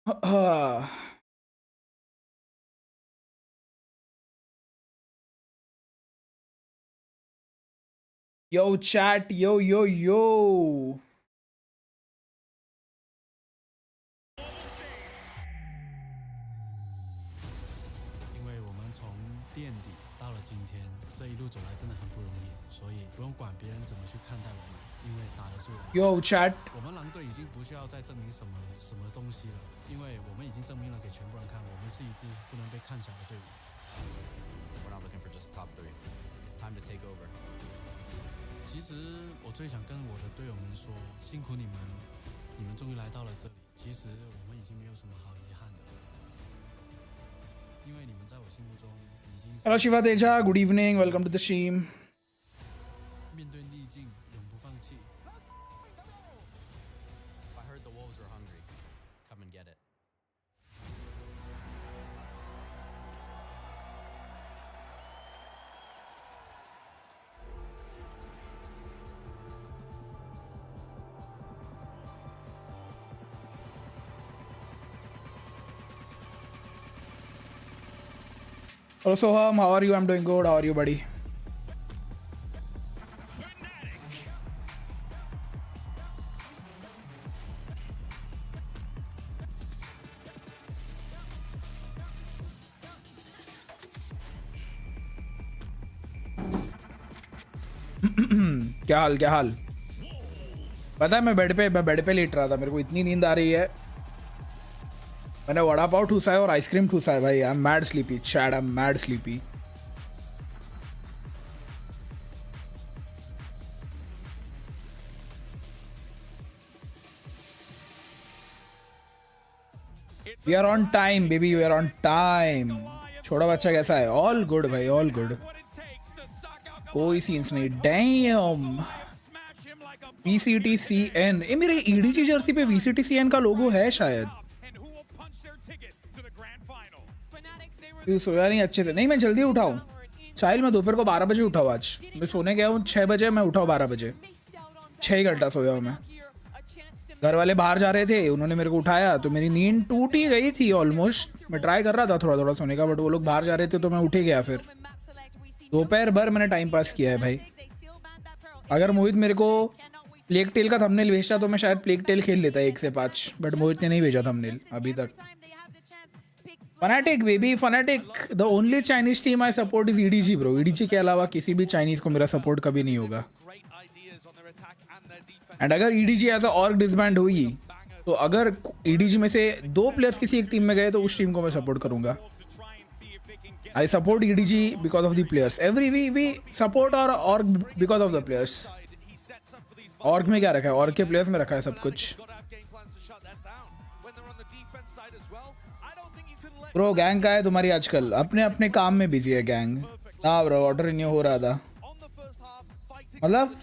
Yo chat, yo. Yo chat. 我们狼队已经不需要再证明什么东西了，因为我们已经证明了给全部人看，我们是一支不能被看小的队伍。We're not looking for just the top 3. It's time to take over. 其实我最想跟我的队友们说，辛苦你们，你们终于来到了这里。其实我们已经没有什么好遗憾的了，因为你们在我心目中已经。Hello Shiva Teja, good evening. Welcome to the stream. 面对逆境，永不放弃。I heard the wolves are hungry. Come and get it. Hello Soham, how are you? I'm doing good. How are you, buddy? क्या हाल पता है मैं bed पे late रहा था, मेरे को इतनी नींद आ रही है। मैंने वड़ा पाव ठूसा है और आइसक्रीम ठूसा है भाई। I am mad sleepy chat, I am mad sleepy. We are on time baby, we are on time. छोटा बच्चा कैसा है? ऑल गुड भाई, ऑल गुड, कोई सीन्स नहीं। डैम VCTCN, ये मेरे EDG जर्सी पे VCTCN का लोगो है शायद। सोया नहीं अच्छे से? नहीं, मैं जल्दी उठाऊँ साहिल, मैं दोपहर को 12 बजे उठाऊँ। आज मैं सोने गया हूँ 6 बजे, मैं उठाऊँ 12 बजे। 6 घंटा सोया हूँ मैं। घर वाले बाहर जा रहे थे, उन्होंने मेरे को उठाया तो मेरी नींद टूट ही गई थी ऑलमोस्ट। मैं ट्राई कर रहा था थोड़ा थोड़ा सोने का, बट वो लोग बाहर जा रहे थे तो मैं उठ ही गया। फिर दोपहर भर मैंने टाइम पास किया है भाई। अगर मोहित मेरे को प्लेग टेल का थंबनेल भेजा तो मैं शायद प्लेग टेल खेल लेता 1 से 5, बट मोहित ने नहीं भेजा थंबनेल अभी तक। Fnatic baby, Fnatic, the only Chinese team I support is EDG bro. EDG के अलावा किसी भी चाइनीज को मेरा सपोर्ट कभी नहीं होगा। एंड अगर EDG as a org disband हुई तो अगर EDG में से 2 प्लेयर्स किसी एक टीम में गए तो उस टीम को मैं सपोर्ट करूंगा। I support EDG because of the players. We support our org because of the players. Org में क्या रखा है? ऑर्ग के प्लेयर्स में रखा है सब कुछ। ब्रो गैंग का है तुम्हारी आजकल? अपने अपने काम में बिजी है गैंग। हाँ ब्रो, ऑर्डर रिन्यू हो रहा था। मतलब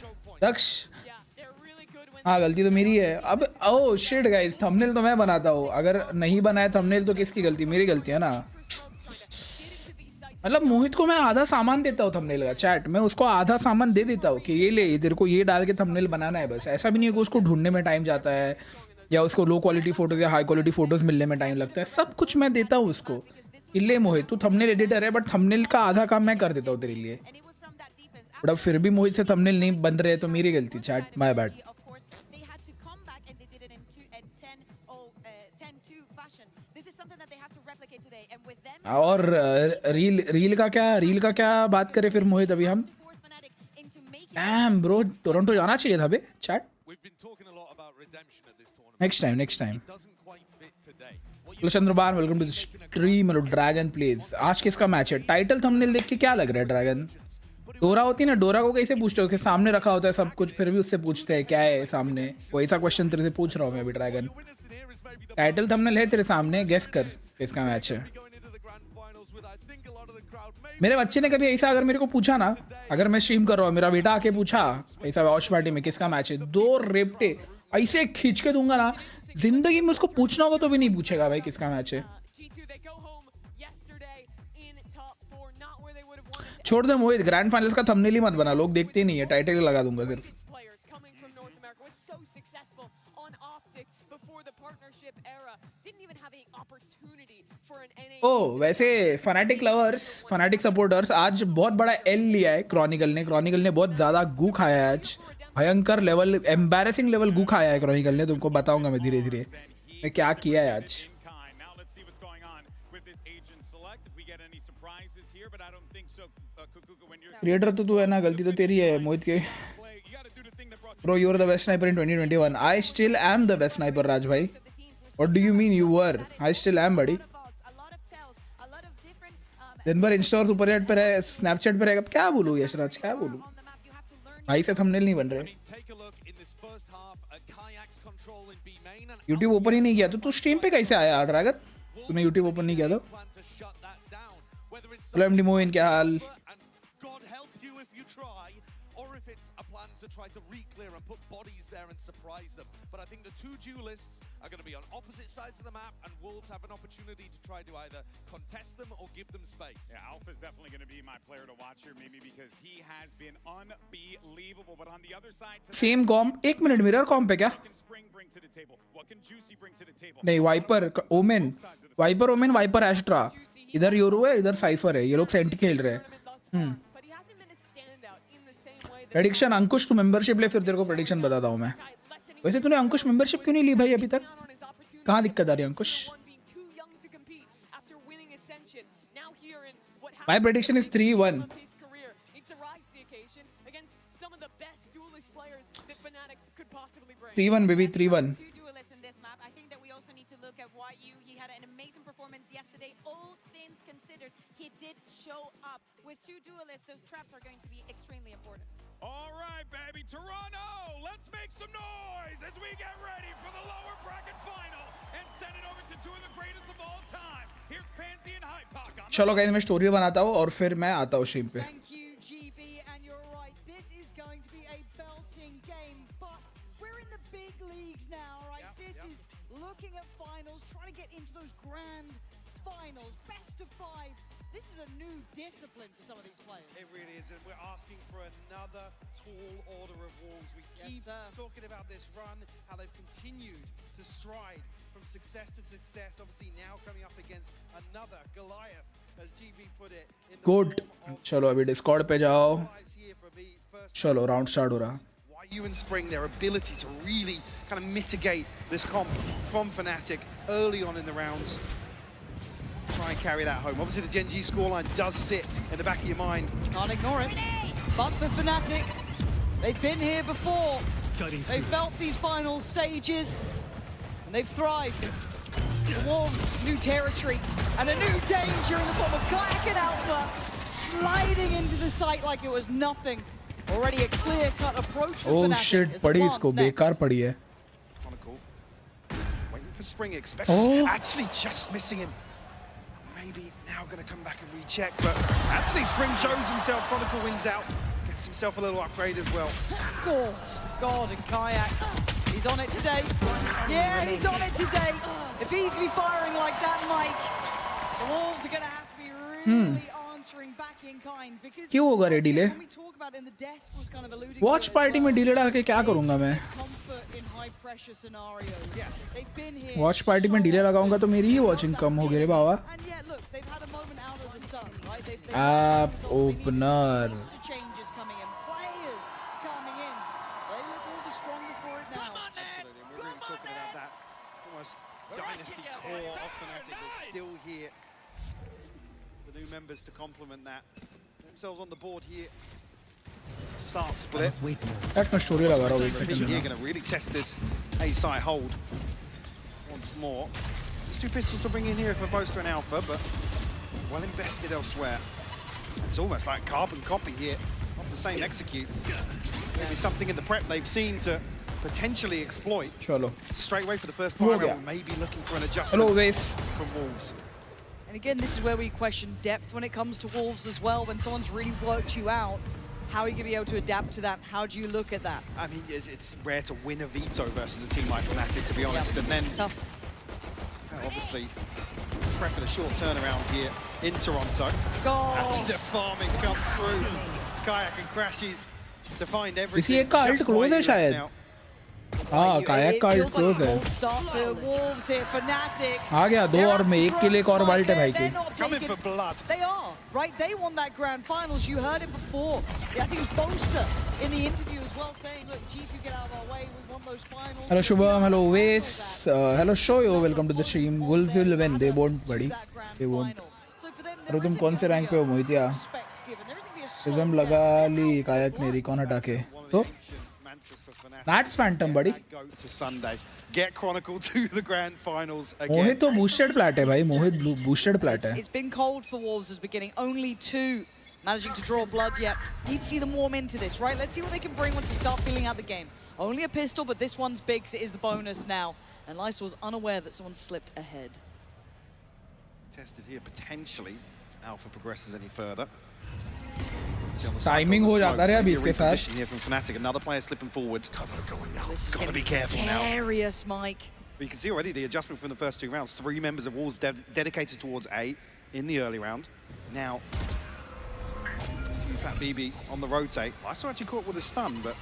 दक्ष, हाँ गलती तो मेरी है। अब ओह शिट गाइस, थंबनेल तो मैं बनाता हूँ, अगर नहीं बनाया थंबनेल तो किसकी गलती? मेरी गलती है ना। मतलब मोहित को मैं आधा सामान देता हूँ थंबनेल का चैट, मैं उसको आधा सामान दे देता हूँ कि ये ले, तेरे को ये डाल के थंबनेल बनाना है बस। ऐसा भी नहीं है कि उसको ढूंढने में टाइम जाता है या उसको लो क्वालिटी फोटोज या हाई क्वालिटी फोटोज मिलने में टाइम लगता है। सब कुछ मैं देता हूँ उसको। ले मोहित, तू थंबनेल एडिटर है बट थंबनेल का आधा काम मैं कर देता हूँ तेरे लिए। बट अब फिर भी मोहित से थंबनेल नहीं बन रहे तो मेरी गलती चैट, माय बैड। और रील का क्या बात करें फिर मोहित अभी हम? डैम ब्रो, टोरंटो जाना चाहिए था बे chat. Next time. Chandraban welcome to the stream. Dragon pledge. आज किसका मैच है? टाइटल थंबनेल देख के क्या लग रहा है? ड्रैगन डोरा होती ना, डोरा को कैसे पूछते हो? कि सामने रखा होता है सब कुछ, फिर भी उससे पूछते हैं क्या है सामने। वही सा क्वेश्चन तेरे से पूछ रहा हूँ मैं अभी। ड्रैगन टाइटल थंबनेल है तेरे सामने, गेस कर किसका मैच है। मेरे बच्चे ने कभी ऐसा अगर मेरे को पूछा ना, अगर मैं स्ट्रीम कर रहा हूँ, मेरा बेटा आके पूछा ऐसा वॉच पार्टी में किसका मैच है, 2 रेपटे ऐसे खींच के दूंगा ना, जिंदगी में उसको पूछना होगा तो भी नहीं पूछेगा भाई किसका मैच है। छोड़ दे मोहित, ग्रैंड फाइनल्स का थंबनेल ही मत बना, लोग देखते ही नहीं है। टाइटल लगा दूंगा सिर्फ। ओ वैसे फनाटिक लवर्स, फनाटिक सपोर्टर्स, आज बहुत बड़ा एल लिया है क्रॉनिकल ने बहुत ज़्यादा गू खाया है आज, भयंकर लेवल, एम्बैरेसिंग लेवल गू खाया है क्रॉनिकल ने। तुमको बताऊंगा मैं धीरे धीरे मैं क्या किया है आज। क्रिएटर तो तू है ना, गलती तो तेरी है मोहित के। Bro, you are the best sniper in 2021. I still am the best sniper, Raj bhai. What do you mean you were? I still am, buddy. दिन भर इंस्टा और सुपरचैट पे रहे, स्नैपचैट पे रहेगा, क्या बोलूँ यशराज, क्या बोलूँ भाई से थंबनेल नहीं बन रहे। यूट्यूब ओपन ही नहीं किया तो तू स्ट्रीम पे कैसे आया ड्रैगन? तूने यूट्यूब ओपन नहीं किया तो? हेलो एमडी मोइन, क्या हाल? to try to re-clear and put bodies there and surprise them. But I think the two duelists are going to be on opposite sides of the map, and Wolves have an opportunity to try to either contest them or give them space. Yeah, Alpha's definitely going to be my player to watch here, maybe because he has been unbelievable. But on the other side, same comp, एक minute mirror comp पे क्या? नहीं, Viper Omen, Viper Astra, इधर Yoru है, इधर cipher है, ये लोग सेंटी खेल रहे हैं। प्रेडिक्शन अंकुश, तू मेंबरशिप ले, फिर तेरे को प्रेडिक्शन बताता हूँ मैं। वैसे तूने अंकुश मेंबरशिप क्यों नहीं ली भाई अभी तक? कहाँ दिक्कत आ रही है Ankush? My prediction is 3-1। 3-1 baby, 3-1। He did show up. With two duelists, those traps are going to be extremely important. all right, baby, Toronto, let's make some noise as we get ready for the lower bracket final and send it over to two of the greatest of all time. Here's Pansy and Hypoc. चलो guys, मैं story बनाता हूँ और फिर मैं आता हूँ stream पे। Thank you, GB, and you're right. This is going to be a belting game, but we're in the big leagues now, right? This is looking at finals, trying to get into those grand finals, best of 5. This is a new discipline for some of these players. It really is, and we're asking for another tall order of Wolves. We keep talking about this run, how they've continued to stride from success to success. Obviously now coming up against another Goliath, as GB put it. In the good, चलो अभी Discord पे जाओ। चलो round start हो रहा। You and Spring, their ability to really kind of mitigate this comp from Fnatic early on in the rounds. Try and carry that home. Obviously the Gen G scoreline does sit in the back of your mind. Can't ignore it. But for Fnatic, they've been here before. They've felt these final stages, and they've thrived. The Wolves, new territory, and a new danger in the form of Kayak and Alpha, sliding into the site like it was nothing. Already a clear-cut approach for Fnatic. Oh shit, पड़ी इसको, बेकार पड़ी है। Chronicle waiting for Spring, expects actually just missing him. Maybe now going to come back and recheck, but actually Spring shows himself. Chronicle wins out, gets himself a little upgrade as well. Oh God, and Kayak, he's on it today. Yeah, he's on it today. If he's going to be firing like that, Mike, the Wolves are going to have to be really answering back in kind, because क्यों होगा रे delay? when we talk about in the desk was kind of alluding watch party में delay डाल के क्या करूंगा मैं? comfort in high pressure scenarios. They've been here. Watch party में डिले लगाऊंगा तो मेरी ही वॉचिंग कम होगी रे बाबा। And yeah, look, they've had a moment out of the sun, right? They've App opener. changes coming in, players coming in. They look all the stronger for it now. Absolutely, and we're really talking about that almost dynasty core of Fnatic that's still here. The new members to complement that. Themselves on the board here. Start split. मैं story लगा रहा हूँ एक Here second. going to really test this A side hold once more. There's two pistols to bring in here for Boaster and Alpha, but well invested elsewhere. It's almost like carbon copy here of the same execute. Maybe something in the prep they've seen to potentially exploit. चलो। Straight away for the first हो pyro, गया। maybe looking for an hello adjustment वेस। from Wolves. And again, this is where we question depth when it comes to Wolves as well. When someone's really worked you out, how are you going to be able to adapt to that? How do you look at that? I mean, it's rare to win a veto versus a team like Fnatic, to be honest. And then, Tough. obviously, prepping a short turnaround here in Toronto. That's God. the farming comes through. Kayak and crashes to find everything. इसी एक का just alt close wide है left शायद। now. हाँ कायक का close है आ गया 2 और में 1 किल एक और बाल्ट है भाई की Coming for blood. They are, right? They won that grand finals. You heard it before. Yeah, I think it was Bolster in the interview as well saying, look, G2 get out of our way. We want those finals. Hello Shubham, hello Wes, hello Shoyo, welcome to the stream. Wolves will win, they won't buddy. They won't. अरे तुम कौन से rank पे हो मोहितिया? सिज्म लगा ली कायक ने recon हटा के तो That's phantom buddy. Go to Sunday. Get Chronicle to the grand finals again. मोहित तो boosted plat है भाई मोहित boosted plat है It's been cold for Wolves at the beginning. Only 2 managing to draw blood yet. Need to see them warm into this, right? Let's see what they can bring once they start feeling out the game. Only a pistol, but this one's big, so it is the bonus now. And Lysol was unaware that someone slipped ahead. Tested here potentially. If Alpha progresses any further. Timing हो जाता है अभी इसके साथ Here from Fnatic, another player slipping forward. Cover going now. Gotta be careful now. Curious, Mike. But you can see already the adjustment from the first 2 rounds. 3 members of Wolves dedicated towards A in the early round. Now, see Fat BB on the rotate. I saw actually caught with a stun, but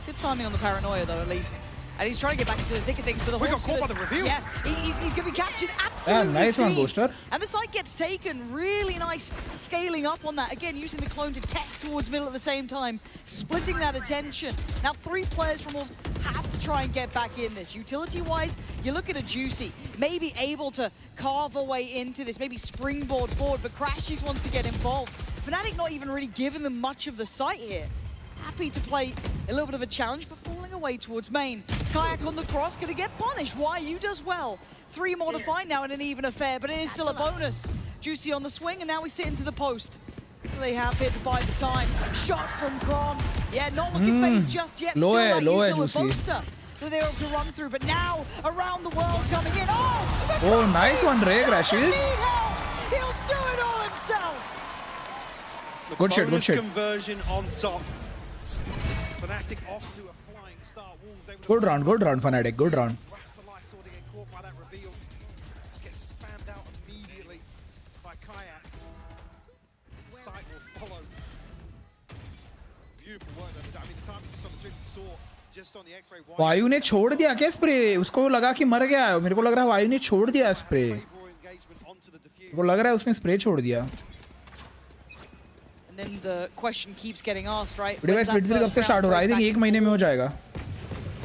Good timing on the paranoia, though, at least. And he's trying to get back into the thick of things. But the we got Hawk's caught by gonna, the reveal. Yeah, he's going to be captured absolutely. nice one, seen. Booster. And the site gets taken. Really nice scaling up on that. Again, using the clone to test towards middle at the same time. Splitting that attention. Now, 3 players from Wolves have to try and get back in this. Utility-wise, you look at a Juicy. Maybe able to carve a way into this. Maybe springboard forward. But Crashies wants to get involved. Fnatic not even really giving them much of the site here. Happy to play a little bit of a challenge, but falling away towards main. Kayak on the cross, gonna get punished. YU does well. 3 more to find now in an even affair, but it is still a bonus. Juicy on the swing, and now we sit into the post. So they have here to bide the time. Shot from Grom. Yeah, not looking phased just yet. Low Still hai, low hai, not util a Juicy. Boaster. So they're able to run through, but now around the world coming in. Oh, nice one, Ray Crashes. He'll do it all himself. the Good shit, good bonus shit. conversion on top. Fnatic off to a flying start. Wolves able to Good round, Fnatic, good round. Rough for Lysol to get caught by that reveal. Just gets spammed out immediately by Kayak. The site will follow. Beautiful work though. I mean, the time you saw the trick you saw just on the X-ray. वायु ने छोड़ दिया क्या spray उसको लगा कि मर गया मेरे को लग रहा है वायु ने छोड़ दिया स्प्रे मेरे को लग रहा है उसने स्प्रे छोड़ दिया And then the question keeps getting asked, right? Video guys split कब से स्टार्ट हो रहा है आई थिंक 1 महीने में हो जाएगा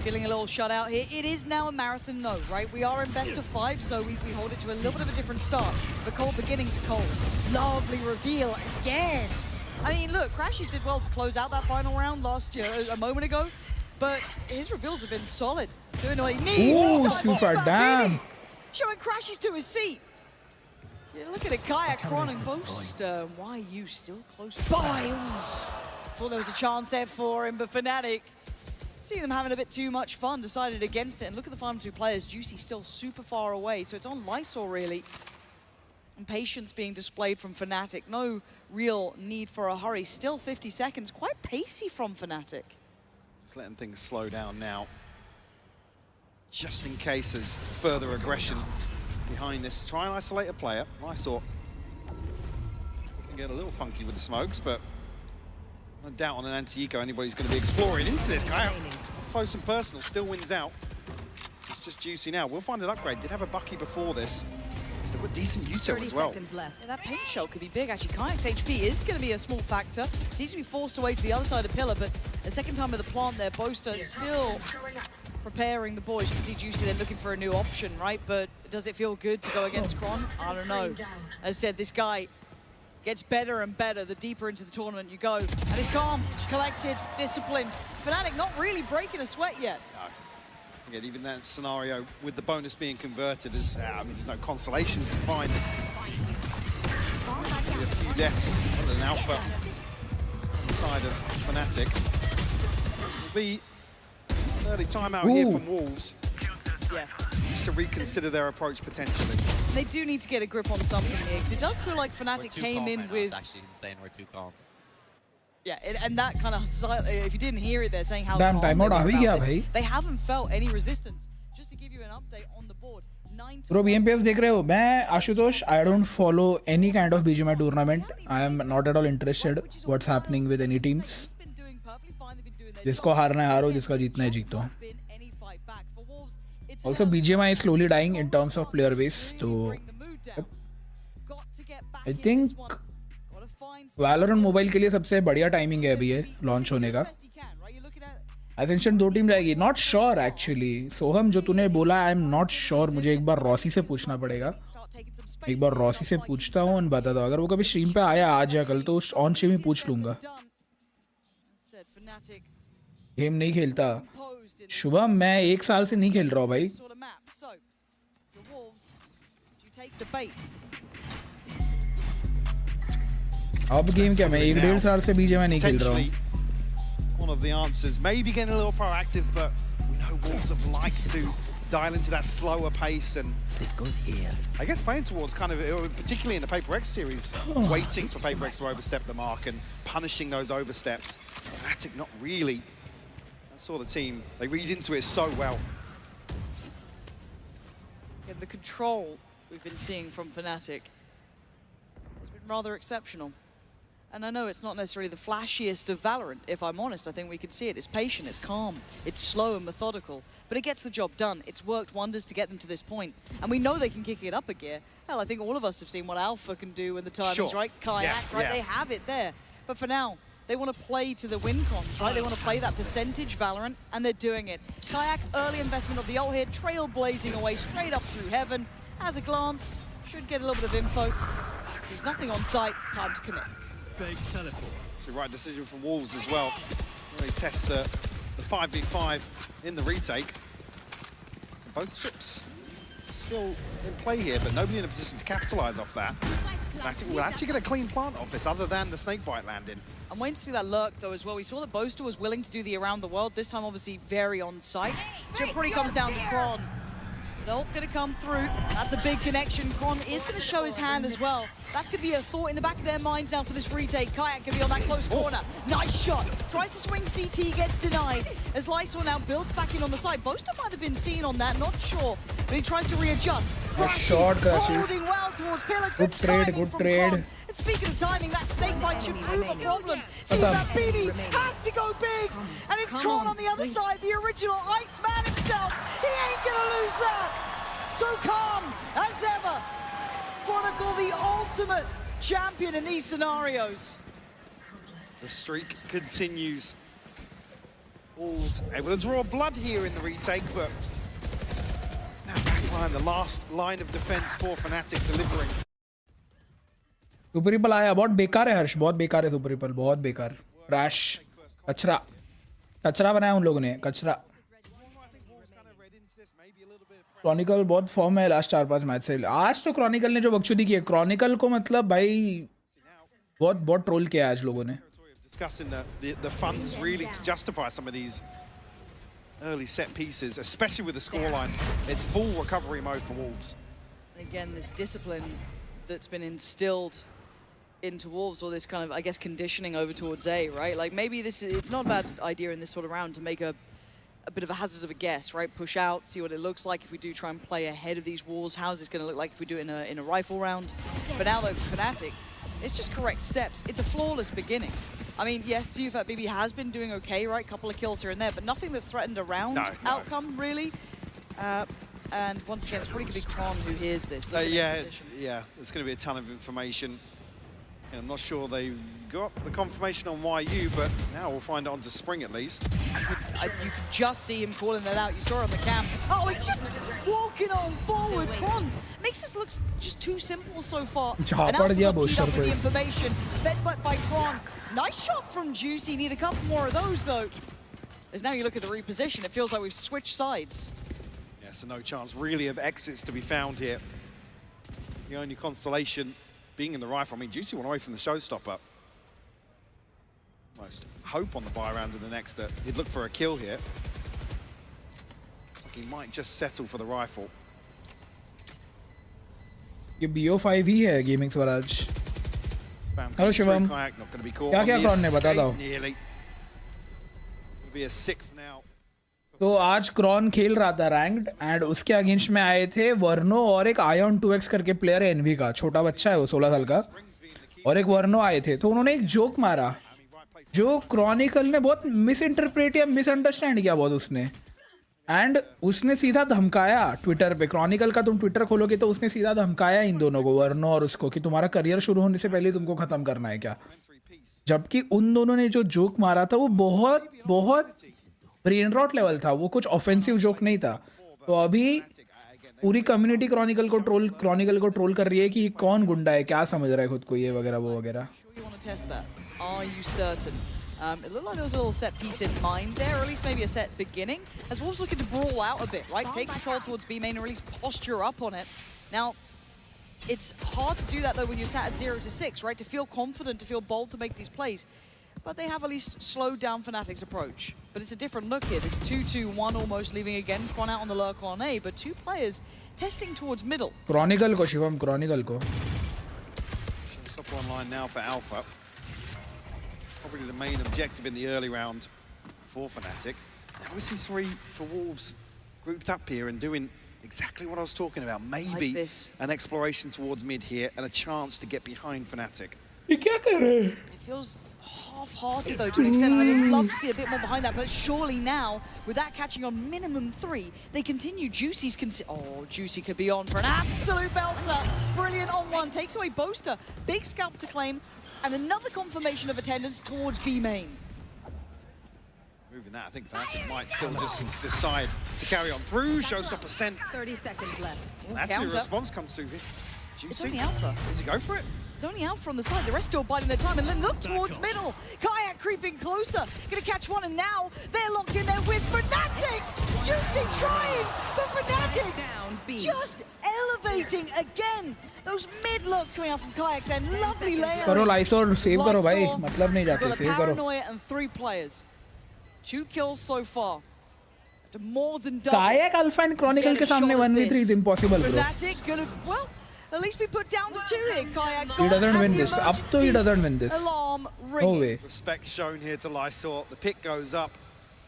Feeling a little shut out here. It is now a marathon, though, right? We are in best of 5, so we hold it to a little bit of a different start. The cold beginnings are cold. Lovely reveal again. I mean, look, Crashies did well to close out that final round last year, a moment ago, but his reveals have been solid. Doing what he needs. Ooh, super damn. Showing Crashies to his seat. Yeah, look at a Kayak crawling post. Why are you still close by? Thought there was a chance there for him, but Fnatic, seeing them having a bit too much fun, decided against it. And look at the final 2 players. Juicy still super far away, so it's on Lysol, really. And patience being displayed from Fnatic. No real need for a hurry. Still 50 seconds. Quite pacey from Fnatic. Just letting things slow down now. Just in case there's further aggression behind this. Try and isolate a player. Lysol can get a little funky with the smokes, but no doubt on an anti-eco anybody's going to be exploring into this guy. Close and personal, still wins out. It's just Juicy now. We'll find an upgrade. Did have a Bucky before this. Still got decent util as well. Yeah, that paint shell could be big, actually. Kayak's HP is going to be a small factor. Seems to be forced away to the other side of Pillar, but a second time with the plant there, Boaster still preparing the boys. You can see Juicy then looking for a new option, right? But does it feel good to go against Kron? I don't know. As I said, this guy gets better and better the deeper into the tournament you go. And he's calm, collected, disciplined. Fnatic not really breaking a sweat yet. No. Again, even that scenario with the bonus being converted, is, I mean, there's no consolations to find. Maybe a few deaths on an alpha on the side of Fnatic. Will be an early timeout here from Wolves. Yeah. Just to reconsider their approach potentially. They do need to get a grip on something here, because it does feel like Fnatic came in with... It's actually insane we're too calm. Yeah, and that kind of, if you didn't hear it, they're saying how Damn, calm timeout they were आ भी about गया this. भाई. They haven't felt any resistance. Just to give you an update on the board, 9 to bro BMPF देख रहे हो मैं Ashutosh I don't follow any kind of BGMI tournament I am not at all interested what's happening with any teams They've been doing perfectly fine. They've been doing their जिसको हारना है हारो जिसका जीतना है जीतो Also BGMI is slowly dying in terms of player base. So I think Valorant mobile के लिए सबसे बढ़िया टाइमिंग है अभी ये लॉन्च होने का. Ascension 2 टीम जाएगी. Not sure actually. सोहम जो तूने बोला आई एम नॉट श्योर. मुझे एक बार रॉसी से पूछना पड़ेगा. एक बार रॉसी से पूछता हूँ और बताता हूँ. अगर वो कभी स्ट्रीम पे आया आज या कल तो ऑन स्ट्रीम ही पूछ लूंगा. गेम नहीं खेलता शुभम. मैं 1 साल से नहीं खेल रहा हूँ भाई. अब गेम क्या मैं 1-1.5 साल से बीजे में नहीं खेल रहा हूँ. One of the answers, maybe getting a little proactive, but we know Wolves have liked to dial into that slower pace, and This goes here. I guess playing towards kind of, particularly in the Paper X series, waiting for Paper X to overstep the mark and punishing those oversteps. Fnatic not really. That sort of team, they read into it so well. Yeah, the control we've been seeing from Fnatic has been rather exceptional. And I know it's not necessarily the flashiest of Valorant, if I'm honest. I think we can see it. It's patient, it's calm, it's slow and methodical, but it gets the job done. It's worked wonders to get them to this point. And we know they can kick it up a gear. Hell, I think all of us have seen what Alpha can do when the timing's Sure. right. Kayak, right? They have it there. But for now, they want to play to the win cons, right? They want to play that percentage Valorant, and they're doing it. Kayak, early investment of the ult here, trailblazing away straight up through heaven. Has a glance, should get a little bit of info. Sees nothing on sight, time to commit. It's the right decision from Wolves as well. Really test the 5v5 in the retake. Both trips still in play here, but nobody in a position to capitalize off that. Fnatic will actually get a clean plant off this, other than the snakebite landing. I'm waiting to see that lurk though as well. We saw that Boaster was willing to do the around the world. This time obviously very on site. So it probably comes down to Kron. Nope, gonna come through. That's a big connection. Kron is gonna show his hand as well. That's gonna be a thought in the back of their minds now for this retake. Kayak gonna be on that close corner. Nice shot. Tries to swing CT, gets denied. As Lysor now builds back in on the side. Boaster might have been seen on that, not sure. But he tries to readjust. Nice shot, Crashes. Holding well towards Pillar. Good trade, good trade. And speaking of timing, that snake bite should prove a problem. See that Beanie has to go big. And it's Kron on the other side, the original Iceman himself. He ain't gonna lose that. So calm as ever. Chronicle the ultimate champion in these scenarios. The streak continues. Wolves able to draw blood here in the retake, but now backline, the last line of defense for Fnatic delivering. Super ripple आया. बहुत बेकार है हर्ष. बहुत बेकार है super ripple. बहुत बेकार. Trash. कचरा. कचरा बनाया उन लोगों ने. कचरा. क्रॉनिकल बहुत फॉर्म है लास्ट 4-5 मैच से. आज तो क्रॉनिकल ने जो बकचोदी की है. क्रॉनिकल को मतलब भाई बहुत ट्रोल किया आज लोगों ने. Discussing the funds really to justify some of these early set pieces, especially with the scoreline. It's full recovery mode for Wolves. Again, this discipline that's been instilled into Wolves, or this kind of, I guess, conditioning over towards A, right? Like maybe this is not a bad idea in this sort of round to make a bit of a hazard of a guess, right? Push out, see what it looks like if we do try and play ahead of these walls. How's this going to look like if we do it in a rifle round? But now though, Fnatic, it's just correct steps. It's a flawless beginning. I mean, yes, Zotac BB has been doing okay, right? Couple of kills here and there, but nothing that's threatened a round outcome, really. And once again, it's probably going to be Kron who hears this. Yeah, there's going to be a ton of information. And I'm not sure they've got the confirmation on YU, but now we'll find it on to Spring at least. You could just see him calling that out. You saw it on the cam. Oh, he's just walking on forward. Kron makes this look just too simple so far. And Alpha got teed up with the information. Fed by Kron. Nice shot from Juicy. Need a couple more of those though. As now you look at the reposition, it feels like we've switched sides. Yeah, so no chance really of exits to be found here. The only consolation being in the rifle. I mean, Juicy went away from the showstopper. Most hope on the buy round in the next that he'd look for a kill here. Looks like he might just settle for the rifle. ये BO5 ही है gaming Swaraj. Hello Shivam. क्या Crohn ने बता दो. Be a sixth now. तो आज Crohn खेल रहा था रैंक्ड एंड उसके अगेंस्ट में आए थे वर्नो और एक आयन 2x करके प्लेयर है एनवी का. छोटा बच्चा है वो 16 साल का. और एक वर्नो आए थे तो उन्होंने एक जोक मारा जो क्रॉनिकल ने बहुत मिस इंटरप्रेट या मिसअंडरस्टैंड किया बहुत उसने. एंड उसने सीधा धमकाया ट्विटर पे, क्रॉनिकल का तुम ट्विटर खोलोगे तो उसने सीधा धमकाया इन दोनों को, वर्नो और उसको, कि तुम्हारा करियर शुरू होने से पहले तुमको खत्म करना है क्या। जबकि उन दोनों ने जो जोक मारा था वो बहुत बहुत ब्रेन रॉट लेवल था, वो कुछ ऑफेंसिव जोक नहीं था। तो अभी पूरी कम्युनिटी क्रॉनिकल को ट्रोल कर रही है कि कौन गुंडा है, क्या समझ रहा है खुद को, ये वगैरह वो वगैरह। It looked like there was a little set piece in mind there, or at least maybe a set beginning, as Wolves looking to brawl out a bit, right? Take control towards B main, or at least posture up on it. Now, it's hard to do that though when you're sat at 0-6, right? To feel confident, to feel bold to make these plays. But they have at least slowed down Fnatic's approach. But it's a different look here. There's 2-2-1 almost, leaving again Quan out on the lurk on A, but two players testing towards middle. Chronicle ko, Shivam, Chronicle ko. Stop online now for Alpha. Probably the main objective in the early round for Fnatic. Now we see three for Wolves grouped up here and doing exactly what I was talking about. Maybe like an exploration towards mid here and a chance to get behind Fnatic. It feels half-hearted though to an extent. I would love to see a bit more behind that, but surely now, with that catching on minimum 3, they continue. Juicy's Juicy could be on for an absolute belter. Brilliant on one, takes away Boaster. Big scalp to claim. And another confirmation of attendance towards B main. Moving that, I think Fnatic might still just decide to carry on through. Showstopper sent. 30 seconds left. That's a response comes through here. Juicy. It's only Alpha. Does he go for it? It's only Alpha on the side. The rest still biding their time. And then look towards middle. Kayak creeping closer. Gonna catch one, and now they're locked in there with Fnatic. Juicy trying, but Fnatic just elevating again. Those mid looks coming out from Kayak then. Lovely layer. करो लाइसोर, save करो भाई, मतलब नहीं जाते, save करो। Paranoia and 3 players. 2 kills so far. More than double. Kayak Alpha and Chronicle के सामने 1v3 is impossible, bro. Fnatic gonna, well, at least be put down to 2 here. Kayak He doesn't win this. Up to he doesn't win this. Alarm No ringing. way. Respect shown here to Lysor. The pick goes up,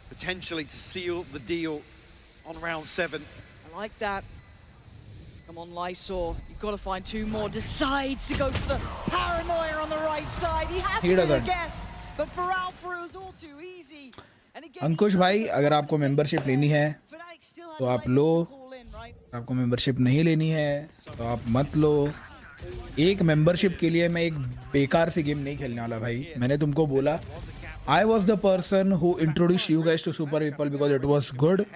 potentially to seal the deal on round 7. I like that. Come on, Lysor. You've got to find 2 more. Decides to go for the paranoia on the right side. He has to do a guess. But for Alpha, it was all too easy. And again, अंकुश भाई, अगर आपको membership लेनी है तो आप लो, आपको membership नहीं लेनी है तो आप मत लो। एक मेंबरशिप के लिए मैं एक बेकार सी गेम नहीं खेलने वाला भाई। मैंने तुमको बोला, I was the person who introduced you guys to Super People because it was good.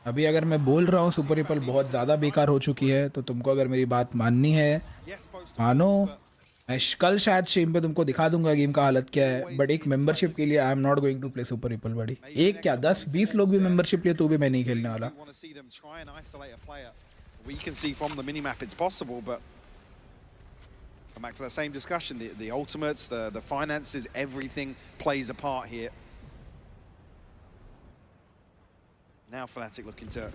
अभी अगर मैं बोल रहा हूँ सुपर रिपल बहुत ज़्यादा बेकार हो चुकी है, तो तुमको अगर मेरी बात माननी है मानो। मैं कल शायद स्ट्रीम पे तुमको दिखा दूंगा गेम का हालत क्या है, बट एक मेंबरशिप के लिए I am not going to play super ripple बड़ी। एक क्या 10-20 लोग भी मेंबरशिप लिए तो भी मैं नहीं खेलने वाला। We can see from the minimap it's possible, but come back to that same discussion. The ultimates, the finances, everything plays a part here. Now Fnatic looking to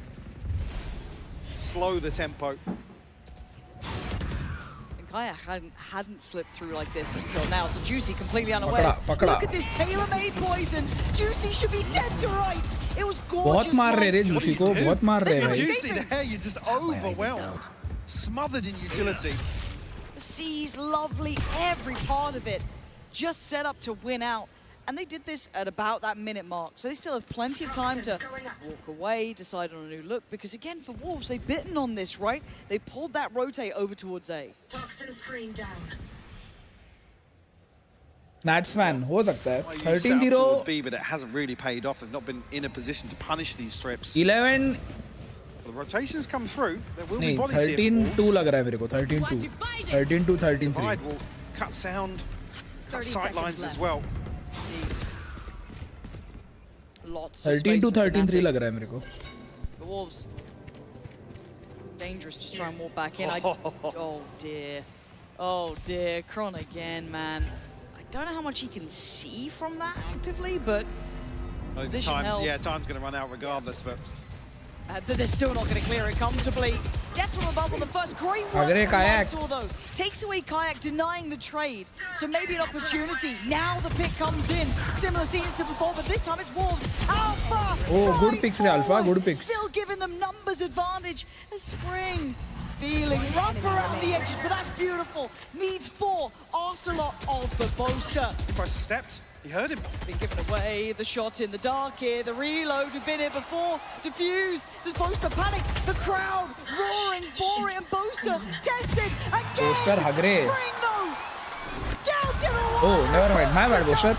slow the tempo. Kaya hadn't slipped through like this until now, so Juicy completely unaware. Look at this tailor-made poison. Juicy should be dead to rights. It was gorgeous. बहुत मार रहे रे Juicy को, बहुत मार रहे भाई। Juicy there, you're just overwhelmed, smothered in utility. The C's lovely, every part of it, just set up to win out. And they did this at about that minute mark, so they still have plenty of time to walk away, decide on a new look, because again, for Wolves, they've bitten on this, right? They pulled that rotate over towards A. Toxin screen down. Nats fan, हो सकता है। 13-0 towards B, but it hasn't really paid off. They've not been in a position to punish these strips. 11 The rotations come through. There will be नहीं, bodies here for 13-2 Wolves. लग रहा है मेरे को। 13-2 13-3 Divide will cut sound, cut sight lines as well. Lots of space for 13-3 Fnatic. लग रहा है मेरे को। The Wolves, dangerous, just try and walk back in. Oh dear, Kron again, man. I don't know how much he can see from that actively, but position held. Yeah, time's going to run out regardless, but they're still not going to clear it comfortably. Death from above on the first. Great work Agre from Kayak. Lysor, though. Takes away Kayak, denying the trade. So maybe an opportunity. Now the pick comes in. Similar scenes to before, but this time it's Wolves. Alpha! Oh, good rise picks, Alpha. forward. Good picks. Still giving them numbers advantage. A Spring feeling. Rough around the edges, but that's beautiful. Needs 4. Asked a lot of the Boaster. Boaster stepped. He heard him. Been given away. The shot in the dark here. The reload. We've been here before. Diffuse. Does Boaster panic? The crowd roaring for it. And Boaster tested again. Boaster hagre. Spring though. Down to the wall. Oh, never mind. My bad, Boaster.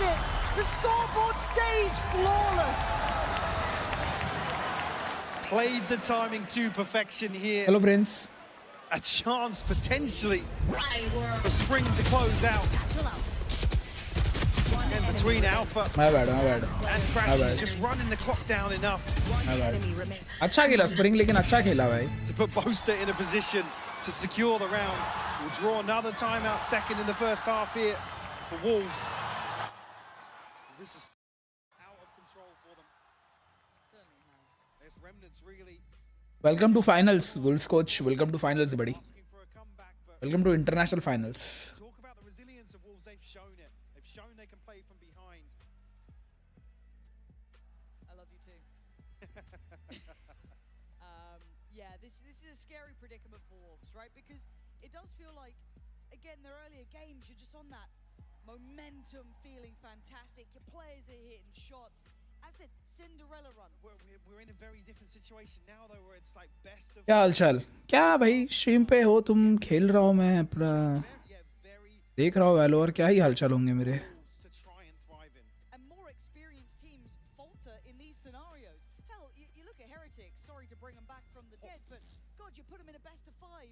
The scoreboard stays flawless. Played the timing to perfection here. Hello, Prince. A chance potentially for Spring to close out. In between Alpha My bad. and Crash, My he's bad. just running the clock down enough My bad. अच्छा खेला Spring, लेकिन अच्छा खेला भाई. to put Boaster in a position to secure the round. We'll draw another timeout second in the first half here for Wolves. This is out of control for them. There's remnants really Welcome to finals, Wolves coach. Welcome to finals, buddy. asking for a comeback, but Welcome to international finals. talk about the resilience of Wolves. They've shown it. They've shown they can play from behind. I love you too. Yeah, this is a scary predicament for Wolves, right? Because it does feel like, again, their earlier games, you're just on that momentum, feeling fantastic. Your players are hitting shots. As I said, Cinderella run. We're in a very different situation now, though, where it's like best of. क्या हालचाल? क्या भाई stream पे हो तुम? खेल रहा हूँ मैं अपना, Yeah, very देख रहा हूँ वैलो, और क्या ही हालचाल होंगे मेरे. Wolves to try and thrive in. And more experienced teams falter in these scenarios. Hell, you look at Heretic, sorry to bring them back from the dead, but God, you put them in a best of 5.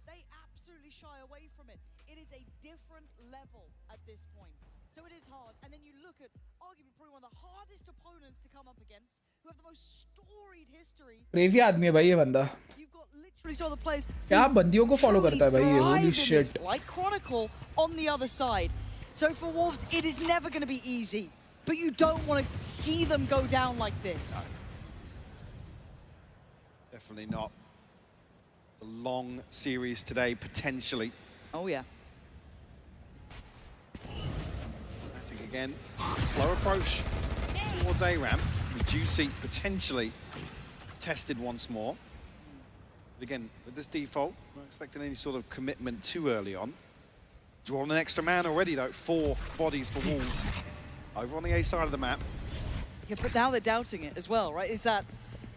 They absolutely shy away from it. It is a different level at this point. So it is hard. And then you look at arguably probably one of the hardest opponents to come up against, who have the most storied history. Crazy आदमी है भाई ये बंदा. You've got literally some of the players क्या बंदियों को follow करता है भाई ये? Holy shit. like Chronicle on the other side. So for Wolves, it is never going to be easy. But you don't want to see them go down like this. Definitely not. It's a long series today, potentially. Oh yeah. Fnatic again. Slow approach towards A-Ramp. Juicy potentially tested once more. But again, with this default, not expecting any sort of commitment too early on. Drawn an extra man already, though. 4 bodies for Wolves. Over on the A side of the map. Yeah, but now they're doubting it as well, right? Is that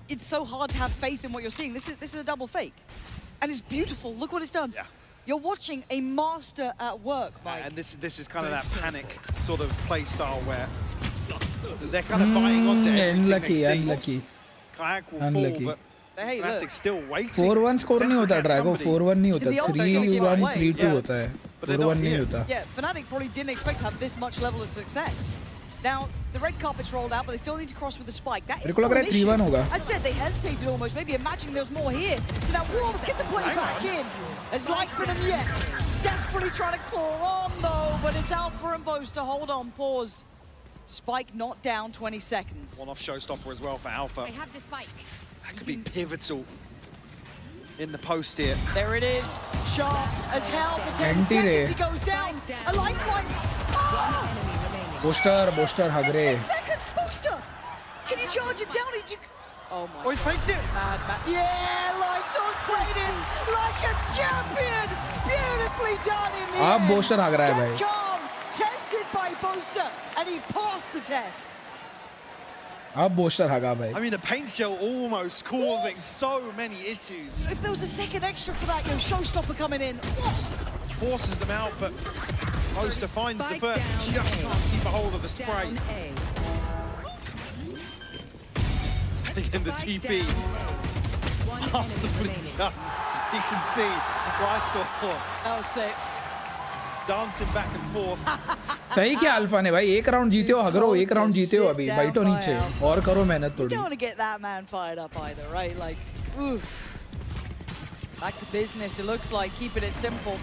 it's so hard to have faith in what you're seeing. This is a double fake. And it's beautiful. Look what it's done. Yeah. You're watching a master at work, Mike. And this is kind of that panic sort of play style where they're kind of buying onto everything Unlucky, they see. unlucky. Kayak will Unlucky. fall, but Hey, look. Fnatic's still waiting. 4-1 score नहीं होता Testing Drago. at somebody. 4-1 नहीं होता. The ultimate's 3-1, gone 3-2 Yeah. होता है. But they're not 4-1 नहीं here. होता. Yeah, Fnatic probably didn't expect to have this much level of success. Now, the red carpet's rolled out, but they still need to cross with the spike. That is मेरे को लग still रहा an है 3-1 issue. होगा. I said they hesitated almost, maybe imagining there was more here. So now Wolves get the play Hang back on. in. There's light for them yet. Desperately trying to claw on though, but it's Alpha and Boaster. Hold on, pause. Spike not down, 20 seconds. One-off showstopper as well for Alpha. I have the spike. That could be pivotal in the post here. There it is. Sharp as hell for 10 Anti ray. seconds. He goes down. A lifeline. Oh! Boaster hagre. 6 seconds, Boaster. Can you charge him down? Oh my. Oh, he's faked it. Yeah, Lysol's played it like a champion. Beautifully done in the अब end. Boaster भाग रहा है भाई. Get calm. Tested by Boaster, and he passed the test. अब Boaster भागा भाई. I mean, the paint shell almost causing so many issues. If there was a second extra for that, showstopper coming in. Forces them out, but Boaster finds the first. Just can't keep a hold of the spray. And again, the TP past the fleets up. You can see Lysol That was sick. dancing back and forth. सही क्या alpha ने भाई? एक round जीते हो हगरो, एक round जीते हो अभी. बैठो नीचे और करो मेहनत You थोड़ी. don't want to get that man fired up either, right? Like, oof. Back to business, it looks like, keeping it simple.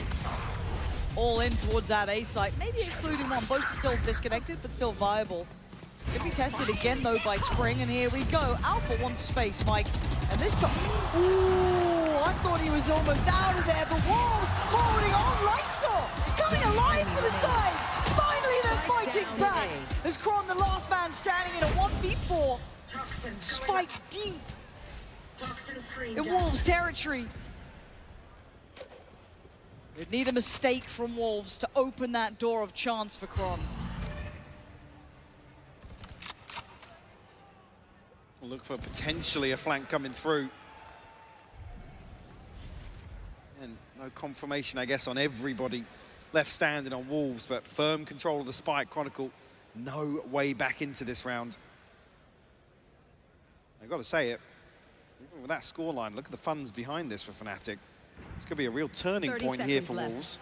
All in towards that A site, maybe excluding one. Both are still disconnected, but still viable. Could be tested again, though, by Spring, and here we go. Alpha wants space, Mike. And this time, ooh, I thought he was almost out of there, but Wolves holding on. Lysol coming alive for the side. Finally, they're fighting back. As Kron, the last man standing in a 1v4. Toxin Spike deep Toxin screen in down. Wolves' territory. We'd need a mistake from Wolves to open that door of chance for Kron. We'll look for potentially a flank coming through. And no confirmation, I guess, on everybody left standing on Wolves, but firm control of the spike. Chronicle, no way back into this round. I've got to say it, even with that scoreline, look at the funds behind this for Fnatic. It's going to be a real turning point here for Wolves.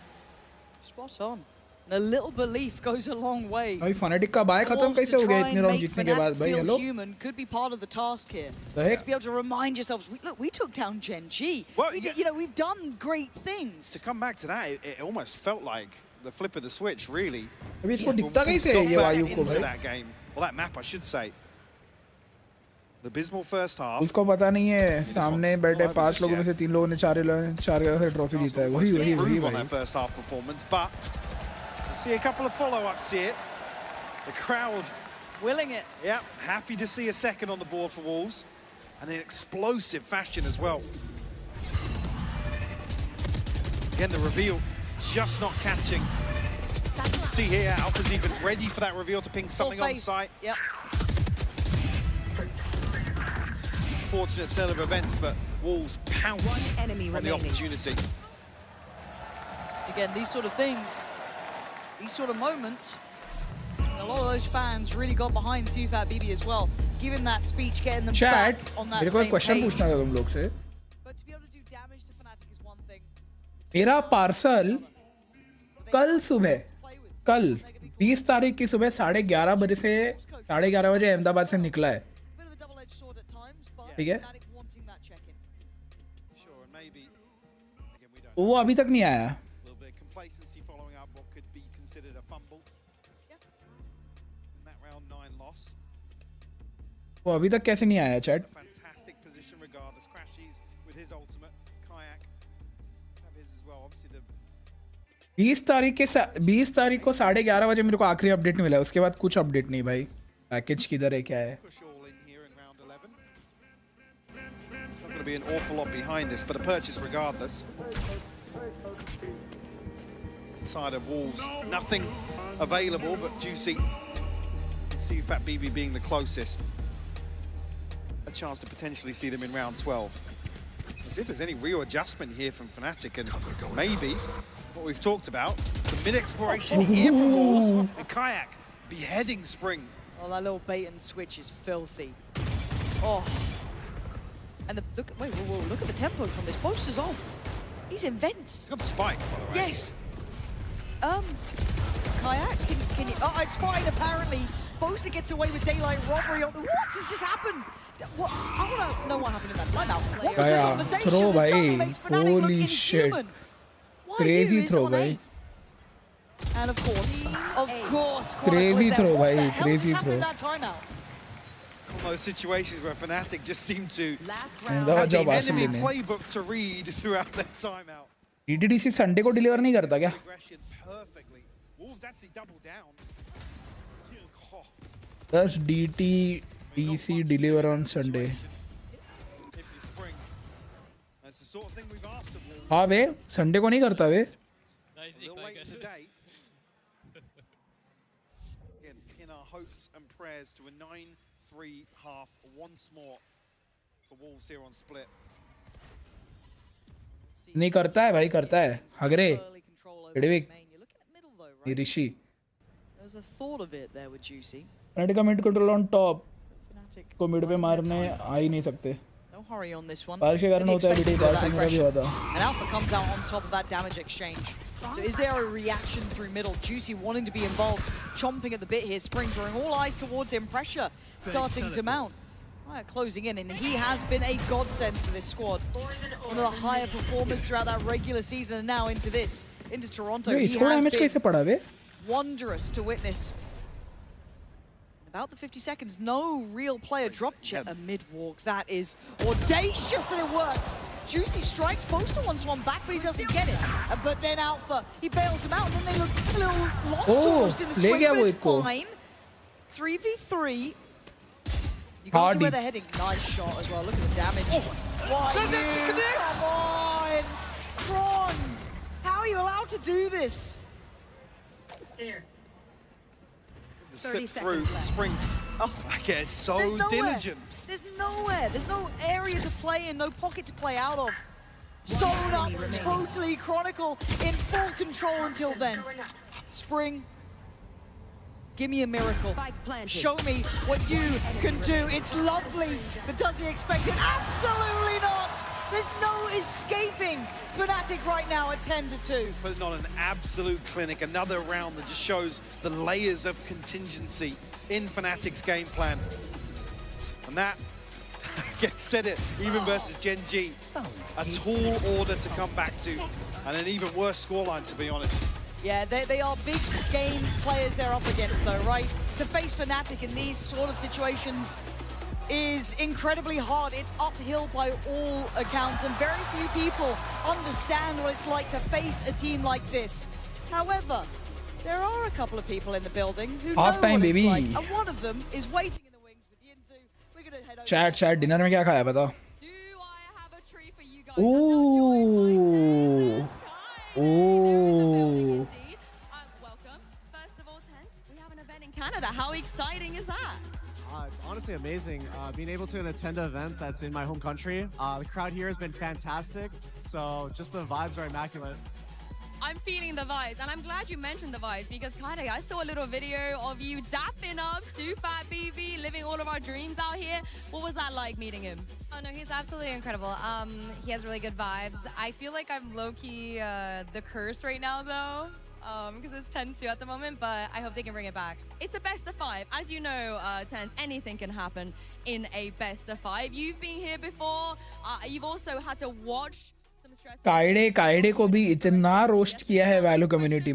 Spot on. And a little belief goes a long way. भाई Fnatic का bye खत्म कैसे हो गया इतने round जीतने के बाद भाई? Hello, Human could be part of the task here. The heck? To be able to remind yourselves, look, we took down Gen G. Well, you know, we've done great things. To come back to that, it almost felt like the flip of the switch, really. अभी इसको दिखता When we कैसे है got ये back वायु को into भाई? that game, well, that map, I should say. The abysmal first half. उसको पता नहीं है सामने बैठे 5 लोगों में से 3 लोगों ने 4 से ट्रॉफी जीता है. वही Improve on भाई. that first half performance, but we'll see a couple of follow-ups here. The crowd, Willing it. yeah, happy to see a second on the board for Wolves, and in explosive fashion as well. Again, the reveal just not catching. See here, Alpha's even ready for that reveal to ping something on site. Yep. Fortunate turn of events, but Wolves pounce One enemy on the remaining. opportunity. Again, these sort of things, these sort of moments, a lot of those fans really got behind Sufat BB as well, giving that speech, getting them Chat, back on that मेरे को एक same question page. पूछना था तुम लोग से. But to be able to do damage to Fnatic is one thing. मेरा parcel कल सुबह, कल 20 तारीख की सुबह 11:30 बजे से 11:30 बजे अहमदाबाद से निकला है. Bit of a double-edged sword at times, but ठीक है? Fnatic wanting that check-in. Sure, and maybe again we don't. वो अभी तक नहीं आया. A little bit of complacency following up what could be considered a fumble. Yeah. In that round 9 loss. वो अभी तक कैसे नहीं आया chat? A fantastic position regardless. Crashes with his ultimate. Kayak have his as well. Obviously the 20 तारीख को 11:30 बजे मेरे को आखिरी अपडेट मिला है. उसके बाद कुछ अपडेट नहीं भाई. पैकेज किधर है क्या है? push all in here in round 11. It's not going to be an awful lot behind this, but a purchase regardless. Side of Wolves, nothing available, but Juicy. See Fat BB being the closest. A chance to potentially see them in round 12. Let's see if there's any real adjustment here from Fnatic, and maybe what we've talked about, some mid-exploration here from Wolves, and Kayak beheading Spring. Oh, that little bait and switch is filthy. Oh. And the look, wait, whoa, look at the tempo from this. Boaster's off. He's in vents. He's got the spike, by the way. Yes. Kayak, can you? Oh, it's fine. Apparently, Boaster gets away with daylight robbery. What has just happened? What? I want to know what happened in that timeout. What was the Kaya, conversation throw, that suddenly bhai. makes Fnatic look Holy shit. inhuman? Why Crazy you is throw, on bhai. A? And of course, Crazy throw, what bhai, the hell crazy just happened in throw. that timeout? One of those situations where Fnatic just seem to Last And round. the have the job enemy लेने. playbook to read throughout their timeout. DDDC Sunday को deliver नहीं करता क्या? Aggression perfectly. Wolves actually double down. Oh, Does DDDC deliver on Sunday? if you spring. That's the sort of thing we've asked of Wolves. हाँ बे, Sunday को नहीं करता बे. A little late today. Again, in our hopes and prayers to a 9-3 half once more for Wolves here on split. नहीं करता है भाई, करता है. हगरे, Hedvig, ये ऋषि. There's a thought of it there with Juicy. Fnatic का mid control on top. Fnatic. को mid पे मारने आ ही नहीं सकते. No hurry on this one. बारिश के कारण Maybe होता है expected बीटी, for that बारिश मेरा भी aggression. हुआ था. And Alpha comes out on top of that damage exchange. So is there a reaction through middle? Juicy wanting to be involved, chomping at the bit here. Spring drawing all eyes towards him. Pressure starting to mount. Right, closing in, and he has been a godsend for this squad. One of the higher performers throughout that regular season, and now into this, into Toronto. ये He इसको has damage कैसे been पड़ा बे? wondrous to witness. About the 50 seconds, no real player drop chip. A mid walk, that is audacious, and it works. Juicy strikes, Boaster wants one back, but he doesn't get it. But then Alpha, he bails him out, and then they look a little lost almost in the ले swing, गया but वो it's इसको. fine. 3v3. You can see Hardy. where they're heading. Nice shot as well, look at the damage. Why That's you? connects. Come on! Kron! How are you allowed to do this. There. The slip 30 through, seconds left. Spring. Oh. Okay, it's so There's nowhere. diligent. There's nowhere. There's no area to play in, no pocket to play out of. Sewn up, totally Chronicle in full control until then. Spring, give me a miracle. Spike planted. Show me what you can do. It's lovely, but does he expect it? Absolutely not! There's no escaping Fnatic right now at 10-2. Putting on an absolute clinic, another round that just shows the layers of contingency in Fnatic's game plan. And that gets said it, even versus Gen G. A tall order to come back to, and an even worse scoreline, to be honest. Yeah, they are big game players they're up against though, right? To face Fnatic in these sort of situations is incredibly hard. It's uphill by all accounts, and very few people understand what it's like to face a team like this. However, there are a couple of people in the building who know Half time, what it's baby. like, and one of them is waiting in the wings with Yinzu. We're gonna head over. Chat dinner में क्या खाया बताओ? Do I have a treat for you guys? Ooh. Ooh. Welcome. First of all, Tent, we have an event in Canada. How exciting is that? It's honestly amazing being able to attend an event that's in my home country. The crowd here has been fantastic, so just the vibes are immaculate. I'm feeling the vibes, and I'm glad you mentioned the vibes because, Kaide, I saw a little video of you dapping up Sufat BV, living all of our dreams out here. What was that like meeting him? Oh no, he's absolutely incredible. He has really good vibes. I feel like I'm low-key the curse right now though, because it's 10-2 at the moment, but I hope they can bring it back. It's a best of 5. As you know, Tent, anything can happen in a best of 5. You've been here before. You've also had to watch some stress. काइडे को भी इतना roast किया है value community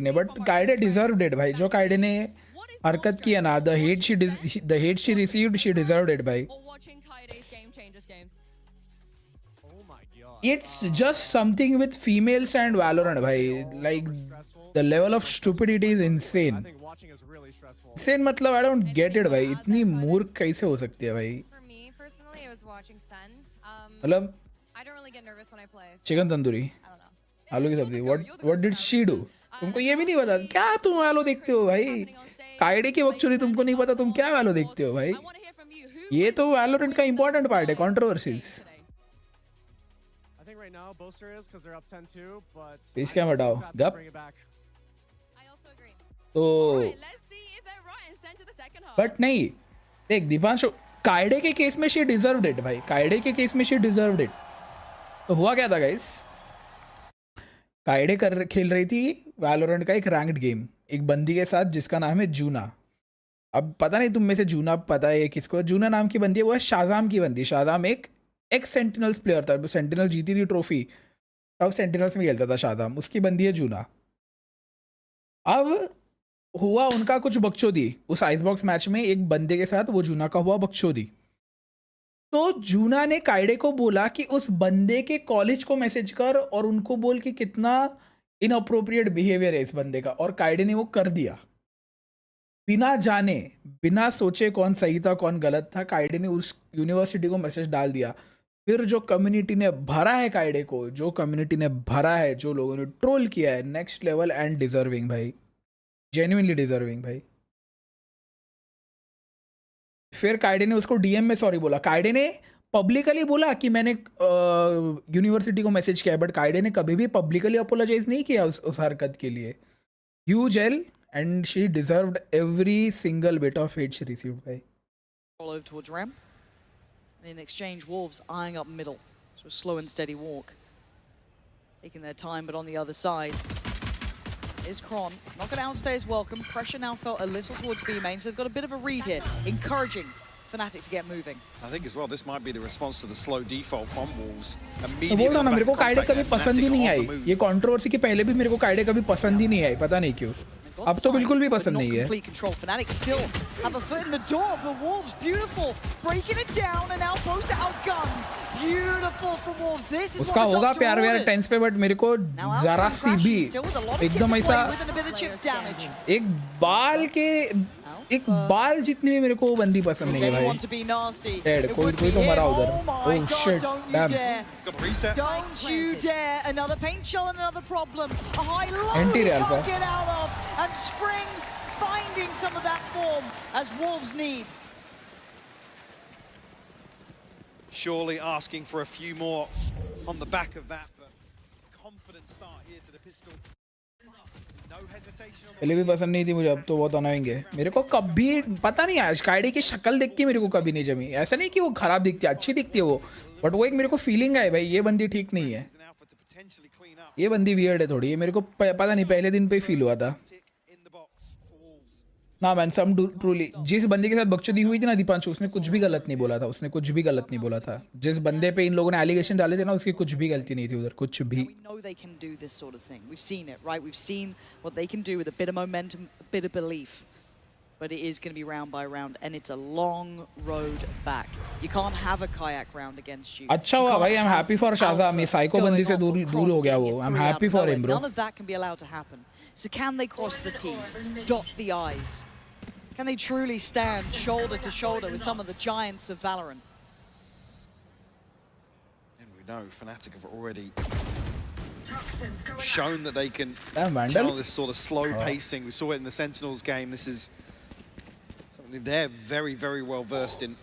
ने, but काइडे deserved it भाई. जो काइडे ने हरकत किया ना, the hate she received, she deserved it भाई. Or watching Kaide's Game Changers games. Oh my god. It's just something with females and Valorant भाई. Like the level of stupidity is I insane. think watching is really stressful. Insane मतलब I don't get it भाई. इतनी मूर्ख कैसे हो सकती है भाई? For me personally, it was watching Sen. मतलब I don't really get nervous when I play. So chicken tandoori, I don't know. आलू की सब्जी. What did she do? तुमको ये भी नहीं पता क्या तुम वैलो देखते हो भाई? काइडे की बकचोदी तुमको नहीं पता, तुम क्या वैलो देखते हो भाई? I want to hear from you. Who ये तो वैलोरेंट का इंपॉर्टेंट पार्ट है, controversies. I think right now Boaster is because they're up 10-2, but Peace cam हटाओ, Fats will गप. bring it back. I also agree. तो Alright, let's see if they're right and send to the second half. But नहीं देख दीपांशु, काइडे के case में she deserved it भाई. काइडे के case में शी डिजर्व्ड इट. तो हुआ क्या था गाइस, काइडे खेल रही थी वैलोरेंट का एक रैंक्ड गेम एक बंदी के साथ जिसका नाम है जूना. अब पता नहीं तुम में से जूना पता है किसको जूना नाम की बंदी है. वो है शाजाम की बंदी. शाजाम एक एक्स सेंटिनल्स प्लेयर था. सेंटिनल जीती थी ट्रॉफी, तब सेंटिनल्स में खेलता था शाजाम. उसकी बंदी है जूना. अब हुआ उनका कुछ बकचोदी उस आइसबॉक्स मैच में. एक बंदे के साथ वो जूना का हुआ बकचोदी. तो जूना ने काइडे को बोला कि उस बंदे के कॉलेज को मैसेज कर और उनको बोल कि कितना इनअप्रोप्रिएट बिहेवियर है इस बंदे का. और काइडे ने वो कर दिया बिना जाने बिना सोचे कौन सही था कौन गलत था. काइडे ने उस यूनिवर्सिटी को मैसेज डाल दिया. फिर जो कम्युनिटी ने भरा है काइडे को, जो कम्युनिटी ने भरा है, जो लोगों ने ट्रोल किया है, नेक्स्ट लेवल एंड डिजर्विंग भाई, जेन्युइनली डिजर्विंग भाई. फिर काइडे ने उसको डीएम में सॉरी बोला. काइडे ने पब्लिकली बोला कि मैंने यूनिवर्सिटी को मैसेज किया, बट काइडे ने कभी भी पब्लिकली अपोलोजाइज नहीं किया उस हरकत के लिए. Huge L and she deserved every single bit of hate she received भाई. All over towards Ram. And in exchange, Wolves eyeing up middle. So a slow and steady walk. Taking their time, but on the other side is Kron. Not going to outstay his welcome. Pressure now felt a little towards B main, so they've got a bit of a read here, encouraging Fnatic to get moving. I think as well, this might be the response to the slow default from Wolves. तो बोल रहा ना, मेरे को काइडे कभी पसंद ही नहीं आई. ये कंट्रोवर्सी के पहले भी मेरे को काइडे कभी पसंद ही नहीं आई, पता नहीं क्यों. अब तो बिल्कुल भी पसंद नहीं है. Complete control. Fnatic still have a foot in the door. The Wolves, beautiful, breaking it down, and now Boaster outgunned. Beautiful from Wolves. This is उसका होगा प्यार व्यार टेंस पे, बट मेरे को जरा सी भी एकदम ऐसा एक बाल के एक बाल जितनी भी मेरे को वो बंदी पसंद नहीं है भाई. Want to be nasty. Dead. It कोई would कोई be तो him. मरा उधर. Oh my Oh god, shit. don't you Damn. dare. Got the reset. Don't you dare. Another paint shell and another problem. A high low he Anti-real can't for. get out of. And Spring finding some of that form as Wolves need. Surely asking for a few more on the back of that, but confident start here to the pistol. No hesitation on पहले भी पसंद नहीं थी मुझे, अब तो बहुत annoying है. मेरे को कभी पता नहीं है, स्काइडी की शक्ल देख के मेरे को कभी नहीं जमी. ऐसा नहीं कि वो खराब दिखती है, अच्छी दिखती है वो, बट वो एक मेरे को फीलिंग है भाई, ये बंदी ठीक नहीं है, ये बंदी वियर्ड है थोड़ी. ये मेरे को पता नहीं, पहले दिन पे ही फील हुआ था. ना मैन, सम ट्रूली, जिस बंदे के साथ बकचोदी हुई थी ना दीपांशु, उसने कुछ भी गलत नहीं बोला था. उसने कुछ भी गलत नहीं बोला था. जिस बंदे पे इन लोगों ने एलिगेशन डाले थे ना, उसकी कुछ भी गलती नहीं थी उधर, कुछ भी. We know they can do this sort of thing. We've seen it, right? We've seen what they can do with a bit of momentum, a bit of belief. But it is going to be round by round, and it's a long road back. You can't have a kayak round against you. अच्छा हुआ भाई, I'm happy for Shazam. ये psycho बंदी से दूर हो गया वो. I'm happy for him, bro. None of that can be allowed to happen. So can they cross the T's, dot the I's? Can they truly stand shoulder to shoulder with some of the giants of Valorant? And we know Fnatic have already shown that they can Vandal. tell this sort of slow pacing. We saw it in the Sentinels game. This is something they're very, very well versed in.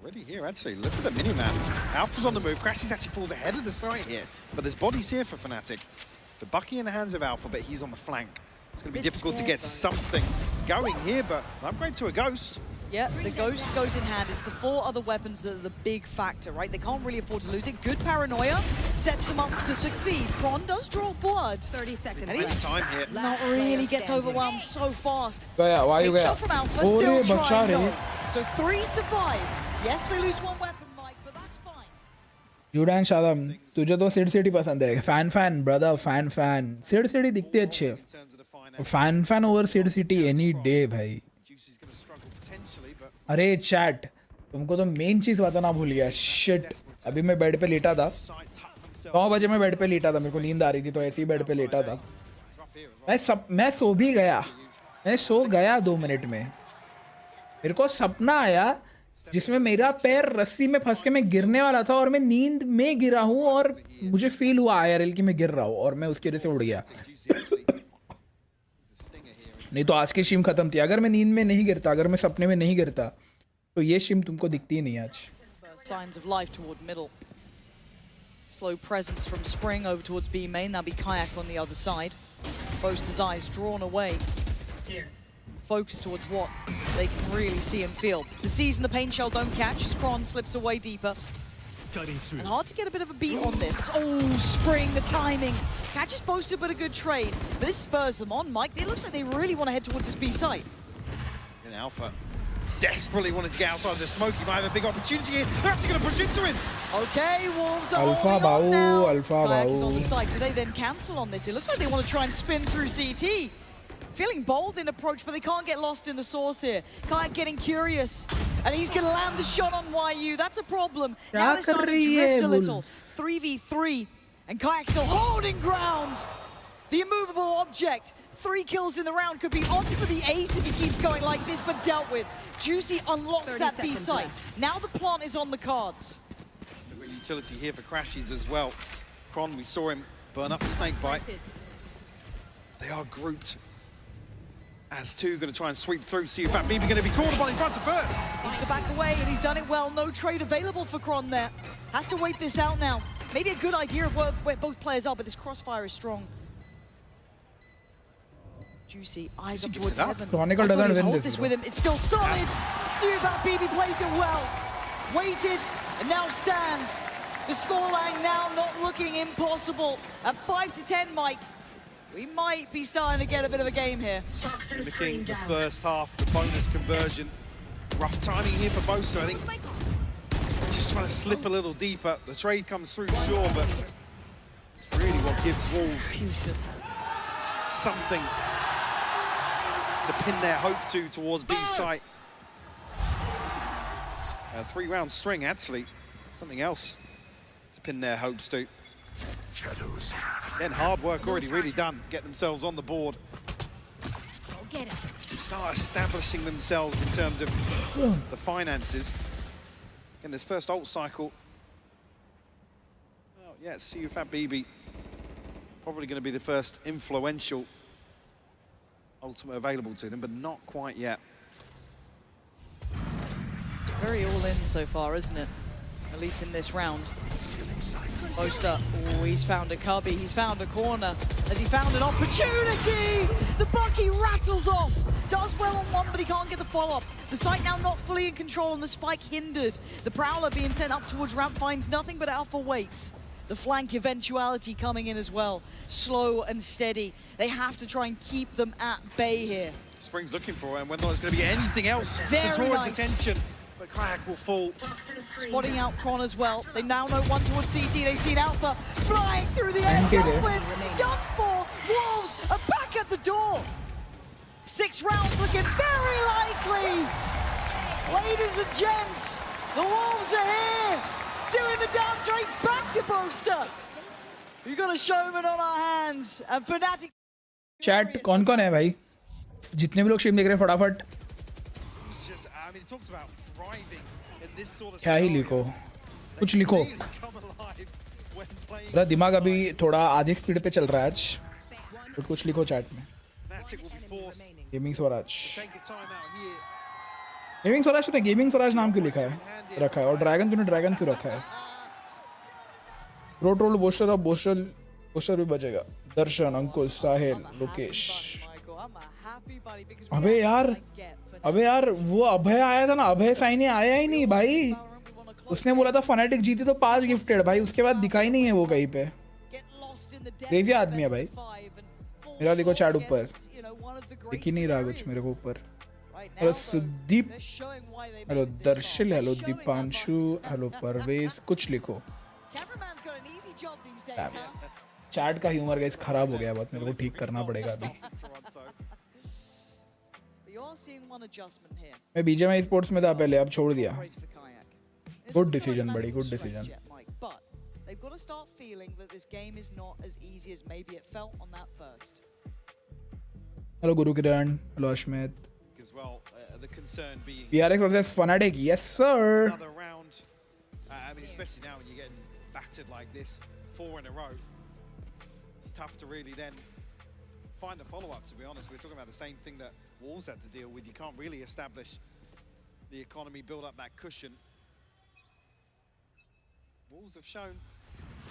Already here, actually. Look at the mini-map. Alpha's on the move. Crashy's actually falls ahead of the site here. But there's bodies here for Fnatic. So Bucky in the hands of Alpha, but he's on the flank. It's going to be difficult to get something going here, but upgrade to a Ghost. Yeah, the Ghost goes in hand. It's the 4 other weapons that are the big factor, right? They can't really afford to lose it. Good paranoia sets them up to succeed. Kron does draw blood. 30 seconds. And he's time here. not really gets overwhelmed so fast. गया, why you Big गया? shot from Alpha, ओरे still बच्चा trying रे. though. So 3 survive. Yes, they lose 1 weapon, Mike, but that's fine. जुड़ान शादम, तुझे तो सिड सिटी पसंद है. Fan brother, fan. सिड सिटी दिखती है अच्छे. फैन ओवर सिड सिटी एनी डे भाई. अरे चैट, तुमको तो मेन चीज बताना भूल गया. शिट, अभी मैं बेड पे लेटा था, 9 बजे मैं बेड पे लेटा था, मेरे को नींद आ रही थी तो ऐसे ही बेड पे लेटा था. मैं सो भी गया. मैं सो गया 2 मिनट में. मेरे को सपना आया जिसमें मेरा पैर रस्सी में फंस के मैं गिरने वाला था और मैं नींद में गिरा हूँ और मुझे फील हुआ IRL कि मैं गिर रहा हूँ और मैं उसकी वजह से उड़ गया. नहीं तो आज की स्ट्रीम खत्म थी. अगर मैं नींद में नहीं गिरता, अगर मैं सपने में नहीं गिरता, तो ये स्ट्रीम तुमको दिखती ही नहीं आज. Signs of life toward middle. Slow presence from Spring over towards B main. That'll be Kayak on the other side. Boaster's eyes drawn away. Focus towards what they can really see and feel. The C's and the paint shell don't catch as Kron slips away deeper. And hard to get a bit of a beat on this. Oh, Spring, the timing. Catches Boaster, but a good trade. But this spurs them on, Mike. It looks like they really want to head towards this B site. And Alpha desperately wanted to get outside of the smoke. He might have a big opportunity here. They're actually going to push into him. Okay, Wolves are Alpha holding on now. Alpha Kayak is Bau. on the side. Do they then cancel on this? It looks like they want to try and spin through CT. Feeling bold in approach, but they can't get lost in the source here. Kayak getting curious. And he's going to land the shot on YU. That's a problem. Now they're starting to drift a little. 3v3. And Kayak still holding ground. The immovable object. 3 kills in the round. Could be on for the ace if he keeps going like this, but dealt with. Juicy unlocks that B site. Now the plant is on the cards. Still got utility here for Crashies as well. Kron, we saw him burn up the snake bite. They are grouped as 2 going to try and sweep through. See if that BB going to be called upon in front of first. Needs to back away, and he's done it well. No trade available for Kron there. Has to wait this out now. Maybe a good idea of where both players are, but this crossfire is strong. Juicy, eyes up towards heaven. Chronicle doesn't win this with him. It's still solid. See if that BB plays it well. Waited, and now stands. The scoreline now not looking impossible. At 5-10, Mike. We might be starting to get a bit of a game here. Looking the first half, the bonus conversion. Rough timing here for Boaster, I think. Just trying to slip a little deeper. The trade comes through, sure, but it's really what gives Wolves something to pin their hope to towards B site. A 3-round string, actually. Something else to pin their hopes to. Shadows. Then hard work already really done. Get themselves on the board. start establishing themselves in terms of the finances. In this first ult cycle, oh, yeah, Sufat BB probably going to be the first influential ultimate available to them, but not quite yet. It's very all in so far, isn't it? At least in this round. Moster, oh, he's found a cubby, he's found a corner. Has he found an opportunity? The Bucky rattles off. Does well on one, but he can't get the follow-up. The site now not fully in control and the spike hindered. The Prowler being sent up towards ramp finds nothing but Alpha waits. The flank eventuality coming in as well. Slow and steady. They have to try and keep them at bay here. Spring's looking for it, and whether there's going to be anything else Very to draw nice. its attention. But Kayak will fall. Spotting out Kron as well. They now know one towards CT. They've seen Alpha flying through the air. Done with, done for. Wolves are back at the door. 6 rounds looking very likely. Ladies and gents, the Wolves are here. Doing the dance right back to Boaster. We've got a showman on our hands. And Fnatic. Chat कौन कौन है भाई जितने भी लोग stream देख रहे हैं फटाफट क्या ही लिखो कुछ लिखो मेरा दिमाग अभी थोड़ा आधी स्पीड पे चल रहा है आज तो कुछ लिखो चैट में गेमिंग स्वराज तूने गेमिंग स्वराज नाम क्यों लिखा है रखा है और ड्रैगन तूने ड्रैगन क्यों रखा है रोड रोल बोस्टर और बोस्टर भी बजेगा दर्शन अंकुश साहिल लोकेश अबे यार वो अभय आया था ना अभय साइनी आया ही नहीं भाई उसने बोला था फनेटिक जीती तो 5 गिफ्टेड भाई उसके बाद दिखा ही नहीं है वो कहीं पे क्रेजी आदमी है भाई मेरा देखो चैट ऊपर दिख ही नहीं रहा कुछ मेरे को ऊपर hello Sudeep hello Darshil hello Deepanshu hello Parvez कुछ लिखो चैट का ह्यूमर गाइस खराब हो गया बहुत मेरे को ठीक करना पड़ेगा अभी मैं बीजेएमआई स्पोर्ट्स में था पहले अब छोड़ दिया गुड डिसीजन बड़ी good decision They've got to start feeling that this game is not as easy as maybe it felt on that first. Hello Guru Kiran, hello Ashmit. As well, the concern being PRX versus Fnatic, yes sir. Another round. I mean, especially now when you're getting battered like this 4 in a row, it's tough to really then find a follow-up. To be honest, we're talking about the same thing that Wolves had to deal with. You can't really establish the economy, build up that cushion. Wolves have shown.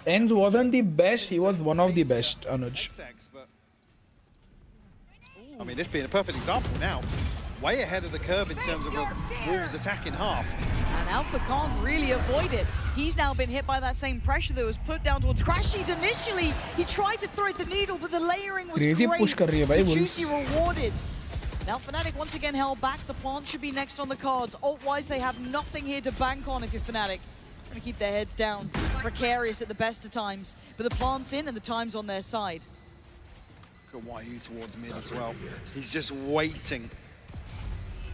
TridentZ wasn't the best, he was one of the best, Anuj. I mean, this being a perfect example now. Way ahead of the curve in terms of a Wolves attack in half. And Alpha can't really avoid it. He's now been hit by that same pressure that was put down towards Crashies initially. He tried to thread the needle, but the layering was Crazy great. push kar rahi hai bhai, Wolves. Juicy rewarded. Now Fnatic once again held back. The plant should be next on the cards. Ult-wise, they have nothing here to bank on if you're Fnatic. Going to keep their heads down. Precarious at the best of times. But the plant's in and the time's on their side. Look at YU towards mid as well. He's just waiting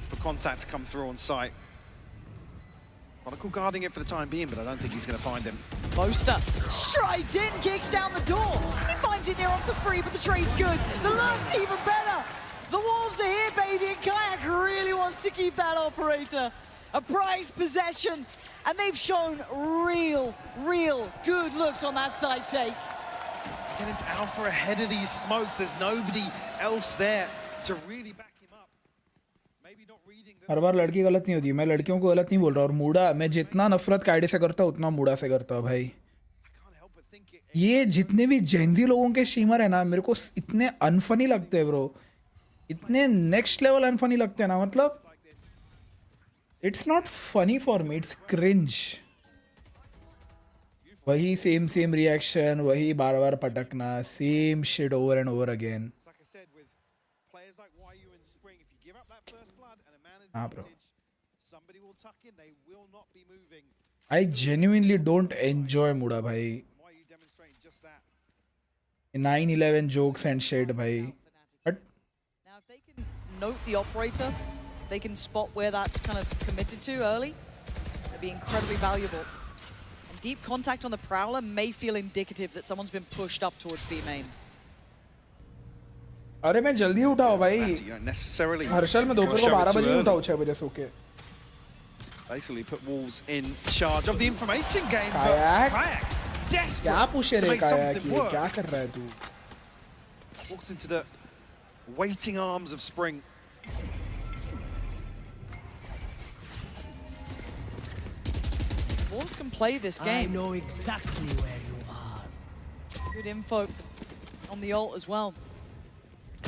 for contact to come through on site. Chronicle guarding it for the time being, but I don't think he's going to find him. Boaster strides in, kicks down the door. He finds it there off the free, but the trade's good. The lurk's even better. The Wolves are here, baby, and Kayak really wants to keep that operator. A prized possession, and they've shown real good looks on that side take. And it's Alpha ahead of these smokes. There's nobody else there to really back him up. Maybe not reading the... हर बार लड़की गलत नहीं होती मैं लड़कियों को गलत नहीं बोल रहा और मूडा मैं जितना नफरत कायदे से करता उतना मूडा से करता भाई ये जितने भी जेंजी लोगों के स्ट्रीमर है ना मेरे को इतने अनफनी लगते हैं ब्रो इतने नेक्स्ट लेवल अनफनी लगते हैं ना मतलब it's not funny for me it's cringe वही सेम रिएक्शन वही बार बार पटकना same shit over and over again हाँ bro I genuinely don't enjoy Muda bhai 9/11 jokes and shit bhai but now if they can note the operator they can spot where that's kind of committed to early it'd be incredibly valuable and deep contact on the Prowler may feel indicative that someone's been pushed up towards B main अरे मैं जल्दी उठाओ भाई. You don't necessarily Harshal मैं दोपहर को show it 12 too बजे early. उठाओ 6 बजे सो के. Basically put Wolves in charge of the information game. But Kayak? Kayak, क्या desperate पूछे to रे make काया something की work. क्या कर रहा है तू? Walks into the waiting arms of Spring. Wolves can play this game. I know exactly where you are. Good info on the ult as well.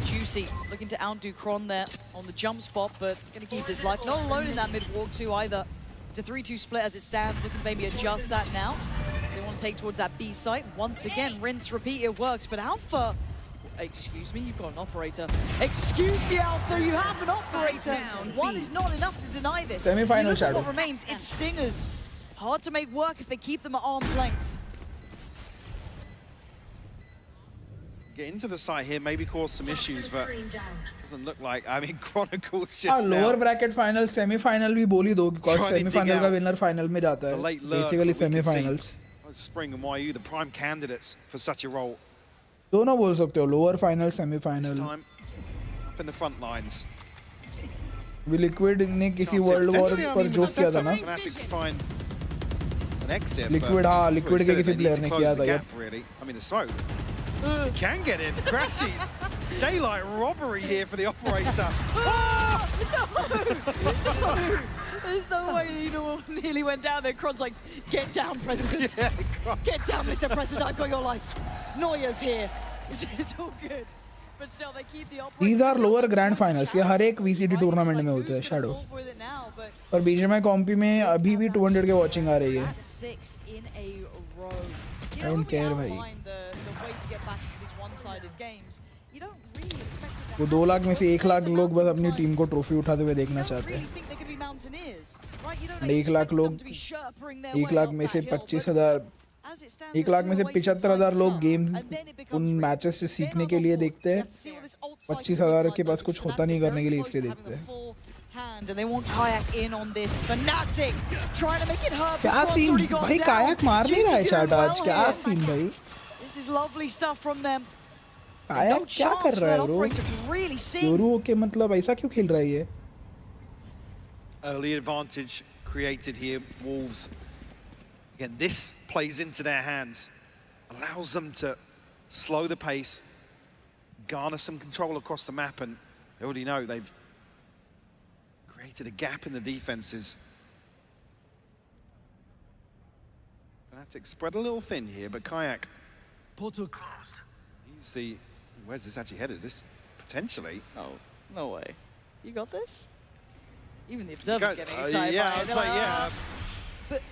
Juicy looking to outdo Kron there on the jump spot, but going to keep his life. Not alone in that mid walk too either. It's a 3-2 split as it stands. Looking to maybe adjust that now. So they want to take towards that B site. Once again, rinse, repeat, it works. But Alpha, excuse me, you've got an operator. Excuse me, Alpha, you have an operator. One is not enough to deny this. Semi-final You look at shadow. what remains. It's Stingers. Hard to make work if they keep them at arm's length. Get into the site here, maybe cause some issues, but doesn't look like. I mean, Chronicles हाँ just lower now. Bracket final semifinal भी बोल ही दो because Trying to dig semifinal का out winner final में जाता The है. late lurk basically that we can see. Semifinals. Spring and YU, the prime candidates for such a role. दोनों बोल सकते हो lower final This semifinal. time, up in the front lines. भी liquid ने किसी Can't see world war potentially, I पर mean, joke with the किया था setup, ना. Fnatic to find an exit. Liquid, but हाँ, we've Liquid already के said किसी it, they need player to ने close किया the था, gap, really. I mean, the smoke. Can get in. Crashes. Daylight robbery here for the operator. There's no way that you nearly went down there. Kron's like, get down, President. Yeah, God. Get down, Mr. President. I've got your life. Neuer's here. It's all good. But still, they keep the operator. These are lower grand finals. ये हर एक VCT tournament में होते हैं shadow. और BGMI कॉम्पी में अभी भी 200 के वॉचिंग आ रही है. Six in a row. You I know, don't when we care, भाई. outlined the way to get back into these one-sided games, you don't really expect it to वो 2 लाख में से 1 लाख लोग बस अपनी टीम को ट्रॉफी उठाते हुए देखना चाहते हैं. 1 लाख लोग 1 लाख में से 25,000 1 लाख में से 75,000 लोग गेम उन मैचेस से सीखने के लिए देखते हैं. 25,000 के पास कुछ होता नहीं करने के लिए इसलिए देखते हैं. And they want Kayak in on this. Fnatic trying to make it hard. क्या सीन भाई कायक मार नहीं रहा है चैट आज. क्या सीन भाई. This is lovely stuff from them. कायक क्या कर रहा है ब्रो. Really योरू के मतलब ऐसा क्यों खेल रहा है ये. Early advantage created here. Wolves. Again, this plays into their hands. Allows them to slow the pace. Garner some control across the map. And they already know they've created a gap in the defenses. Fnatic spread a little thin here, but Kayak. Portal closed. He's the. Where's this actually headed? This potentially. Oh, no way. You got this? Even the observer's getting excited. Yeah, by I it. was like, yeah.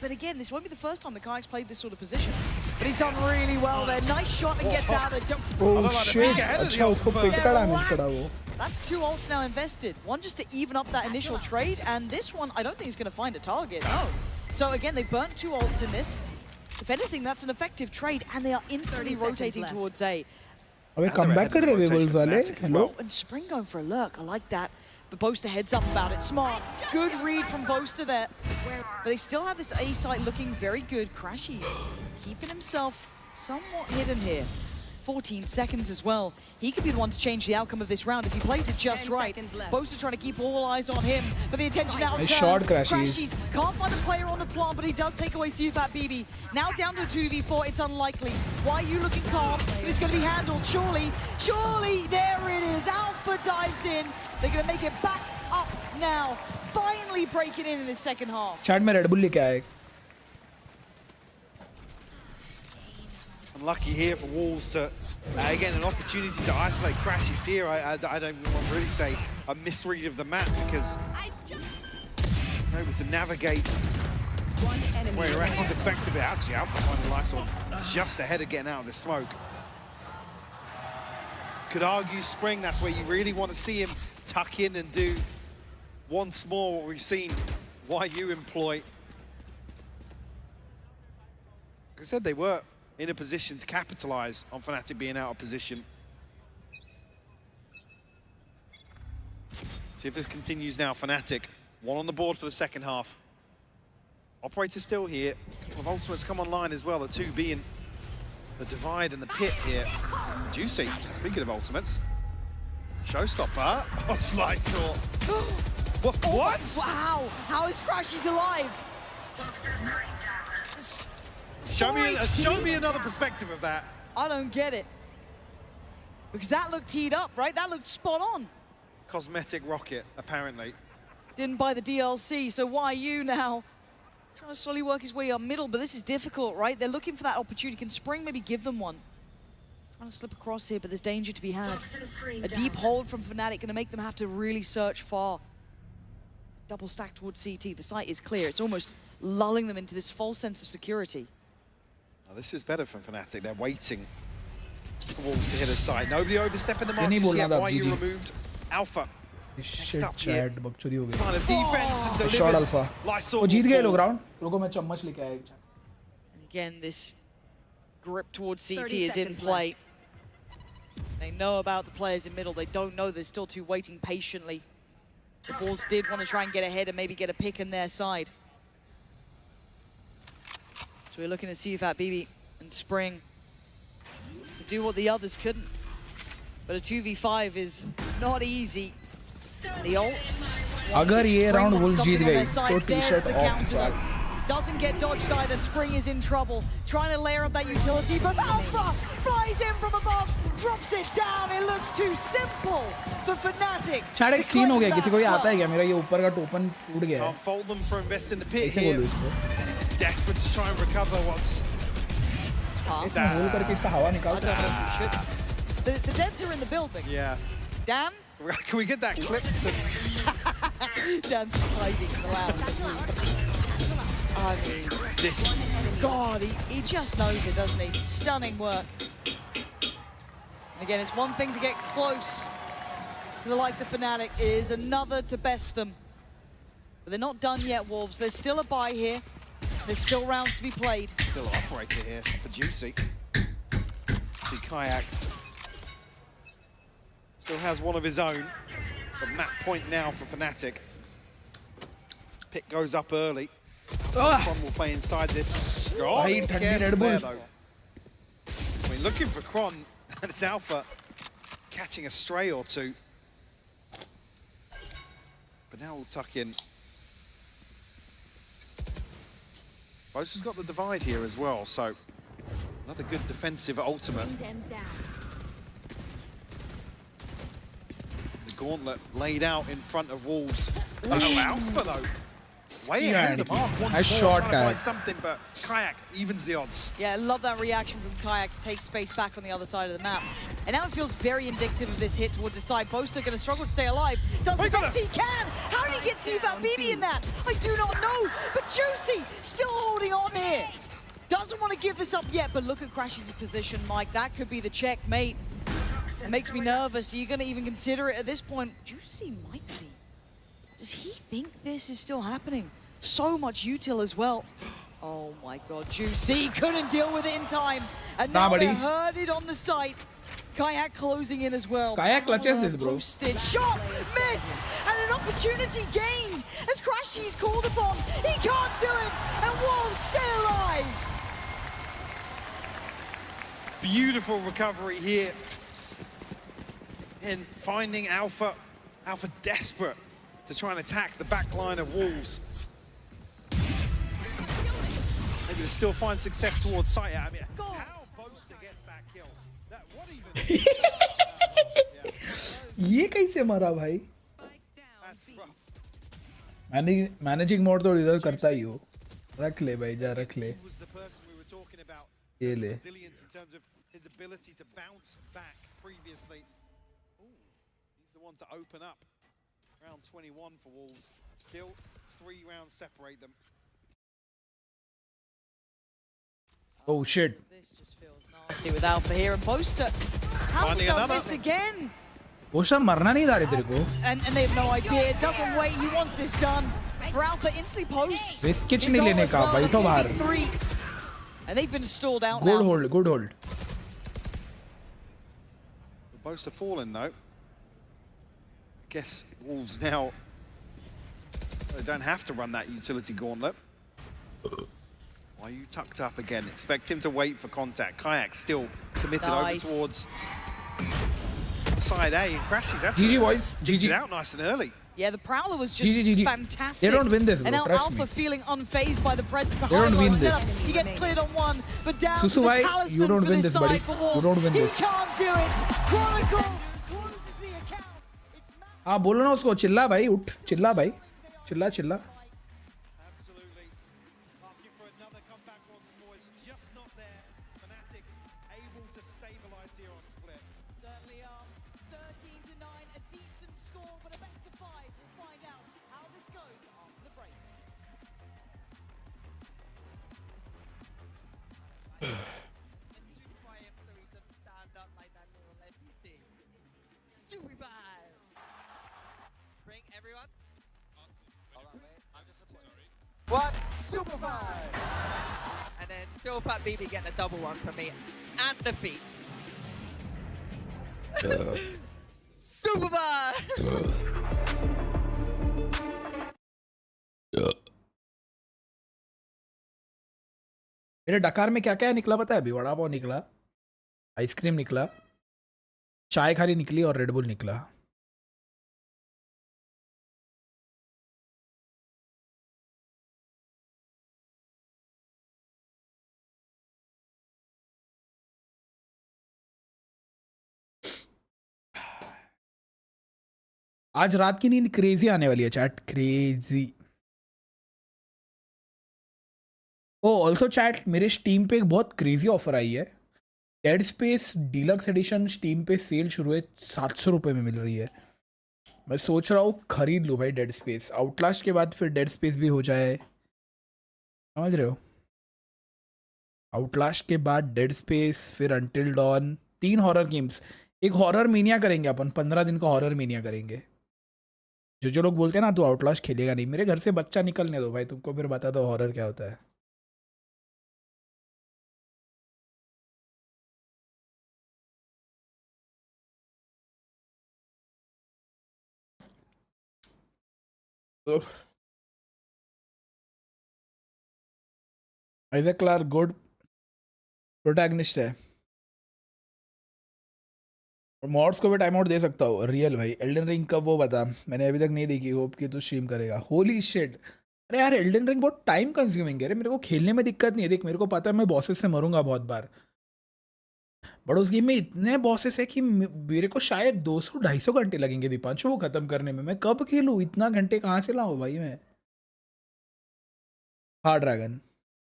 But again, this won't be the first time the Kayak's played this sort of position. But he's done really well there. Nice shot and gets out of it. Oh shit. अच्छा उसको पिट का damage पड़ा वो. That's 2 ults now invested. One just to even up that initial trade, and this one I don't think he's going to find a target. No. So again, they burnt 2 ults in this. If anything, that's an effective trade, and they are instantly rotating towards A. अबे comeback कर रहे हैं वेबल्स वाले. Hello. And Spring going for a lurk. I like that. But Boaster heads up about it. Smart. Good read from Boaster there. But they still have this A site looking very good. Crashies keeping himself somewhat hidden here. 14 seconds as well. He could be the one to change the outcome of this round if he plays it just right. Boaster trying to keep all eyes on him, but the attention now turns. Short Crashies. Can't find a player on the plant, but he does take away Sufat BB. Now down to 2v4, it's unlikely. Why are you looking calm? But it's going to be handled, surely. Surely, there it is. Alpha dives in. They're going to make it back up now. Finally breaking in the second half. Chat में red bull लेके आए. Unlucky here for Wolves to, again, an opportunity to isolate Crashes here. I don't want to really say a misread of the map because they're able to navigate way around effectively. Actually, Alpha finding Lysol just ahead of getting out of the smoke. Could argue Spring, that's where you really want to see him tuck in and do once more what we've seen YU employ. Like I said, they were in a position to capitalize on Fnatic being out of position. See if this continues now. Fnatic, 1 on the board for the second half. Operator still here. A couple of ultimates come online as well, the 2B and the divide and the pit here. Juicy, speaking of ultimates. Showstopper. Oh, Slice saw. What? Wow! How is Crashies alive? Show me another perspective of that. I don't get it. Because that looked teed up, right? That looked spot on. Cosmetic rocket, apparently. Didn't buy the DLC, so YU now trying to slowly work his way up middle, but this is difficult, right? They're looking for that opportunity. Can Spring maybe give them one? Trying to slip across here, but there's danger to be had. A deep hold from Fnatic gonna make them have to really search far. Double stack towards CT. The site is clear. It's almost lulling them into this false sense of security. Now, this is better from Fnatic. They're waiting for Wolves to hit a side. Nobody overstepping the mark नहीं just बोलना yet. था Why you GG. removed Alpha? Shit, chat बकचोदी हो गई. Kind of defense and delivers. Shot alpha. Lysol वो जीत will गए fall. लोग round. रुको मैं चम्मच लेके आया एक. And again, this grip towards CT 30 is in seconds play. They know about the players in middle. They don't know they're still two waiting patiently. The Bulls did want to try and get ahead and maybe get a pick on their side. So we're looking to see if BB and Spring to do what the others couldn't. But a 2v5 is not easy. And the ult. अगर ये Spring round wants Wolves something Jeet on गई their तो side. There's T-shirt the off. counter though. Doesn't get dodged either. Spring is in trouble. Trying to layer up that utility, but Alpha flies in from above, drops it down. It looks too simple for Fnatic. Chat एक to scene हो claim गया. किसी that को ये आता है 12. क्या? मेरा ये ऊपर का टोपन टूट गया है. Can't fault them for investing the pit ऐसे here. बोलो इसको. Desperate to try and recover what's इसमें होल करके इसका हवा निकाल I don't know if you should. The devs are in the building. Yeah. Dan? Can we get that clip to... Dan's hiding in the lounge. I mean, this? God, he just knows it, doesn't he? Stunning work. And again, it's one thing to get close to the likes of Fnatic. It is another to best them. But they're not done yet, Wolves. There's still a bye here. There's still rounds to be played. Still an operator here for Juicy. See Kayak still has one of his own, but map point now for Fnatic. Pick goes up early. Kron will play inside this. Oh, Right, careful Red there, Bull. though. I mean, looking for Kron, and it's Alpha catching a stray or two. But now we'll tuck in. Bosa's got the divide here as well, so another good defensive ultimate. The gauntlet laid out in front of Wolves. Oh, Alpha though. Way ahead of the mark once more, shot, trying to guy. find something, but Kayak evens the odds. Yeah, I love that reaction from Kayak to take space back on the other side of the map. And now it feels very indicative of this hit towards the side. Boaster going to struggle to stay alive. Does the best he can. How did he get Sufat BB in that? I do not know. But Juicy still holding on here. Doesn't want to give this up yet, but look at Crash's position, Mike. That could be the checkmate. It makes me nervous. Are you going to even consider it at this point? Juicy might be. Does he think this is still happening? So much util as well. Oh my God, Juicy couldn't deal with it in time. And now they're herded on the site. Kayak closing in as well. Kayak clutches this, bro. Posted. Shot missed, and an opportunity gained as Crashy's called upon. He can't do it, and Wolves stay alive. Beautiful recovery here in finding Alpha. Alpha desperate to try and attack the back line of Wolves. Maybe to still find success towards site. I mean, how Boaster gets that kill? What even? ये कैसे मरा भाई? That's rough. Managing mode तो इधर करता ही हो. रख ले भाई, जा रख ले. He was the person we were talking about. ये ले. Resilience in terms of his ability to bounce back previously. Ooh, he's the one to open up. Round 21 for Wolves. Still 3 rounds separate them. Oh shit. This just feels nasty with Alpha here, and Boaster has done this again. Boaster मरना नहीं था रे तेरे को. And they have no idea. Doesn't wait. He wants this done. For Alpha instantly posts. Risk किच नहीं लेने का. बैठो बाहर. And they've been stalled out Good now. hold, good hold. Boaster falling though. Guess Wolves now, they don't have to run that utility gauntlet. Why are you tucked up again? Expect him to wait for contact. Kayak still committed over towards side A and crashes. That's GG boys, GG GG. out nice and early. Yeah, the Prowler was just GG. fantastic. They don't win this, bro, And now trust Alpha me. feeling unfazed by the presence of They don't high-low win setup. this. He gets cleared on one, but down Susu to the bhai, talisman you don't for win this this, buddy. side for Wolves. You don't win he this. can't do it. Chronicle closes the account. It's हाँ बोलो ना उसको चिल्ला भाई उठ चिल्ला भाई चिल्ला चिल्ला Absolutely. Asking for another comeback once more. It's just not there. Fnatic able to stabilize here on split. certainly are. 13-9, a decent score, but a best of 5. We'll find out how this goes after the break. Stupid bad. Spring, everyone. What? Super five. And then Silfat BB getting a double one from me and the feet. Super five. मेरे डकार में क्या क्या निकला पता है अभी वड़ा पाव निकला आइसक्रीम निकला चाय खाली निकली और रेडबुल निकला आज रात की नींद क्रेजी आने वाली है chat crazy oh also chat मेरे स्टीम पे एक बहुत क्रेजी ऑफर आई है Dead Space deluxe edition Steam पे सेल शुरू है 700 रुपये में मिल रही है मैं सोच रहा हूँ खरीद लूँ भाई डेड स्पेस आउटलास्ट के बाद फिर डेड स्पेस भी हो जाए समझ रहे हो आउटलास्ट के बाद डेड स्पेस फिर अंटिल डॉन 3 हॉरर गेम्स एक हॉरर मीनिया करेंगे अपन 15 दिन का हॉरर मीनिया करेंगे जो लोग बोलते हैं ना तू आउटलास्ट खेलेगा नहीं मेरे घर से बच्चा निकलने दो भाई तुमको फिर बता दो हॉरर क्या होता है आइजैक क्लार्क गुड प्रोटैगनिस्ट है और मॉड्स को भी टाइम आउट दे सकता हूँ रियल भाई एल्डन रिंग कब वो बता मैंने अभी तक नहीं देखी होप कि तू स्ट्रीम करेगा होली शिट अरे यार एल्डन रिंग बहुत टाइम कंज्यूमिंग है मेरे को खेलने में दिक्कत नहीं है देख मेरे को पता है मैं बॉसेस से मरूंगा बहुत बार बट उस गेम में इतने बॉसेस है कि मेरे को शायद 200-250 घंटे लगेंगे दीपांशु वो खत्म करने में मैं कब खेलूँ इतना घंटे कहाँ से लाऊं भाई मैं हाँ ड्रैगन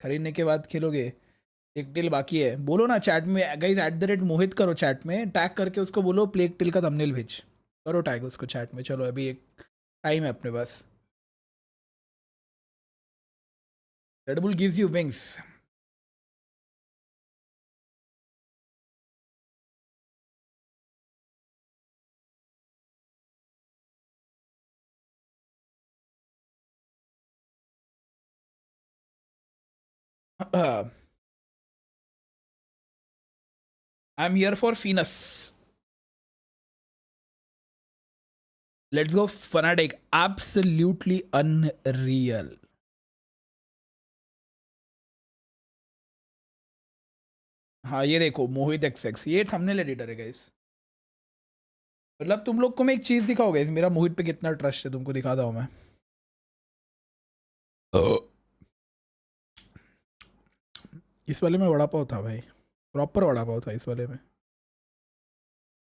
खरीदने के बाद खेलोगे एक टिल बाकी है बोलो ना चैट में गाइस @मोहित करो चैट में टैग करके उसको बोलो प्लेग टिल का थंबनेल भेज करो टैग उसको चैट में चलो अभी एक टाइम है अपने पास Red Bull gives you wings I'm here for Phoenix. Let's go Fnatic. Absolutely unreal. हाँ ये देखो मोहित XX ये थंबनेल एडिटर है गाइस मतलब तुम लोग को मैं एक चीज दिखाओ गाइस मेरा मोहित पे कितना ट्रस्ट है तुमको दिखाता हूँ मैं इस वाले में वड़ा पाव था भाई प्रॉपर वड़ा पाव था इस वाले में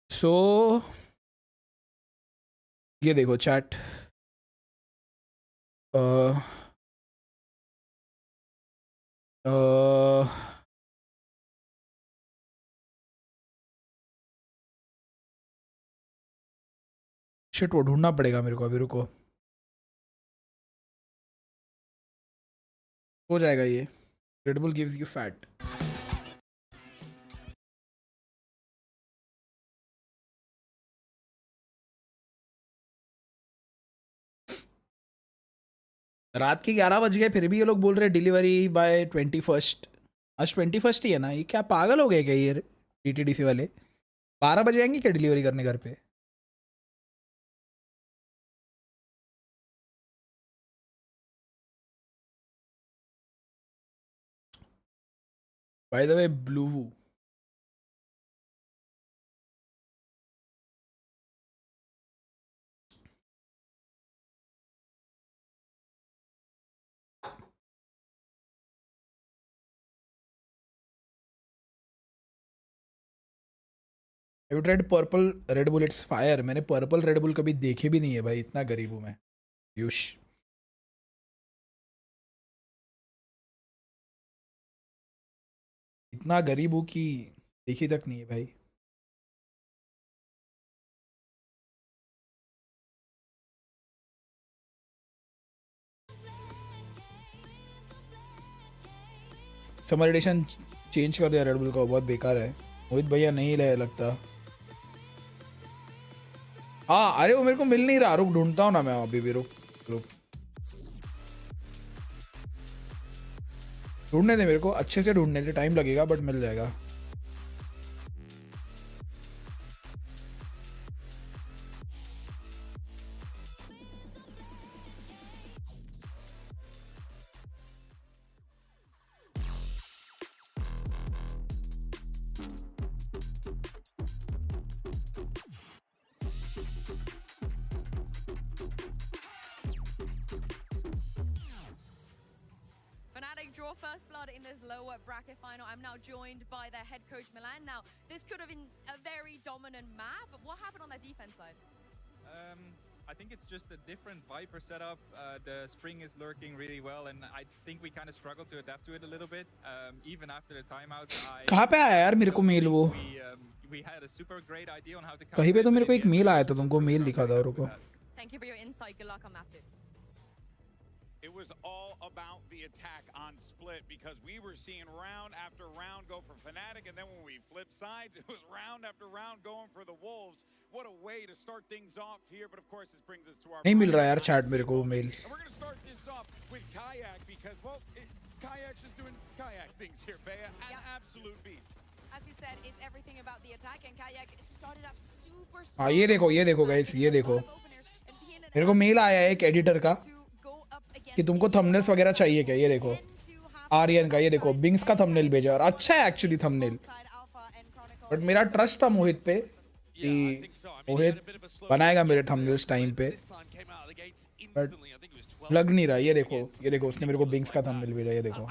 सो ये देखो चैट शिट वो ढूंढना पड़ेगा मेरे को अभी रुको हो जाएगा ये Red Bull gives you fat. रात के 11 बज गए फिर भी ये लोग बोल रहे डिलीवरी बाय 21st आज 21st ही है ना ये क्या पागल हो गए क्या ये DTDC वाले 12 बजे आएंगे क्या डिलीवरी करने घर पे By the way, Blue Have you tried purple Red Bull? It's fire. मैंने purple Red Bull कभी देखे भी नहीं है भाई, इतना गरीब हूँ मैं. युश. इतना गरीब हूँ कि देखी तक नहीं है भाई. समर एडिशन चेंज कर दिया रेड बुल का, बहुत बेकार है. मोहित भैया नहीं ले लगता. हाँ अरे वो मेरे को मिल नहीं रहा, रुक ढूंढता हूँ ना मैं अभी भी. रुक रुक ढूंढने दे मेरे को, अच्छे से ढूंढने दे, टाइम लगेगा बट मिल जाएगा. Fnatic draw first blood in this lower bracket final. I'm now joined by their head coach Milan. Now, this could have been a very dominant map, but what happened on the defense side? I think it's just a different Viper setup. The Spring is lurking really well, and I think we kind of struggled to adapt to it a little bit. Even after the timeout, कहाँ पे आया यार मेरे को mail? वो we had a super great idea on how to. कहीं पे तो मेरे को एक मेल आया था, तुमको मेल दिखा था. रुको. Thank you for your insight. Good luck on map 2. It was all about the attack on split because we were seeing round after round go for Fnatic, and then when we flipped sides, it was round after round going for the Wolves. What a way to start things off here, but of course this brings us to our... नहीं मिल रहा यार chat मेरे को mail. And we're going to start this off with Kayak because, well, Kayak's just doing Kayak things here, Bea. An absolute beast. As you said, it's everything about the attack, and Kayak started off super... हाँ ये देखो guys, ये देखो मेरे को mail आया है एक एडिटर का कि तुमको थंबनेल्स वगैरह चाहिए क्या. ये देखो आर्यन का, ये देखो बिंग्स का थंबनेल भेजा और अच्छा है एक्चुअली थंबनेल. बट मेरा ट्रस्ट था मोहित पे कि मोहित बनाएगा मेरे थंबनेल्स टाइम पे, बट लग नहीं रहा. ये देखो उसने मेरे को बिंग्स का थंबनेल भेजा. ये देखो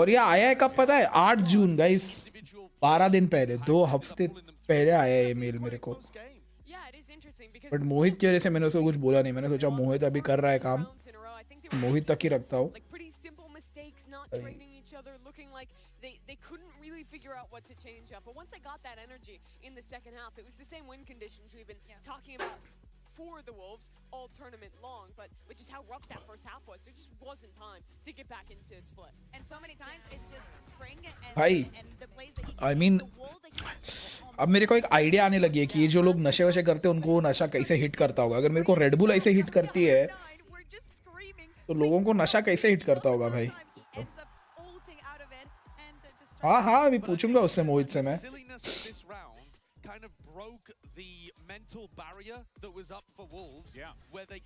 और ये आया है कब पता है? 8 जून गाइस, 12 दिन पहले, 2 हफ्ते पहले आया है ये मेल मेरे को. बट मोहित की वजह से मैंने उसको कुछ बोला नहीं. मैंने सोचा मोहित अभी कर रहा है काम, मोहित तक ही रखता हूँ. They couldn't really figure out what to change up. But once I got that energy in the second half, it was the same win conditions we've been talking about for the Wolves all tournament long, but which is how rough that first half was. There just wasn't time to get back into split. And so many times it's just Spring भाई and the plays that he I mean, अब मेरे को एक idea आने लगी है कि ये जो लोग नशे वशे करते हैं उनको नशा कैसे हिट करता होगा. अगर मेरे को रेड बुल ऐसे हिट करती है तो लोगों को नशा कैसे हिट करता होगा भाई. हाँ अभी पूछूंगा उससे, मोहित से मैं. Mental barrier that was up for Wolves, where they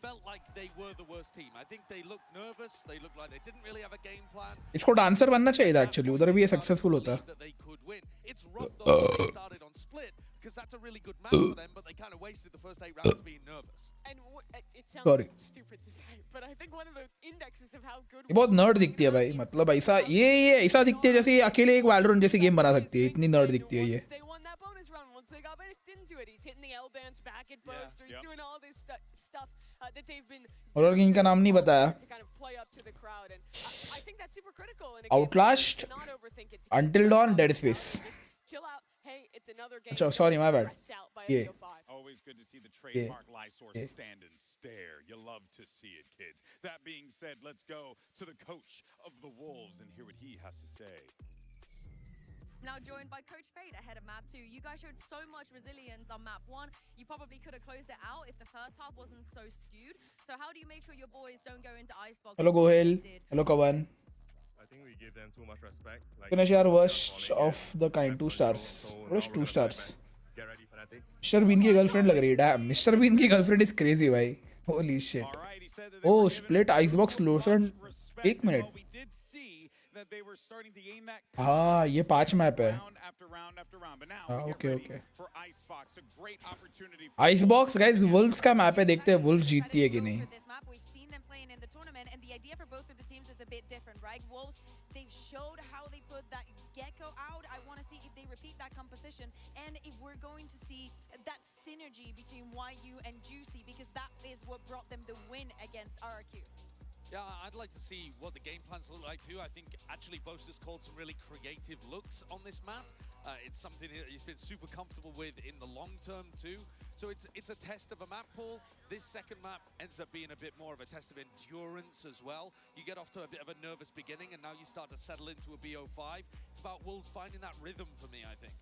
felt like they were the worst team. I think they looked nervous. They looked like they didn't really have a game plan. इसको dancer बनना चाहिए था actually, उधर भी ये successful होता. It's rough though that they started on split because that's a really good match for them, but they kind of wasted the first 8 rounds being nervous. And it sounds stupid to say, but I think one of the indexes of how good ये बहुत nerd दिखती है भाई. मतलब ऐसा ये ऐसा दिखती है जैसे अकेले एक वैलोरेंट जैसी गेम बना सकती है. इतनी नर्ड दिखती है ये. He's hitting the L dance back at burst, or he's doing all this stuff that they've been और किंग का नाम नहीं बताया. to kind of play up to the crowd, and I think that's super critical. And Outlast, Until Dawn, Dead Space. Chill out. Hey, it's another game. अच्छा sorry my bad. Yeah. Always good to see the trademark Lysaur stand and stare. You love to see it, kids. That being said, let's go to the coach of the Wolves and hear what he has to say. Now joined by Coach Fade ahead of map 2. You guys showed so much resilience on map 1. You probably could have closed it out if the first half wasn't so skewed. So how do you make sure your boys don't go into icebox? Hello Gohel. Hello Kavan. I think we give them too much respect. Finish our worst of the kind. 2 stars. What is 2 stars? Get ready, Fnatic. Mr. Bean की girlfriend लग रही है. Damn. Mr. Bean की girlfriend is crazy भाई. Holy shit. Oh, split icebox Lawson. 1 minute. हाँ ये 5 map है. हाँ ओके. आइसबॉक्स गाइस वुल्व्स का मैप है, देखते हैं वुल्व्स जीतती है कि नहीं. They've showed how they put that Gecko out. I want to see if they repeat that composition and if we're going to see that synergy between YU and Juicy, because that is what brought them the win against RRQ. Yeah, I'd like to see what the game plans look like too. I think actually Boaster's called some really creative looks on this map. It's something he's been super comfortable with in the long term too. So it's a test of a map pool. This second map ends up being a bit more of a test of endurance as well. You get off to a bit of a nervous beginning and now you start to settle into a BO5. It's about Wolves finding that rhythm for me, I think.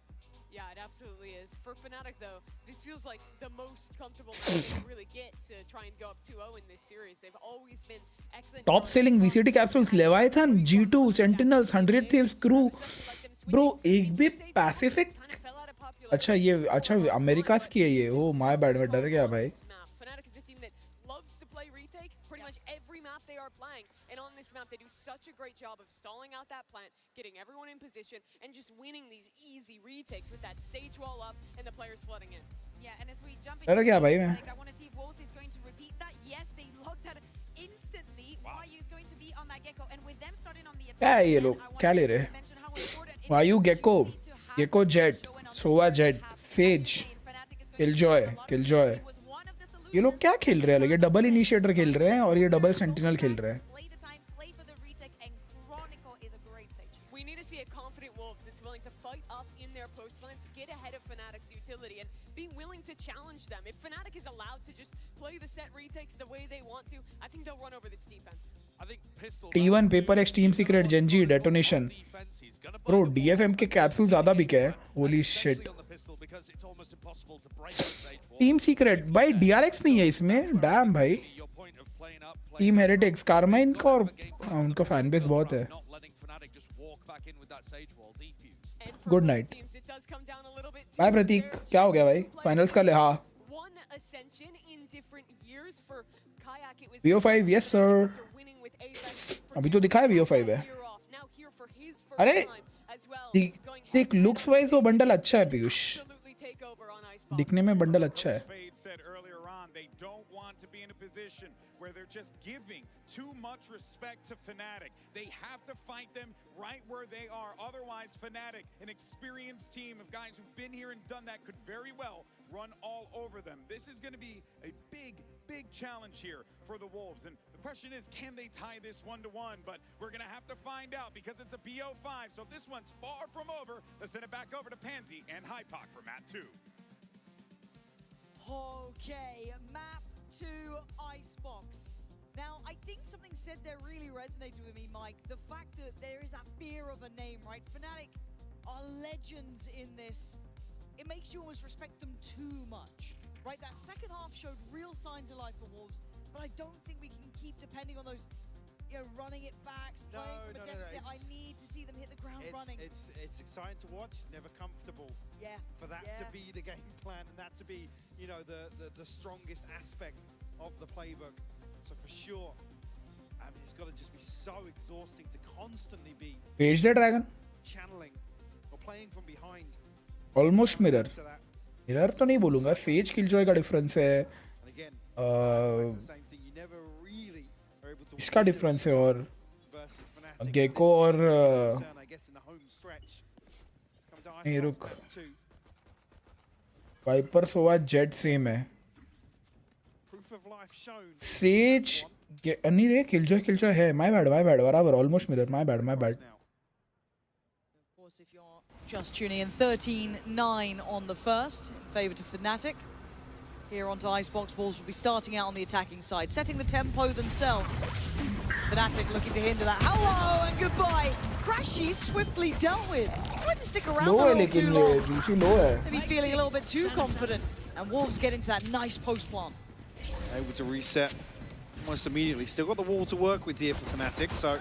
Yeah, it absolutely is. For Fnatic, though, this feels like the most comfortable match they can really get to try and go up 2-0 in this series. They've always been excellent. Top selling VCT capsules Leviathan, G2, Sentinels, 100 Thieves, Crew. Bro, एक भी Pacific. अच्छा ये अच्छा America's की है ये. Oh my bad, मैं डर गया भाई. Fnatic is a team that loves to play retake pretty much every map they are playing. And on this map, they do such a great job of stalling out that plant, getting everyone in position, and just winning these easy retakes with that sage wall up and the players flooding in. Yeah, and as we jump डर गया भाई मैं. I want to see if Wolves is going to repeat that. Yes, they locked that instantly. YU is going to be on that Gecko, and with them starting on the attack. क्या है ये लोग? क्या ले रहे? YU Gecko, Gecko Jet, Sova Jet, Sage, Killjoy. ये लोग क्या खेल रहे हैं? ये डबल इनिशिएटर खेल रहे हैं और ये डबल सेंटिनल खेल रहे हैं. We need to see a confident Wolves that's willing to fight up in their post flanks, get ahead of Fnatic's utility, and be willing to challenge them. If Fnatic is allowed to just play the set retakes the way they want to, I think they'll run over this defense. I think Pistol T1 Paper X Team Secret Genji Detonation. Bro, DFM के capsule ज़्यादा बिके हैं. Holy shit. Team Secret भाई DRX नहीं है इसमें. Damn भाई. Team Heretics Carmine का और उनका फैन बेस बहुत है. Good night. Bye प्रतीक. क्या हो गया भाई? Finals का ले हाँ. VO5 yes sir. अभी तो दिखा है VO5 है. अरे देख looks wise वो बंडल अच्छा है पीयूष. दिखने में बंडल अच्छा है. They don't want to be in a position where they're just giving too much respect to Fnatic. They have to fight them right where they are. Otherwise, Fnatic, an experienced team of guys who've been here and done that, could very well run all over them. This is going to be a big challenge here for the Wolves. And the question is, can they tie this 1-1? But we're going to have to find out because it's a BO5. So this one's far from over. Let's send it back over to Pansy and Hypoc for map 2. Okay, map 2 Icebox. Now, I think something said there really resonated with me, Mike. The fact that there is that fear of a name, right? Fnatic are legends in this. It makes you almost respect them too much, right? That second half showed real signs of life for Wolves, but I don't think we can keep depending on those, you know, running it back, playing from a deficit. I need to see them hit the ground running. It's exciting to watch, never comfortable. Yeah. For that to be the game plan and that to be, you know, the strongest aspect of the playbook. So for sure, I mean, it's got to just be so exhausting to constantly be Page the Dragon. channeling or playing from behind. Almost mirror. Mirror तो नहीं बोलूँगा. Sage Killjoy का difference है. इसका difference है और Gecko और नहीं रुक. Viper Sova Jet same है. Sage नहीं रे Killjoy है. My bad बराबर almost mirror. My bad. Of course, if you're just tuning in, 13-9 on the first in favour to Fnatic. Here onto Icebox, Wolves will be starting out on the attacking side, setting the tempo themselves. Fnatic looking to hinder that. Hello and goodbye. Crashy swiftly dealt with. Tried to stick around a little too long. Juicy low है. Maybe feeling a little bit too confident. And Wolves get into that nice post plant. Able to reset almost immediately. Still got the wall to work with here for Fnatic. So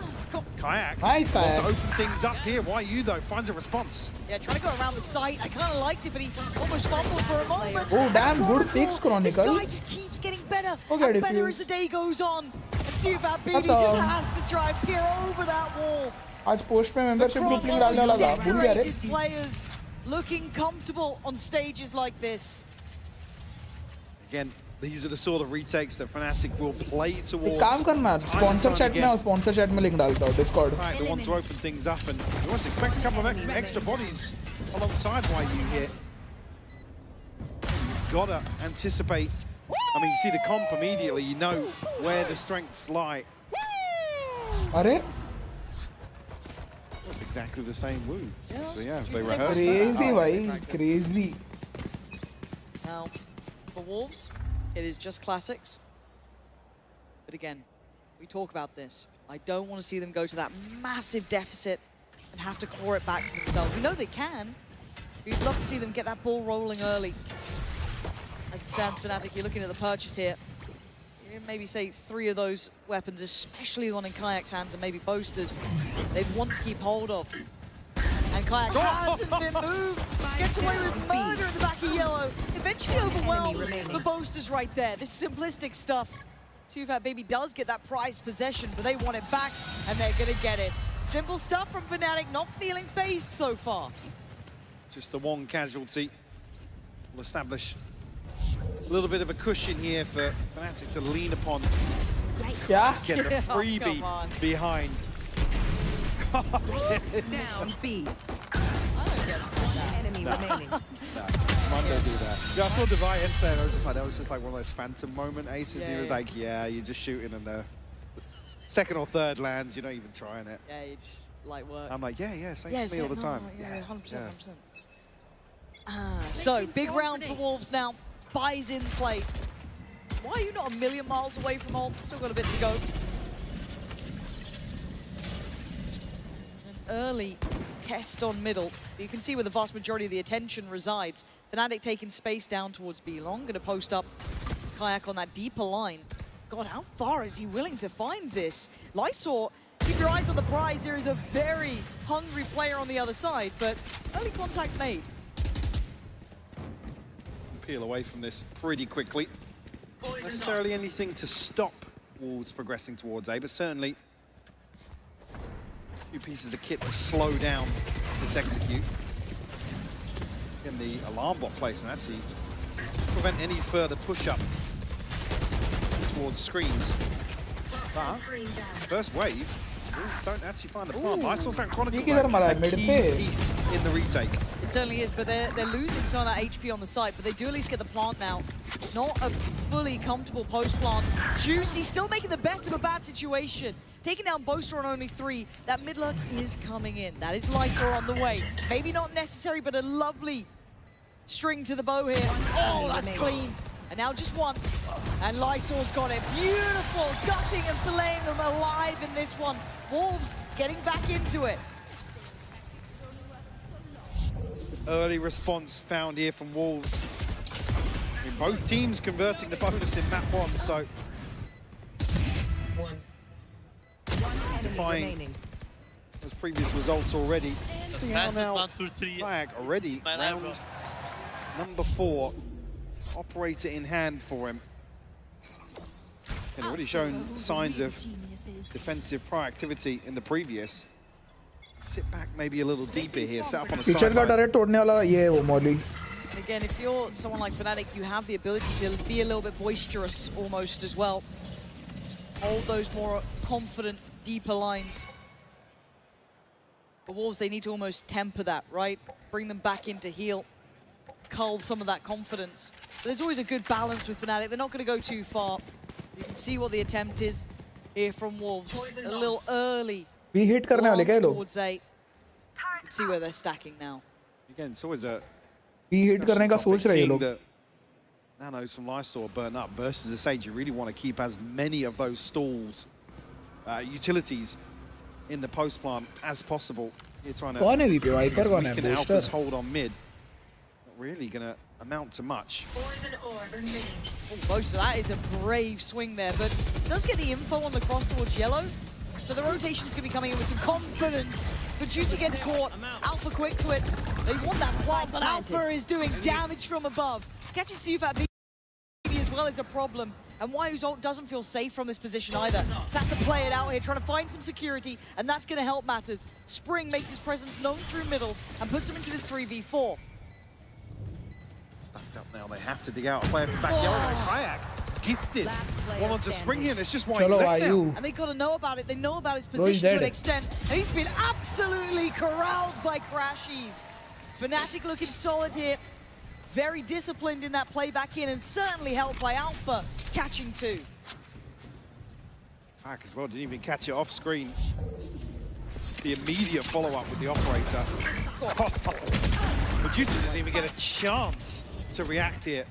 Kayak nice wants to open things up here. YU though finds a response. Yeah, trying to go around the site. I kind of liked it, but he almost fumbled for a moment. Oh damn, good picks Chronicle. This guy just keeps getting better Okay, and better as the day goes on. And see if that BD just has to try and peer over that wall. आज post में membership group link डालने वाला था. भूल गया रे. Players looking comfortable on stages like this. Again, These are the sort of retakes that Fnatic will play एक towards. काम करना स्पॉन्सर चैट में स्पॉन्सर चैट में लिंक डालता हूँ Discord Right, they want to open things up, and we almost expect a couple of extra bodies alongside YU here. You've got to anticipate. I mean, you see the comp immediately, you know where the strengths lie. अरे Almost exactly the same woo. Yeah. So yeah, they rehearsed crazy that. भाई crazy. Now, for Wolves, it is just classics. But again, we talk about this. I don't want to see them go to that massive deficit and have to claw it back for themselves. We know they can. We'd love to see them get that ball rolling early. As it stands, Fnatic, you're looking at the purchase here. You maybe say 3 of those weapons, especially the one in Kayak's hands and maybe Boaster's, they'd want to keep hold of. And Kayak hasn't been moved. Gets away with murder at the back of yellow. Eventually overwhelmed, but Boaster's right there. This is simplistic stuff. Zotac Baby does get that prized possession, but they want it back, and they're going to get it. Simple stuff from Fnatic, not feeling phased so far. Just the one casualty will establish a little bit of a cushion here for Fnatic to lean upon. Yeah. Get the freebie behind. Down B. Enemy remaining. Mine don't do that. Yeah, I saw Devi yesterday, and I was just like, that was just like one of those phantom moment aces. He was like, yeah, you're just shooting, and the second or third lands, you're not even trying it. Yeah, you just light work. I'm like, yeah, same for me all the time. Yeah, 100%. So, big round for Wolves now. Buys in play. Why are you not a million miles away from home? Still got a bit to go. An early test on middle. You can see where the vast majority of the attention resides. Fnatic taking space down towards B long. Going to post up Kayak on that deeper line. God, how far is he willing to find this? Lysor, keep your eyes on the prize. There is a very hungry player on the other side, but early contact made. Peel away from this pretty quickly. Not necessarily anything to stop Wolves progressing towards A, but certainly a few pieces of kit to slow down this execute. In the alarm bot placement, actually prevent any further push-up towards screens. But first wave, Wolves don't actually find the plant. I saw that Chronicle, a key piece in the retake. It certainly is, but they're losing some of that HP on the site, but they do at least get the plant now. Not a fully comfortable post-plant. Juicy still making the best of a bad situation. Taking down Boaster on only 3. That mid lurk is coming in. That is Lysor on the way. Maybe not necessary, but a lovely string to the bow here. Oh, that's clean. And now just one. And Lysor's got it. Beautiful. Gutting and filleting them alive in this one. Wolves getting back into it. Early response found here from Wolves. I mean, both teams converting the bonus in map 1, so defying those previous results already. See how now Flag already round number 4. Operator in hand for him. And already shown signs of defensive proactivity in the previous. Sit back maybe a little deeper here, set up on a Kitchen का turret तोड़ने वाला ये है वो Molly. Again, if you're someone like Fnatic, you have the ability to be a little bit boisterous almost as well. Hold those more confident, deeper lines. The Wolves, they need to almost temper that, right? Bring them back into heal. Cull some of that confidence. But there's always a good balance with Fnatic. They're not going to go too far. You can see what the attempt is here from Wolves. A little early. We hit करने वाले क्या ये लोग? Towards A. See where they're stacking now. Again, it's always a We hit करने का सोच रहे हैं ये लोग. the nanos from Lysor burn up versus the Sage. You really want to keep as many of those stalls, utilities in the post plant as possible. You're trying to कौन है VP? Viper कौन है? weaken Booster. Alpha's hold on mid. Not really going to amount to much. Most of that is a brave swing there, but does get the info on the cross towards yellow. So the rotation's going to be coming in with some confidence. But Juicy gets caught. Alpha quick to it. They want that plant, but Alpha is doing damage from above. Catching Zotac Baby as well is a problem. And Wyu's ult doesn't feel safe from this position either. So has to play it out here, trying to find some security, and that's going to help matters. Spring makes his presence known through middle and puts him into this 3v4. Up now, they have to dig out a player from back yellow. And Kayak gifted one onto Spring here, and it's just why he left now. And they gotta know about it. They know about his Bro, he's position to an dead. extent. And he's been absolutely corralled by Crashies. Fnatic looking solid here. Very disciplined in that play back in, and certainly helped by Alpha catching two. Back as well, didn't even catch it off screen. The immediate follow-up with the operator. Producer doesn't even get a chance to react here.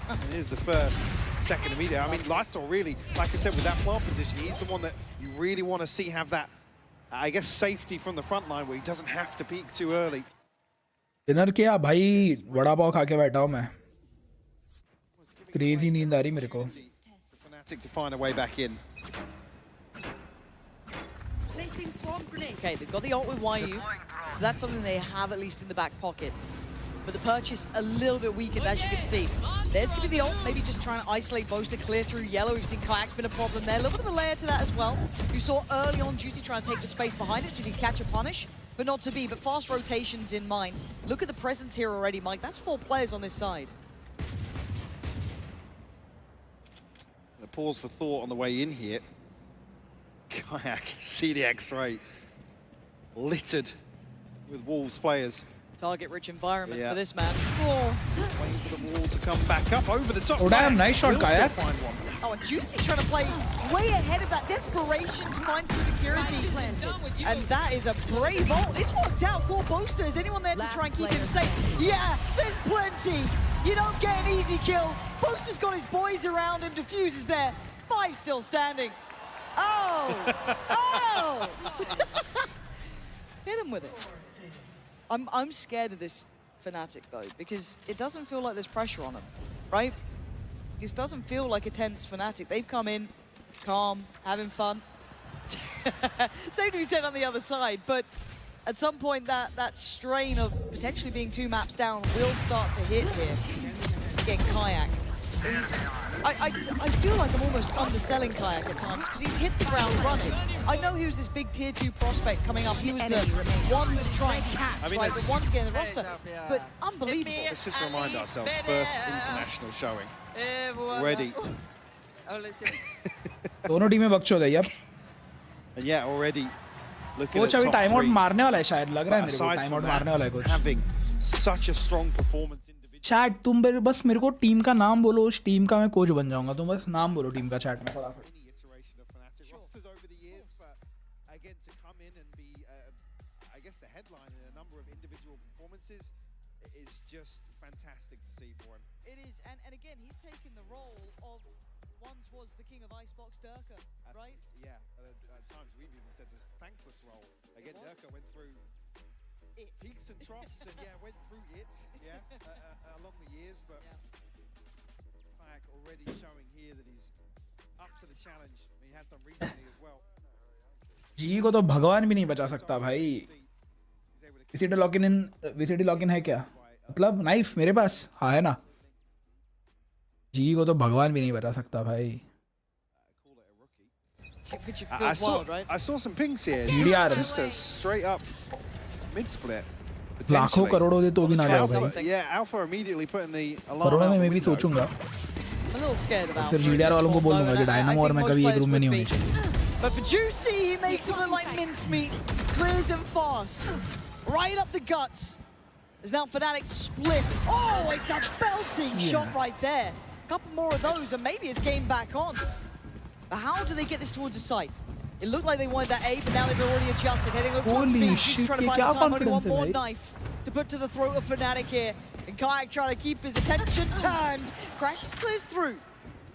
And here's the first, second immediate. I mean, Lifestyle really, like I said, with that plant position, he's the one that you really want to see have that, I guess, safety from the front line where he doesn't have to peak too early. Dinner किया भाई, वड़ा पाव खा के बैठा हूँ मैं. Crazy नींद आ रही मेरे को. Fnatic to find a way back in. Placing swarm grenade. Okay, they've got the ult with YU, so that's something they have at least in the back pocket. But the purchase a little bit weakened, as you can see. There's going to be the ult, maybe just trying to isolate Boaster, clear through yellow. We've seen Kayak's been a problem there. A little bit of a layer to that as well. You saw early on Juicy trying to take the space behind it, so he could catch a punish, but not to be. But fast rotations in mind. Look at the presence here already, Mike. That's 4 players on this side. A pause for thought on the way in here. Kayak, CDX rate littered with Wolves players. Target-rich environment Yeah. for this man. Waiting for the wall to come back up over the top. Oh, damn, nice shot, Will still Kayak. find one. Oh, and Juicy trying to play way ahead of that desperation to find some security. And that is a brave ult. It's worked out. Core Boaster, is anyone there to try and keep him safe? Yeah, there's plenty. You don't get an easy kill. Boaster's got his boys around him. Diffuse is there. 5 still standing. Oh! Oh! Hit him with it. I'm scared of this Fnatic though, because it doesn't feel like there's pressure on them, right? This doesn't feel like a tense Fnatic. They've come in calm, having fun. Same to be said on the other side, but at some point that strain of potentially being 2 maps down will start to hit here. Again, Kayak. I feel like I'm almost underselling Kayak at times because he's hit the ground running. I know he was this big tier 2 prospect coming up. He was the one to try and catch, I mean, right? The one to get in the roster. But unbelievable. Let's just remind ourselves, first international showing. Already. दोनों टीमें बकचोद है यार. And yeah, already looking coach at अभी top time out 3. मारने वाला है शायद, लग रहा है मेरे को Aside time from out that, मारने वाला है coach. having such a strong performance. Chat तुम बस मेरे को टीम का नाम बोलो, उस टीम का मैं कोच बन जाऊंगा. तुम बस नाम बोलो टीम का चैट में फटाफट. Iteration of Fnatic rosters over the years, but again to come in and be, I guess, the headline in a number of individual performances is just fantastic to see for him. It is, and again, he's taken the role of once was the king of Icebox Durka, right? Yeah, at times we've even said this thankless role. Again, Durka went through peaks and troughs, and yeah, went through it, along the years, but Kayak already showing here that he's up to the challenge. He has done recently as well. जी को तो भगवान भी नहीं बचा सकता भाई. VCT lock in है क्या? मतलब नाइफ मेरे पास हाँ है ना. जी को तो भगवान भी नहीं बचा सकता भाई. I saw some pings here. GDR. Just a straight up mid split. लाखों करोड़ों दे तो भी ना जाओ भाई. Yeah, Alpha immediately putting the alarm. करोड़ों में out मैं the भी window. सोचूंगा. A little scared about. फिर GDR वालों को बोल दूंगा कि डायनामो और मैं कभी एक रूम में नहीं होनी चाहिए. But for Juicy, he makes it look like mincemeat. Clears him fast. Right up the guts. There's now Fnatic split. Oh, it's a belting shot right there. A couple more of those and maybe it's game back on. But how do they get this towards the site? It looked like they wanted that A, but now they've already adjusted. Heading over towards B. She's trying to buy the time. Only one more knife to put to the throat of Fnatic here. And Kayak trying to keep his attention turned. Crashes clears through.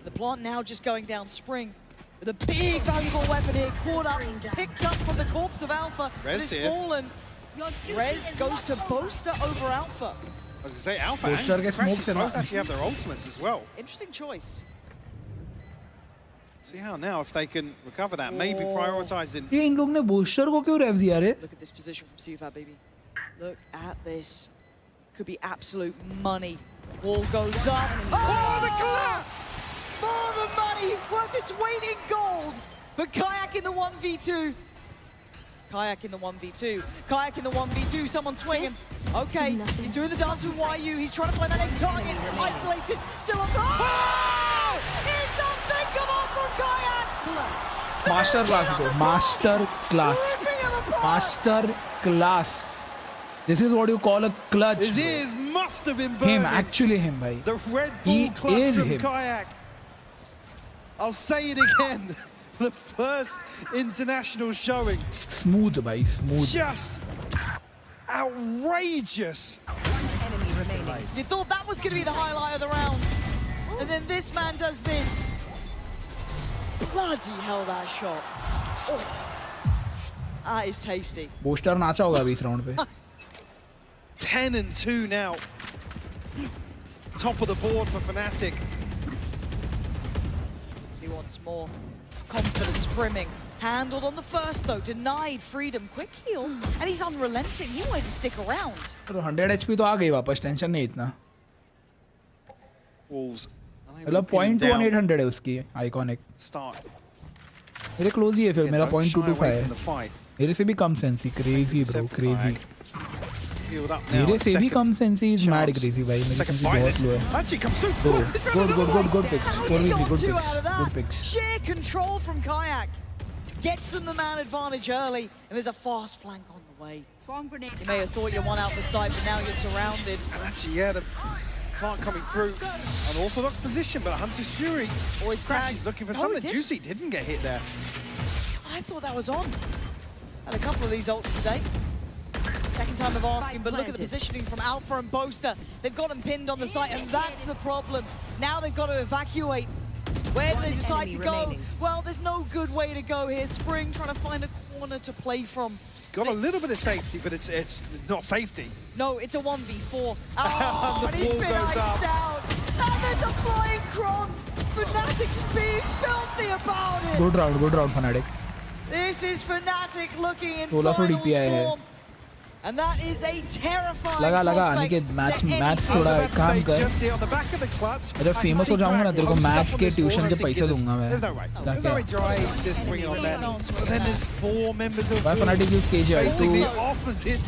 The plant now just going down Spring. With a big valuable weapon here, caught up, picked up from the corpse of Alpha. Rez It's here. fallen. Rez goes to Boaster over Alpha. I was going to say, Alpha Boaster and के Crashes smoke से both ना. actually have their ultimates as well. Interesting choice. See how now if they can recover that, maybe prioritizing. ये इन लोग ने booster को क्यों रेव दिया रे? Look at this position from Sufat, baby. Look at this. Could be absolute money. Wall goes up. Oh, the collapse! For the money, worth its weight in gold. But Kayak in the 1v2. Kayak in the 1v2. Kayak in the 1v2. Someone swinging. Okay, he's doing the dance with YU. He's trying to find that next target. Isolated. Still on the. Oh! It's unthinkable for Kayak. Master class, bro. Master class. Master class. This is what you call a clutch. His ears must have been burning. Him, actually him, bhai. The Red Bull clutch is from him. Kayak. I'll say it again. The first international showing. Smooth, bhai, smooth. Just outrageous. Enemy remaining. You thought that was going to be the highlight of the round. And then this man does this. Bloody hell, that shot. Oh. That is tasty. Booster नाचा होगा अभी इस round पे. 10-2 now. Top of the board for Fnatic. He wants more. Confidence brimming. Handled on the first though, denied freedom. Quick heal, and he's unrelenting. He wanted to stick around. 100 HP तो आ गई वापस, tension नहीं इतना. Wolves. मतलब 0.1800 है उसकी iconic. Start. मेरे close ही है फिर, मेरा 0.225 है. मेरे से भी कम सेंसी. Crazy bro, crazy. मेरे से भी कम सेंसी. इज मैड क्रेजी भाई. मेरी सेंसी बहुत लो है. Good picks. Good picks. Sheer control from Kayak. Gets them the man advantage early, and there's a fast flank on the way. You may have thought you won out the side, but now you're surrounded. And actually, yeah, the plant coming through. Unorthodox position, but Hunter's Fury. Always He's looking for something. Juicy didn't get hit there. I thought that was on. Had a couple of these ults today. Second time of asking, but look at the positioning from Alpha and Boaster. They've got him pinned on the site, and that's the problem. Now they've got to evacuate. Where do they decide to go? Well, there's no good way to go here. Spring trying to find a corner to play from. It's got a little bit of safety, but it's not safety. No, it's a 1v4. Oh, and he's wall been goes iced up. out. And there's a flying Kron. Fnatic just being filthy about it. Good round Fnatic. This is Fnatic looking in 1600 final DPI है. form. And that is a terrifying लगा Aniket maths थोड़ा काम कर. जब famous हो जाऊंगा ना तेरे को मैथ्स के ट्यूशन के पैसे दूंगा मैं. Why Fnatic use KGI to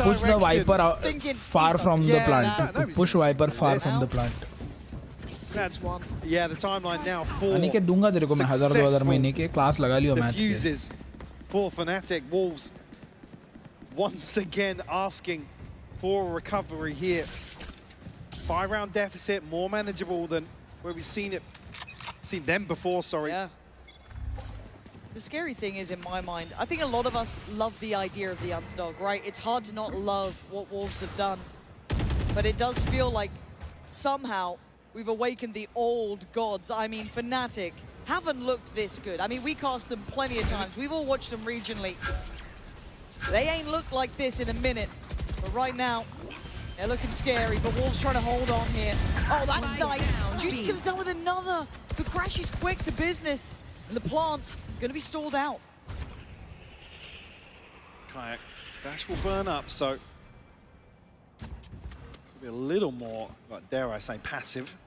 push the Viper far from the plant. To push Viper far from the plant. Yeah, the timeline now for Aniket दूंगा तेरे को मैं 1000-2000 महीने के क्लास लगा लियो मैथ्स के. Fuses for Fnatic. Wolves once again asking for a recovery here. 5-round deficit, more manageable than where we've seen them before, sorry. Yeah. The scary thing is, in my mind, I think a lot of us love the idea of the underdog, right? It's hard to not love what Wolves have done. But it does feel like somehow we've awakened the old gods. I mean, Fnatic haven't looked this good. I mean, we cast them plenty of times. We've all watched them regionally. They ain't looked like this in a minute, but right now, they're looking scary, but Wolves trying to hold on here. Oh, that's nice. Juicy could have done with another. The crash is quick to business, and the plant going to be stalled out. Kayak dash will burn up, so be a little more, like, dare I say, passive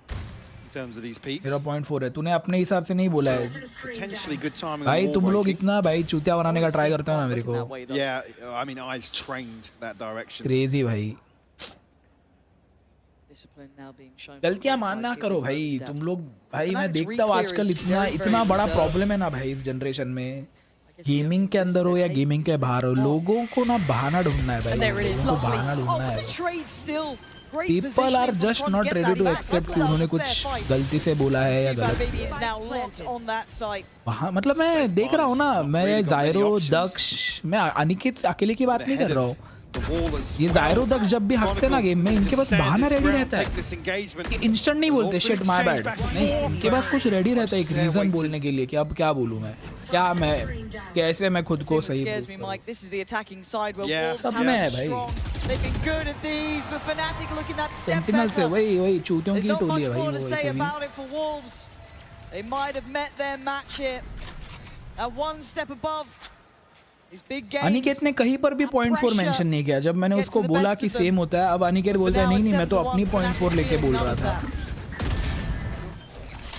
in terms of these peaks. 0.4 है. तूने अपने हिसाब से नहीं बोला है. Potentially good timing. भाई तुम लोग इतना भाई चूतिया बनाने का ट्राई करते हो ना मेरे को. Yeah, I mean, eyes trained that direction. Crazy भाई. गलतियां मानना करो भाई तुम लोग. भाई मैं देखता हूँ आजकल इतना बड़ा प्रॉब्लम है ना भाई इस जनरेशन में. गेमिंग के अंदर हो या गेमिंग के बाहर हो, लोगों को ना बहाना ढूंढना है भाई. लोगों को बहाना ढूंढना है. People are just not ready to accept कि उन्होंने कुछ गलती से बोला है या गलत. वहाँ मतलब मैं देख रहा हूँ ना, मैं जायरो दक्ष, मैं अनिकेत अकेले की बात नहीं कर रहा हूँ. ये जायरो दक्ष जब भी हकते ना गेम में, इनके पास बहाना रेडी रहता है. इंस्टेंट नहीं बोलते शिट माय बैड, नहीं, इनके पास कुछ रेडी रहता है एक रीजन बोलने के लिए कि अब क्या बोलूँ मैं, क्या मैं कैसे मैं खुद को सही सब में है भाई. सेंटिनल से वही चूतियों की टोली है भाई. They might have met their match here at one step above. Aniket ने कहीं पर भी 0.4 मेंशन नहीं किया. जब मैंने उसको बोला कि सेम होता है, अब अनिकेत बोलता है नहीं मैं तो अपनी 0.4 लेके बोल रहा था.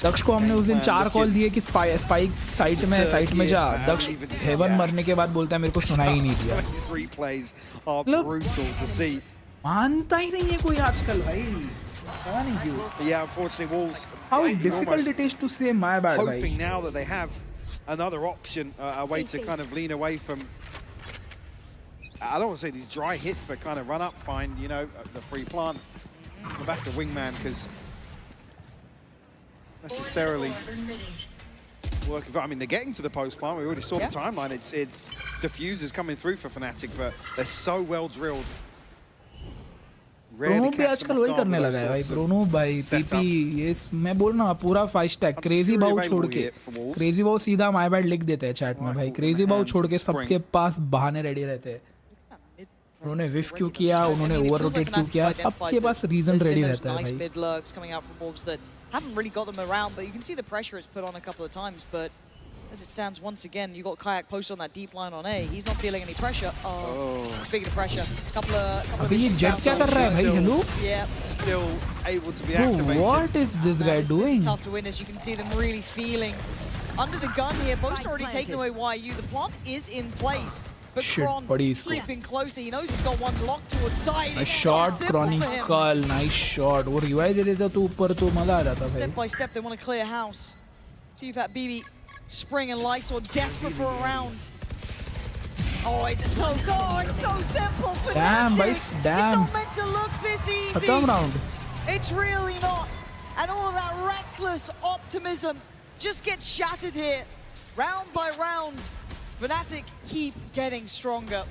दक्ष को हमने उस दिन 4 कॉल दिए कि स्पाइक साइट में जा, दक्ष हेवन मरने के बाद बोलता है मेरे को सुना ही नहीं दिया। मानता ही नहीं है कोई आजकल भाई, पता नहीं क्यों। Yeah, unfortunately, Wolves. How difficult it is to say my bad, भाई। Hoping now that they have another option, a way to kind of lean away from. I don't want to say these dry hits, but kind of run up, find the free plant, the back of Wingman, because necessarily working. I mean, they're getting to the post plant. We already saw the timeline. It's diffusers coming through for Fnatic, but they're so well drilled. ब्रोनो भी आजकल वही करने लगा है भाई। ब्रोनो भाई PP, ये मैं बोल रहा हूँ पूरा 5 स्टैक। क्रेजी बाउ छोड़ के, क्रेजी बाउ सीधा माय बैड लिख देते हैं चैट में भाई। क्रेजी बाउ छोड़ के सबके पास बहाने रेडी रहते हैं। उन्होंने विफ क्यों किया, उन्होंने ओवर रोटेट क्यों किया, सबके पास रीजन रेडी रहता है भाई। Haven't really got them around, but you can see the pressure it's put on a couple of times. But as it stands, once again, you got Kayak posted on that deep line on A. He's not feeling any pressure. Speaking of pressure, couple of अभी ये jet क्या कर रहा है भाई? Hello? Yeah. Still able to be activated. What is this guy doing? This is tough to win, as you can see them really feeling under the gun here. Boast already taken away YU. The plant is in place. But Kron creeping closer. He knows he's got one lock towards side. Nice shot, Chronicle. Nice shot. वो revive दे देता तो ऊपर तो मजा आ जाता भाई। Step by step, they want to clear house. See if that BB, Spring and Lysor desperate for a round. Oh, it's so simple for Damn, Fnatic. boys, damn. It's not meant to look this easy. खत्म round. It's really not. And all of that reckless optimism just gets shattered here. Round by round, Fnatic keep getting stronger.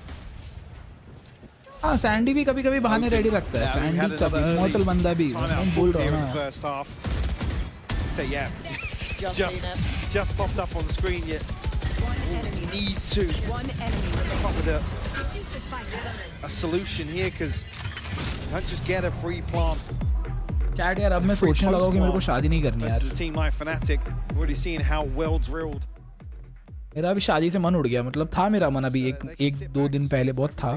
हाँ, Sandy भी कभी-कभी बहाने ready रखता है। Sandy कभी immortal बंदा भी। मैं बोल रहा हूँ ना। So yeah, just popped up on the screen yet. Wolves need to come up with a solution here, because you don't just get a free plant. Chat यार, अब मैं सोचने लगा कि मेरे को शादी नहीं करनी यार। A team like Fnatic, already seeing how well drilled. मेरा अभी शादी से मन उड़ गया। मतलब था मेरा मन अभी एक 2 दिन पहले बहुत था।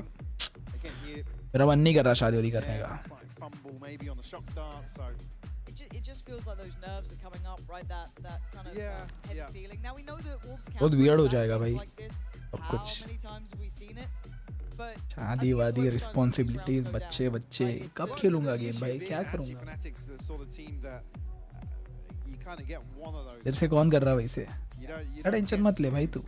मेरा मन नहीं कर रहा शादी वादी करने का। It just feels like those nerves are coming up, right? That kind of heavy feeling. Now we know that Wolves can. बहुत weird हो जाएगा भाई। Like this. अब कुछ। How many times have we seen it? But शादी वादी, responsibilities, बच्चे कब खेलूंगा गेम भाई? क्या करूंगा? तेरे से कौन कर रहा है वैसे? टेंशन मत ले भाई तू।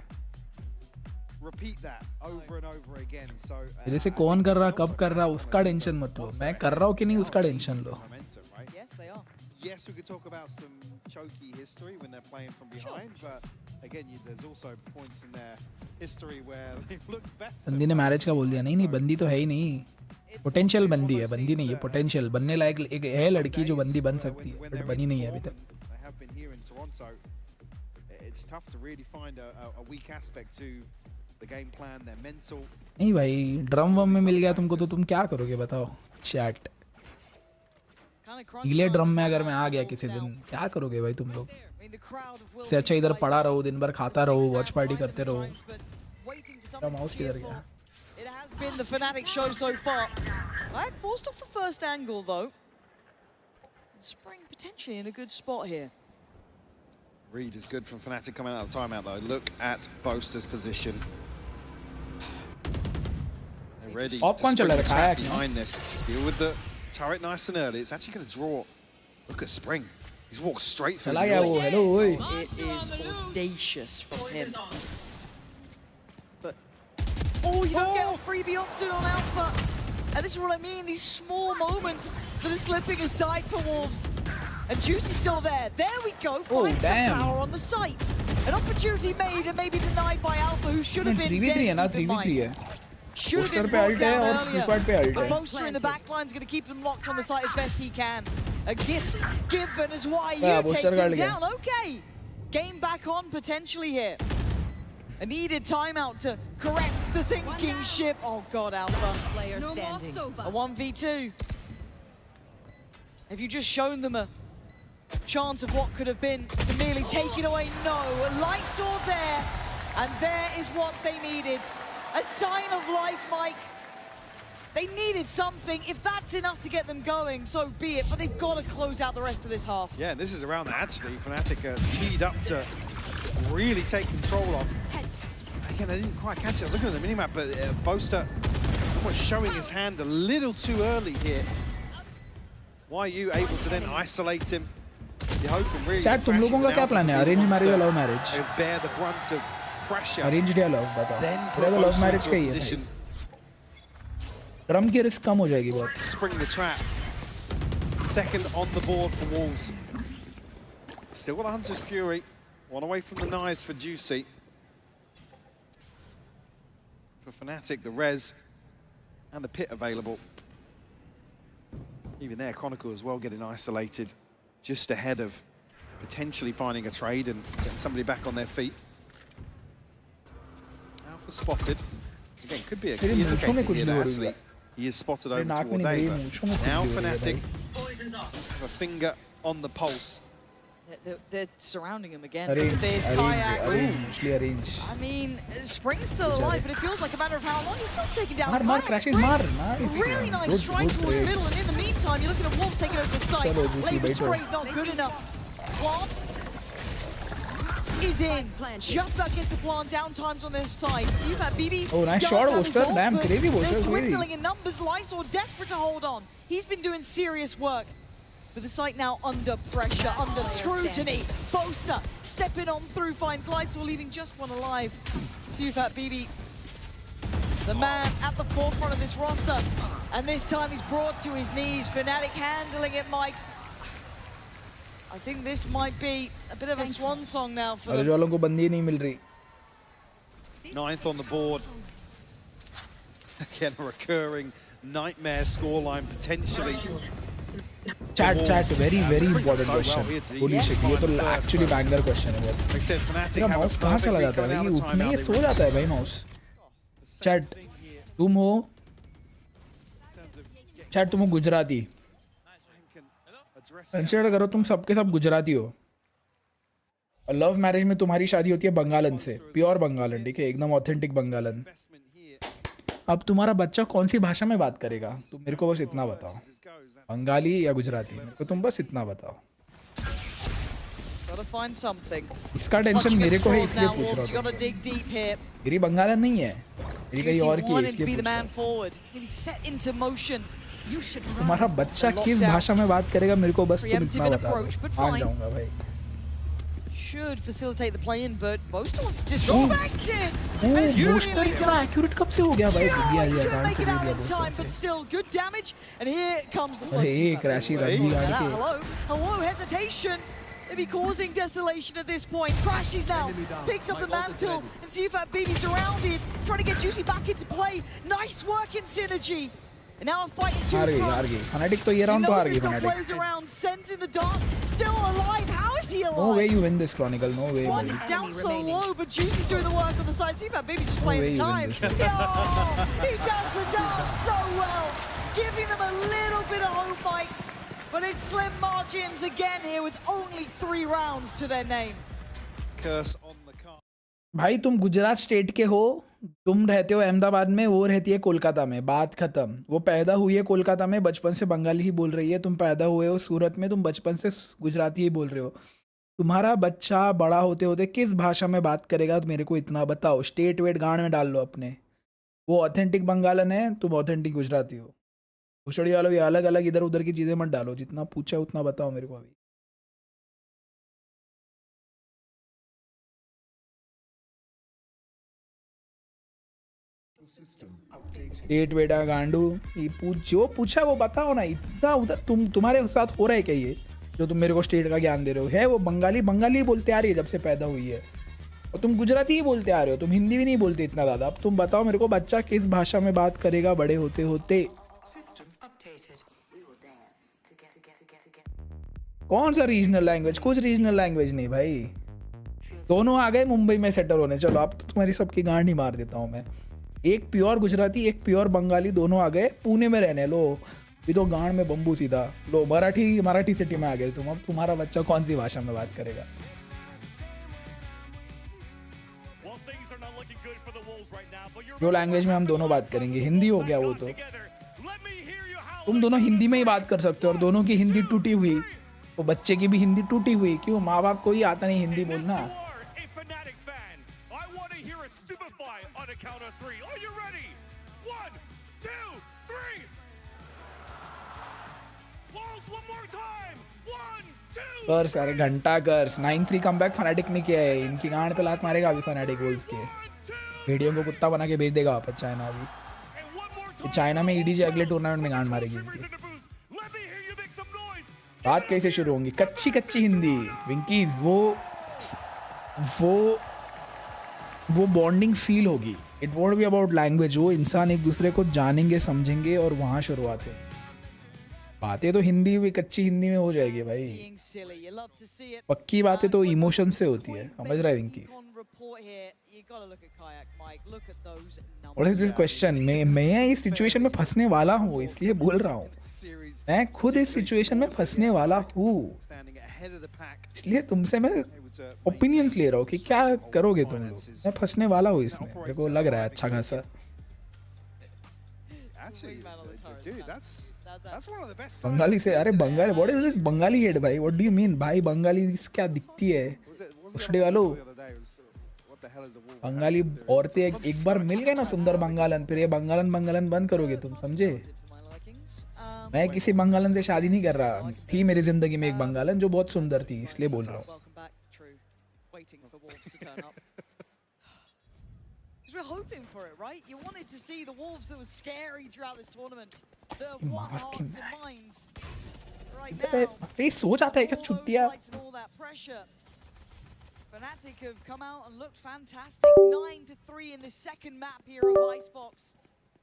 तेरे से कौन कर रहा, कब कर रहा, उसका टेंशन मत लो। मैं कर रहा हूँ कि नहीं उसका tension low. Yes, we could talk about some choky history when they're playing from behind, but again, there's also points in their history where they've looked better. बंदी ने मैरिज का बोल दिया। नहीं, बंदी तो है ही नहीं। पोटेंशियल बंदी है, बंदी नहीं है। पोटेंशियल बनने लायक एक है लड़की जो बंदी बन सकती है, बट बनी नहीं है अभी तक। They have been here in Toronto. It's tough to really find a weak aspect to the game plan, their mental. नहीं भाई, ड्रम वम में मिल गया तुमको तो तुम क्या करोगे बताओ? चैट नीले ड्रम में अगर मैं आ गया किसी दिन, क्या करोगे भाई तुम लोग? इससे अच्छा इधर पड़ा रहो, दिन भर खाता रहो, वॉच पार्टी करते रहो। माउस किधर गया? It has been the Fnatic show so far. Right, forced off the first angle though. Spring potentially in a good spot here. Reed is good from Fnatic coming out of the timeout though. Look at Boaster's position. They're ready to spring attack behind this. Deal with the turret nice and early. It's actually going to draw. Look at Spring. He's walked straight through the middle. It is audacious from him. But you don't get a freebie often on Alpha. And this is what I mean, these small moments that are slipping aside for Wolves. And Juicy's still there. There we go, finding some power on the site. An opportunity made and maybe denied by Alpha, who should have been dead. Should have been brought down earlier. But Boaster in the back line is going to keep them locked on the site as best he can. A gift given as YU takes him down. Okay, game back on potentially here. A needed timeout to correct the sinking ship. Oh God, Alpha. No standing. A 1v2. Have you just shown them a chance of what could have been to merely take it away? No, Lysor there, and there is what they needed. A sign of life, Mike. They needed something. If that's enough to get them going, so be it. But they've got to close out the rest of this half. Yeah, this is around that actually. Fnatic teed up to really take control of. Again, they didn't quite catch it. I was looking at the minimap, but Boaster was showing his hand a little too early here. Why are you able to then isolate him? You're hoping really. Chat, तुम लोगों का क्या plan है? Arrange marriage or love marriage? Bear the brunt of pressure. Arranged या love बताओ. Then तेरा तो love marriage का ही है. ड्रम की रिस्क कम हो जाएगी बहुत. Spring the trap. Second on the board for Wolves. Still got a Hunter's Fury. One away from the knives for Juicy. For Fnatic, the res and the pit available. Even there, Chronicle as well getting isolated just ahead of potentially finding a trade and getting somebody back on their feet. Alpha spotted. Again, could be a key indicator here that actually he is spotted over toward A, but now Fnatic have a finger on the pulse. They're surrounding him again. Arrange, This arrange, kayak. arrange, mostly arrange. I mean, Spring's still alive, but it feels like a matter of how long. He's still taking down Mar, kayak. crashes, Spring, mar. Nice. really nice Good, strike good towards trade. middle, and in the meantime, you're looking at Wolves taking over the site. Chalo, Juicy, Labor baito. spray's not good enough. Plant is in. Just about gets the plant down times on their side. See if that BB Oh, nice does shot, have his Woster. ult, Damn, but crazy Woster, they're crazy. dwindling in numbers. Lysor desperate to hold on. He's been doing serious work. But the site now under pressure, under scrutiny. Boaster stepping on through, finds Lysor, leaving just one alive. Sufat BB, the man at the forefront of this roster. And this time he's brought to his knees. Fnatic handling it, Mike. I think this might be a bit of a swan song now for अरे them. वालों को बंदी नहीं मिल रही. 9th on the board. Again, a recurring nightmare scoreline potentially. Chat, very important question. Holy shit, ये तो actually banger question है. Like I said, Fnatic तेरा have a माउस कहाँ चला perfect जाता है recon भाई? out of उठने timeout. ये सो जाता है भाई माउस. Chat, तुम हो गुजराती. कंसिडर करो तुम सबके सब गुजराती हो. और लव मैरिज में तुम्हारी शादी होती है बंगालन से, प्योर बंगालन, ठीक है, एकदम ऑथेंटिक बंगालन. अब तुम्हारा बच्चा कौन सी भाषा में बात करेगा? तुम मेरे को बस इतना बताओ, बंगाली या गुजराती, मेरे को तुम बस इतना बताओ. Gotta find something. इसका टेंशन मेरे को है, इसलिए Now, पूछ Wolves, you रहा gotta हूँ. dig deep here. मेरी बंगालन नहीं है, मेरी कहीं Juicy और की है, wanted to be इसलिए the पूछ रहा man हूँ. forward. He was set into motion. You should run. तुम्हारा बच्चा किस भाषा में बात करेगा मेरे को बस तुम इतना Preemptive बता approach, but दो. मान fine. जाऊंगा भाई. Should facilitate the play-in, but Boaster wants to disrespect it. And it's booster brilliantly इतना done. एक्यूरेट कब से हो गया भाई? दिया दिया Couldn't डांट make के it दे out दिया in time, but booster. still good damage. And here comes the अरे front. एक क्रैशी रंजी गाड़ के. Hello, hesitation. Maybe causing desolation at this point. Crashes now, picks up the mantle, and see if that BB surrounded, trying to get Juicy back into play. Nice work in synergy. And now a fight in two हार fronts. गई. Fnatic तो ये He round तो knows हार this गई still Fnatic. plays around, sends in the dark, still alive. How is he alive? No way you win this Chronicle. No way. One buddy. down so low, but Juicy's doing the work on the side. See if that baby's just No playing way the you win time. this, Oh, he does the dance so well, giving them a little bit of hope, Mike. But it's slim margins again here with only 3 rounds to their name. Curse on the car. भाई तुम Gujarat state के हो, तुम रहते हो अहमदाबाद में, वो रहती है कोलकाता में. बात खत्म. वो पैदा हुई है कोलकाता में, बचपन से बंगाली ही बोल रही है. तुम पैदा हुए हो सूरत में, तुम बचपन से गुजराती ही बोल रहे हो. तुम्हारा बच्चा बड़ा होते होते किस भाषा में बात करेगा मेरे को इतना बताओ. स्टेट वेट गांड में डाल लो अपने. वो ऑथेंटिक बंगालन है, तुम ऑथेंटिक गुजराती हो. भुसड़ी वालों ये अलग अलग इधर उधर की चीजें मत डालो. जितना पूछा उतना बताओ मेरे को अभी. स्टेट वेटा गांडू, ये जो पूछा वो बताओ ना. इतना उधर तुम्हारे साथ हो रहा है क्या ये जो तुम मेरे को स्टेट का ज्ञान दे रहे हो? है वो बंगाली ही बोलते आ रही है जब से पैदा हुई है, और तुम गुजराती ही बोलते आ रहे हो. तुम हिंदी भी नहीं बोलते इतना ज़्यादा. अब तुम बताओ मेरे को बच्चा किस भाषा में बात करेगा बड़े होते होते? कौन सा रीजनल लैंग्वेज? कुछ रीजनल लैंग्वेज नहीं भाई. दोनों आ गए मुंबई में सेटल होने. चलो अब तो तुम्हारी सबकी गांड ही मार देता हूँ मैं. एक प्योर गुजराती, एक प्योर बंगाली, दोनों आ गए पुणे में रहने. लो ये तो गांड में बम्बू सीधा. लो मराठी सिटी में आ गए तुम. अब तुम्हारा बच्चा कौन सी भाषा में बात करेगा? जो लैंग्वेज में हम दोनों बात करेंगे, हिंदी हो गया वो तो. तुम दोनों हिंदी में ही बात कर सकते हो और दोनों की हिंदी टूटी हुई, वो बच्चे की भी हिंदी टूटी हुई। क्यों? माँ बाप को ही आता नहीं हिंदी बोलना। कर्स, अरे घंटा कर्स 9-3 कमबैक फनाटिक ने किया है। इनकी गांड पे लात मारेगा अभी फनाटिक वोल्स के। वीडियो को कुत्ता बना के भेज देगा वापस चाइना। अभी चाइना में ईडीजे अगले टूर्नामेंट में गांड मारेगी इनकी। बात कैसे शुरू होंगी? कच्ची कच्ची हिंदी विंकीज, वो बॉन्डिंग फील होगी। It won't be about language. वो इंसान एक दूसरे को जानेंगे समझेंगे और वहाँ शुरुआत है। बातें तो हिंदी में, कच्ची हिंदी में हो जाएगी भाई। पक्की बातें तो इमोशन से होती है। समझ रहा है Winky? What is this question? मैं इस सिचुएशन में फंसने वाला हूँ, इसलिए बोल रहा हूँ। मैं खुद इस सिचुएशन में फंसने वाला हूँ, इसलिए तुमसे मैं ओपिनियंस ले रहा हूँ कि क्या करोगे तुम लोग। मैं फंसने वाला हूँ इसमें, मेरे को लग रहा है अच्छा खासा। बंगाली से, अरे Bengali, what is this Bengali head भाई? व्हाट डू यू मीन भाई? बंगाली क्या दिखती है उछड़े वालों? बंगाली औरतें एक बार मिल गए ना सुंदर बंगालन, फिर ये बंगालन बंद करोगे तुम, समझे? मैं किसी बंगालन से शादी नहीं कर रहा। थी मेरी जिंदगी में एक बंगालन जो बहुत सुंदर थी, इसलिए बोल रहा हूँ। We're hoping for it, right? You wanted to see the Wolves that was scary throughout this tournament. What hearts and minds right now. ये सो जाता है क्या छुट्टियाँ? Fnatic have come out and looked fantastic. 9-3 in the second map here of Icebox.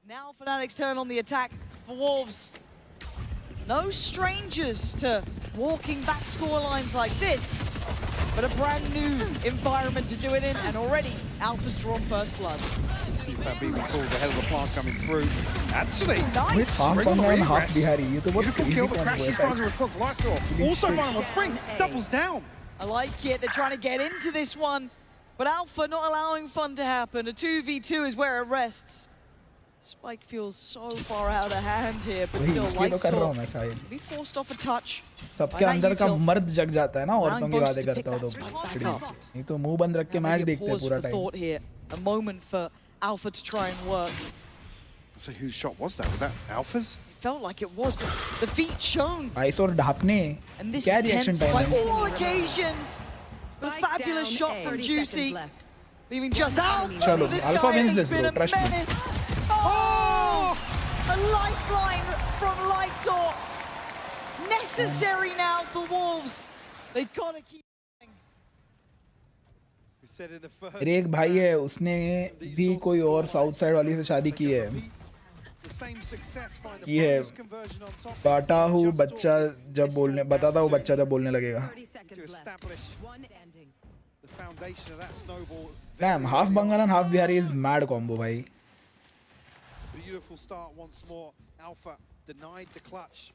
Now Fnatic's turn on the attack for Wolves. No strangers to walking back scorelines like this, but a brand new environment to do it in, and already Alpha's drawn first blood. See if that BB calls ahead of the plant coming through. Actually, nice. half Bihari. ये तो बहुत beautiful kill, but Crashes finds a response. Lysor also finds on Spring, doubles down. I like it. They're trying to get into this one, but Alpha not allowing fun to happen. A 2v2 is where it rests. Spike feels so far out of hand here, but still Lysor be forced off a touch. सबके अंदर का मर्द जग जाता है ना औरतों की बातें करता हो तो। नहीं तो मुंह बंद रख के मैच देखते हैं पूरा time. A moment for Alpha to try and work. So whose shot was that? Was that Alpha's? It felt like it was, but the feet shown. Ice और ढापने। And this is tense by all occasions. The fabulous shot from Juicy, leaving just Alpha. चलो, Alpha wins this, bro. Trust me. Oh, a lifeline from Lysor. Necessary now for Wolves. They gotta keep. मेरे एक भाई है, उसने भी कोई और south side वाली से शादी की है। बताता हूँ बच्चा जब बोलने लगेगा। Damn, half Bengalan, half Bihari is mad combo भाई। Beautiful start once more. Alpha denied the clutch.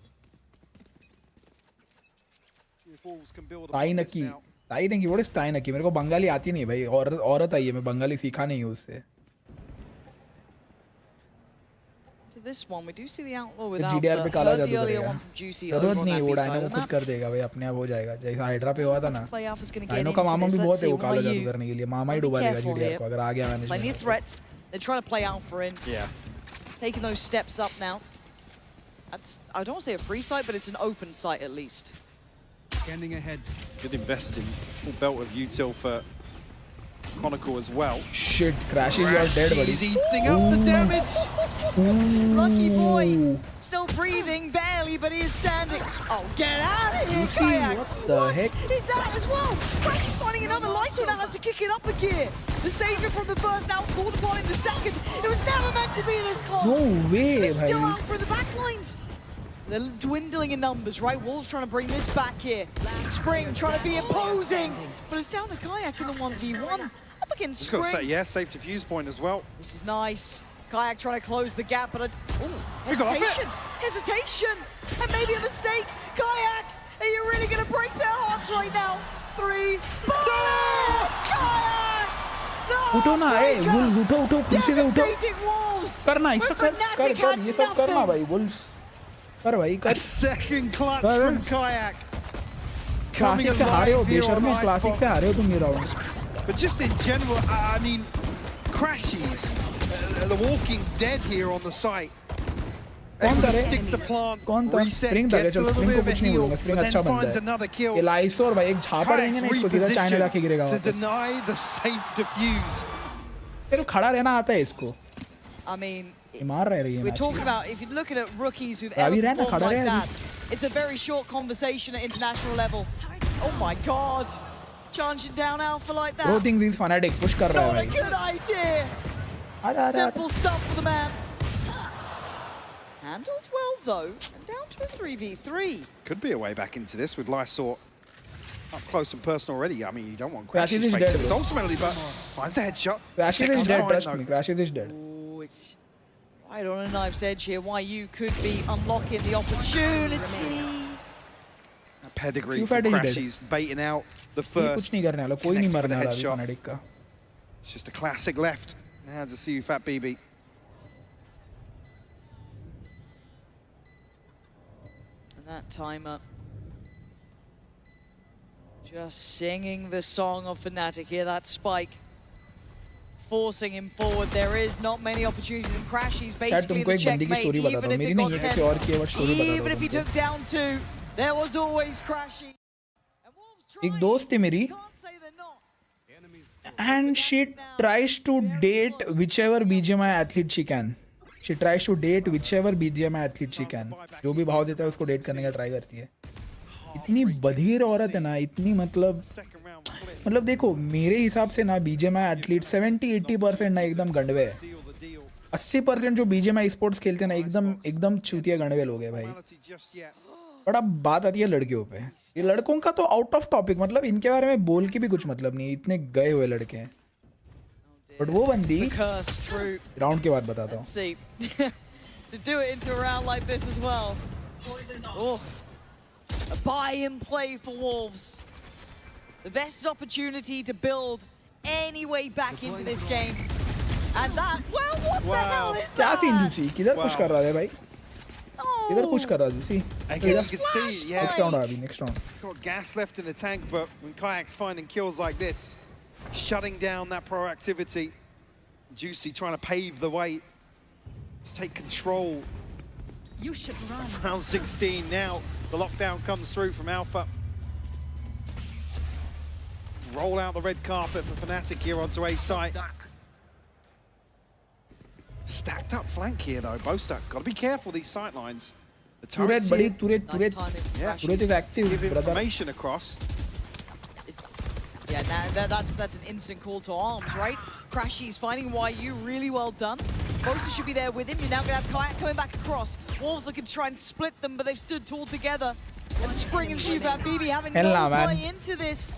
ताई what is ताई नकी? मेरे को बंगाली आती नहीं भाई, औरत आई है, मैं बंगाली सीखा नहीं हूँ उससे। To this one, we do see the outlaw with GDR पे काला जादू earlier करेगा। one from Juicy. जरूरत नहीं, वो डायनो खुद कर देगा भाई, अपने आप हो जाएगा। जैसा हाइड्रा पे हुआ था ना, डायनो का मामा भी बहुत है वो काला जादू करने के लिए। मामा ही डुबा देगा GDR को अगर आ गया management. Plenty of threats. They're trying to play Alpha in. Yeah. Taking those steps up now. That's, I don't want to say a free site, but it's an open site at least. Getting ahead. Good investing. Full belt of util for Chronicle as well. Shit, Crashes, you are dead, buddy. He's eating up the damage. Lucky boy, still breathing, barely, but he is standing. Oh, get out of here, Kayak. What the heck? Is that as well? Crash is finding another Lysor now has to kick it up a gear. The savior from the first now called upon in the second. It was never meant to be this close. No way, They're still bhai. out for the backlines. They're dwindling in numbers, right? Wolves trying to bring this back here. Spring trying to be imposing, but it's down to Kayak in the 1v1. Up against Just Spring. got to say, yeah, safe defuse point as well. This is nice. Kayak trying to close the gap, but He got off it. hesitation, and maybe a mistake. Kayak, are you really going to break their hearts right now? 3 bullets! Kayak! उठो ना, ए Wolves उठो उठो, कुर्सी से उठो, करना ऐसा कर ये सब करना भाई वुल्स, कर भाई कर. Second clutch from Kayak. Classic से हारे हो बेशर्मो, क्लासिक से हारे हो तुम ये round. But just in general, I mean, crashes, the walking dead here on the site. Able to stick the plant, reset, gets a little bit of a heal, but then finds another kill. ये lyso और भाई एक झापड़ देंगे ना इसको, सीधा China जाके गिरेगा to वापस. deny the safe defuse. तेरे खड़ा रहना आता है इसको. I mean, मार रहे हैं we're talking about, if you're looking at rookies who've अभी ever रहना, performed खड़ा like रहे that, it's a very short conversation at international level. Oh my god, charging down Alpha like that. Bro thinks he's Fnatic, push कर रहा है Not a भाई. good idea. Simple stuff for the man. Handled well though, and down to a 3v3. Could be a way back into this with Lysort up close and personal already. I mean, you don't want Crashes crashes is face dead, it bro. ultimately, but finds a headshot. Crashes Second is dead, line, trust though. me. Crashes is dead. Oh, it's right on a knife's edge here. Why you could be unlocking the opportunity. A pedigree Few for Fnatic is dead. crashes, baiting out the ये first. कुछ नहीं करने वाला, कोई नहीं मरने वाला अभी Fnatic का. It's just a classic left. Now to see you, Fat BB. And that timer just singing the song of Fnatic here, that spike forcing him forward. There is not many opportunities, and Crashy's basically the checkmate, even if it got tense, even if he took down two, there was always Crashy. एक दोस्त है मेरी, and she tries to date whichever BGMI athlete she can. She tries to date whichever BGMI athlete she can. जो भी भाव देता है उसको डेट करने का ट्राई करती है. इतनी बधिर औरत है ना, इतनी मतलब देखो मेरे हिसाब से ना BGMI एथलीट 70-80% ना एकदम गंडवे है. 80% जो BGMI स्पोर्ट्स खेलते हैं ना एकदम चूतिया गंडवे लोग हैं भाई. बट अब बात आती है लड़कियों पे. ये लड़कों का तो आउट ऑफ टॉपिक, मतलब इनके बारे में बोल के भी कुछ मतलब नहीं है, इतने गए हुए लड़के हैं. बट वो बंदी राउंड के बाद बताता हूँ. To do it into a round like this as well. Oh, a buy-in play for Wolves. The best opportunity to build any way back into this game. And that, well, what the hell is that? क्या scene juicy? किधर push कर रहा है भाई? किधर push कर रहा है juicy? Again, you can see, yeah. Next round आ अभी, next round. Got gas left in the tank, but when Kayak's finding kills like this, shutting down that proactivity, Juicy trying to pave the way to take control. You should run. Round 16 now. The lockdown comes through from Alpha. Roll out the red carpet for Fnatic here onto A site. Stacked up flank here though, Boaster. Got to be careful these sight lines. The turrets here. Yeah, Turret is active, give brother. information across. Yeah, now that's an instant call to arms, right? Crashy's finding YU, really well done. Boaster should be there with him. You're now going to have Kayak coming back across. Wolves looking to try and split them, but they've stood tall together. And Spring and Superlight BB having no play into this.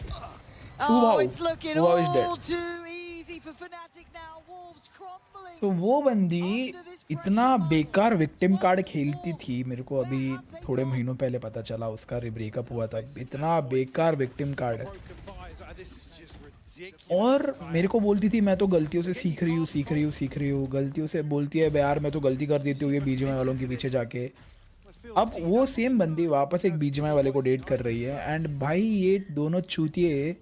Oh, it's looking all too easy for Fnatic now. Wolves crumbling. तो वो बंदी इतना बेकार victim card खेलती थी, मेरे को अभी थोड़े महीनों पहले पता चला उसका ब्रेकअप हुआ था. इतना बेकार विक्टिम कार्ड है. और मेरे को बोलती थी मैं तो गलतियों से सीख रही हूँ, गलतियों से बोलती है यार मैं तो गलती कर देती हूँ ये बीजीएमआई वालों के पीछे जाके. अब वो सेम बंदी वापस एक बीजीएमआई वाले को डेट कर रही है. एंड भाई ये दोनों चूतिए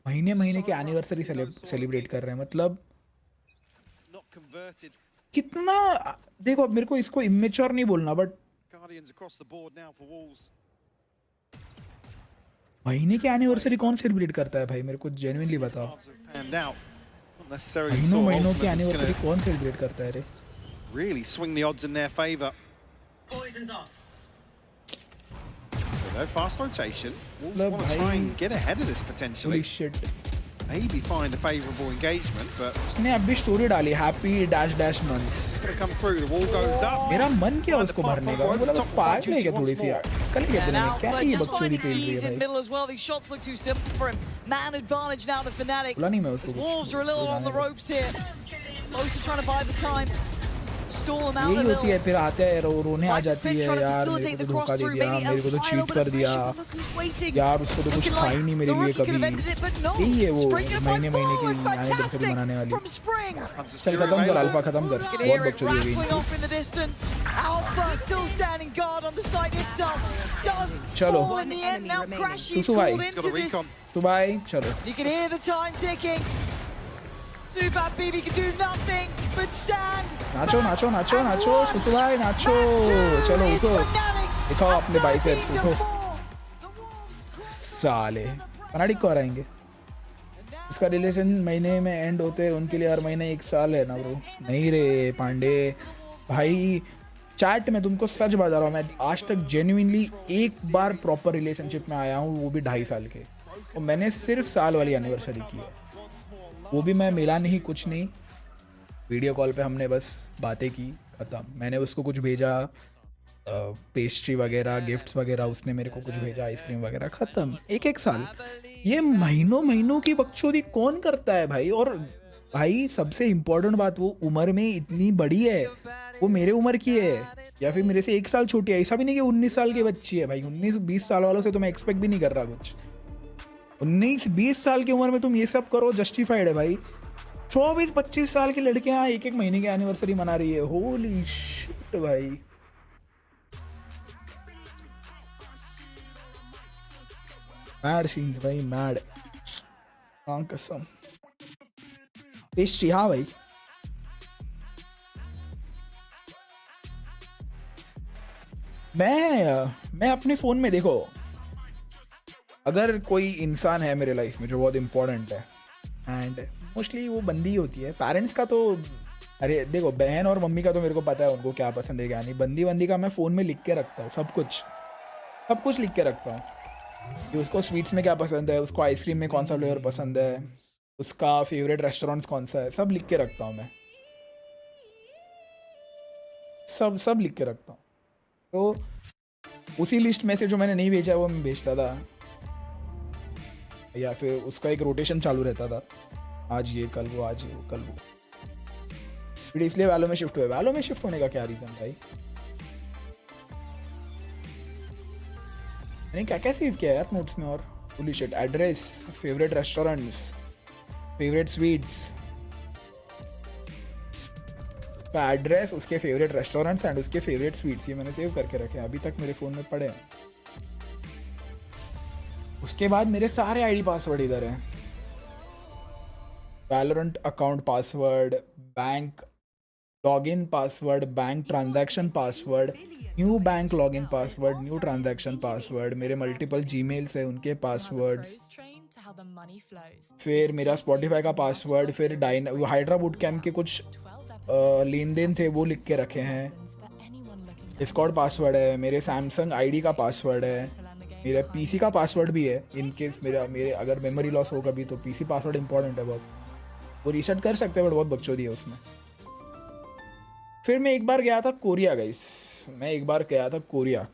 महीने के एनिवर्सरी सेलिब्रेट कर रहे हैं. मतलब कितना, देखो मेरे को इसको इमेच्योर नहीं बोलना, बट महीने की एनिवर्सरी कौन सेलिब्रेट करता है भाई, मेरे को जेन्युइनली बताओ. महीनों की एनिवर्सरी कौन सेलिब्रेट करता है रे? Really swing the odds in their favor. Poison's off. So fast rotation. Wolves want to try and get ahead of this potentially. Holy shit. Maybe find a favourable engagement, but उसने अभी story डाली happy dash months. Gonna come through. The wall goes up. मेरा मन क्या उसको भरने का, बोला तो पागल है क्या थोड़ी सी यार. कल क्या करेंगे, क्या ये बकचोदी पेल रही है भाई. As well. These shots look too simple for him. Man advantage now to Fnatic. बोला नहीं मैं उसको. Wolves are a little on the ropes here. Boaster trying to buy the time. stall them out यही a होती little. है, फिर आते हैं रोने आ जाती है trying to यार, मेरे facilitate को the तो धोखा cross दे through, दिया, maybe मेरे को तो a चीट little कर bit of दिया pressure, but look who's waiting. यार, उसको तो कुछ Looking था like ही नहीं मेरे the लिए rookie could कभी। have ended it, but no. यही है वो Spring gonna महीने fight महीने की forward. एनिवर्सरी Fantastic मनाने वाली। from Spring. चल खत्म कर अल्फा, खत्म कर, You can बहुत hear it बकचोदी हो rattling गई। off in the distance. Alpha still standing guard on the site itself. Does चलो fall in the end. Now Crashy's सुसु भाई, called into this. सुसु भाई चलो। You can hear the time ticking. Super BB can do nothing but stand. नाचो नाचो नाचो नाचो सुसु भाई नाचो, चलो उठो, दिखाओ अपने बाइसेप्स, उठो साले। फनाटिक को हराएंगे, इसका रिलेशन महीने में एंड होते हैं, उनके लिए हर महीने 1 साल है ना ब्रो। नहीं रे पांडे भाई, चैट में तुमको सच बता रहा हूँ, मैं आज तक जेन्युइनली एक बार प्रॉपर रिलेशनशिप में आया हूँ, वो भी 2.5 साल के, और मैंने सिर्फ साल वाली एनिवर्सरी की है, वो भी मैं मिला नहीं, कुछ नहीं, वीडियो कॉल पे हमने बस बातें की, ख़त्म। मैंने उसको कुछ भेजा, पेस्ट्री वगैरह, गिफ्ट्स वगैरह, उसने मेरे को कुछ भेजा, आइसक्रीम वगैरह, ख़त्म। 1 साल, ये महीनों महीनों की बकचोदी कौन करता है भाई। और भाई सबसे इम्पोर्टेंट बात, वो उम्र में इतनी बड़ी है, वो मेरे उम्र की है या फिर मेरे से 1 साल छोटी है, ऐसा भी नहीं कि 19 साल की बच्ची है भाई। 19-20 साल वालों से तो मैं एक्सपेक्ट भी नहीं कर रहा कुछ। 19-20 साल की उम्र में तुम ये सब करो, जस्टिफाइड है भाई। 24-25 साल की लड़कियां 1-1 महीने की एनिवर्सरी मना रही है, होली शिट भाई। मैड सीन्स भाई, मैड, हाँ कसम। पेस्ट्री, हाँ भाई मैं अपने फ़ोन में, देखो अगर कोई इंसान है मेरे लाइफ में जो बहुत इम्पोर्टेंट है, एंड मोस्टली वो बंदी होती है, पेरेंट्स का तो अरे देखो, बहन और मम्मी का तो मेरे को पता है उनको क्या पसंद है क्या नहीं। बंदी का मैं फ़ोन में लिख के रखता हूँ, सब कुछ लिख के रखता हूँ कि उसको स्वीट्स में क्या पसंद है, उसको आइसक्रीम में कौन सा फ्लेवर पसंद है, उसका फेवरेट रेस्टोरेंट्स कौन सा है, सब लिख के रखता हूँ मैं, सब लिख के रखता हूँ। तो उसी लिस्ट में से जो मैंने नहीं बेचा वो मैं बेचता था, या फिर उसका एक रोटेशन चालू रहता था, आज ये कल वो, आज ये वो कल वो। फिर इसलिए वैलो में शिफ्ट हुए। वैलो में शिफ्ट होने का क्या रीज़न भाई, मैंने क्या क्या सेव किया यार नोट्स में। और holy shit, address, favourite restaurants, favourite sweets का एड्रेस, उसके फेवरेट रेस्टोरेंट्स एंड उसके फेवरेट स्वीट्स, ये मैंने सेव करके रखे हैं, अभी तक मेरे फ़ोन में पड़े हैं। उसके बाद मेरे सारे आईडी पासवर्ड इधर हैं, Valorant account password, bank login password, bank transaction password, new bank login password, new transaction password, मेरे मल्टीपल जीमेल्स है उनके पासवर्ड्स, फिर मेरा स्पॉटिफाई का पासवर्ड, फिर हाइड्रा बूट कैम्प के कुछ लेन देन थे वो लिख के रखे हैं, डिस्कॉर्ड पासवर्ड है, मेरे सैमसंग आईडी का पासवर्ड है, मेरा पीसी का पासवर्ड भी है, इन केस मेरे अगर मेमोरी लॉस हो कभी तो पीसी पासवर्ड इंपॉर्टेंट है बहुत, वो रीसेट कर सकते हैं बट बहुत बकचोदी है उसमें। फिर मैं एक बार गया था कोरिया गाइस,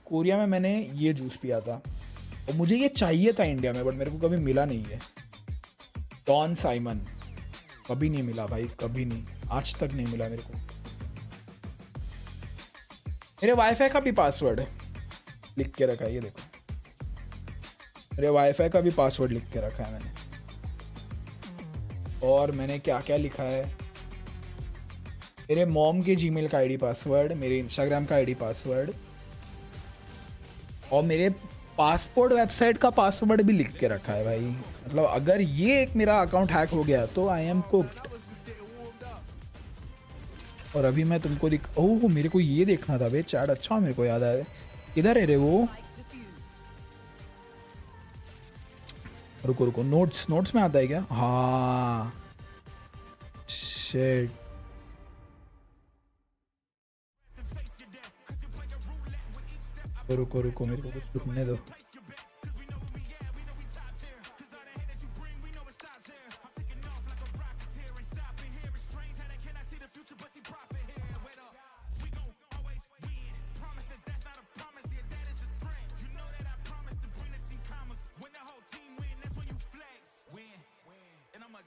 कोरिया में मैंने ये जूस पिया था और मुझे ये चाहिए था इंडिया में, बट मेरे को कभी मिला नहीं है। डॉन साइमन कभी नहीं मिला भाई, कभी नहीं, आज तक नहीं मिला मेरे को। मेरे वाईफाई का भी पासवर्ड लिख के रखा है, ये देखो मेरे वाईफाई का भी पासवर्ड लिख के रखा है मैंने। और मैंने क्या क्या लिखा है, मेरे मॉम के जीमेल का आईडी पासवर्ड, मेरे इंस्टाग्राम का आईडी पासवर्ड, और मेरे पासपोर्ट वेबसाइट का पासवर्ड भी लिख के रखा है भाई। मतलब अगर ये एक मेरा अकाउंट हैक हो गया तो आई एम कुक्ड। और अभी मैं तुमको ओह मेरे को ये देखना था भाई चैट, अच्छा मेरे को याद आया, किधर है रे वो, रुको नोट्स में आता है क्या, हाँ शिट, रुको मेरे को कुछ ढूंढने दो।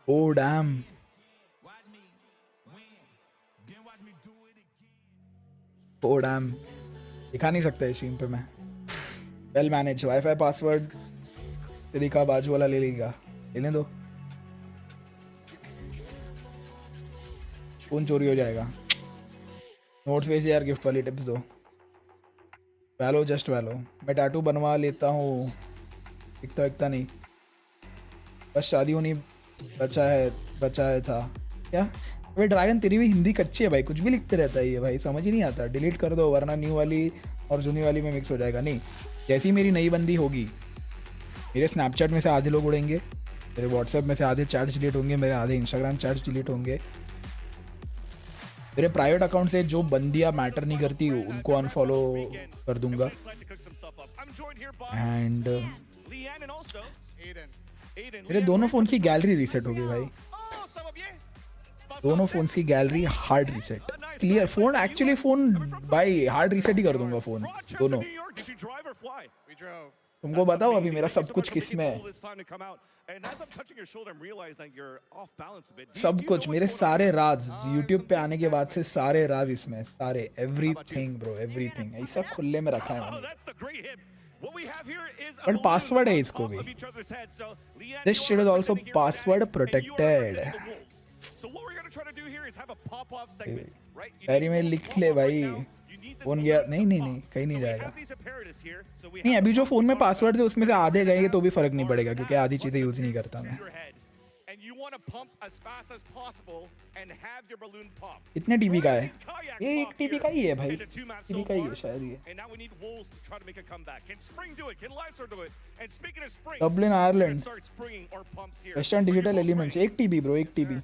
Oh damn. ओ डैम, दिखा नहीं सकता स्ट्रीम पे मैं। वेल मैनेज, वाईफाई पासवर्ड तरीका बाजू वाला ले लेगा, लेने दो, फोन चोरी हो जाएगा। नोट्स भेज यार, गिफ्ट वाली टिप्स दो। वैलो जस्ट वैलो, मैं टैटू बनवा लेता हूँ, दिखता नहीं, बस शादी होनी बचा है था क्या। भाई ड्रैगन तेरी भी हिंदी कच्ची है भाई, कुछ भी लिखते रहता है ये भाई, समझ ही नहीं आता। डिलीट कर दो वरना न्यू वाली और जूनी वाली में मिक्स हो जाएगा। नहीं, जैसी मेरी नई बंदी होगी, मेरे स्नैपचैट में से आधे लोग उड़ेंगे, मेरे व्हाट्सएप में से आधे चैट्स डिलीट होंगे, मेरे आधे इंस्टाग्राम चैट्स डिलीट होंगे, मेरे प्राइवेट अकाउंट से जो बंदियाँ मैटर नहीं करती उनको अनफॉलो कर दूंगा। एंड मेरे दोनों फ़ोन की गैलरी रीसेट हो गई भाई, दोनों फ़ोन्स की gallery hard reset clear. Phone actually phone भाई हार्ड रीसेट ही कर दूंगा फ़ोन दोनों। तुमको बताओ अभी मेरा सब कुछ किस में है, सब कुछ, मेरे सारे राज YouTube पे आने के बाद से सारे राज इसमें, सारे एवरीथिंग ब्रो, एवरीथिंग ऐसा खुले में रखा है मैंने। बट पासवर्ड है इसको भी, this shit is also password protected. Diary में लिख ले भाई, फोन गया नहीं कहीं नहीं जाएगा। नहीं अभी जो फोन में पासवर्ड थे उसमें से आधे गए तो भी फर्क नहीं पड़ेगा क्योंकि आधी चीजें यूज नहीं करता मैं। कितने टीबी का है ये? 1 टीबी का ही है भाई, टीबी का ही है शायद ये। Dublin Ireland, western digital elements, 1 TB bro, 1 TB.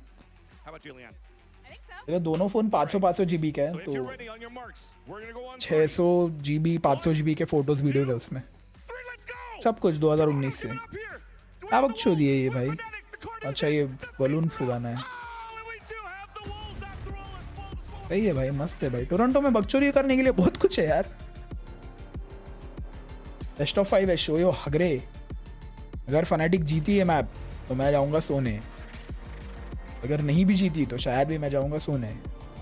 मेरे दोनों फोन 500 GB का है तो 600 GB 500 GB के फोटोज वीडियोज है उसमें, सब कुछ 2019 से। क्या बकचोदी दिए ये भाई। अच्छा ये बलून फुगाना है, सही है भाई, मस्त है भाई। टोरंटो में बकचोदी करने के लिए बहुत कुछ है यार। बेस्ट ऑफ 5 है शोयो हगरे। अगर फनाटिक जीती है मैप तो मैं जाऊंगा सोने, अगर नहीं भी जीती तो शायद भी मैं जाऊंगा सोने।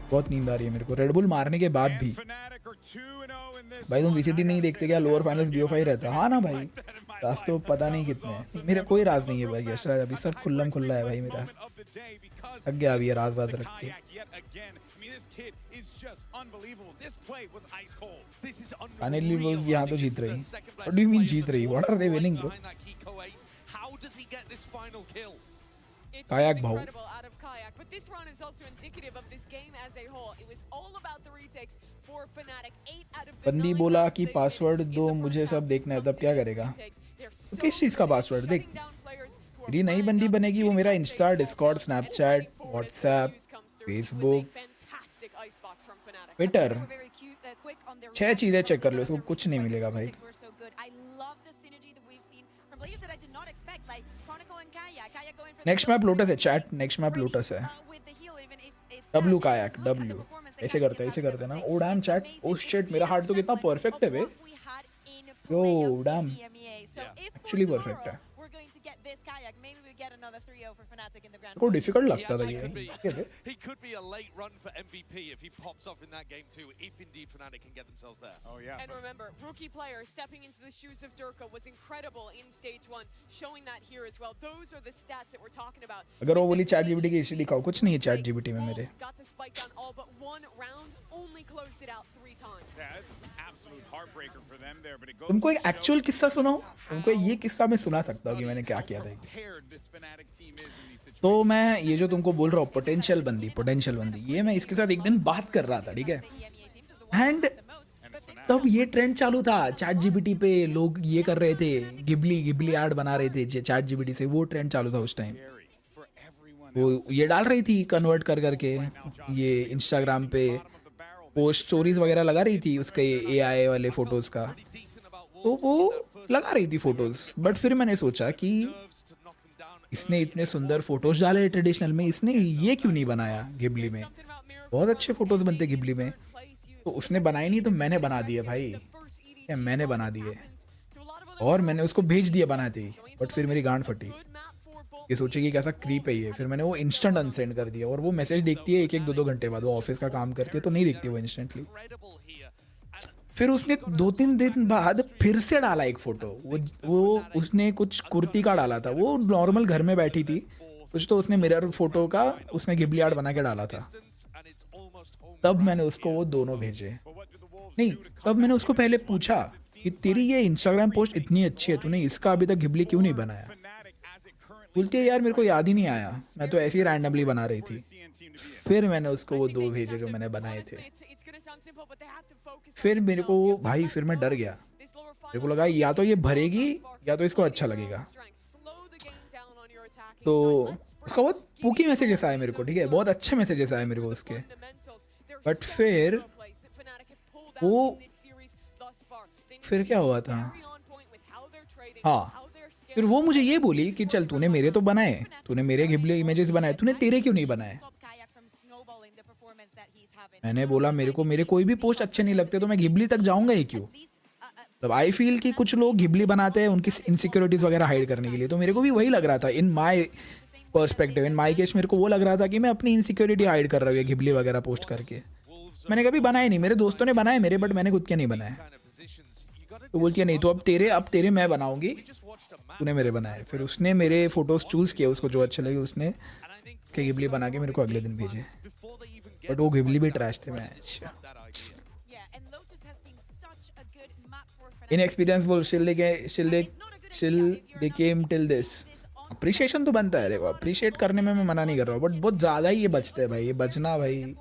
बहुत नींद आ रही है मेरे को रेडबुल मारने के बाद भी। भाई तुम VCT नहीं देखते क्या? लोअर फाइनल्स BO5 रहता। हाँ ना भाई, राज तो पता नहीं कितने हैं, मेरा कोई राज नहीं है भाई। ऐसा अभी सब खुल्लम खुल्ला है भाई मेरा, थक गया अभी ये राज बात रख के। फाइनली वुल्व्स यहाँ तो जीत रही। व्हाट डू यू मीन जीत रही? What are they winning bro? Kayak भाऊ, but this run is also indicative of this game as a whole. It was all about the retakes for Fnatic. 8 out of the बंदी बोला कि password दो मुझे सब देखना है, तब क्या करेगा? तो किस चीज़ का पासवर्ड? देख मेरी नई बंदी बनेगी, वो मेरा Insta, Discord, Snapchat, WhatsApp, Facebook, Twitter, 6 चीज़ें चेक कर लो, इसको कुछ नहीं मिलेगा भाई। नेक्स्ट मैप लोटस है चैट, नेक्स्ट मैप लोटस है। W कायाक, W ऐसे करते ना। Oh damn chat, oh shit मेरा हार्ट तो कितना परफेक्ट है बे। यो डैम एक्चुअली परफेक्ट है। को डिफिकल्ट लगता था ये। He could be a late run for MVP if he pops off in that game too, if indeed Fnatic can get themselves there. Oh yeah. And remember, rookie player stepping into the shoes of Durka was incredible in stage 1, showing that here as well. Those are the stats that we're talking about. अगर वो बोली chat GPT की issue दिखाओ, कुछ नहीं है chat GPT में मेरे। Got the spike on all but one round, only closed it out 3 times. Yeah, it's an absolute heartbreaker for them there, but it goes. तुमको एक एक्चुअल किस्सा सुनाऊं? तुमको ये किस्सा मैं सुना सकता हूँ कि मैंने क्या किया था। तो मैं ये जो तुमको बोल रहा हूँ पोटेंशियल बंदी, ये मैं इसके साथ एक दिन बात कर रहा था, ठीक है। एंड तब ये ट्रेंड चालू था चैट जीपीटी पे, लोग ये कर रहे थे, गिबली आर्ट बना रहे थे चैट जीपीटी से, वो ट्रेंड चालू था उस टाइम। वो ये डाल रही थी कन्वर्ट कर करके, ये इंस्टाग्राम पे पोस्ट स्टोरीज वगैरह लगा रही थी उसके AI वाले फोटोज का, तो वो लगा रही थी फोटोज। बट फिर मैंने सोचा कि इसने इतने सुंदर फोटोज डाले ट्रेडिशनल में, इसने ये क्यों नहीं बनाया गिबली में? बहुत अच्छे फोटोज बनते गिबली में। तो उसने बनाए नहीं तो मैंने बना दिए भाई, मैंने बना दिए और मैंने उसको भेज दिया बनाते ही। बट फिर मेरी गांड फटी, ये सोचेगी कैसा क्रीप है ये। फिर मैंने वो इंस्टेंट अनसेंड कर दिया, और वो मैसेज देखती है 1-1 2-2 घंटे बाद। वो ऑफिस का काम करती है तो नहीं देखती वो इंस्टेंटली। फिर उसने 2-3 दिन बाद फिर से डाला एक फ़ोटो। वो उसने कुछ कुर्ती का डाला था, वो नॉर्मल घर में बैठी थी कुछ, तो उसने मिरर फोटो का उसने गिबली आर्ट बना के डाला था। तब मैंने उसको वो दोनों भेजे। नहीं, तब मैंने उसको पहले पूछा कि तेरी ये इंस्टाग्राम पोस्ट इतनी अच्छी है, तूने इसका अभी तक गिबली क्यों नहीं बनाया? बोलती है यार मेरे को याद ही नहीं आया, मैं तो ऐसे ही रैंडमली बना रही थी। फिर मैंने उसको वो 2 भेजे जो मैंने बनाए थे। फिर मेरे को भाई, फिर मैं डर गया। मेरे को लगा या तो ये भरेगी या तो इसको अच्छा लगेगा। तो उसका बहुत पुकी मैसेजेस आए मेरे को, ठीक है, बहुत अच्छे मैसेजेस आए मेरे को उसके। बट फिर क्या हुआ था, हाँ, फिर वो मुझे ये बोली कि चल तूने मेरे तो बनाए, तूने मेरे गिबली इमेजेस बनाए, तूने तेरे क्यों नहीं बनाए? मैंने बोला मेरे को मेरे कोई भी पोस्ट अच्छे नहीं लगते तो मैं गिबली तक जाऊंगा ही क्यों? मतलब आई फील कि कुछ लोग गिबली बनाते हैं उनकी इनसिक्योरिटीज वगैरह हाइड करने के लिए। तो मेरे को भी वही लग रहा था in my perspective, in my case मेरे को वो लग रहा था कि मैं अपनी इनसिक्योरिटी हाइड कर रहा हूँ गिबली वगैरह पोस्ट करके। मैंने कभी बनाए नहीं, मेरे दोस्तों ने बनाए मेरे, बट मैंने खुद के नहीं बनाए। तो बोलती है नहीं तो अब तेरे मैं बनाऊंगी, तूने मेरे बनाए। फिर उसने मेरे फोटोज चूज किए, उसको जो अच्छे लगे उसने उसके गिबली बना के मेरे को अगले दिन भेजे। बट वो गिबली भी ट्रैश थे मैच। इनएक्सपीरियंस बोल शिल दे केम टिल दिस। अप्रिशिएशन तो बनता है, देखो अप्रिशिएट करने में मैं मना नहीं कर रहा हूँ, बट बहुत ज़्यादा ही ये बचते हैं भाई, ये बचना भाई।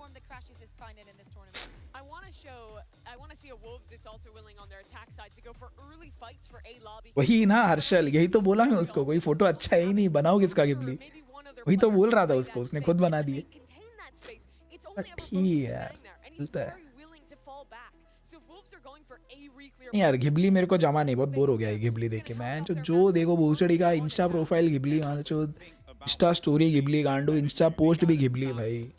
वही ना हर्षल, यही तो बोला मैं उसको, कोई फोटो अच्छा है ही नहीं, बनाओ किसका गिबली? वही तो बोल रहा था उसको, उसने खुद बना दिए। ठीक है यार, चलता है। नहीं यार गिबली मेरे को जमा नहीं, बहुत बोर हो गया है गिबली देख के। मैं जो देखो भूसड़ी का insta profile Ghibli, insta story Ghibli, गांडू इंस्टा पोस्ट भी गिबली भाई।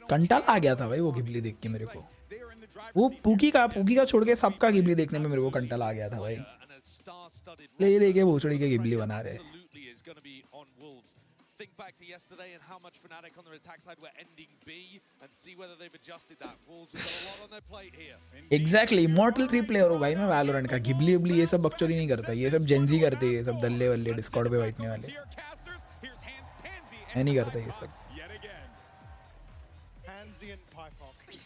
कंटाल आ गया था भाई वो गिबली देख के मेरे को। वो पुकी का छोड़ के सबका गिबली देखने में मेरे को कंटाल आ गया था भाई। ले देखे भूसड़ी के गिबली बना रहे। Think back to yesterday and how much Fnatic on their attack side were ending B and see whether they've adjusted that. Wolves have got a lot on their plate here. Exactly, Immortal 3 player हो भाई मैं Valorant का। Ghibli उबली ये सब बकचोदी नहीं करता, ये सब जेंजी करते हैं, ये सब दल्ले वल्ले डिस्कॉर्ड पे बैठने वाले। मैं नहीं करता ये सब।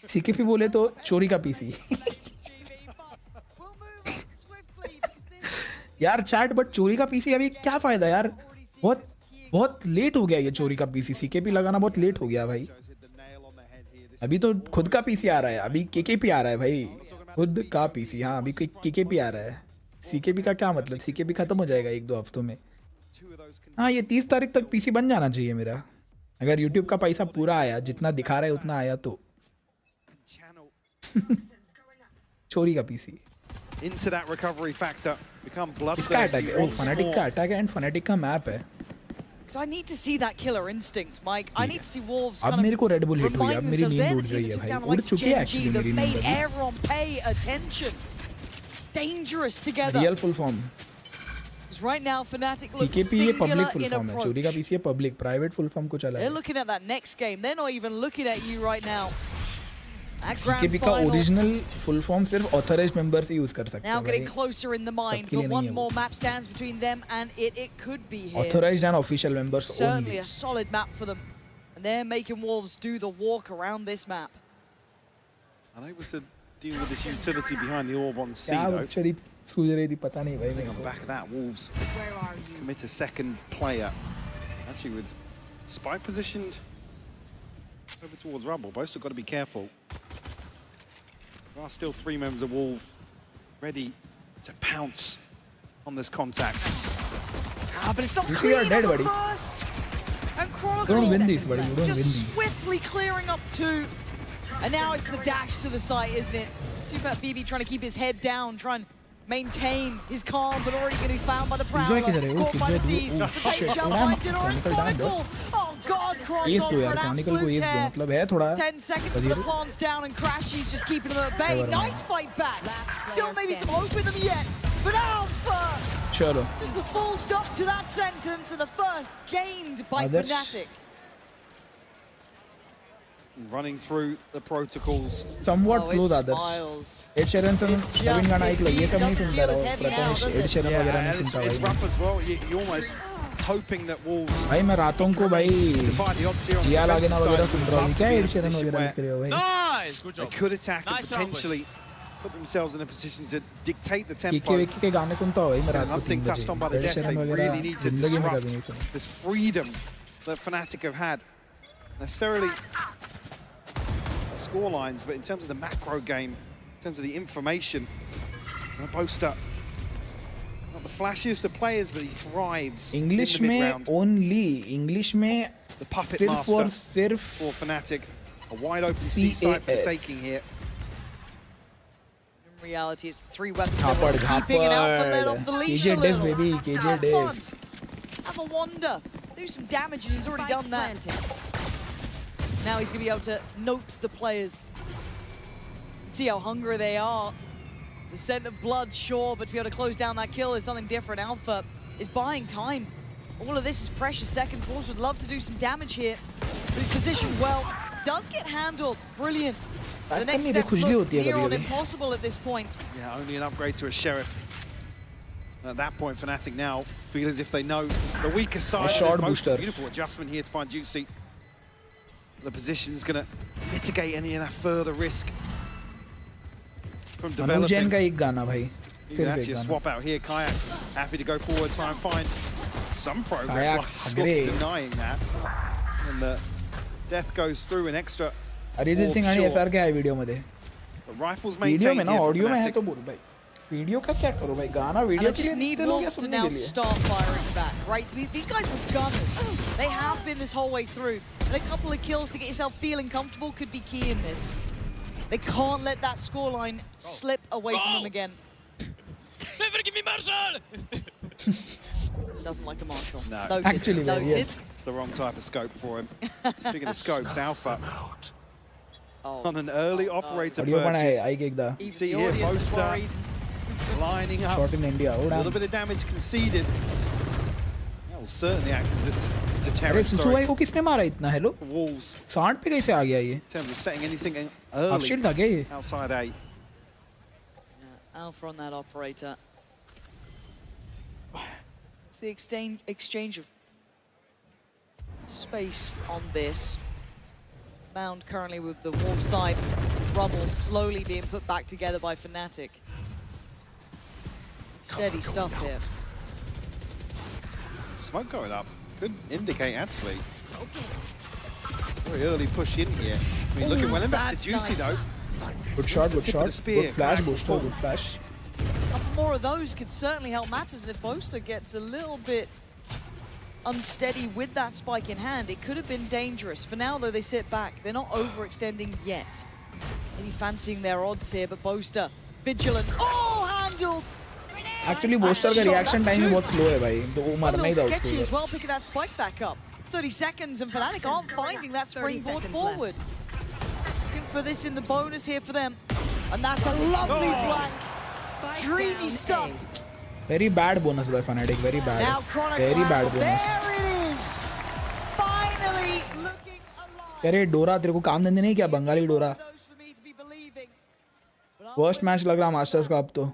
सीकेपी बोले तो चोरी का पीसी। यार चैट, बट चोरी का पीसी अभी क्या फायदा यार? बहुत लेट हो गया ये चोरी का पीसी। सीकेपी लगाना बहुत लेट हो गया भाई। अभी तो खुद का पीसी आ रहा है, अभी केकेपी आ रहा है भाई, खुद का पीसी। हाँ अभी केकेपी आ रहा है, सीकेपी का क्या मतलब? सीकेपी खत्म हो जाएगा 1-2 हफ्तों में। हाँ ये 30 तारीख तक पीसी बन जाना चाहिए मेरा, अगर यूट्यूब का पैसा पूरा आया, जितना दिखा रहा है उतना आया तो। चोरी का PC. Into that recovery factor, become bloodthirsty. इसका अटैक है, फनाटिक का अटैक है एंड फनाटिक का मैप है। So I need to see that killer instinct, Mike. I need to see Wolves अब मेरे को रेड बुल हिट हुई, अब मेरी नींद उड़ रही है भाई, उड़ चुकी है एक्चुअली मेरी नींद। Everyone pay attention. Dangerous together. Real full form. Right now Fnatic looks TKP ये singular public full in form है, approach. चोरी का पीसी है पब्लिक, प्राइवेट फुल फॉर्म कुछ अलग है। They're looking at that next game. They're not even looking at you right now. TKP का original full form सिर्फ ऑथराइज्ड मेंबर्स ही use कर सकते हैं Now भाई। getting closer in the mind, but one more map stands between them and it could be here. Authorized and official members Certainly only. a solid map for them. And they're making Wolves do the walk around this map. Unable to deal with this utility behind the orb on C क्या though. उच्चरी सूझ रही थी पता नहीं भाई I think मेरे on को। back of that, Wolves commit a second player. Actually with spike positioned over towards Rumble. Both have got to be careful. There are still 3 members of Wolf ready to pounce on this contact. But it's not You see, you're clean dead, on the buddy. first. And Chronicle Don't win this, buddy. You don't just win these. swiftly clearing up 2. And now it's the dash to the site, isn't it? Super BB trying to keep his head down, trying to maintain his calm, but already getting found by the Prowler. Caught by the Z's. The fake shot finds it, or it's Chronicle. Oh God, Croydon Ace for दो an यार, Chronicle को absolute ace दो, tear. मतलब है थोड़ा 10 seconds for the plants down and Crashy's just keeping them at bay. Nice fight back. Still maybe some hope in them yet. But Alpha! चलो Just the full stop to that sentence and the first gained by Others? Fnatic. Running through the protocols. somewhat close it others. smiles. Ed Sheeran से नवीन गाना एक लो, ये सब नहीं सुनता रहो, प्रकाश Ed Sheeran वगैरह नहीं and सुनता it's भाई. rough as well. You're almost hoping that Wolves भाई मैं रातों को भाई defy the odds here on the जिया लागे ना defensive वगैरह side. सुन रहा हूँ. Love क्या to be Ed in a Sheeran position वगैरह where लिख रहे हो भाई? Nice! Good they job. could attack and Nice potentially put themselves in a position to dictate the KK tempo. वेके के गाने सुनता हो भाई मैं रात को Another thing 3 touched on by the बजे. Ed Jets, Sheeran they वगैरह really need to जिंदगी में कभी नहीं disrupt सुना. this freedom that Fnatic have had. Necessarily score lines, but in terms of the macro game, in terms of the information, Boaster, not the flashiest of players, but he thrives English in the में mid-round. only English में The puppet सिर्फ master और सिर्फ for Fnatic. A wide open C side for the CAS. taking here. In reality, it's 3 weapons झापड़ that were keeping an Alpha lid off the leash KJ a Dev little. baby KJ Have Dev. fun. Have a wander. Do some damage, and he's already done that. Now he's going to be able to note the players. See how hungry they are. The scent of blood, sure, but to be able to close down that kill is something different. Alpha is buying time. All of this is precious seconds. Wolves would love to do some damage here, but he's positioned well. Does get handled. Brilliant. The next step look near on impossible at this point. Yeah, only an upgrade to a Sheriff. And at that point, Fnatic now feel as if they know the weaker side. short There's most booster. beautiful adjustment here to find Juicy. The position's going to mitigate any of that further risk from अनुजैन developing. का एक गाना भाई. You can सिर्फ actually एक गाना. swap out here. Kayak happy to go forward, try and find some progress. Kayak, Like Scott agree. denying that. And the death goes through an extra. Arijit Singh आणि SR के आहे वीडियो मध्ये. The rifles video में maintained ना here for audio में है Fnatic. तो बोल भाई. वीडियो का क्या करो भाई? गाना And video I just need Wolves to now लिए. start firing back, right? These guys were gunners. They have been this whole way through. And a couple of kills to get yourself feeling comfortable could be key in this. They can't let that scoreline slip away from them again. Never give me Marshall! Doesn't like a Marshall. No. Noted. Actually, Noted. yeah. It's the wrong type of scope for him. Speaking of scopes, Alpha on an early operator audio पण आहे purchase. ऐक एकदा. You see here, Boaster lining up. Shot in India. A little bit of damage conceded. That will certainly act as a अरे deterrent. सुसुवाई को किसने मारा इतना? Hello. Wolves 60 पे कैसे आ गया ये? in terms of setting anything Half early shield था क्या ये? outside A. Alpha on that operator. It's the exchange of space on this. Bound currently with the Wolf side. Rubble slowly being put back together by Fnatic. Steady stuff here. Smoke going up could indicate actually. Very early push in here. I mean, looking well invested. That's Juicy nice. though. Good shot, good Tip of shot. the spear. Good flash, Back booster, full. good flash. A couple more of those could certainly help matters, and if Boaster gets a little bit unsteady with that spike in hand, it could have been dangerous. For now, though, they sit back. They're not overextending yet. Maybe fancying their odds here, but Boaster, vigilant. Oh, handled! Actually, Boaster का reaction time ही बहुत slow है भाई. तो वो A मरना ही little था sketchy as उसको. well, picking that spike back up. 30 seconds, and Fnatic aren't finding that springboard forward. Looking for this in the bonus here for them. And that's a lovely flank. Dreamy stuff. Very bad bonus by Fnatic. Very bad. Now Chronicle, Very bad bonus. there it is. Finally looking alive. अरे डोरा तेरे को काम धंधे नहीं क्या बंगाली डोरा? Worst match लग रहा मास्टर्स का अब तो.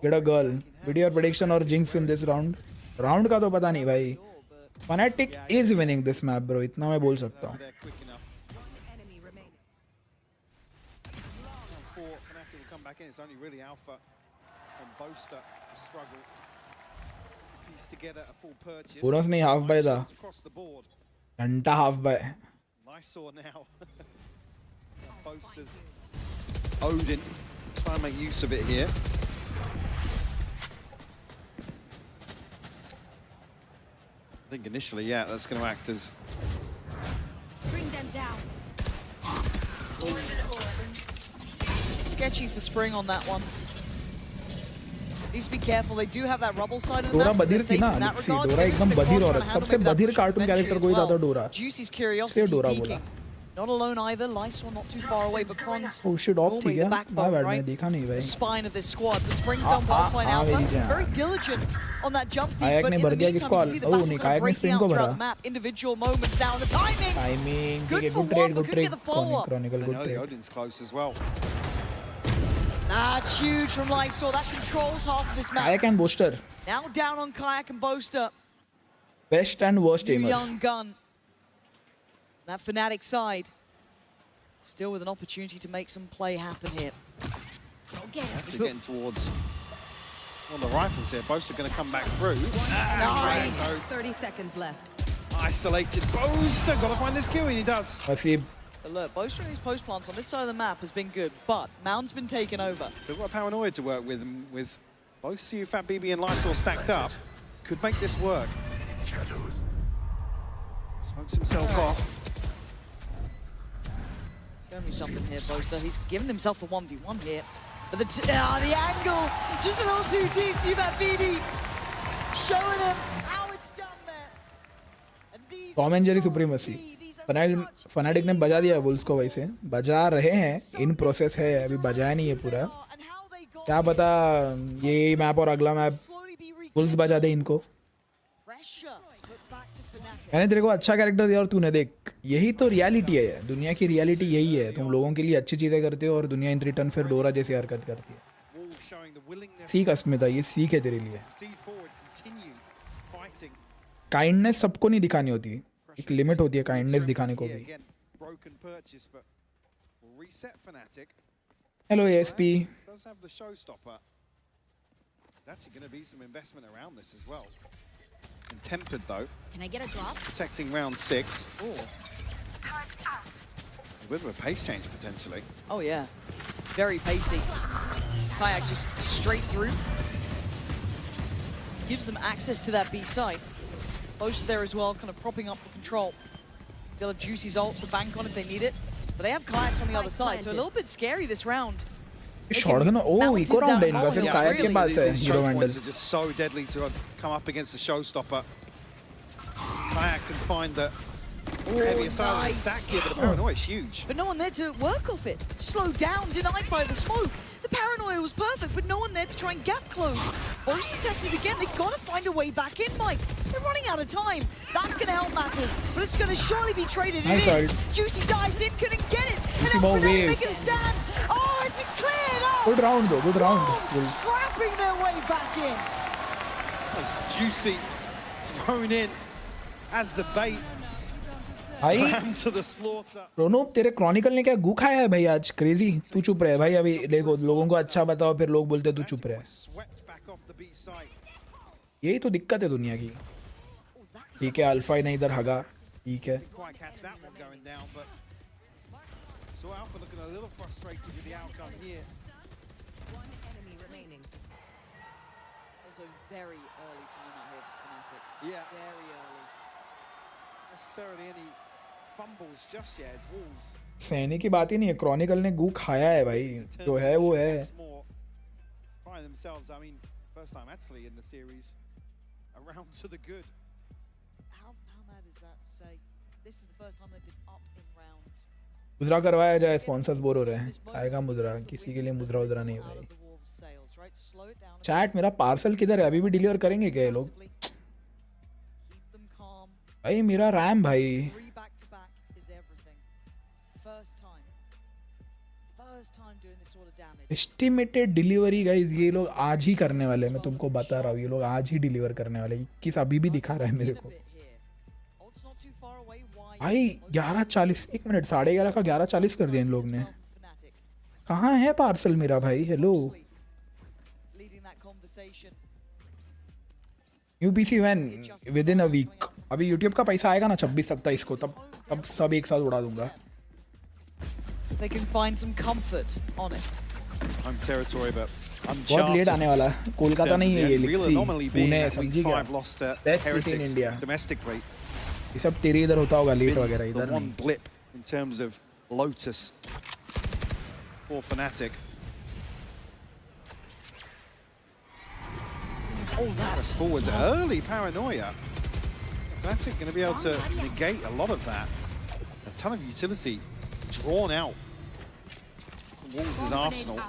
Get a girl. Video your prediction or jinx in this round. Round का तो पता नहीं भाई. Fnatic is winning this map, bro. इतना मैं बोल सकता हूँ. Fnatic will come back in. It's only really Alpha and Boaster to struggle to piece together a full purchase. Bonus नहीं half by था. Across the board. घंटा half by. Nice saw now. Boaster's Odin trying to make use of it here. I think initially, yeah, that's going to act as Bring them down. Sketchy for Spring on that one. Needs to be careful. They do have that rubble side of the डोरा map, so they're बधिर थी safe ना in that Alexei regard. डोरा एकदम बधिर औरत सबसे बधिर कार्टून कैरेक्टर कोई था तो डोरा Juicy's इसलिए curiosity डोरा बोला peaking. Not alone either. Lysol not too far away, but Cons oh shit of थी normally क्या the मैं backbone, बैठ में right? देखा नहीं The भाई spine of this squad. But brings down Wildfire Alpha. मेरी जान Very diligent on that jump peak, आयक but ने in भर the दिया meantime, किसको you can see the oh battle निकायक kind of ने breaking स्प्रिंग out को भरा throughout the map. Individual moments now. The timing. Timing ठीक है for good trade one, but good couldn't trade get the follow-up. Chronicle I good know the trade Odin's close as well. That's huge from Lysol. That controls half of this map. Kayak and Boaster Now down on Kayak and Boaster. Best and worst New एमर young gun. That Fnatic side. Still with an opportunity to make some play happen here. Actually getting towards one of the rifles here. Both are going to come back through. Nice. 30 seconds left. Isolated Boaster. Got to find this kill, and he does. नसीब But look, Boaster and these post plants on this side of the map has been good, but Mound's been taken over. So we've got Paranoia to work with both Fat BB and Lysol stacked up. Could make this work. Smokes himself off. Show me something here, Boaster. He's given himself a 1v1 here. But the angle, just a little too deep. See that BB showing him how it's done there. And these Tom and Jerry supremacy fanatic ने बजा दिया Wolves को वैसे बजा रहे हैं in process है अभी बजाया नहीं है पूरा क्या पता ये मैप और अगला मैप वुल्स बजा दे इनको मैंने तेरे को अच्छा कैरेक्टर दिया और तूने देख यही तो रियलिटी है दुनिया की रियलिटी यही है तुम लोगों के लिए अच्छी चीजें करते हो और दुनिया इन रिटर्न फिर डोरा जैसी हरकत करती है सीख अस्मिता ये सीख है तेरे लिए काइंडनेस सबको नहीं दिखानी होती एक लिमिट होती है काइंडनेस दिखाने को भी hello ASP And tempered though. Can I get a drop? Protecting round 6. A bit of a pace change potentially. Oh yeah, very pacey. Kayak just straight through. Gives them access to that B site. Both there as well, kind of propping up the control. Still have Juicy's ult to bank on if they need it. But they have Kayaks on the other side, so a little bit scary this round. Shotgun oh eco round है इनका सिर्फ कायक के पास है hero vandal are just so deadly to come up against the showstopper. Kayak can find the heavier side of the stack here, but the paranoia is huge. But no one there to work off it. Slowed down, denied by the smoke. The paranoia was perfect, but no one there to try and gap close. Boaster tested again. They've got to find a way back in, Mike. They're running out of time. That's going to help matters, but it's going to surely be traded. It is. Juicy dives in, couldn't get it. And now Fnatic making a stand. Oh, it's been cleared up. Good round though, good round. Scrapping their way back in. That's Juicy thrown in as the bait. भाई to the slaughter. रोनोप तेरे Chronicle ने क्या गू खाया है भाई आज crazy तू चुप रहे भाई अभी देखो लोगों को अच्छा बताओ फिर लोग बोलते तू चुप रहे यही तो दिक्कत है दुनिया की ठीक है अल्फा ही नहीं इधर हगा ठीक है So Alpha looking a little frustrated with the outcome here. One enemy remaining. Also very early time out here for Fnatic. Yeah. Very early. Necessarily any fumbles just yet. It's Wolves. सहने की बात ही नहीं है Chronicle ने गू खाया है भाई जो है वो है Find themselves, I mean, first time actually in the series, around to the good. How mad is that to say? This is the first time they've been up in rounds. मुद्रा करवाया जाए स्पॉन्सर्स बोर हो रहे हैं आएगा मुद्रा किसी के लिए मुद्रा उद्रा नहीं भाई चैट मेरा पार्सल किधर है अभी भी डिलीवर करेंगे क्या ये लोग भाई मेरा रैम भाई एस्टिमेटेड डिलीवरी गाइस ये लोग आज ही करने वाले हैं मैं तुमको बता रहा हूँ ये लोग आज ही डिलीवर करने वाले हैं किस अभी भी दिखा रहा है मेरे को भाई 11:40 1 मिनट 11:30 का 11:40 कर दिया इन लोग ने कहाँ है पार्सल मेरा भाई hello UPC van within a week अभी यूट्यूब का पैसा आएगा ना 26-27 को तब सब एक साथ उड़ा दूंगा They can find some comfort on it. Home territory, but बहुत लेट आने वाला कोलकाता नहीं है ये लिखी पुणे समझी क्या best city in India domestically. ये सब तेरे इधर होता होगा लेट वगैरह इधर one blip in terms of Lotus for Fnatic. Oh, that's forwards. Early paranoia. Fnatic going to be able to negate a lot of that. A ton of utility drawn out. Wolves' arsenal.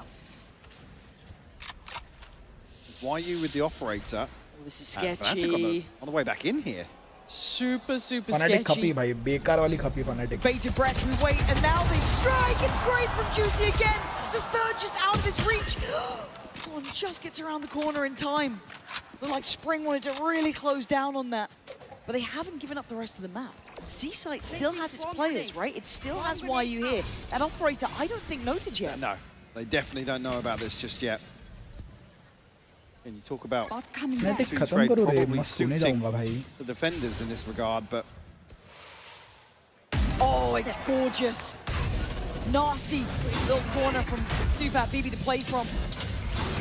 YU with the operator. Oh, this is Fnatic sketchy. on the way back in here. Super Fnatic sketchy. खपी भाई बेकार वाली खपी Fnatic. Bated breath, we wait, and now they strike. It's great from Juicy again. The third just out of its reach. One just gets around the corner in time. Looked like Spring wanted to really close down on that, but they haven't given up the rest of the map. Seaside still has its players, right? It still has YU here. That operator, I don't think noted yet. No, they definitely don't know about this just yet. And you talk about Fnatic two खत्म trade करो रे probably मैं सोने suiting जाऊंगा भाई. the defenders in this regard, but Oh, it's gorgeous. Nasty little corner from Sufat BB to play from.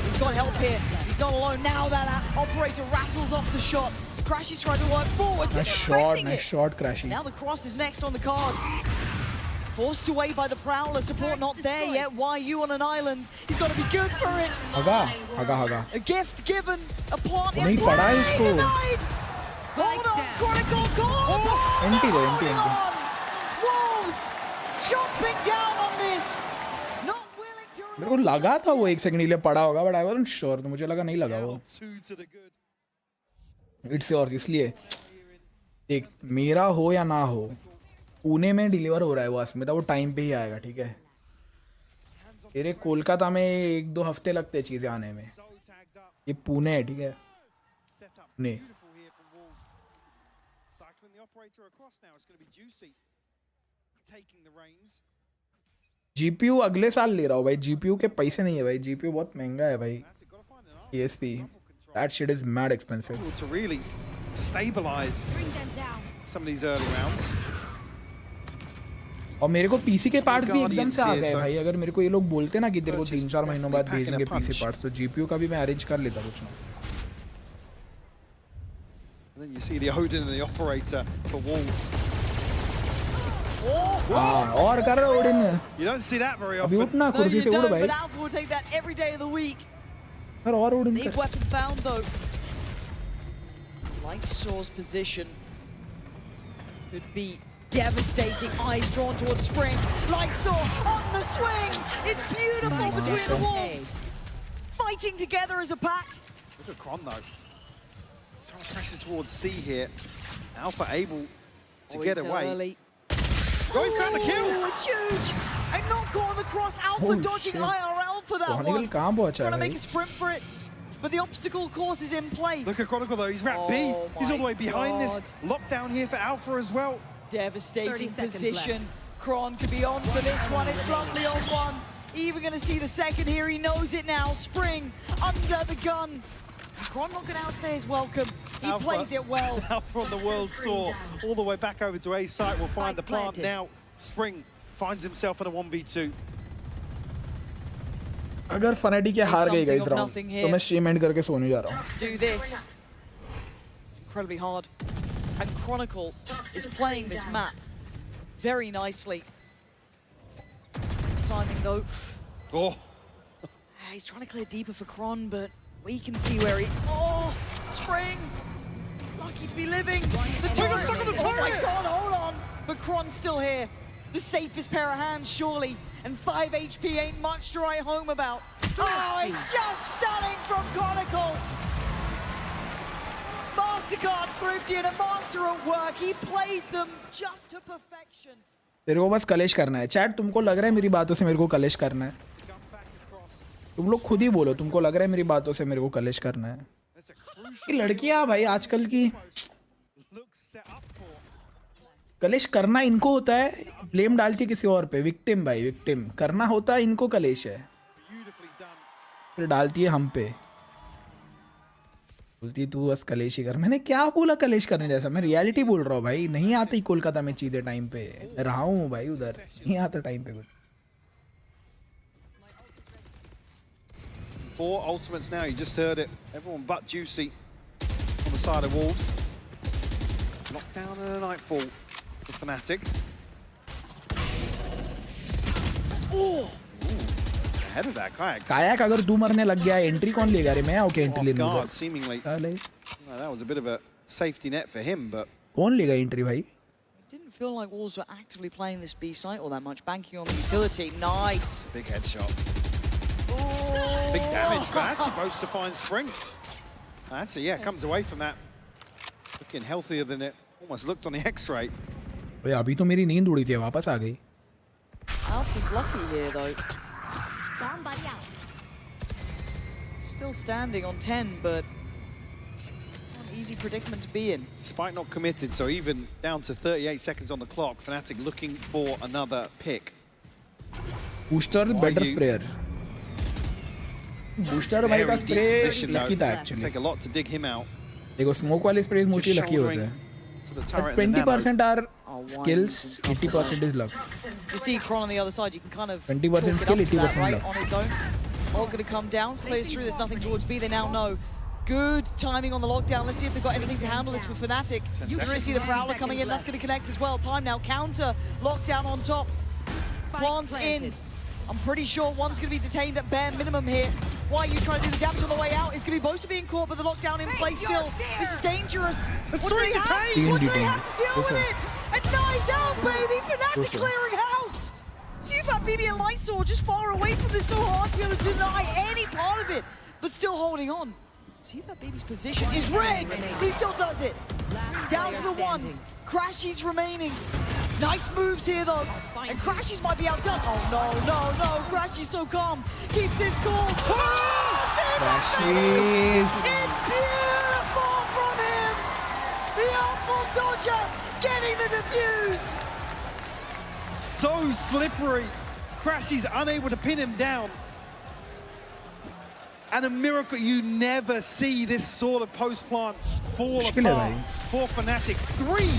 He's got help here. He's not alone. Now that operator rattles off the shot. Crashy's trying to work forward. Nice shot, Crashy. Now the cross is next on the cards. Forced away by the Prowler. Support not there yet. YU on an island. He's got to be good for it. Haga. A gift given. A plant in नहीं पड़ा है play. इसको. Denied. Hold on. Chronicle gone. NT दो, NT. Wolves jumping down on this. मेरे को लगा था वो एक सेकंड के लिए पड़ा होगा, but I wasn't sure. तो मुझे लगा नहीं लगा वो. It's yours इसलिए. देख मेरा हो या ना हो, पुणे में डिलीवर हो रहा है वो अस्मिता, वो टाइम पे ही आएगा, ठीक है. तेरे कोलकाता में 1-2 हफ्ते लगते हैं चीजें आने में. ये पुणे है, ठीक है. नहीं. GPU अगले साल ले रहा हूँ भाई. GPU के पैसे नहीं है भाई. GPU बहुत महंगा है भाई. ESP. That shit is mad expensive. to really stabilize some of these early rounds. और मेरे को पीसी के पार्ट्स भी एकदम से आ गए भाई. अगर मेरे को ये लोग बोलते ना कि तेरे को 3-4 महीनों बाद भेजेंगे पीसी पार्ट्स, तो GPU का भी मैं अरेंज कर लेता कुछ ना. And then you see the Odin and the operator for Wolves. और कर रहा Odin. You don't see that very often. अभी उठना कुर्सी से उड़ भाई. But Alpha will take that every day of the week. और Odin Big weapon found though. Lightsaw's position could be devastating. Eyes drawn towards Spring. Lightsaw on the swing. It's beautiful between the Wolves. Fighting together as a pack. Look at Kron though. He's trying to pressure towards C here. Alpha able to get away. Early. Oh, he's found the kill. It's huge. And not caught on the cross. Alpha dodging IRL for that one. Trying to make a sprint for it. But the obstacle course is in play. Look at Chronicle though. He's wrapped B. He's all the way behind this. Lockdown here for Alpha as well. Devastating position. Kron could be on for this one. It's Lovely on one. Even going to see the second here. He knows it now. Spring under the gun. Kron not going to outstay his welcome. He plays it well. Alpha on the world tour. All the way back over to A site. We'll find the plant now. Spring finds himself in a 1v2. अगर Fnatic के हार गई इस round तो मैं stream and करके सोने जा रहा हूँ. Do this. It's incredibly hard. And Chronicle is playing this map very nicely. Next timing though. Oh. He's trying to clear deeper for Kron, but we can see where he. Oh, Spring. Lucky to be living. The turret stuck on the turret. Oh my God, hold on. But Kron's still here. The safest pair of hands, surely. And 5 HP ain't much to write home about. Oh, it's just stunning from Chronicle. MasterCard thrifty and a master at work. He played them just to perfection. तेरे को बस कलेश करना है. Chat तुमको लग रहा है मेरी बातों से मेरे को कलेश करना है? तुम लोग खुद ही बोलो. तुमको लग रहा है मेरी बातों से मेरे को कलेश करना है? ये लड़कियां भाई आजकल की कलेश करना इनको होता है. ब्लेम डालती है किसी और पे. विक्टिम भाई विक्टिम करना होता है इनको. कलेश है फिर डालती है हम पे. बोलती है तू बस कलेश ही कर. मैंने क्या बोला कलेश करने जैसा? मैं रियलिटी बोल रहा हूँ भाई. नहीं आती कोलकाता में चीजें टाइम पे. रहा हूँ भाई उधर. नहीं आता टाइम पे कुछ. 4 ultimates now, you just heard it. Everyone but Juicy on the side of Wolves. Lockdown and a nightfall for Fnatic. Oh! Ooh. ahead of that kayak. कायक अगर तू मरने लग गया एंट्री कौन लेगा रे मैं ओके एंट्री Off लेने guard, का seemingly. साले Well, that was a bit of a safety net for him, but कौन लेगा एंट्री भाई Didn't feel like Wolves were actively playing this B site all that much, banking on the utility. Nice. big headshot. Big damage, but actually boasts to find Spring. Actually, yeah, comes away from that. Looking healthier than it almost looked on the X-ray. भाई अभी तो मेरी नींद उड़ी थी वापस आ गई Alpha's lucky here though. Down by the out. Still standing on 10, but not an easy predicament to be in. Spike not committed, so even down to 38 seconds on the clock, Fnatic looking for another pick. Boaster better sprayer Boaster भाई का Very deep spray position, though. Lucky था actually Take a lot to dig him out. देखो smoke वाले spray mostly Just lucky होते shouldering हैं to the turret and the 20% are Oh, skills 80% is luck You see Kron on the other side, you can kind of 20% chalk it skill, up to that, 80% right, luck. on its own. All going to come down, clears through, there's nothing towards B, they now know. Good timing on the lockdown, let's see if they've got anything to handle this for Fnatic. You're going to see the Prowler coming in, that's going to connect as well. Time now, counter, lockdown on top, plants in. I'm pretty sure one's going to be detained at bare minimum here. Why are you trying to do the damage on the way out? It's going to be Boaster being caught, but the lockdown in place still. This is dangerous. That's What do three they have? detained. What do they have to deal with it? And 9 down, baby! Fnatic clearing house! Zotac BB and Lightsaw just far away from this, so hard to be able to deny any part of it, but still holding on. Zotac BB's position is rigged, but he still does it. Down to the one. Crashies remaining. Nice moves here though. And Crashies might be outdone. Oh no, no, no. Crashies so calm. Keeps his cool. Crashies. It's beautiful from him. The awful dodger getting the defuse. So slippery. Crashy's unable to pin him down. And a miracle, you never see this sort of post-plant fall apart for Fnatic. 3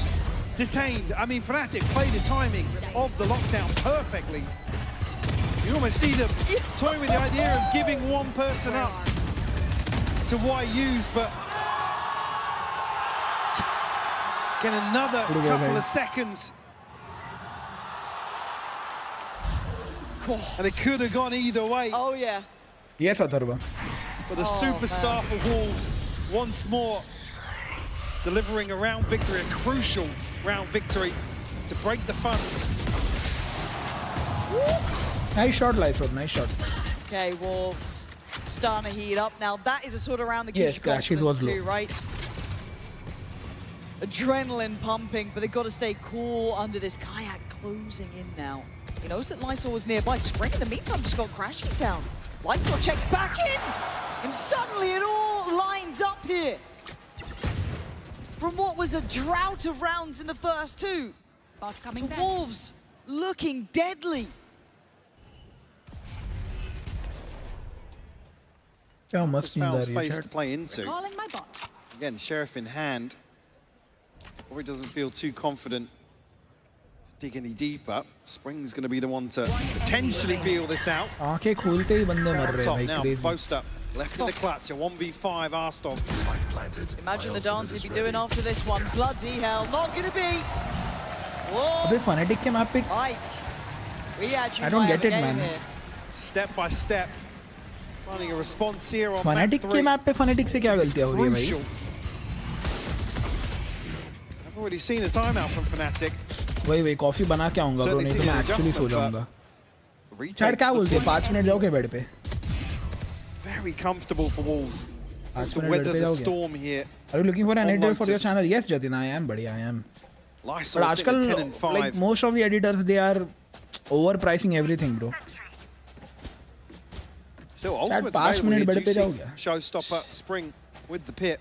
detained. I mean, Fnatic played the timing of the lockdown perfectly. You almost see them toying with the idea of giving one person up to YU's, but get another couple of seconds. And it could have gone either way. Oh, yeah. Yes, Atharva. But the superstar for Wolves, once more, delivering a round victory, a crucial round victory to break the funds. Nice shot, Lysol. Nice shot. Okay, Wolves starting to heat up now. That is a sort of round that Yes, gives you Crashies confidence was low. too, right? Adrenaline pumping, but they've got to stay cool under this kayak closing in now. He knows that Lysol was nearby. Spring in the meantime just got Crashies down. Lysol checks back in, and suddenly it all lines up here. From what was a drought of rounds in the first two, to Wolves looking deadly. Found space to play into. Calling my bot. Again, Sheriff in hand. Probably doesn't feel too confident to dig any deeper. Spring's going to be the one to potentially feel this out. आंखें खोलते ही बंदे मर रहे हैं भाई Now, crazy. Boaster left in the clutch. A 1v5 Arstov. Imagine the dance he'd be doing after this one. Bloody hell, not gonna be. अबे Fnatic के map पे Mike, we actually I don't might get have a it, game man. here. Step by step. Finding a response here on Fnatic map के 3. Map पे Fnatic से क्या गलतियां हो रही है भाई? Crucial. I've already seen a timeout from Fnatic. वही कॉफी बना के आऊंगा ब्रो, नहीं तो मैं एक्चुअली सो जाऊंगा। चैट क्या बोलते हैं 5 मिनट जाओगे बेड पे? Very comfortable for Wolves. To weather the storm here. Are you looking for an editor for your channel? Yes, Jatin, I am, buddy, I am. But आजकल like most of the editors, they are overpricing everything, bro. Still, Ultimate's 5 available minute here. Bed पे Juicy जाओगे? showstopper Spring with the pit.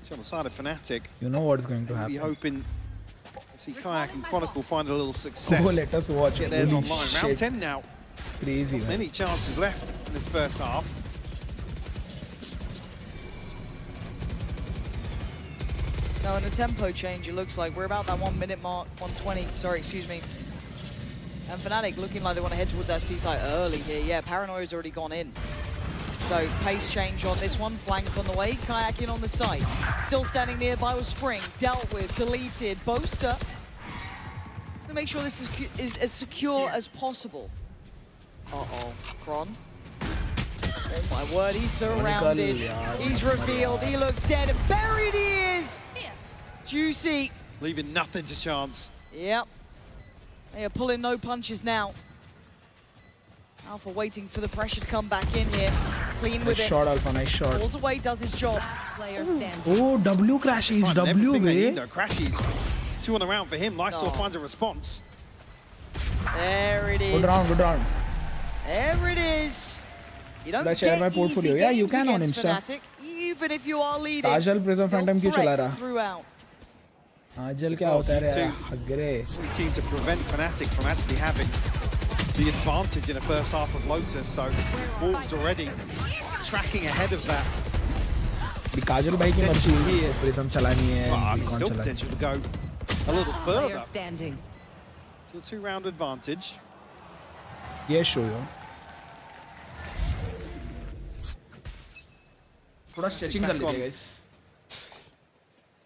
It's on the side of Fnatic. You know what's going to Maybe happen. hoping to see Kayak and Chronicle find a little success. Oh, let us watch. Get theirs Holy online. shit. Round 10 now. Crazy, man. Many chances left in this first half. Now in a tempo change, it looks like we're about that 1 minute mark, 1:20. Sorry, excuse me. And Fnatic looking like they want to head towards that C site early here. Yeah, Paranoia's already gone in. So pace change on this one, flank on the way, Kayak in on the site. Still standing nearby with Spring, dealt with, deleted. Boaster, to make sure this is as secure as possible. Uh-oh. Kron. Oh my word, he's surrounded. He's revealed. He looks dead and buried he is! Juicy. Leaving nothing to chance. Yep. They are pulling no punches now. Alpha waiting for the pressure to come back in here. Clean with nice it. shot, Alpha, nice shot. Falls away, does his job. Oh, W crashes, W, No, crashes. 2 on the round for him. Lysol finds a response. There it is. Good round, good round. There it is. You don't Should I share my get portfolio? easy Yeah, you games can on against Insta. Fnatic, even if you are leading. Tajal Prism Phantom क्यों चला रहा? Throughout. Tajal क्या होता है रे? अग्रे. Team to prevent Fnatic from actually having the advantage in the first half of Lotus, so Wolves already tracking ahead of that. काजल भाई की मर्जी है. Prism चलानी है. I mean, still potential to go a little further. Standing. So a 2-round advantage. ये show यो. थोड़ा stretching कर लीजिए guys.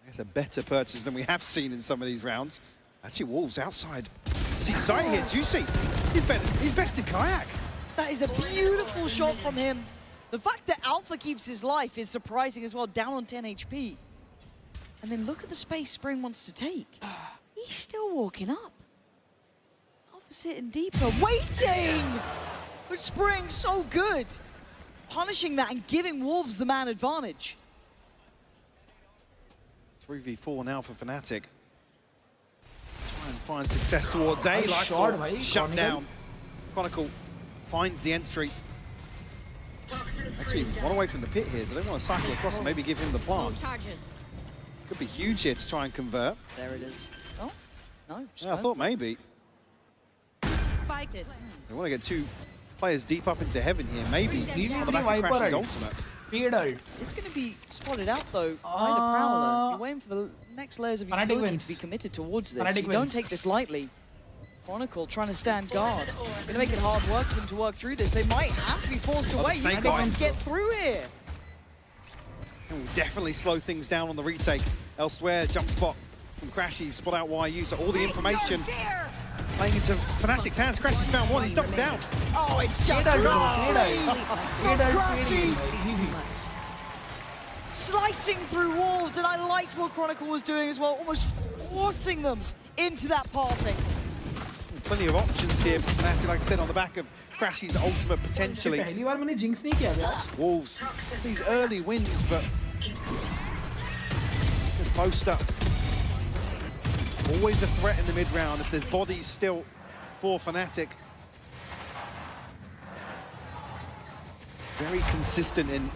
It's a better purchase than we have seen in some of these rounds. Actually, Wolves outside. See sight here, Juicy. He's bested Kayak. That is a beautiful shot from him. The fact that Alpha keeps his life is surprising as well, down on 10 HP. And then look at the space Spring wants to take. He's still walking up. Alpha sitting deeper, waiting! But Spring so good. Punishing that and giving Wolves the man advantage. 3v4 now for Fnatic. Try and find success towards A. Nice shot, bhai. Shut Chronicle. down. Chronicle finds the entry. Actually, one away from the pit here. They don't want to cycle across and maybe give him the plant. Could be huge here to try and convert. There it is. Oh, no. Yeah, I thought maybe. Spiked it. They want to get 2 players deep up into heaven here. Maybe on the back of Viper Crash's ult. ultimate. It's going to be spotted out though by the Prowler. You're waiting for the next layers of Fnatic utility wins. to be committed towards this. Fnatic You don't wins. take this lightly. Chronicle trying to stand guard. Going to make it hard work for them to work through this. They might have to be forced away. You snake can't line. get through here. And will definitely slow things down on the retake. Elsewhere, jump spot from Crashy, spot out YU, so all the information playing into Fnatic's hands. Crashy's found one, he's knocked down. Oh, it's just Crashies slicing through Wolves, and I liked what Chronicle was doing as well, almost forcing them into that pathing. Plenty of options here for Fnatic, like I said, on the back of Crashy's ultimate potentially. पहली बार मैंने jinx नहीं किया यार. Wolves, these early wins, but it's a post up. Always a threat in the mid-round if there's bodies still for Fnatic. Very consistent in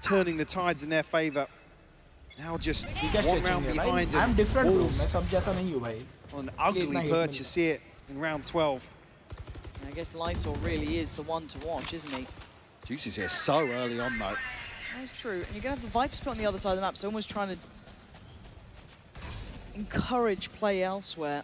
turning the tides in their favor. Now just one round behind. I'm different bro. Wolves मैं सब जैसा नहीं हूँ भाई. on an ugly purchase here in round 12. I guess Lysol really is the one to watch, isn't he? Juicy's here so early on though. That's true. And you're going to have the Viper spot on the other side of the map, so almost trying to encourage play elsewhere.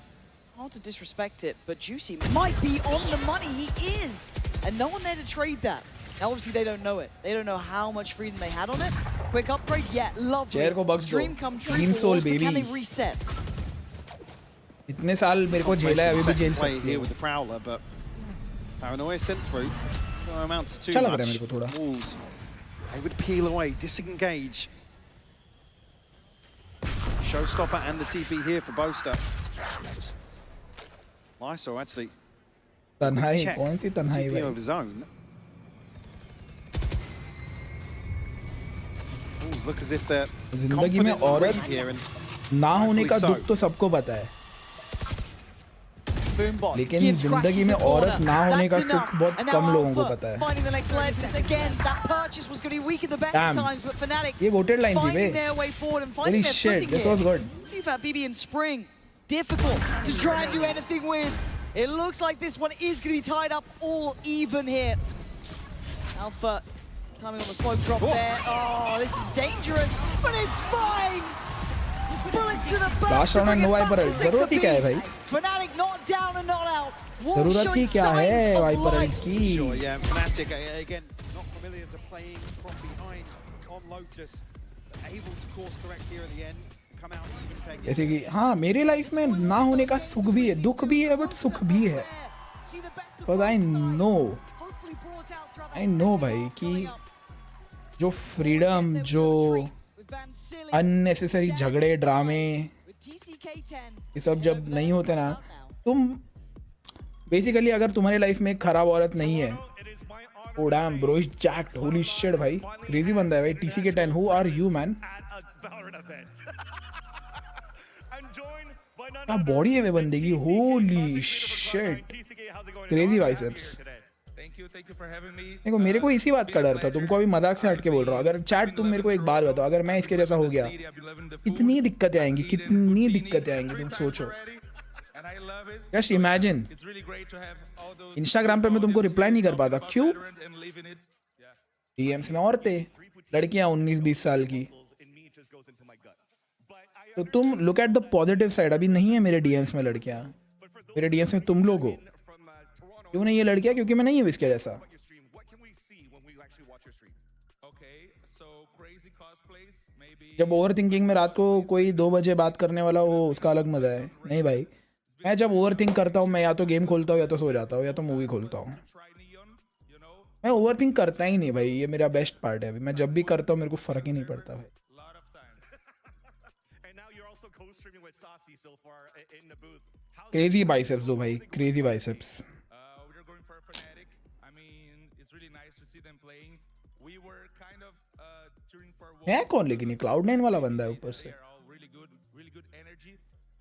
Hard to disrespect it, but Juicy might be on the money. He is! And no one there to trade that. Now, obviously, they don't know it. They don't know how much freedom they had on it. Quick upgrade, yeah, lovely. Chair को bugs Dream दो. come true Green for soul, Wolves, but can baby. they reset? इतने साल मेरे को झेला है अभी भी झेल Play सकती here है. with the Prowler, but Paranoia sent through. No amount to too अच्छा लग रहा है much. मेरे को थोड़ा. Wolves, they would peel away, disengage. Showstopper and the TP here for Boaster. Lysol actually तन्हाई check कौन सी तन्हाई TP भाई? over zone. Wolves look as if they're जिंदगी में confident in the औरत lead here and ना होने का rightfully दुख तो सबको पता है. Boombot लेकिन gives जिंदगी Crashes में a corner. औरत ना होने का That's सुख enough. बहुत And now कम लोगों को Alpha पता है. finding the next leg for this again. That purchase was going to be weak at the best Damn. of times, but Fnatic ये voted line थी finding bay. their way forward and finding Holy their shit, footing this here. was good. Sufat BB and Spring, difficult to try and do anything with. It looks like this one is going to be tied up all even here. Alpha timing on the smoke drop there. Oh, this is dangerous, but it's fine. Bullets to the back. Last round में no Viper है. जरूरत ही क्या है भाई? Fnatic not down and not out. Wolves जरूरत showing ही क्या है signs of Viper life. की? Sure, yeah, Fnatic again not familiar to playing from behind on Lotus. Able to course correct here at the end, come out even pegging. जैसे कि हाँ मेरी life में ना होने का सुख भी है, दुख भी है, बट सुख भी है. Because I know भाई कि जो फ्रीडम, जो अननेसेसरी झगड़े, ड्रामे, ये सब जब नहीं होते ना, तुम बेसिकली अगर तुम्हारी लाइफ में एक खराब औरत नहीं है, oh damn bro is jacked, holy shit भाई, क्रेजी बंदा है भाई, TCK10, who are you man? क्या बॉडी है वे बंदे की, होली शिट, क्रेजी बाइसेप्स। देखो मेरे को इसी बात का डर था, तुमको अभी मजाक से हट के बोल रहा हूँ। अगर चैट तुम मेरे को एक बार बताओ, अगर मैं इसके जैसा हो गया, कितनी दिक्कतें आएंगी, कितनी दिक्कतें आएंगी, तुम सोचो। जस्ट इमेजिन, इंस्टाग्राम पे मैं तुमको रिप्लाई नहीं कर पाता, क्यों? DMs में औरतें, लड़कियां 19-20 साल की। तो तुम look at the positive side, अभी नहीं है मेरे DMs में लड़कियां, मेरे DMs में तुम लोग हो। क्यों नहीं है लड़कियां? क्योंकि मैं नहीं हूँ इसके जैसा। जब ओवर थिंकिंग में रात को कोई 2 बजे बात करने वाला हो, उसका अलग मजा है। नहीं भाई, मैं जब ओवर थिंक करता हूँ, मैं या तो गेम खोलता हूँ, या तो सो जाता हूँ, या तो मूवी खोलता हूँ। मैं ओवर थिंक करता ही नहीं भाई, ये मेरा बेस्ट पार्ट है। अभी मैं जब भी करता हूँ मेरे को फर्क ही नहीं पड़ता भाई। क्रेजी बाइसेप्स दो भाई, क्रेजी बाइसेप्स। है कौन लेकिन ये Cloud9 वाला बंदा है ऊपर से।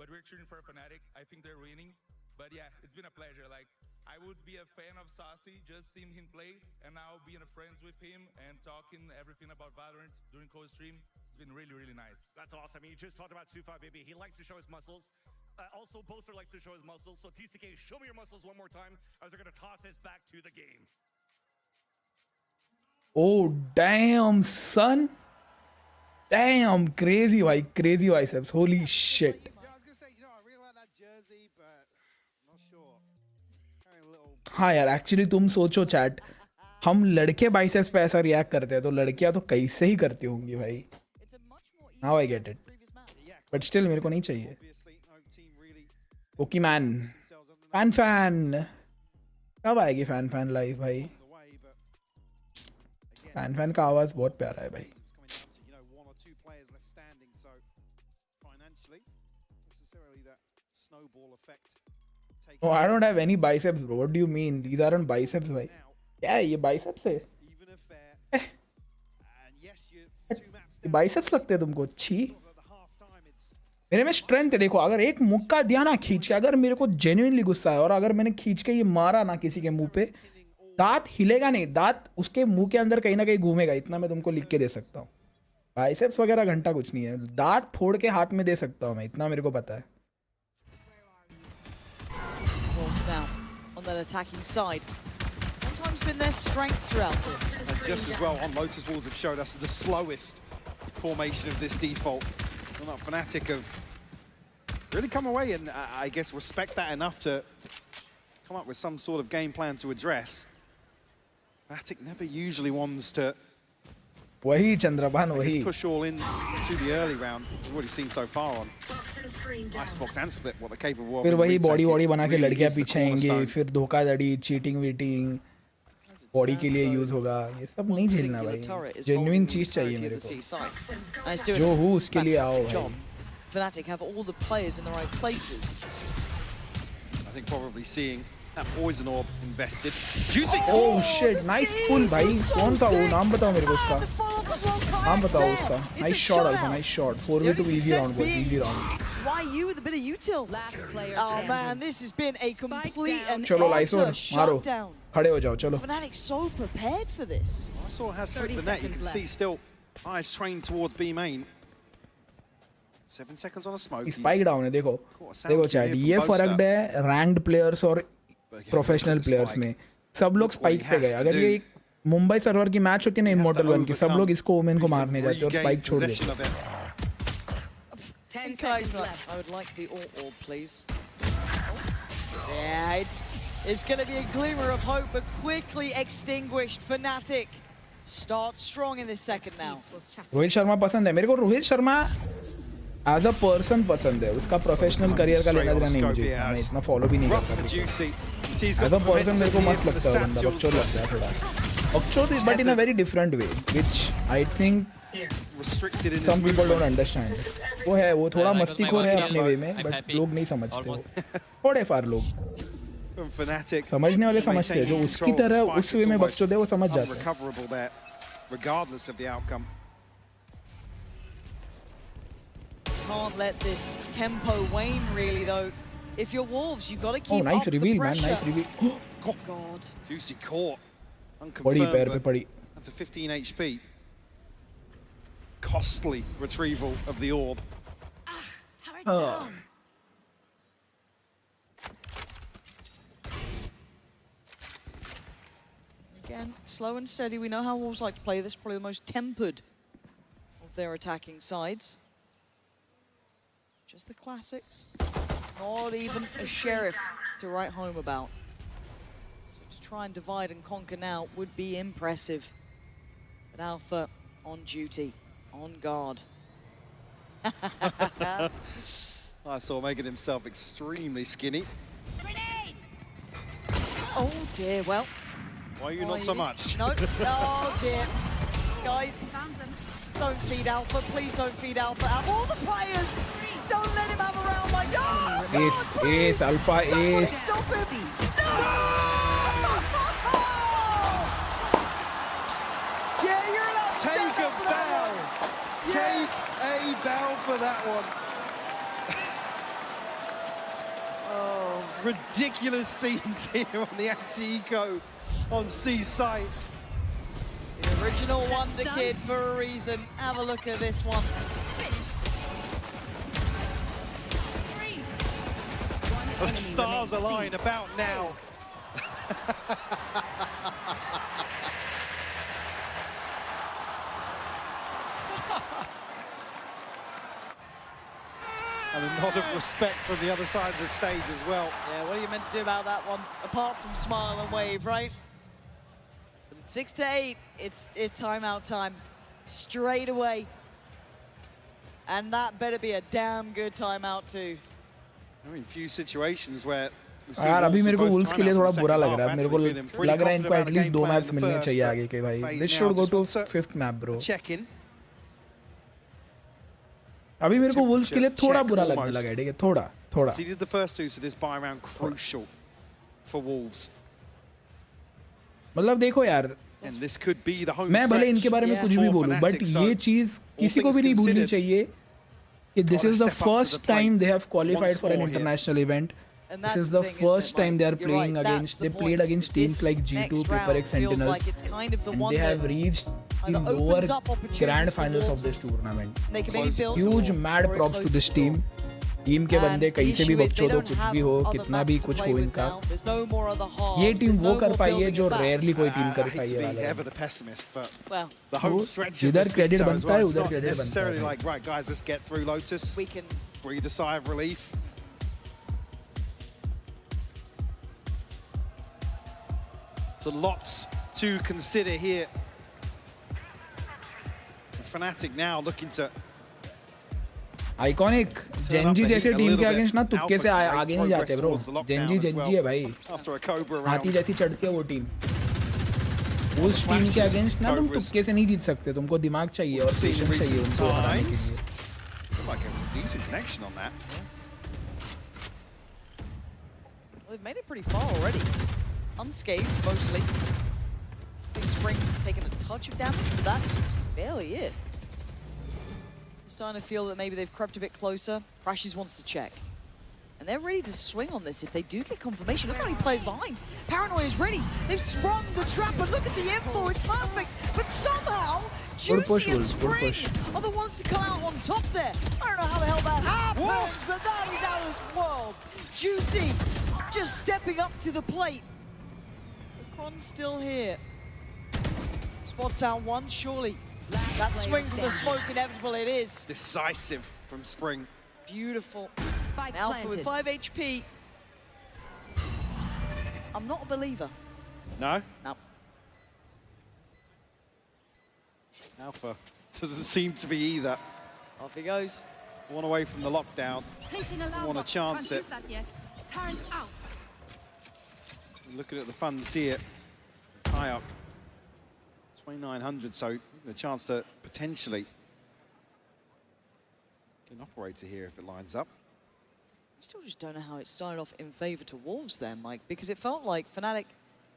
But we're cheering for Fnatic. I think they're winning. But yeah, it's been a pleasure. Like, I would be a fan of Sassy, just seeing him play, and now being friends with him and talking everything about Valorant during co-stream. It's been really, really nice. That's awesome. You just talked about Sufa, baby. He likes to show his muscles. Also, Boaster likes to show his muscles. So TCK, show me your muscles one more time as they're going to toss his back to the game. Oh, damn, son. Damn, crazy, bhai. Crazy biceps. Holy shit. हाँ यार, actually तुम सोचो chat, हम लड़के biceps पे ऐसा react करते हैं तो लड़कियां तो कैसे ही करती होंगी भाई। Now I get it, but still मेरे को नहीं चाहिए। ओके मैन, फैन कब आएगी फैन लाइव भाई? फैन का आवाज बहुत प्यारा है भाई। No, I don't have any biceps, bro. What do you mean? These aren't biceps, भाई। क्या है ये biceps है? ये biceps लगते हैं तुमको? छी। मेरे में strength है, देखो अगर एक मुक्का दिया ना खींच के, अगर मेरे को genuinely गुस्सा है और अगर मैंने खींच के ये मारा ना किसी के मुंह पे, दांत हिलेगा नहीं, दांत उसके मुंह के अंदर कहीं ना कहीं घूमेगा, इतना मैं तुमको लिख के दे सकता हूँ। बाइसेप्स वगैरह घंटा कुछ नहीं है, दांत फोड़ के हाथ में दे सकता हूँ मैं, इतना मेरे को पता है। Now on that attacking side, sometimes been their strength throughout this. And just as well, on Lotus Walls have showed us the slowest formation of this default. Well, not Fnatic have really come away and I guess respect that enough to come up with some sort of game plan to address. Fnatic never usually wants to वही चंद्रभान वही push all in to the early round. We've already seen so far on Icebox and Split what they're capable of. फिर वही body बना के लड़कियां पीछे आएंगे, फिर धोखाधड़ी, चीटिंग वीटिंग बॉडी के लिए यूज होगा, ये सब नहीं झेलना भाई। जेन्युइन चीज चाहिए मेरे को, जो हूँ उसके लिए आओ भाई। Fnatic have all the players in the right places. I think probably seeing that poison orb invested. Juicy! Oh shit, nice pull भाई। कौन था वो? नाम बताओ मेरे को उसका, नाम बताओ उसका। Nice shot alpha, nice shot. 4v2 easy round, boys, easy round. Why you with a bit of util? Oh man, this has been a complete and चलो लाइसोर मारो, shutdown. खड़े हो जाओ चलो। Fnatic so prepared for this. Lysor has slipped the net. You can see still eyes trained towards B main. 7 seconds on a smoke. Spike down है, देखो देखो chat, ये फर्क है रैंक्ड प्लेयर्स और प्रोफेशनल प्लेयर्स में। सब लोग स्पाइक पे गए। अगर ये मुंबई सर्वर की मैच होती है ना इमॉर्टल 1 की, सब लोग इसको ओमेन को मारने जाते और स्पाइक छोड़ देते। 10 seconds left. I would like the all, please. Yeah, it's going to be a glimmer of hope, but quickly extinguished. Fnatic start strong in this second now. Rohit Sharma पसंद है मेरे को। Rohit Sharma as a person पसंद है, उसका professional career का लेना देना नहीं मुझे, मैं इतना फॉलो भी नहीं करता। FNC's got As a the person मेरे को momentum मस्त here for लगता the है बंदा, Satchels, बकचोद but लगता है थोड़ा. बकचोद is but in a very different way, which I think restricted in some his people don't movement. understand. वो है, वो थोड़ा मस्तीखोर है अपने वे में, but लोग नहीं समझते वो. थोड़े फार लोग From Fnatic, समझने वाले समझते हैं, जो उसकी तरह उस वे में बकचोद है वो समझ जाते हैं. unrecoverable there, regardless of the outcome. Can't let this tempo wane really though. If you're Wolves, you've got to keep Oh, nice up reveal, the man, pressure. nice reveal. Oh, God. Juicy caught. पड़ी Unconfirmed, पैर पे but पड़ी. that's a 15 HP. Costly retrieval of the orb. Again, slow and steady. We know how Wolves like to play this. Probably the most tempered of their attacking sides. Just the classics. Not even a sheriff to write home about. So to try and divide and conquer now would be impressive. But Alpha on duty, on guard. I saw making himself extremely skinny. Oh dear, well. Why are you not so much? No, oh dear. Guys, don't feed Alpha, please don't feed Alpha. Out of all the players, don't let him have a round like, oh God, Ace, please. ace, Alpha, Somebody ace. stop him. No! Yeah, you're allowed to Take stand a up for that bow. one. Take a bow for that one. Oh, ridiculous scenes here on the anti-eco on C site. The original Wonder Kid for a reason. Have a look at this one. The stars align about now. And a nod of respect from the other side of the stage as well. Yeah, what are you meant to do about that one? Apart from smile and wave, right? 6 to 8, it's timeout time. Straight away. And that better be a damn good timeout too. I mean, few situations where यार अभी मेरे को Wolves के लिए थोड़ा बुरा लग रहा है. मेरे को लग रहा है इनको एटलीस्ट 2 मैप्स मिलने चाहिए आगे के भाई. They should go to 5th map, bro. Check in. अभी मेरे को वुल्स के लिए थोड़ा बुरा लगने लगा है, ठीक है, थोड़ा. Seeded the first two, so this buy round crucial for Wolves. मतलब देखो यार, And this could be the home मैं भले stretch इनके बारे में कुछ भी for बोलूं, but Fnatic, so ये चीज किसी को भी नहीं भूलनी चाहिए कि this is the first time they have qualified for an international event. This is the first time they are playing against. They played against teams like G2, PaperX, Sentinels, and they have reached the lower grand finals of this tournament. Huge mad props to this team. Team के बंदे कहीं से भी बकचोद हो, कुछ भी हो, कितना भी कुछ हो इनका, ये टीम वो कर पाई है जो रेयरली कोई टीम कर पाई है. इधर क्रेडिट बनता है, उधर क्रेडिट बनता है. Like, right, guys, let's get through Lotus. We can breathe a sigh of relief. So lots to consider here. Fnatic now looking to iconic Gen Z जैसे टीम के अगेंस्ट ना तुक्के से आगे नहीं जाते ब्रो. जेंजी है भाई, हाथी जैसी चढ़ती है वो टीम. उस टीम के अगेंस्ट ना तुम तुक्के से नहीं जीत सकते, तुमको दिमाग चाहिए और पेशेंस चाहिए उनको हराने के लिए. They've made it pretty far already. Unscathed mostly. Big Spring taking a touch of damage, but that's barely it. Starting to feel that maybe they've crept a bit closer. Crashes wants to check. And they're ready to swing on this if they do get confirmation. Look how many players behind. Paranoia is ready. They've sprung the trap, but look at the info. It's perfect. But somehow, Juicy and Spring are the ones to come out on top there. I don't know how the hell that happens, but that is out of this world. Juicy just stepping up to the plate. The Cron's still here. Spots out one, surely. That swing from the smoke, inevitable it is. Decisive from Spring. Beautiful. Alpha with 5 HP. I'm not a believer. No? No. Alpha doesn't seem to be either. Off he goes. One away from the lockdown. Doesn't want to chance it. Looking at the funds here, high up, 2,900, so a chance to potentially get an operator here if it lines up. I still just don't know how it started off in favor to Wolves there, Mike, because it felt like Fnatic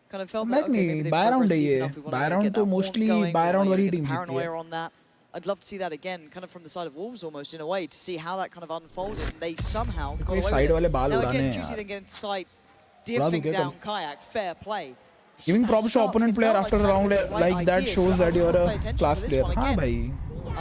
kind of felt like okay, maybe buy round deep है enough, we ये wanna buy get round that तो haunt mostly going, buy round we वाली wanna get team the जीतती paranoia है. on that. I'd love to see that again, kind of from the side of Wolves almost in a way, to see how that kind of unfolded, and they somehow got away side with वाले it. बाल Now उड़ाने again, हैं Juicy यार. then get inside, उड़ा diffing दूँ क्या down कल? Kayak, fair play. It's Giving just props to start, 'cause opponent it player felt after a Fnatic round had the right like that idea, shows so that I you're wanna pay a attention class to this player. one हाँ again. भाई.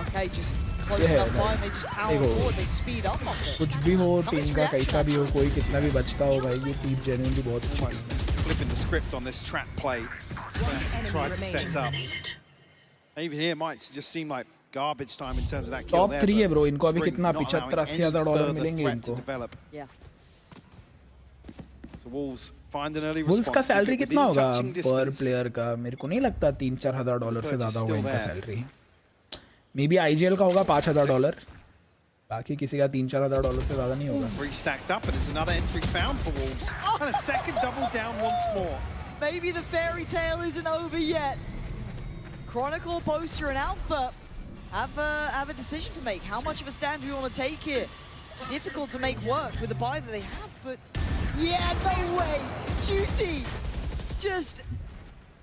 Okay, just close ये है enough by, भाई. and they just power देखो. forward, they speed up on it. कुछ भी हो Nice team का reaction. कैसा भी हो कोई कितना भी बचता हो भाई ये टीम जेन्युइनली बहुत अच्छी Almost flipping the script on this trap play. Tried to set up. Even here might just seem like garbage time in terms of that kill top there. 3 है but ब्रो इनको अभी Spring कितना not allowing 75-80 any हज़ार dollar further मिलेंगे threat to इनको. develop. Yeah. So Wolves find an early Wolves response. का salary within कितना होगा touching पर distance. प्लेयर का मेरे को नहीं लगता 3-4 हज़ार डॉलर से ज़्यादा होगा still इनका there. Salary. May be IGL का होगा 5,000 डॉलर. बाकी किसी का 3-4 हज़ार डॉलर से ज़्यादा नहीं होगा. Three stacked up, and it's another entry found for Wolves. And a second double down once more. Maybe the fairy tale isn't over yet. Chronicle, Boaster, and Alpha have a decision to make. How much of a stand do we want to take here? It's difficult to make work with the buy that they have, but yeah, no way. Juicy, just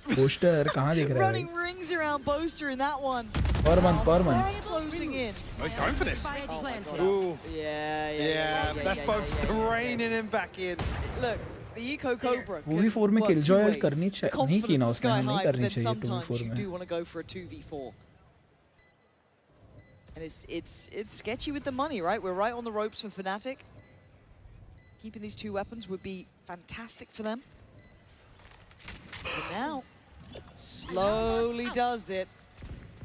poster कहाँ दिख रहा है running rings around Boaster in that one. Per month Right closing in. Oh, he's going for this. Oh my God. Ooh. Yeah, That's Boaster reining him back in. Look, the Eco Cobra. Movie 4 में killjoy alt करनी चाहिए नहीं की ना उसने नहीं करनी चाहिए Sometimes 2v4 you में. do want to go for a 2v4. And it's sketchy with the money, right? We're right on the ropes for Fnatic. Keeping these two weapons would be fantastic for them. But now, slowly does it.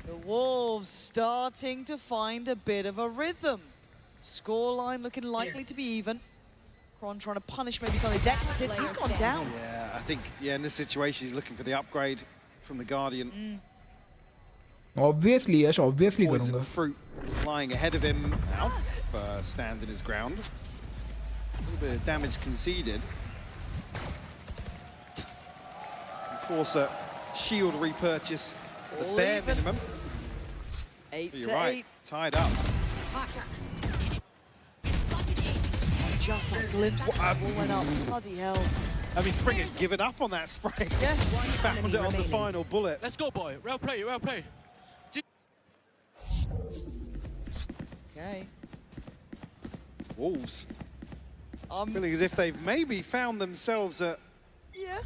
The Wolves starting to find a bit of a rhythm. Scoreline looking likely to be even. Kron trying to punish maybe some of his exits. He's gone down. Yeah, I think, in this situation, he's looking for the upgrade from the Guardian. Obviously, yes, obviously Poison करूँगा. fruit lying ahead of him. Alf standing his ground. A little bit of damage conceded. Force a shield repurchase at the All bare even. minimum. 8 But to you're 8. right, tied up. Just that glimpse. Went up. Bloody hell. I mean, Spring has given up on that spray. Yeah. Found it on the final bullet. Let's go, boy. Well play, well play. Okay. Wolves. Feeling as if they've maybe found themselves a... Yeah.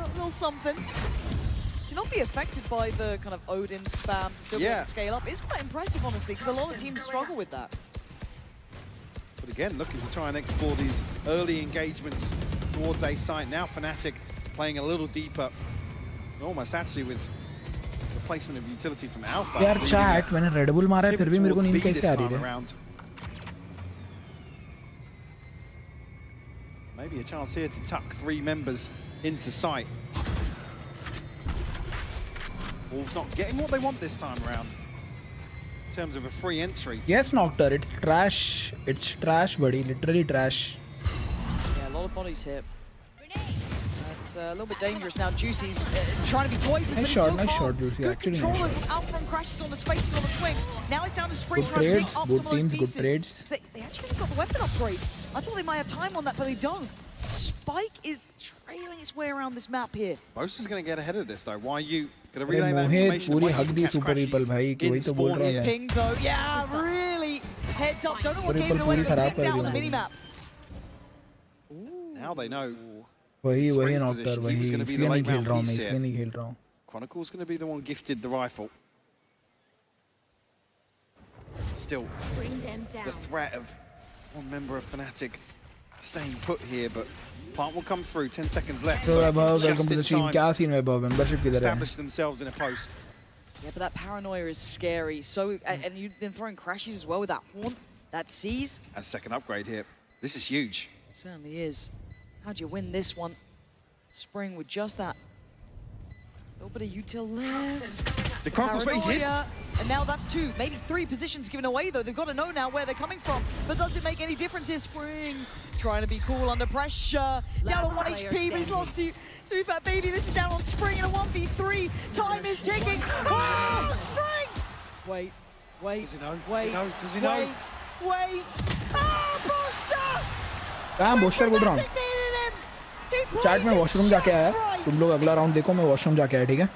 A little something. To not be affected by the kind of Odin spam, to still be able to scale up, is quite impressive, honestly, because a lot of teams struggle with that. But again, looking to try and explore these early engagements towards A site. Now Fnatic playing a little deeper, almost actually with the placement of utility from Alpha. यार chat मैंने Red Bull मारा है फिर भी मेरे को नींद कैसे आ रही है? Maybe a chance here to tuck 3 members into sight. Wolves not getting what they want this time around in terms of a free entry. Yes, Noctur, it's trash. It's trash, buddy. Literally trash. Yeah, a lot of bodies here. That's a little bit dangerous now. Juicy's trying to be toyed with, but he's still Nice calm. shot, Juicy. Good Actually, control nice over shot. Alpha and crashes on the spacing on the swing. Now it's down to Spring Good trying to pick trades, up both some of those teams, good pieces. trades. 'Cause they actually haven't got the weapon upgrades. I thought they might have time on that, but they don't. Spike is trailing its way around this map here. Boaster's going to get ahead of this though. Why are you going to अरे relay that Mohit information? पूरी Why हक you the catch super crashes ripple भाई कि in वही तो बोल spawn रहा is है. Ping though, yeah, really heads up. Don't know what Super gave it Ripple away, पूरी but खराब flipped कर out दी on the उन्होंने. minimap. Now they know. वही Spring's Noctur position. He वही was going to be इसलिए the नहीं late खेल round रहा हूँ मैं piece इसलिए here. नहीं खेल रहा हूँ. Chronicle's going to be the one gifted the rifle. Still, the threat of one member of Fnatic staying put here, but plant will come through. 10 seconds left. So Webhub, just welcome to in the stream. time क्या scene Webhub? Membership किधर है? establish themselves in a post. Yeah, but that paranoia is scary. So, and you've been throwing crashes as well with that haunt, that sees. A second upgrade here. This is huge. It certainly is. How'd you win this one? Spring with just that little bit of util left. The Chronicles, but he did. Paranoia. And now that's 2, maybe 3 positions given away, though. They've got to know now where they're coming from. But does it make any difference here? Spring trying to be cool under pressure. Down on 1 HP, but he's lost Superfat Baby. This is down on Spring in a 1v3. Time is ticking. Oh, Spring! Wait. Does he know? Wait. Does he know? Wait. Oh, Booster! कहाँ booster बोल रहा हूँ chat में washroom जाके आया तुम लोग अगला राउंड देखो मैं वॉशरूम जाके आया ठीक है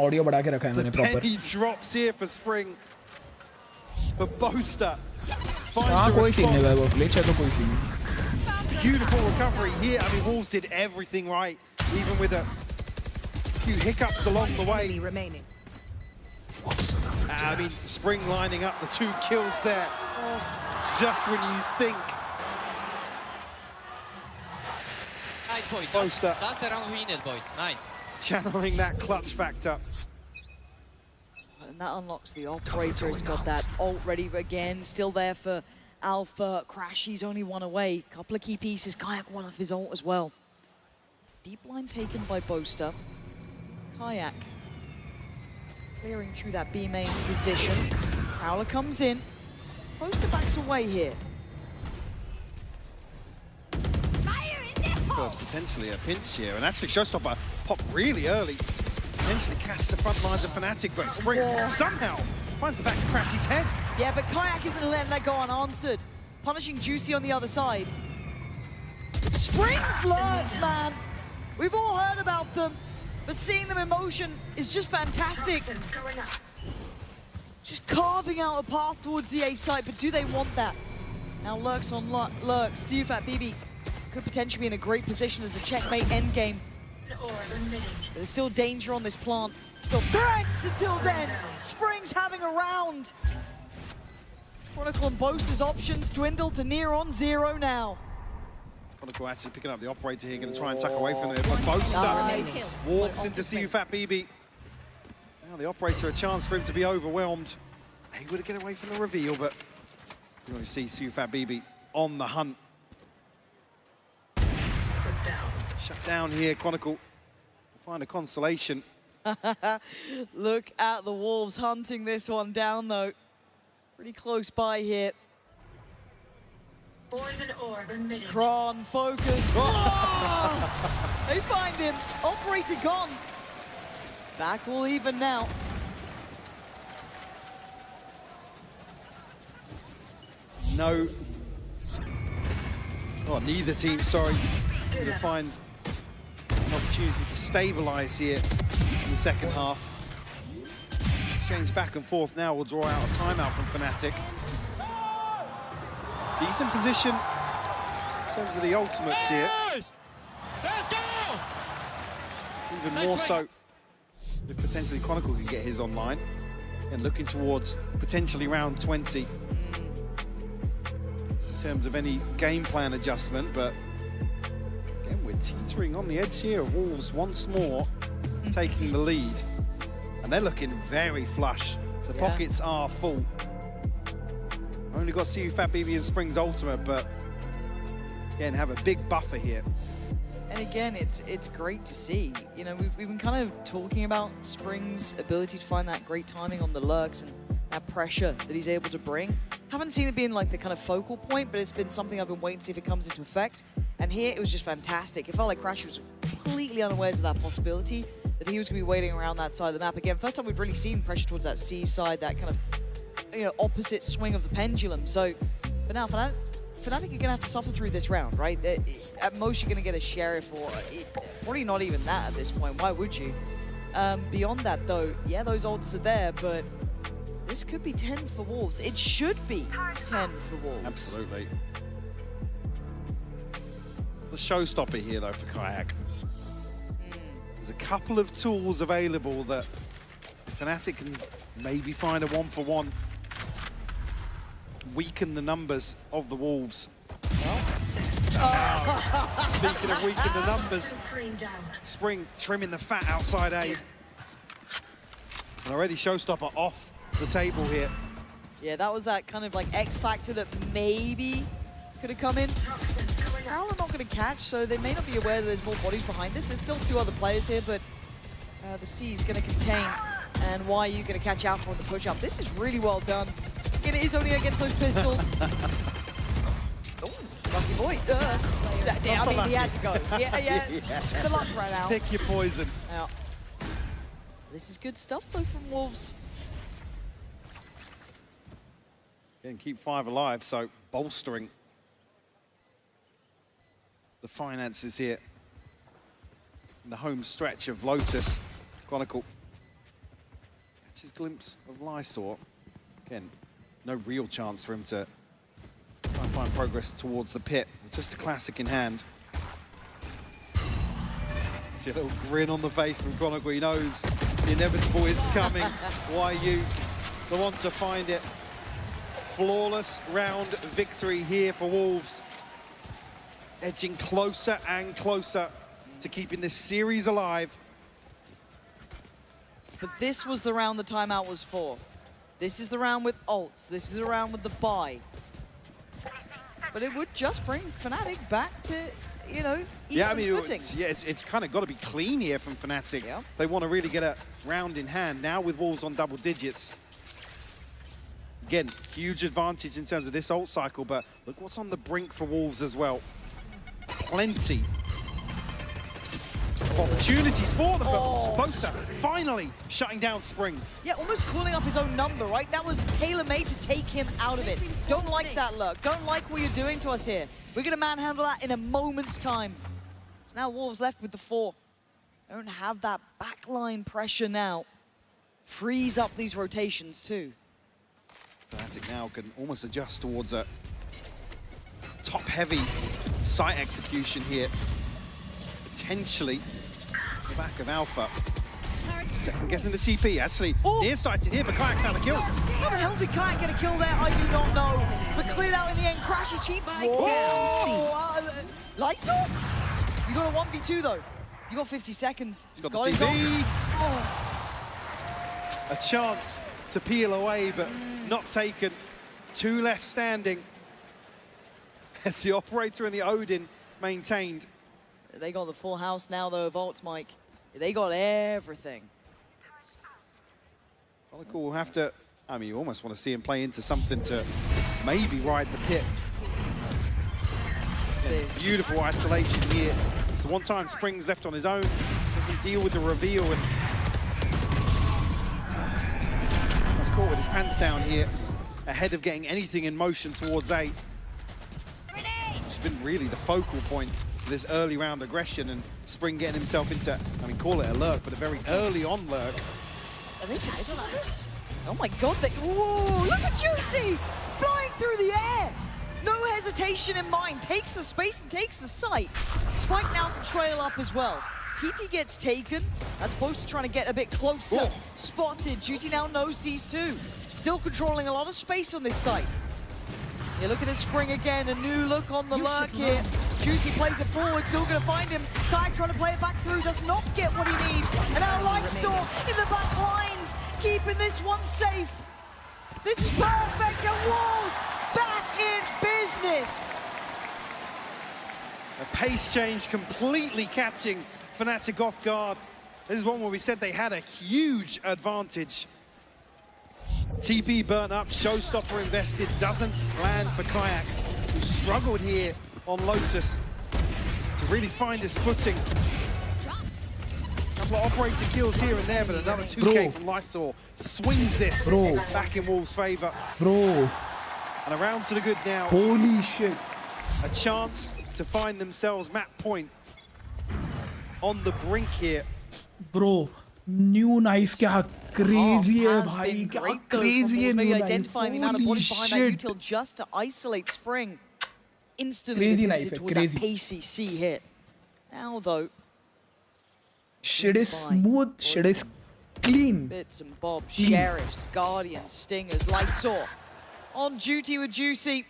ऑडियो बढ़ा के रखा है मैंने proper Penny drops here for Spring. For Boaster. हाँ कोई सीन नहीं भाई वो ग्लिच है तो कोई सीन नहीं Beautiful recovery here. I mean, Wolves did everything right, even with a few hiccups along the way. I mean, Spring lining up the 2 kills there. Just when you think. Nice, boys. Boaster. That's the round we needed, boys. Nice. Channeling that clutch factor. And that unlocks the operator. He's got that ult ready again. Still there for Alpha. Crashy's only 1 away. Couple of key pieces. Kayak 1 off his ult as well. Deep line taken by Boaster. Kayak clearing through that B main position. Prowler comes in. Boaster backs away here. For potentially a pinch here, and actually Showstopper popped really early. Potentially catch the front lines of Fnatic, but Spring somehow finds the back of Crashy's head. Yeah, but Kayak isn't letting that go unanswered. Punishing Juicy on the other side. Spring's lurks, man. We've all heard about them, but seeing them in motion is just fantastic. Just carving out a path towards the A site, but do they want that? Now lurks on lurks. Superfat BB could potentially be in a great position as the checkmate endgame. There's still danger on this plant. Still threats until then. Spring's having a round. Chronicle and Boaster's options dwindle to near on 0 now. Chronicle actually picking up the operator here, going to try and tuck away from it, but Boaster walks into Superfat BB. Now the operator, a chance for him to be overwhelmed. He would have get away from the reveal, but you want to see Superfat BB on the hunt. Shut down here, Chronicle. Find a consolation. Look at the Wolves hunting this one down, though. Pretty close by here. Kron focused. Oh! They find him. Operator gone. Back all even now. No. Oh, neither team, sorry. Going to find an opportunity to stabilize here in the second half. Exchange back and forth now will draw out a timeout from Fnatic. Decent position in terms of the ultimates here. Let's go! Even more so if potentially Chronicle can get his online. And looking towards potentially round 20 in terms of any game plan adjustment, but again, we're teetering on the edge here of Wolves once more taking the lead. And they're looking very flush. The pockets are full. Only got Superfat BB and Spring's ultimate, but again, have a big buffer here. And again, it's great to see. You know, we've been kind of talking about Spring's ability to find that great timing on the lurks and that pressure that he's able to bring. Haven't seen it being like the kind of focal point, but it's been something I've been waiting to see if it comes into effect. And here, it was just fantastic. It felt like Crash was completely unawares of that possibility, that he was going to be waiting around that side of the map. Again, first time we've really seen pressure towards that C side, that kind of, you know, opposite swing of the pendulum. So, but now Fnatic are going to have to suffer through this round, right? At most, you're going to get a Sheriff, or probably not even that at this point. Why would you? Beyond that, though, yeah, those odds are there, but this could be 10 for Wolves. It should be 10 for Wolves. Absolutely. The showstopper here, though, for Kayak. There's a couple of tools available that Fnatic can maybe find a 1-for-1. Weaken the numbers of the Wolves. Speaking of weaken the numbers, Spring trimming the fat outside A. And already showstopper off the table here. Yeah, that was that kind of like X factor that maybe could have come in. Prowler not going to catch, so they may not be aware that there's more bodies behind this. There's still 2 other players here, but the C is going to contain And why are you going to catch out for the push-up? This is really well done. Again, it is only against those pistols. Lucky boy. I mean, he had to go. Yeah. The luck ran out. Pick your poison. Yeah. This is good stuff, though, from Wolves. Again, keep 5 alive, so bolstering the finances here. In the home stretch of Lotus, Chronicle catches a glimpse of Lysor. Again, no real chance for him to try and find progress towards the pit. Just a classic in hand. See a little grin on the face from Chronicle. He knows the inevitable is coming. YU, the one to find it. Flawless round victory here for Wolves. Edging closer and closer to keeping this series alive. But this was the round the timeout was for. This is the round with ults. This is the round with the buy. But it would just bring Fnatic back to, you know, yeah, I mean, it's kind of got to be clean here from Fnatic. Yeah. They want to really get a round in hand. Now with Wolves on double digits. Again, huge advantage in terms of this ult cycle, but look what's on the brink for Wolves as well. Plenty of opportunities for them, but Boaster finally shutting down Spring. Yeah, almost calling up his own number, right? That was tailor-made to take him out of it. Don't like that look. Don't like what you're doing to us here. We're going to manhandle that in a moment's time. So now Wolves left with the 4. They don't have that backline pressure now. Freeze up these rotations too. Fnatic now can almost adjust towards a top-heavy site execution here. Potentially the back of Alpha. Second guessing the TP. Actually, near sighted here, but Kayak found a kill. How the hell did Kayak get a kill there? I do not know. But cleared out in the end, crashes sheep. Lysor? You got a 1v2 though. You got 50 seconds. He's got the TP. A chance to peel away, but not taken. 2 left standing. As the Operator and the Odin maintained. They got the full house now, though, Volts, Mike. They got everything. Chronicle will have to, I mean, you almost want to see him play into something to maybe ride the pit. Beautiful isolation here. So one time Spring's left on his own, doesn't deal with the reveal, and was caught with his pants down here, ahead of getting anything in motion towards A. It's been really the focal point for this early round aggression, and Spring getting himself into, I mean, call it a lurk, but a very early on lurk. Are they guys on this? Oh my god, whoa, look at Juicy! Flying through the air! No hesitation in mind, takes the space and takes the site. Spike now can trail up as well. TP gets taken, that's Boaster trying to get a bit closer. Whoa. Spotted, Juicy now knows these two. Still controlling a lot of space on this site. Yeah, look at it, Spring again, a new look on the lurk here. Juicy plays it forward, still gonna find him. Kai trying to play it back through, does not get what he needs. And now Lysor in the back lines, keeping this one safe. This is perfect, and Wolves back in business. A pace change completely catching Fnatic off guard. This is one where we said they had a huge advantage. TP burnt up, Showstopper invested, doesn't land for Kayak, who struggled here on Lotus to really find his footing. A couple of Operator kills here and there, but another 2K from Lysor swings this back in Wolves' favor. And around to the good now. Holy shit. A chance to find themselves map point on the brink here. Bro, new knife kya crazy hai bhai, kya crazy hai new knife. Identifying the amount of bodies behind that util just to isolate Spring. Instantly crazy knife, towards crazy. That pacey C hit. Now though, shit is smooth, shit is clean. Bits and bobs, Sheriffs, Guardians, Stingers, Lysor on duty with Juicy.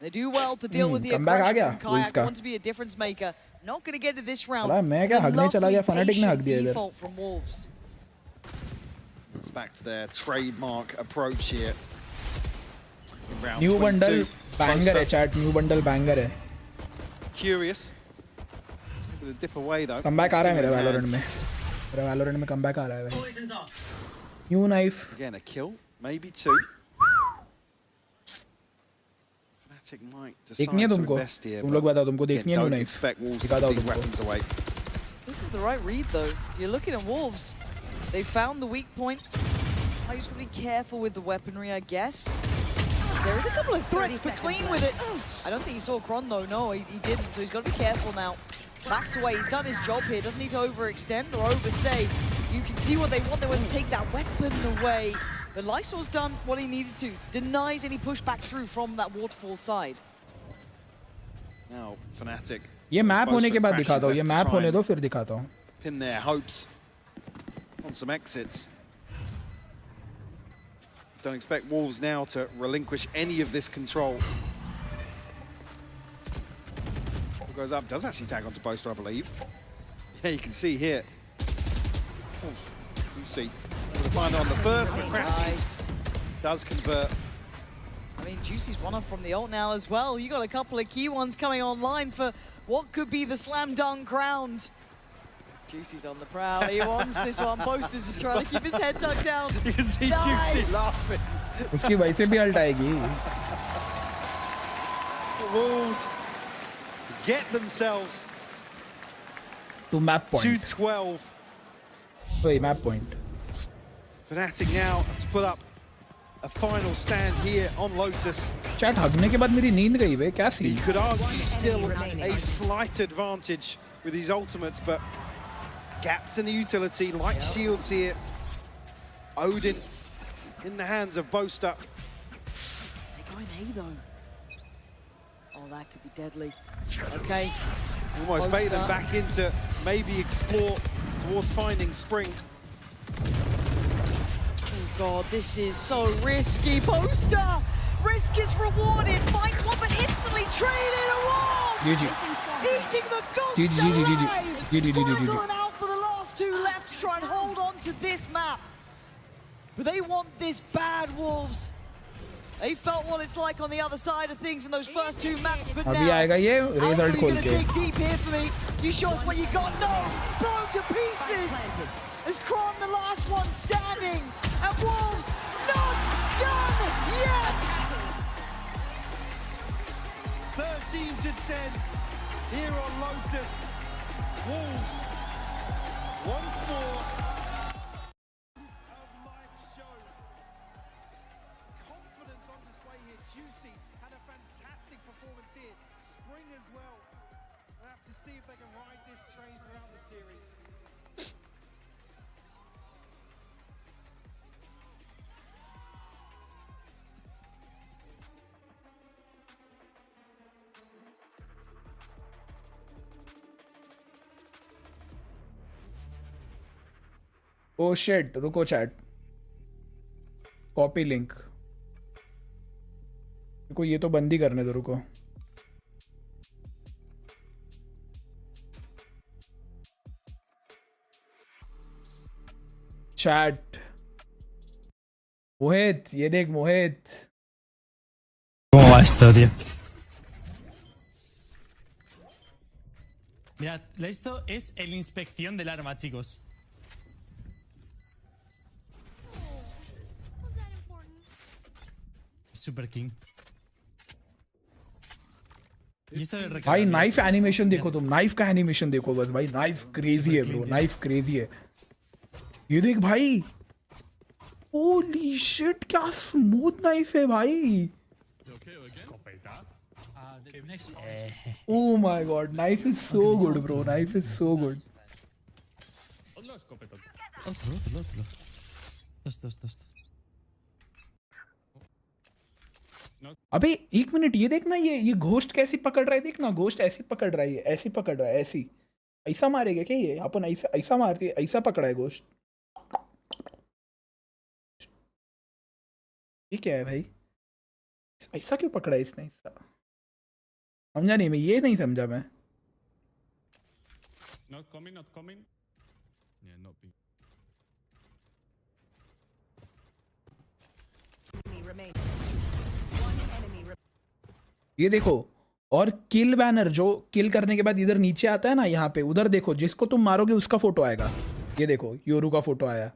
They do well to deal with the aggression from Kayak. Want to be a difference maker. Not going to get to this round. Lovely patient default from Wolves. It's back to their trademark approach here. New bundle banger hai chat, new bundle banger hai. Curious. Gonna dip away though. Comeback aa raha hai mera Valorant mein. मेरा Valorant में comeback आ रहा है भाई. Poison's off. New knife. Again, a kill, maybe 2. Fnatic might decide देखनी है to तुमको? invest here. तुम लोग बताओ तुमको देखनी है new Don't knife? expect Wolves to दिखाता put हूँ these तुमको. weapons away. This is the right read, though. You're looking at Wolves. They found the weak point. I just got to be careful with the weaponry, I guess. There is a couple of threats, but clean with it. I don't think he saw Kron, though. No, he didn't, so he's got to be careful now. Backs away. He's done his job here. Doesn't need to overextend or overstay. You can see what they want. They want to take that weapon away. But Lysol's done what he needed to. Denies any pushback through from that waterfall side. Now, Fnatic. ये map होने के बाद दिखाता हूँ. ये map होने दो फिर दिखाता हूँ. Pin their hopes on some exits. Don't expect Wolves now to relinquish any of this control. Goes up, does actually tag onto Boaster, I believe. Yeah, you can see here. Oh, you see. Able to find it on the first, but Crafty's does convert. I mean, Juicy's one up from the ult now as well. You got a couple of key ones coming online for what could be the slam dunk round. Juicy's on the prowl. He wants this one. Boaster's just trying to keep his head tucked down. You can see Juicy laughing. उसकी वजह से भी alt आएगी. The Wolves get themselves to map point. 2-12. Wait, map point. Fnatic now to put up a final stand here on Lotus. Chat हगने के बाद मेरी नींद गई बे, क्या scene? You could argue still a slight advantage with these ultimates, but gaps in the utility, light shields here. Odin in the hands of Boaster. They're going A though. Oh, that could be deadly. Okay. Almost bait them back into maybe explore towards finding Spring. Oh God, this is so risky. Boaster! Risk is rewarded. Finds one, but instantly traded a wall! GG. Eating the ghost GG. Michael and Alpha, the last two left to try and hold on to this map. But they want this bad, Wolves. They felt what it's like on the other side of things in those first two maps, but अभी now आएगा ये result खोल के. dig deep here for me. You show us what you got. No, blown to pieces. Is Kron the last one standing? And Wolves not done yet. 13-10 here on Lotus. Wolves once more. See if they can ride this train throughout the series. Oh shit, रुको chat. Copy link. रुको ये तो बंद ही करने दो रुको. Chat. Mohit, ये देख Mohit. ¿Cómo va esto, tío? Mirad, esto es el inspección del arma, chicos. Super King. भाई नाइफ एनिमेशन देखो तुम, नाइफ का एनिमेशन देखो बस भाई, नाइफ क्रेजी है ब्रो, नाइफ क्रेजी है. ये देख भाई, होली शिट क्या स्मूथ नाइफ है भाई. Oh my god, knife is so good bro, knife is so good. अबे एक मिनट, ये देखना, ये घोस्ट कैसी पकड़ रहा है, देखना घोस्ट ऐसी पकड़ रहा है, ऐसी पकड़ रहा है, ऐसी ऐसा मारेगा क्या ये, अपन ऐसा ऐसा मारती है, ऐसा पकड़ा है घोस्ट. ये क्या है भाई, ऐसा क्यों पकड़ा है इसने, ऐसा समझा नहीं मैं, ये नहीं समझा मैं. Not coming. Yeah, not big. ये देखो, और किल बैनर जो किल करने के बाद इधर नीचे आता है ना, यहाँ पे उधर देखो, जिसको तुम मारोगे उसका फोटो आएगा. ये देखो योरू का फोटो आया.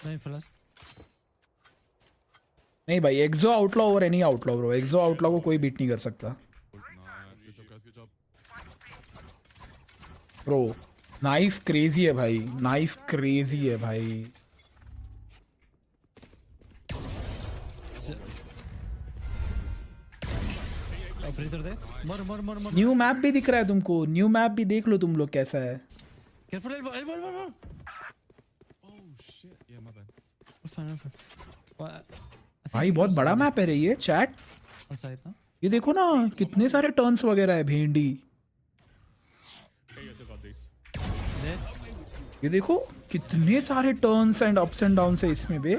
नहीं फर्स्ट नहीं भाई, एक्सो आउटलॉ और एनी आउटलॉ ब्रो, एक्सो आउटलॉ को कोई बीट नहीं कर सकता ब्रो। नाइफ क्रेजी है भाई, नाइफ क्रेजी है भाई। ऑपरेटर दे मर मर मर मर। न्यू मैप भी दिख रहा है तुमको, न्यू मैप भी देख लो तुम लोग कैसा है। Careful elbow elbow elbow. भाई बहुत बड़ा मैप है रे ये चैट। ये देखो ना कितने सारे टर्न्स वगैरह है भेंडी। ये देखो कितने सारे turns and ups and downs है इसमें बे।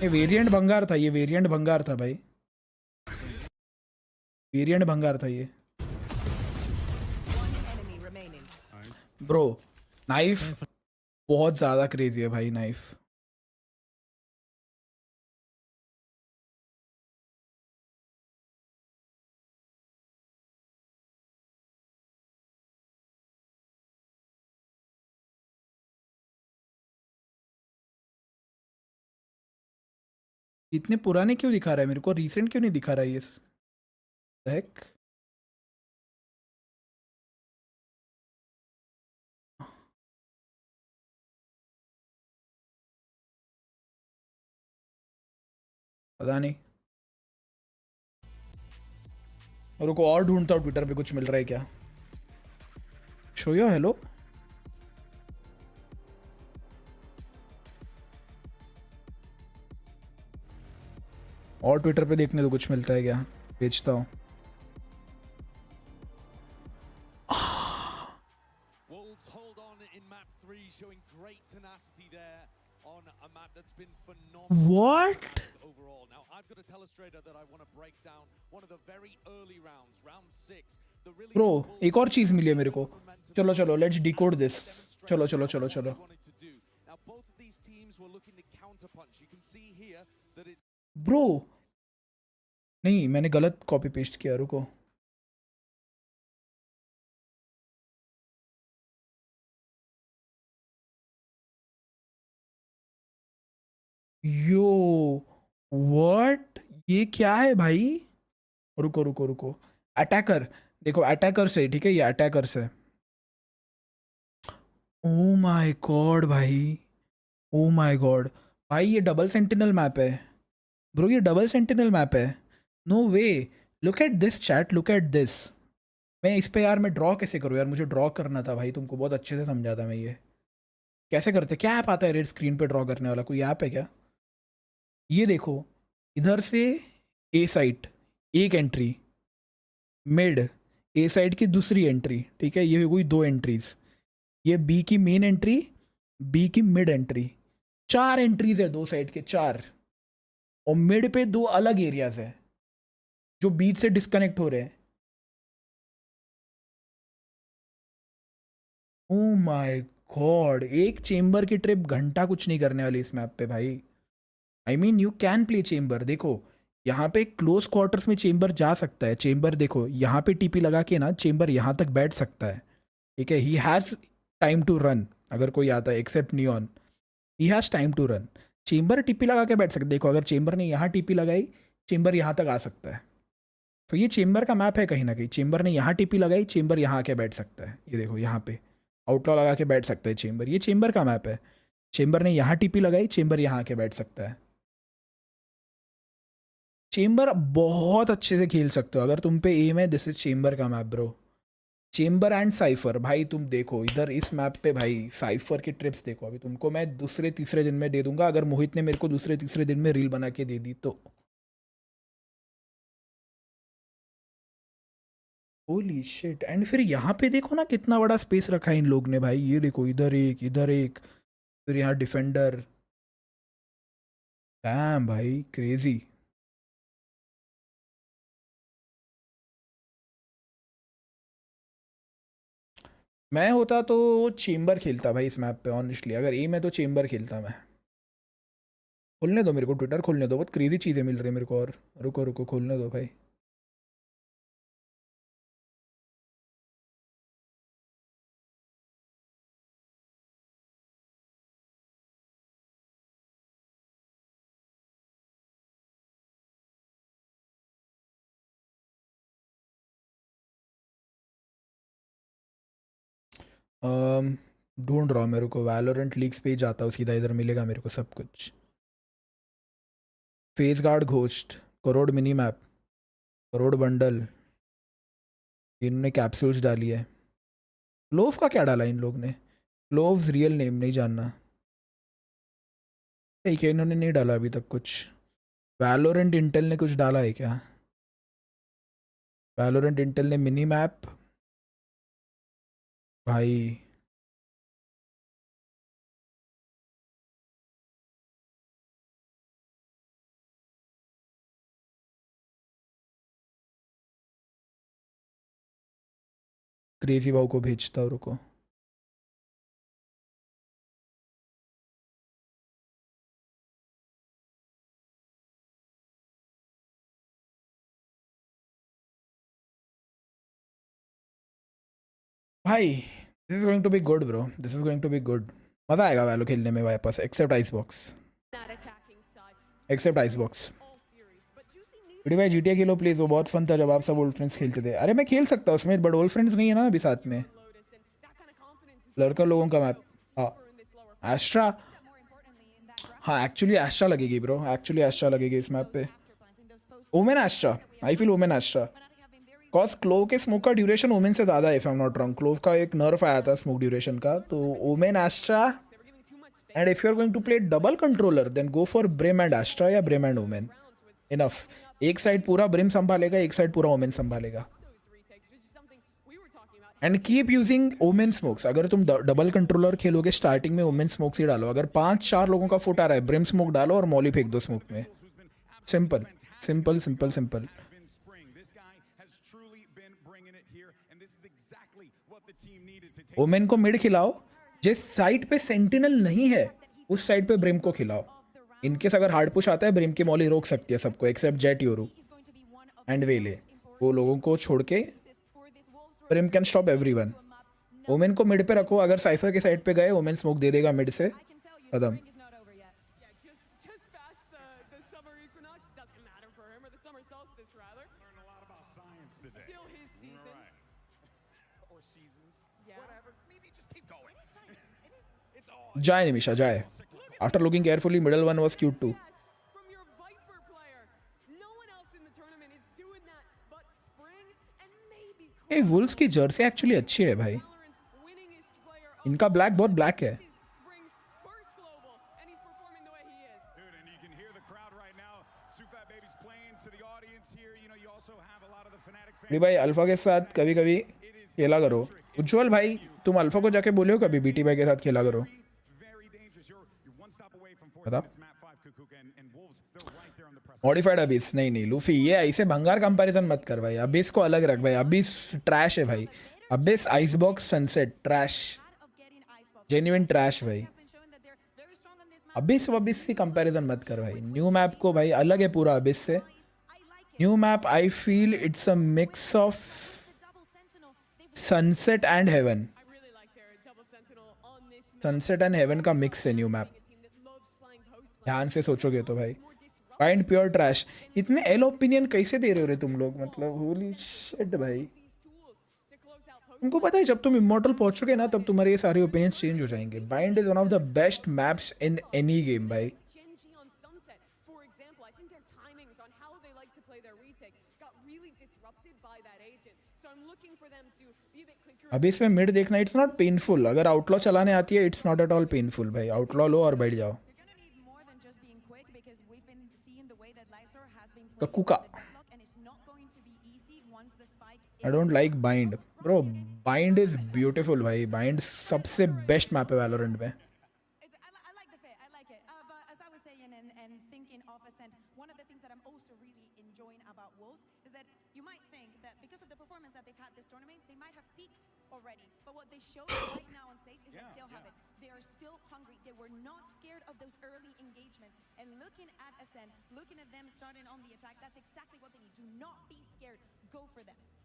ये वेरिएंट भंगार था, ये वेरिएंट भंगार था भाई, वेरिएंट भंगार था ये ब्रो। नाइफ बहुत ज्यादा क्रेजी है भाई नाइफ। इतने पुराने क्यों दिखा रहा है मेरे को, रीसेंट क्यों नहीं दिखा रहा है ये हेक। पता नहीं, रुको और ढूंढता हूँ ट्विटर पे कुछ मिल रहा है क्या। शोयो हेलो, और ट्विटर पे देखने तो कुछ मिलता है क्या, बेचता हूँ। Wolves hold on in map 3, showing great tenacity there on a map that's been phenomenal. What? Overall, now I've got to tell a trader that I want to break down one of the very early rounds, round 6. The really bro एक और चीज मिली है मेरे को, चलो चलो let's decode this, चलो चलो चलो चलो। Now both of these teams were looking to counterpunch. You can see here that it bro नहीं मैंने गलत कॉपी पेस्ट किया, रुको। यो व्हाट, ये क्या है भाई, रुको रुको रुको। अटैकर देखो, अटैकर से ठीक है, ये अटैकर से। ओ माय गॉड भाई, ओ माय गॉड भाई, ये डबल सेंटिनल मैप है ब्रो, ये डबल सेंटिनल मैप है। No way, look at this chat, look at this. मैं इस पे यार मैं ड्रॉ कैसे करूँ यार, मुझे ड्रॉ करना था भाई, तुमको बहुत अच्छे से समझा था मैं। ये कैसे करते, क्या ऐप आता है रेड स्क्रीन पे ड्रॉ करने वाला, कोई ऐप है क्या। ये देखो इधर से ए साइड एक एंट्री, मिड ए साइड की दूसरी एंट्री, ठीक है, ये हो गई 2 एंट्रीज। ये बी की मेन एंट्री, बी की मिड एंट्री, 4 एंट्रीज है 2 साइड के 4, और मिड पे 2 अलग एरियाज है जो बीच से डिस्कनेक्ट हो रहे हैं। ओ माय गॉड, एक चेम्बर की ट्रिप घंटा कुछ नहीं करने वाली इस मैप पे भाई। I mean you can play chamber, देखो यहाँ पे क्लोज क्वार्टर्स में चेम्बर जा सकता है। चेम्बर देखो यहाँ पे टीपी लगा के ना चेम्बर यहाँ तक बैठ सकता है, ठीक है। He has time to run, अगर कोई आता है except Neon, he has time to run. Chamber TP लगा के बैठ सकते, देखो अगर चेम्बर ने यहाँ टीपी लगाई, चेम्बर यहाँ तक आ सकता है। तो ये चेम्बर का मैप है कहीं ना कहीं। चेम्बर ने यहाँ टीपी लगाई, चेम्बर यहाँ आके बैठ सकता है। ये देखो यहाँ पे आउटलॉ लगा के बैठ सकता है चेम्बर, ये चेम्बर का मैप है। चेम्बर ने यहाँ टीपी लगाई, चेम्बर यहाँ आके बैठ सकता है। चेम्बर बहुत अच्छे से खेल सकते हो अगर तुम पे एम है। दिस इज चेम्बर का map bro, chamber and cipher. भाई तुम देखो इधर इस मैप पे भाई साइफर की ट्रिप्स देखो। अभी तुमको मैं दूसरे तीसरे दिन में दे दूंगा, अगर मोहित ने मेरे को दूसरे तीसरे दिन में रील बना के दे दी तो। Holy shit. एंड फिर यहाँ पे देखो ना कितना बड़ा स्पेस रखा है इन लोग ने भाई। ये देखो इधर एक, फिर यहाँ डिफेंडर। डैम भाई क्रेजी। मैं होता तो चेम्बर खेलता भाई इस मैप पे ऑनेस्टली। अगर एम है तो चेम्बर खेलता मैं। खोलने दो मेरे को, ट्विटर खोलने दो, बहुत क्रेजी चीज़ें मिल रही है मेरे को। और रुको रुको खोलने दो भाई। ढूंढ रहा हूँ मेरे को वैलोरेंट लीग्स पे ही जाता हूँ सीधा, इधर मिलेगा मेरे को सब कुछ। Face guard ghost, crore mini map, crore bundle, इन्होंने कैप्सूल्स डाली है। लोव का क्या डाला इन लोग ने? लोव्स रियल नेम नहीं जानना। ठीक है, इन्होंने नहीं डाला अभी तक कुछ। वैलोरेंट इंटेल ने कुछ डाला है क्या? वैलोरेंट इंटेल ने मिनी मैप भाई, क्रेजी भाव को भेजता हूँ, रुको। भाई this is going to be good bro, this is going to be good. मज़ा आएगा वैलो खेलने में वापस, except Icebox, except Icebox. बड़ी भाई GTA खेलो प्लीज़, वो बहुत फन था जब आप सब ओल्ड फ्रेंड्स खेलते थे। अरे मैं खेल सकता हूँ उसमें, बट ओल्ड फ्रेंड्स नहीं है ना अभी साथ में। लड़का लोगों का मैप, हाँ एस्ट्रा, हाँ एक्चुअली एस्ट्रा लगेगी ब्रो, एक्चुअली एस्ट्रा लगेगी इस मैप पे। Omen Astra, I feel Omen Astra, cause Clove के स्मोक का ड्यूरेशन ओमेन से ज़्यादा है if I am not wrong. Clove का एक नर्फ आया था स्मोक ड्यूरेशन का, तो Omen Astra. And if you are going to play double controller then go for Brim and Astra या ब्रिम एंड ओमेन, इनफ। एक साइड पूरा brim संभालेगा, एक साइड पूरा ओमेन संभालेगा। And keep using Omen smokes. अगर तुम डबल कंट्रोलर खेलोगे स्टार्टिंग में ओमेन स्मोक्स ही डालो। अगर 5-4 लोगों का फुट आ रहा है, ब्रिम स्मोक डालो और मॉली फेंक दो स्मोक में। Simple simple simple simple. Omen को मिड खिलाओ, जिस साइड पे सेंटिनल नहीं है उस साइड पे ब्रिम को खिलाओ। इनकेस अगर हार्ड पुश आता है ब्रिम की मॉली रोक सकती है सबको एक्सेप्ट जेट योरू एंड वेले। वो लोगों को छोड़ के Brim can stop everyone. Omen को मिड पे रखो, अगर साइफर के साइड पे गए ओमेन स्मोक दे देगा मिड से, खत्म। जाए निमिषा जाए। After looking carefully middle one was cute too. A Wolves की जर्सी एक्चुअली अच्छी है भाई, इनका ब्लैक बहुत ब्लैक है। भाई अल्फा के साथ कभी कभी खेला करो। उज्जवल भाई तुम अल्फा को जाके बोले हो कभी बीटी भाई के साथ खेला करो? बता। मॉडिफाइड अबिस नहीं लूफी, ये ऐसे भंगार कंपैरिजन मत कर भाई। अबिस को अलग रख भाई, अबिस ट्रैश है भाई। Abish icebox sunset trash, genuine trash भाई। अबिस से कंपैरिजन मत कर भाई। न्यू मैप को भाई अलग है पूरा अबिस से। New map I feel it's a mix of sunset and heaven. Sunset and heaven का मिक्स है न्यू मैप, ध्यान से सोचोगे तो भाई। Kind pure trash. इतने एल ओपिनियन कैसे दे रहे हो रे तुम लोग, मतलब होली शिट भाई। तुमको पता है जब तुम इमॉर्टल पहुंचोगे ना तब तुम्हारे ये सारे ओपिनियंस चेंज हो जाएंगे। Bind is one of the best maps in any game भाई। अभी इसमें मिड देखना, इट्स नॉट पेनफुल। अगर आउटलॉ चलाने आती है it's not at all painful भाई। आउटलॉ लो और बैठ जाओ। ककुका, I don't like Bind bro. Bind is beautiful भाई। बाइंड सबसे बेस्ट मैप है वैलोरेंट में।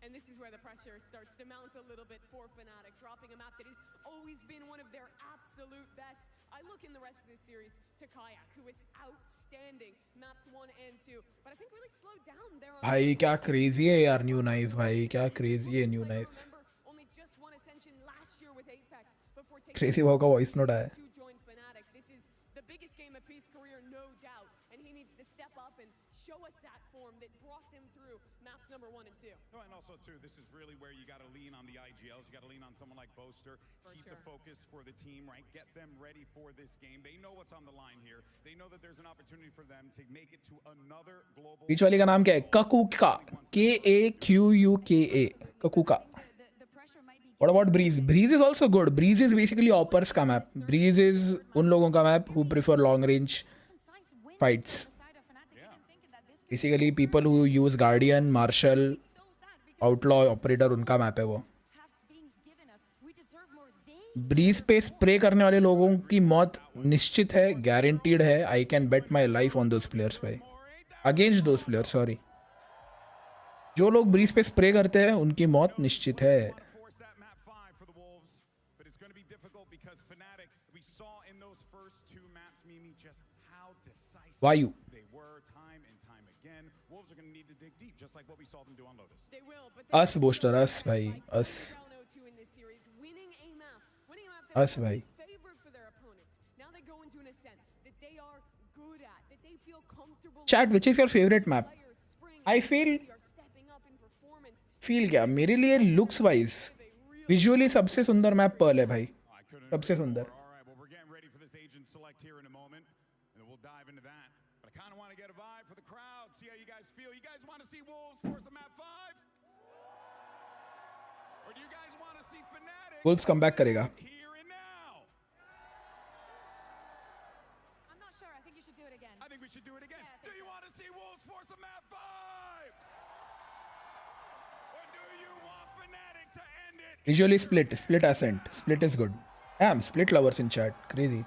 And this is where the pressure starts to mount a little bit for Fnatic, dropping a map that has always been one of their absolute best. I look in the rest of this series to Kayak, who is outstanding maps 1 and 2, but I think really slowed down there. भाई क्या crazy है यार new knife, भाई क्या crazy है new knife. Only just won Ascension last year with Apex before taking crazy भाव का voice note आया. to join Fnatic. This is the biggest game of his career, no doubt, and he needs to step up and show us that form that brought them through maps number 1 and 2. Oh, and also, too, this is really where you got to lean on the IGLs. You got to lean on someone like Boaster. Keep the focus for the team, right? Get them ready for this game. They know what's on the line here. They know that there's an opportunity for them to make it to another global... बीच वाली का नाम क्या है? ककुका. KAQUKA. ककुका. What about Breeze? Breeze is also good. Breeze is basically Oppers का map. Breeze is उन लोगों का map who prefer long range fights. Basically people who use Guardian, Marshal, Outlaw, Operator उनका map है वो. Breeze पे spray करने वाले लोगों की मौत निश्चित है, guaranteed है. I can bet my life on those players भाई. Against those players, sorry. जो लोग Breeze पे spray करते हैं उनकी मौत निश्चित है. Vayu. Us Boaster, us भाई, us. Us भाई. Chat, which is your favorite map? I feel क्या मेरे लिए looks wise visually सबसे सुंदर map Pearl है भाई. सबसे सुंदर. Wolves come back करेगा. I'm not sure. I think you should do it again. I think we should do it again. Do you want to see Wolves force a map 5? Or do you want Fnatic to end it? Visually split ascent. Split is good. Damn, split lovers in chat. Crazy.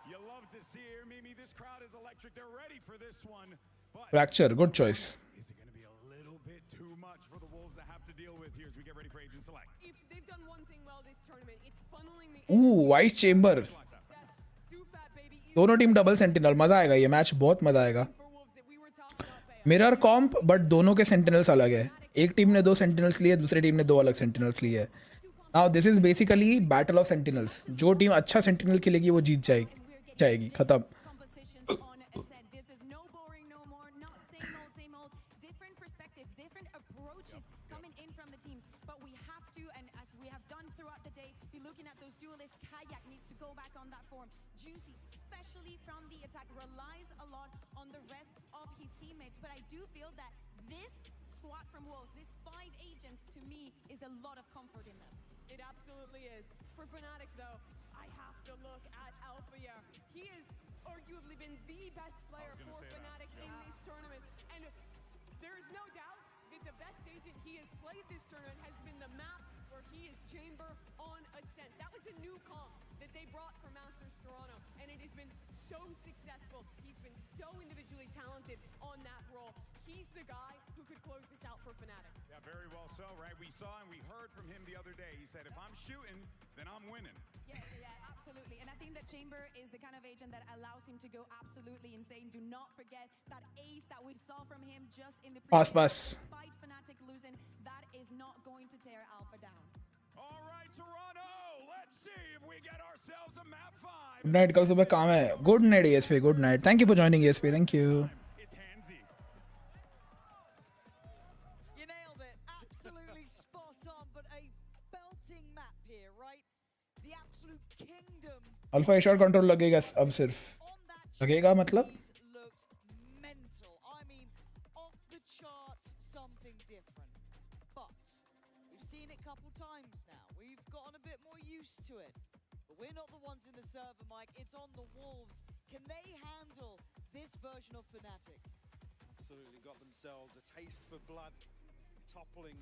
You love to see it, Mimi. This crowd is electric. They're ready for this one. But Fracture, good choice. is it going to be a little bit too much for the Wolves to have to deal with here as we get ready for Agent Select? If they've done one thing well this tournament, it's funneling the Vice Chamber. दोनों team double sentinel. मजा आएगा ये match, बहुत मजा आएगा. Mirror comp but दोनों के sentinels अलग है. एक टीम ने 2 सेंटिनल्स लिए, दूसरी टीम ने 2 अलग सेंटिनल्स लिए. Now this is basically battle of sentinels. जो टीम अच्छा सेंटिनल खेलेगी वो जीत जाएगी. खत्म. But I do feel that this squad from Wolves, this 5 agents, to me, is a lot of comfort in them. It absolutely is. For Fnatic, though, I have to look at Alpha. He has arguably been the best player for Fnatic in this tournament. And there is no doubt that the best agent he has played this tournament has been the map where he is Chamber on Ascent. That was a new comp that they brought for Masters Toronto, and it has been so successful. He's been so individually talented on that role. He's the guy who could close this out for Fnatic. Yeah, very well so, right? We saw and we heard from him the other day. He said, if I'm shooting, then I'm winning. Yeah, absolutely. And I think that Chamber is the kind of agent that allows him to go absolutely insane. Do not forget that ace that we saw from him just in the Pass. Despite Fnatic losing, that is not going to tear Alpha down. All right, Toronto, let's see if we get ourselves a map 5. Good night. कल सुबह काम है. Good night ESP. Good night. Thank you for joining ESP. Thank you. It's Handsy. You nailed it. Absolutely spot on, but a belting map here, right? The absolute kingdom. Alpha A short control लगेगा अब सिर्फ. लगेगा मतलब? Looked mental. I mean, off the charts, something different. But we've seen it a couple times now. We've gotten a bit more used to it. But we're not the ones in the server, Mike. It's on the Wolves. Can they handle this version of Fnatic? Absolutely got themselves a taste for blood, toppling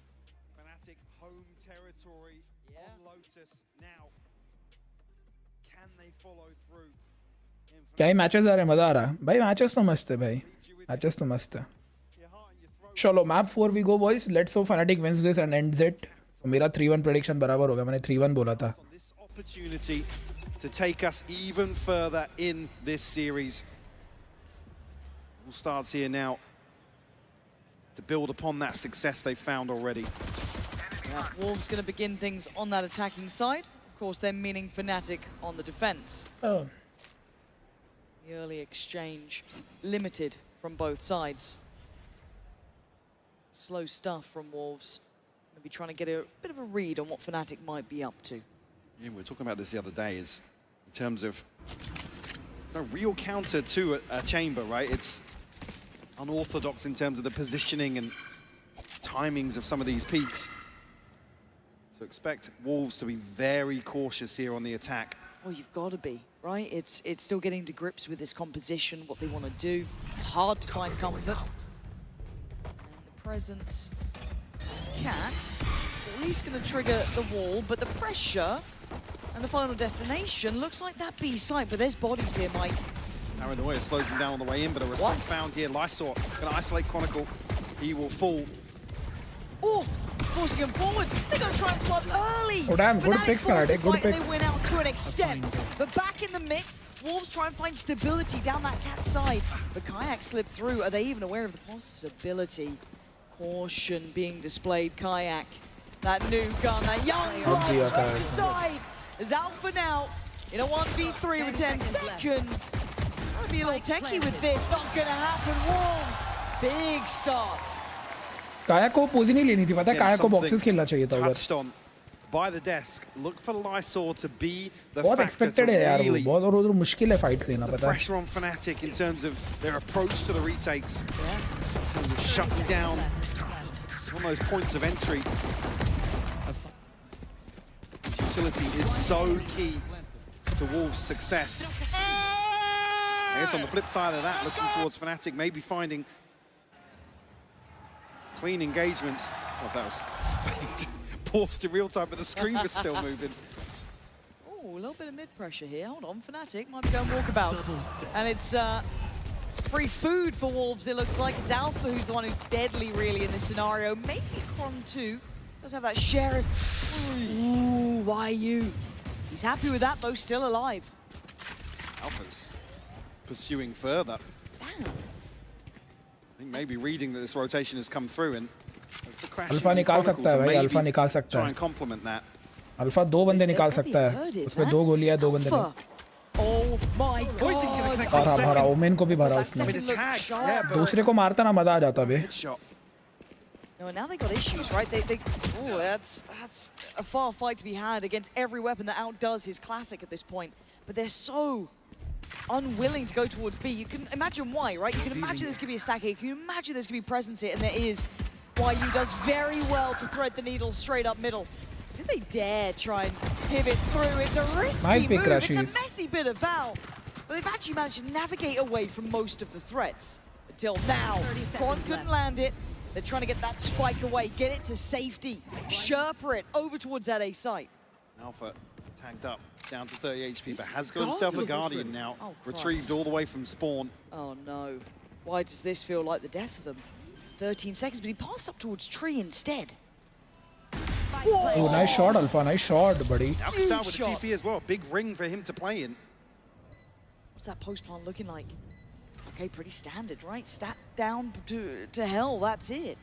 Fnatic home territory on Lotus. Now, can they follow through? क्या ही matches आ रहे हैं. मजा आ रहा है भाई. Matches तो मस्त है भाई. मैचेस तो मस्त है. चलो map 4 we go boys. Let's hope Fnatic wins this and ends it. मेरा 3-1 प्रेडिक्शन बराबर हो गया. मैंने 3-1 बोला था. Opportunity to take us even further in this series. We'll start here now to build upon that success they found already. Yeah, Wolves going to begin things on that attacking side. Of course, they're meaning Fnatic on the defense. Oh. The early exchange limited from both sides. Slow stuff from Wolves. Maybe trying to get a bit of a read on what Fnatic might be up to. Yeah, we were talking about this the other day, is in terms of no real counter to a chamber, right? It's unorthodox in terms of the positioning and timings of some of these peaks. So expect Wolves to be very cautious here on the attack. Well, you've got to be, right? It's still getting to grips with this composition, what they want to do. Hard to find comfort. And the presence Cat is at least going to trigger the wall, but the pressure and the final destination looks like that B site, but there's bodies here, Mike. Now in the way, it slows him down on the way in, but a response found here. Lysor going to isolate Chronicle. He will fall. Oh, forcing him forward. They're going to try and flood early. Oh damn, good Fnatic picks, forced to Fnatic, good fight and picks. They win out to an extent. But back in the mix, Wolves try and find stability down that Cat side. But Kayak slipped through. Are they even aware of the possibility? Caution being displayed, Kayak. That new gun, that young blood side is Alpha now in a 1v3 with 10 seconds. Trying to be a little techie with this. Not going to happen. Wolves, big start. काया को पोजी नहीं लेनी थी, पता है? काया को boxes खेलना चाहिए था उधर. By the desk, look for Lysor to be the बहुत factor expected to है यार वो, really बहुत और उधर मुश्किल है फाइट्स लेना, पता है? pressure on Fnatic in terms of their approach to the retakes. In terms of shutting down on those points of entry. This utility is so key to Wolves' success. I guess on the flip side of that, looking towards Fnatic, maybe finding clean engagements. Oh, that was paused in real time, but the screen was still moving. Oh, a little bit of mid-pressure here. Hold on, Fnatic might be going walkabouts. And it's free food for Wolves, it looks like. It's Alpha who's the one who's deadly, really, in this scenario. Maybe Cron 2 does have that Sheriff. Ooh, why you? He's happy with that, though, still alive. Alpha's pursuing further. Damn. I think maybe reading that this rotation has come through and alpha निकाल सकता है भाई, alpha निकाल सकता try है. and complement that. Alpha दो बंदे निकाल सकता है. उसमें दो गोलियां, दो बंदे नहीं. Oh my god. भरा ओमेन को भी भरा उसने. दूसरे को मारता ना मजा आ जाता बे. No, and now they got issues, right? Oh, that's a far fight to be had against every weapon that outdoes his classic at this point. But they're so unwilling to go towards B. You can imagine why, right? You can imagine there's going to be a stack here. You can imagine there's going to be presence here, and there is. YU does very well to thread the needle straight up middle. Did they dare try and pivot through? It's a risky nice move. Crashies. It's a messy bit of Val. But they've actually managed to navigate away from most of the threats. Until now, Cron couldn't land it. They're trying to get that spike away, get it to safety, Sherpa it over towards that A site. Alpha tagged up, down to 30 HP, but has got himself a Guardian now, retrieved all the way from spawn. Oh no, why does this feel like the death of them? 13 seconds, but he passed up towards tree instead. Oh, nice shot, Alpha, nice shot, buddy. Alcazar with the TP as well, big ring for him to play in. What's that post plant looking like? Okay, pretty standard, right? Stat down to hell, that's it.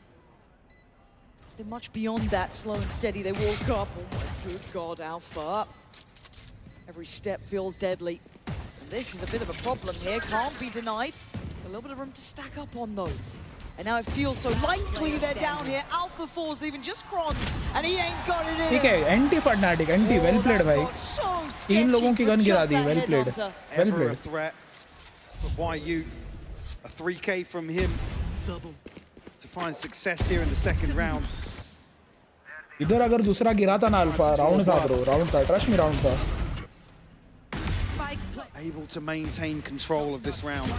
They're much beyond that, slow and steady. They walk up. Oh my good God, Alpha. Every step feels deadly. And this is a bit of a problem here, can't be denied. A little bit of room to stack up on though. And now it feels so likely they're down here. Alpha falls even just Cron, and he ain't got it in. ठीक है, anti Fnatic, anti well played भाई. तीन लोगों की gun गिरा दी, well played, well Ever a played. threat for YU. A 3K from him to find success here in the second round. इधर अगर दूसरा गिरा था ना अल्फा, राउंड था ब्रो, राउंड था, ट्रस्ट मी राउंड था. Able to maintain control of this round.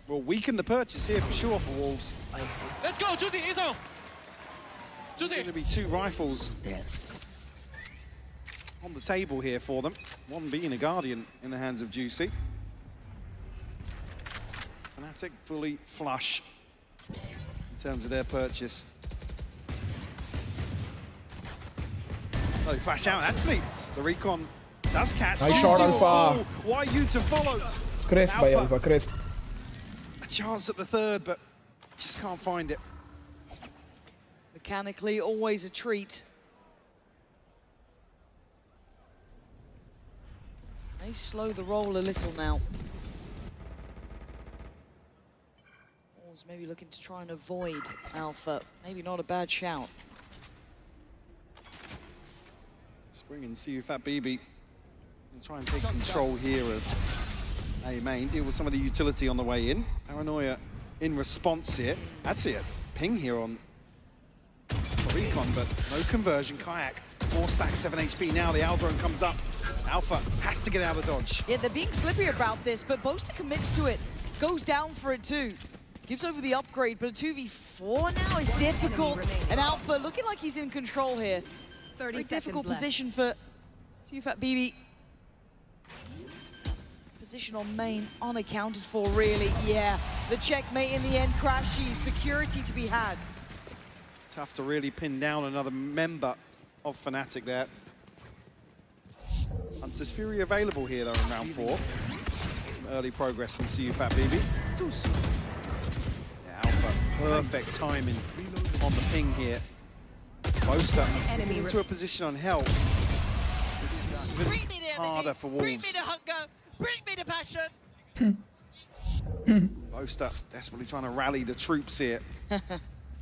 Will weaken the purchase here for sure for Wolves. Let's go, Juicy, Iso! There's going to be two rifles on the table here for them. One being a Guardian in the hands of Juicy. Fnatic fully flush in terms of their purchase. So flash out, actually, the recon does catch. Nice shot, Alpha. YU to follow. Crisp by Alpha, crisp. A chance at the third, but just can't find it. Mechanically, always a treat. They slow the roll a little now. Wolves maybe looking to try and avoid Alpha. Maybe not a bad shout. Spring and Fat BB and try and take control here of A main. Deal with some of the utility on the way in. Paranoia in response here. Actually a ping here on Recon, but no conversion. Kayak forced back 7 HP now. The Aldrone comes up. Alpha has to get out of dodge. Yeah, they're being slippery about this, but Boaster commits to it. Goes down for it too. Gives over the upgrade, but a 2v4 now is difficult. And Alpha looking like he's in control here. 30 Very seconds difficult left. position for Fat BB. Position on main unaccounted for, really. Yeah, the checkmate in the end. Crashy, security to be had. Tough to really pin down another member of Fnatic there. Hunter's Fury available here though in round 4. Some early progress from Fat BB. Yeah, Alpha, perfect timing on the ping here. Boaster slipping into a position on help. This is Bring me the harder for Wolves. Bring me the hunger. Bring me the passion. Boaster desperately trying to rally the troops here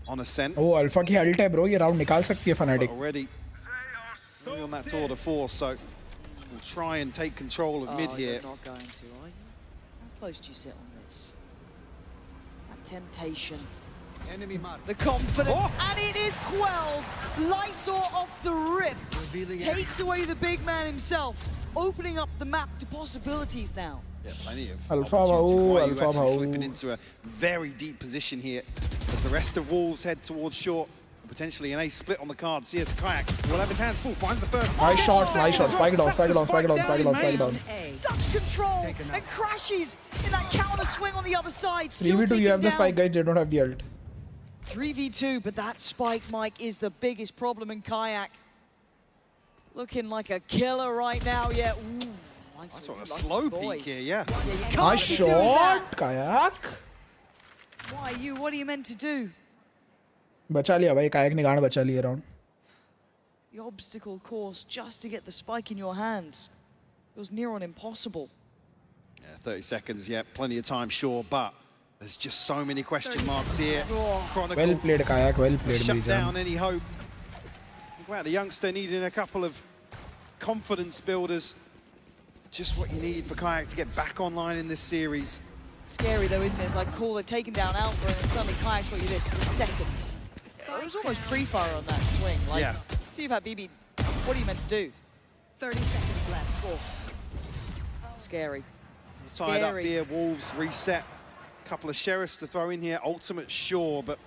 on ascent. Oh, Alpha की ult है bro, ये round निकाल सकती है Fnatic. Already on that tour de force, so we'll try and take control of mid here. You're not going to, are you? How close do you sit on this? That temptation. Enemy mark. The confidence, and it is quelled. Lysor off the rip. Takes away the big man himself, opening up the map to possibilities now. Yeah, plenty of Alpha opportunity. Alpha actually slipping into a very deep position here as the rest of Wolves head towards short. Potentially an ace split on the cards. Yes, Kayak will have his hands full. Finds the first. Nice shot. Spike it down, spike it down, spike it down, spike it down, spike it down. Such control and crashes in that counter swing on the other side. 3v2, you have the spike, guys. They don't have the ult. 3v2, but that spike, Mike, is the biggest problem in Kayak. Looking like a killer right now, yeah. Ooh, That's sort of a slow peek here, yeah. Nice shot, Kayak. Why you? What are you meant to do? बचा लिया भाई, कायक ने गांड बचा लिया round. The obstacle course just to get the spike in your hands. It was near on impossible. Yeah, 30 seconds, yeah, plenty of time, sure, but there's just so many question marks here. Chronicle, Well played, Kayak. Well played, shut Brijan. down any hope. Wow, the youngster needing a couple of confidence builders. Just what you need for Kayak to get back online in this series. Scary though, isn't it? It's like cool, they've taken down Alpha and then suddenly Kayak's got you this in a second. It was almost pre-fire on that swing. Like, yeah. Fat BB, what are you meant to do? 30 seconds left. Oh. Scary. Side up here, Wolves reset. Couple of sheriffs to throw in here. Ultimate, sure, but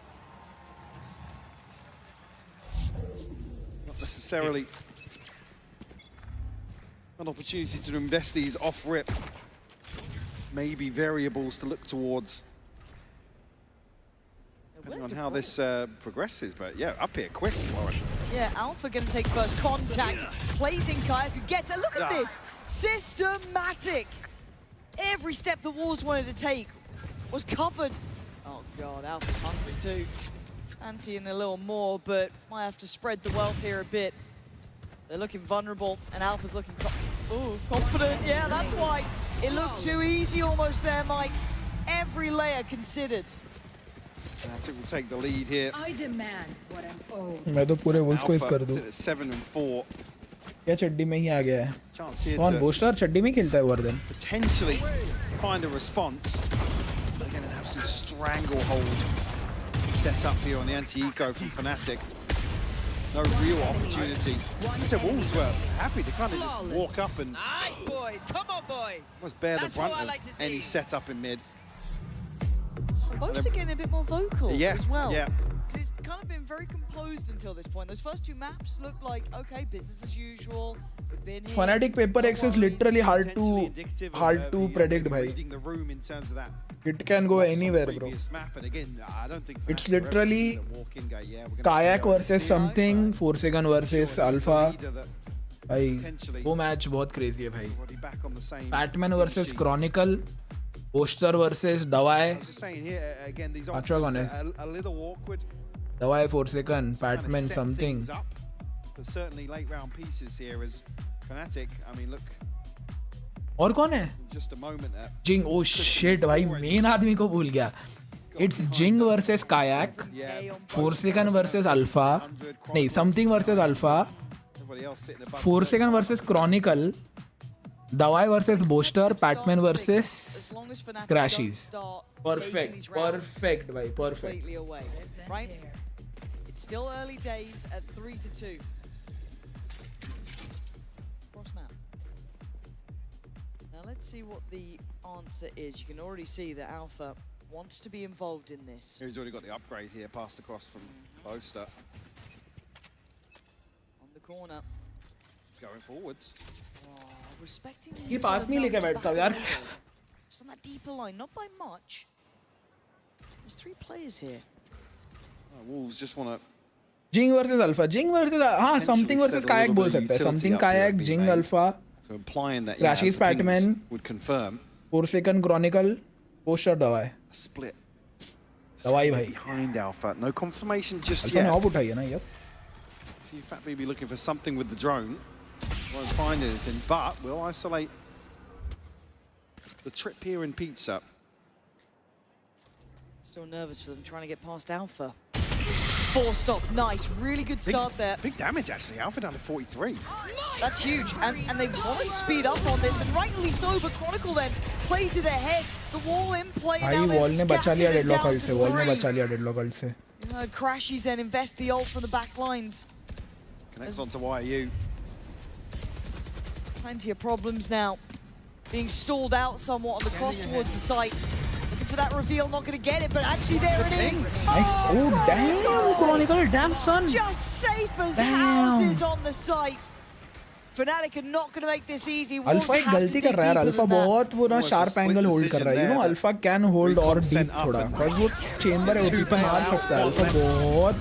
not necessarily an opportunity to invest these off-rip. Maybe variables to look towards, depending on how this progresses. But yeah, up here quick, Warren. Yeah, Alpha gonna take first contact. Plays in Kayak, who gets it. Look at this, systematic. Every step the Wolves wanted to take was covered. Oh God, Alpha's hungry too. Fancying a little more, but might have to spread the wealth here a bit. They're looking vulnerable, and Alpha's looking confident. Yeah, that's why it looked too easy almost there, Mike. Every layer considered. Fnatic will take the lead here. I demand what I'm owed. मैं तो पूरे Wolves को इस कर दूँ. Alpha 7 and 4. क्या चड्डी में ही आ गया है? Chance here कौन to बूस्टर चड्डी में खेलता है Vardhan? potentially find a response. They're going to have some stranglehold set up here on the anti-eco from Fnatic. No real opportunity. I said Wolves were happy to kind of just walk up and Nice, boys. Come on, boy. almost bear the That's brunt what I of like to see. any setup in mid. Both are getting a bit more vocal Yeah, as well. yeah. Because it's kind of been very composed until this point. Those first two maps looked like, okay, business as usual. We've been here. Fnatic Paper X is literally hard to predict, bhai. Reading the room in terms of that. It can go anywhere, bro. Previous map, and again, I don't think It's Fnatic were ever literally gonna walk in, go, yeah, we're gonna Kayak go versus see something, Forsaken versus Alpha. leader that भाई potentially वो match बहुत crazy है भाई. already back on the same Batman versus Chronicle, Poster versus Dawai. I was just saying here again, these अच्छा कौन options है? are a little awkward. Dawai Forsaken, Patman, set something. things up. But certainly late round pieces here as Fnatic. I mean, look, और कौन है? just a moment. Jing, oh shit, भाई main आदमी को भूल गया. It's Jing versus Kayak, Forsaken versus Alpha, नहीं something versus Alpha, Forsaken versus Chronicle, Dawai versus Boaster, Patman versus Crashies. Perfect, perfect, bhai, perfect. Completely away, right? It's still early days at 3-2. Cross map. Now let's see what the answer is. You can already see that Alpha wants to be involved in this. He's already got the upgrade here, passed across from Boaster. On the corner. He's going forwards. Oh, respecting the ये पास नहीं लेके बैठता यार. It's on that deeper line, not by much. There's 3 players here. Wolves just want to. Jing versus Alpha, Jing versus हाँ something versus Kayak बोल सकते हैं. Something Kayak, Jing Alpha. So implying that Crashies, Patman would confirm. Forsaken, Chronicle, Boaster, Dawai. A split. Dawai भाई. Behind Alpha, no confirmation just Alpha yet. ने of उठाई है ना ये. See Fat BB looking for something with the drone. Won't find anything, but we'll isolate the trip here in Pizza. Still nervous for them trying to get past Alpha. 4 stop, nice, really good start there. Big damage actually, Alpha down to 43. That's huge, and they want to speed up on this, and rightly so, but Chronicle then plays it ahead. The wall in play now, भाई wall ने बचा लिया deadlock ult से, wall ने 3. बचा लिया deadlock ult से. You heard Crashies then invest the ult from the back lines. Connects onto YU. Plenty of problems now. Being stalled out somewhat on the cross towards the site. Looking for that reveal, not going to get it, but actually there it is. Nice. Oh damn, Chronicle, damn son. Just safe as houses on the site. Fnatic are not going to make this easy. Alpha एक गलती कर रहा है यार. Alpha बहुत पूरा sharp angle hold कर रहा है. You know Alpha can hold और deep थोड़ा. Cause वो chamber है, वो deep मार सकता है. Alpha बहुत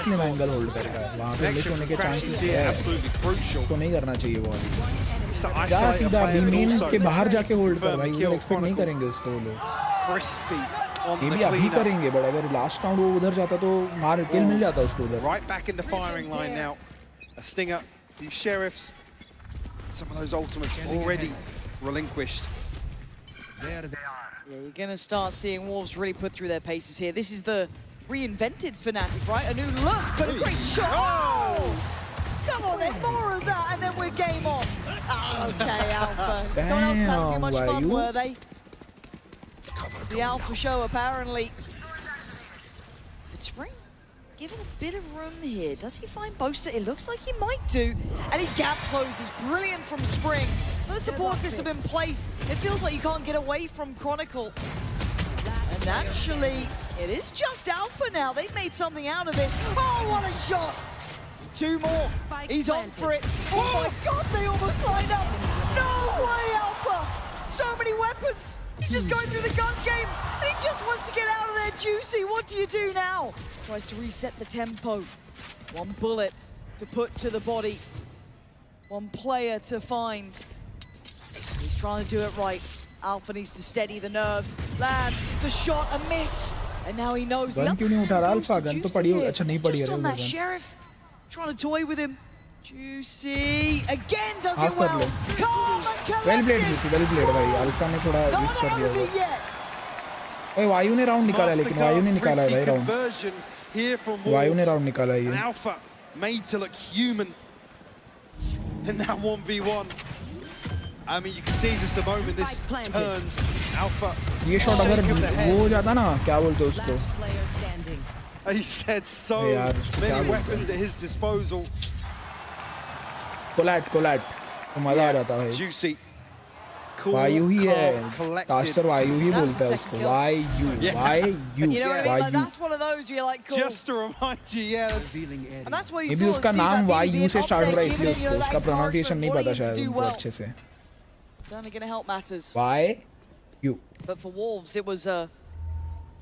slim angle hold कर रहा है. वहाँ पे miss होने के chances है. तो नहीं करना चाहिए वो वाली. जा सीधा B-main के बाहर जाके hold कर भाई. वो expect नहीं करेंगे उसको वो लोग. ये भी अभी करेंगे, but अगर last round वो उधर जाता तो मार kill मिल जाता उसको उधर. Right back in the firing line now. A stinger. Few sheriffs. Some of those ultimates already relinquished. There they are. Yeah, you're going to start seeing Wolves really put through their paces here. This is the reinvented Fnatic, right? A new look, but a great shot. Oh! Come on then, more of that, and then we're game on. Okay, Alpha. Someone else having too much fun, were they? It's the Alpha show, apparently. But Spring given a bit of room here. Does he find Boaster? It looks like he might do. And he gap closes. Brilliant from Spring. The support system in place. It feels like you can't get away from Chronicle. And actually, it is just Alpha now. They've made something out of this. Oh, what a shot! 2 more. He's on for it. Oh my God, they almost lined up. No way, Alpha! So many weapons. He's just going through the gun game, and he just wants to get out of there, Juicy. What do you do now? Tries to reset the tempo. 1 bullet to put to the body. 1 player to find. He's trying to do it right. Alpha needs to steady the nerves. Land the shot, a miss. And now he knows. Gun क्यों नहीं उठा रहा Alpha? Gun तो पड़ी है. अच्छा नहीं पड़ी है. Just on that Sheriff. Trying to toy with him. Juicy again does it well. Well played Juicy, well played भाई. Alpha ने थोड़ा miss कर दिया. ओए वायु ने round निकाला लेकिन वायु ने निकाला है भाई round. वायु ने round निकाला है ये. Alpha made to look human in that 1v1. I mean, you can see just the moment this turns. Alpha. ये shot अगर वो जाता ना क्या बोलते हैं उसको? He said so many weapons at his disposal. Collat. तो मजा आ जाता है. Juicy. वायु ही है. Caster वायु ही बोलता है उसको. वायु. You know what I mean? Like, that's one of those where you're like, cool. Just to remind you, yeah. And that's why you maybe उसका नाम वायु से start हो रहा है इसलिए उसको उसका pronunciation नहीं पता शायद उनको अच्छे से. It's only going to help matters. वायु. But for Wolves, it was a.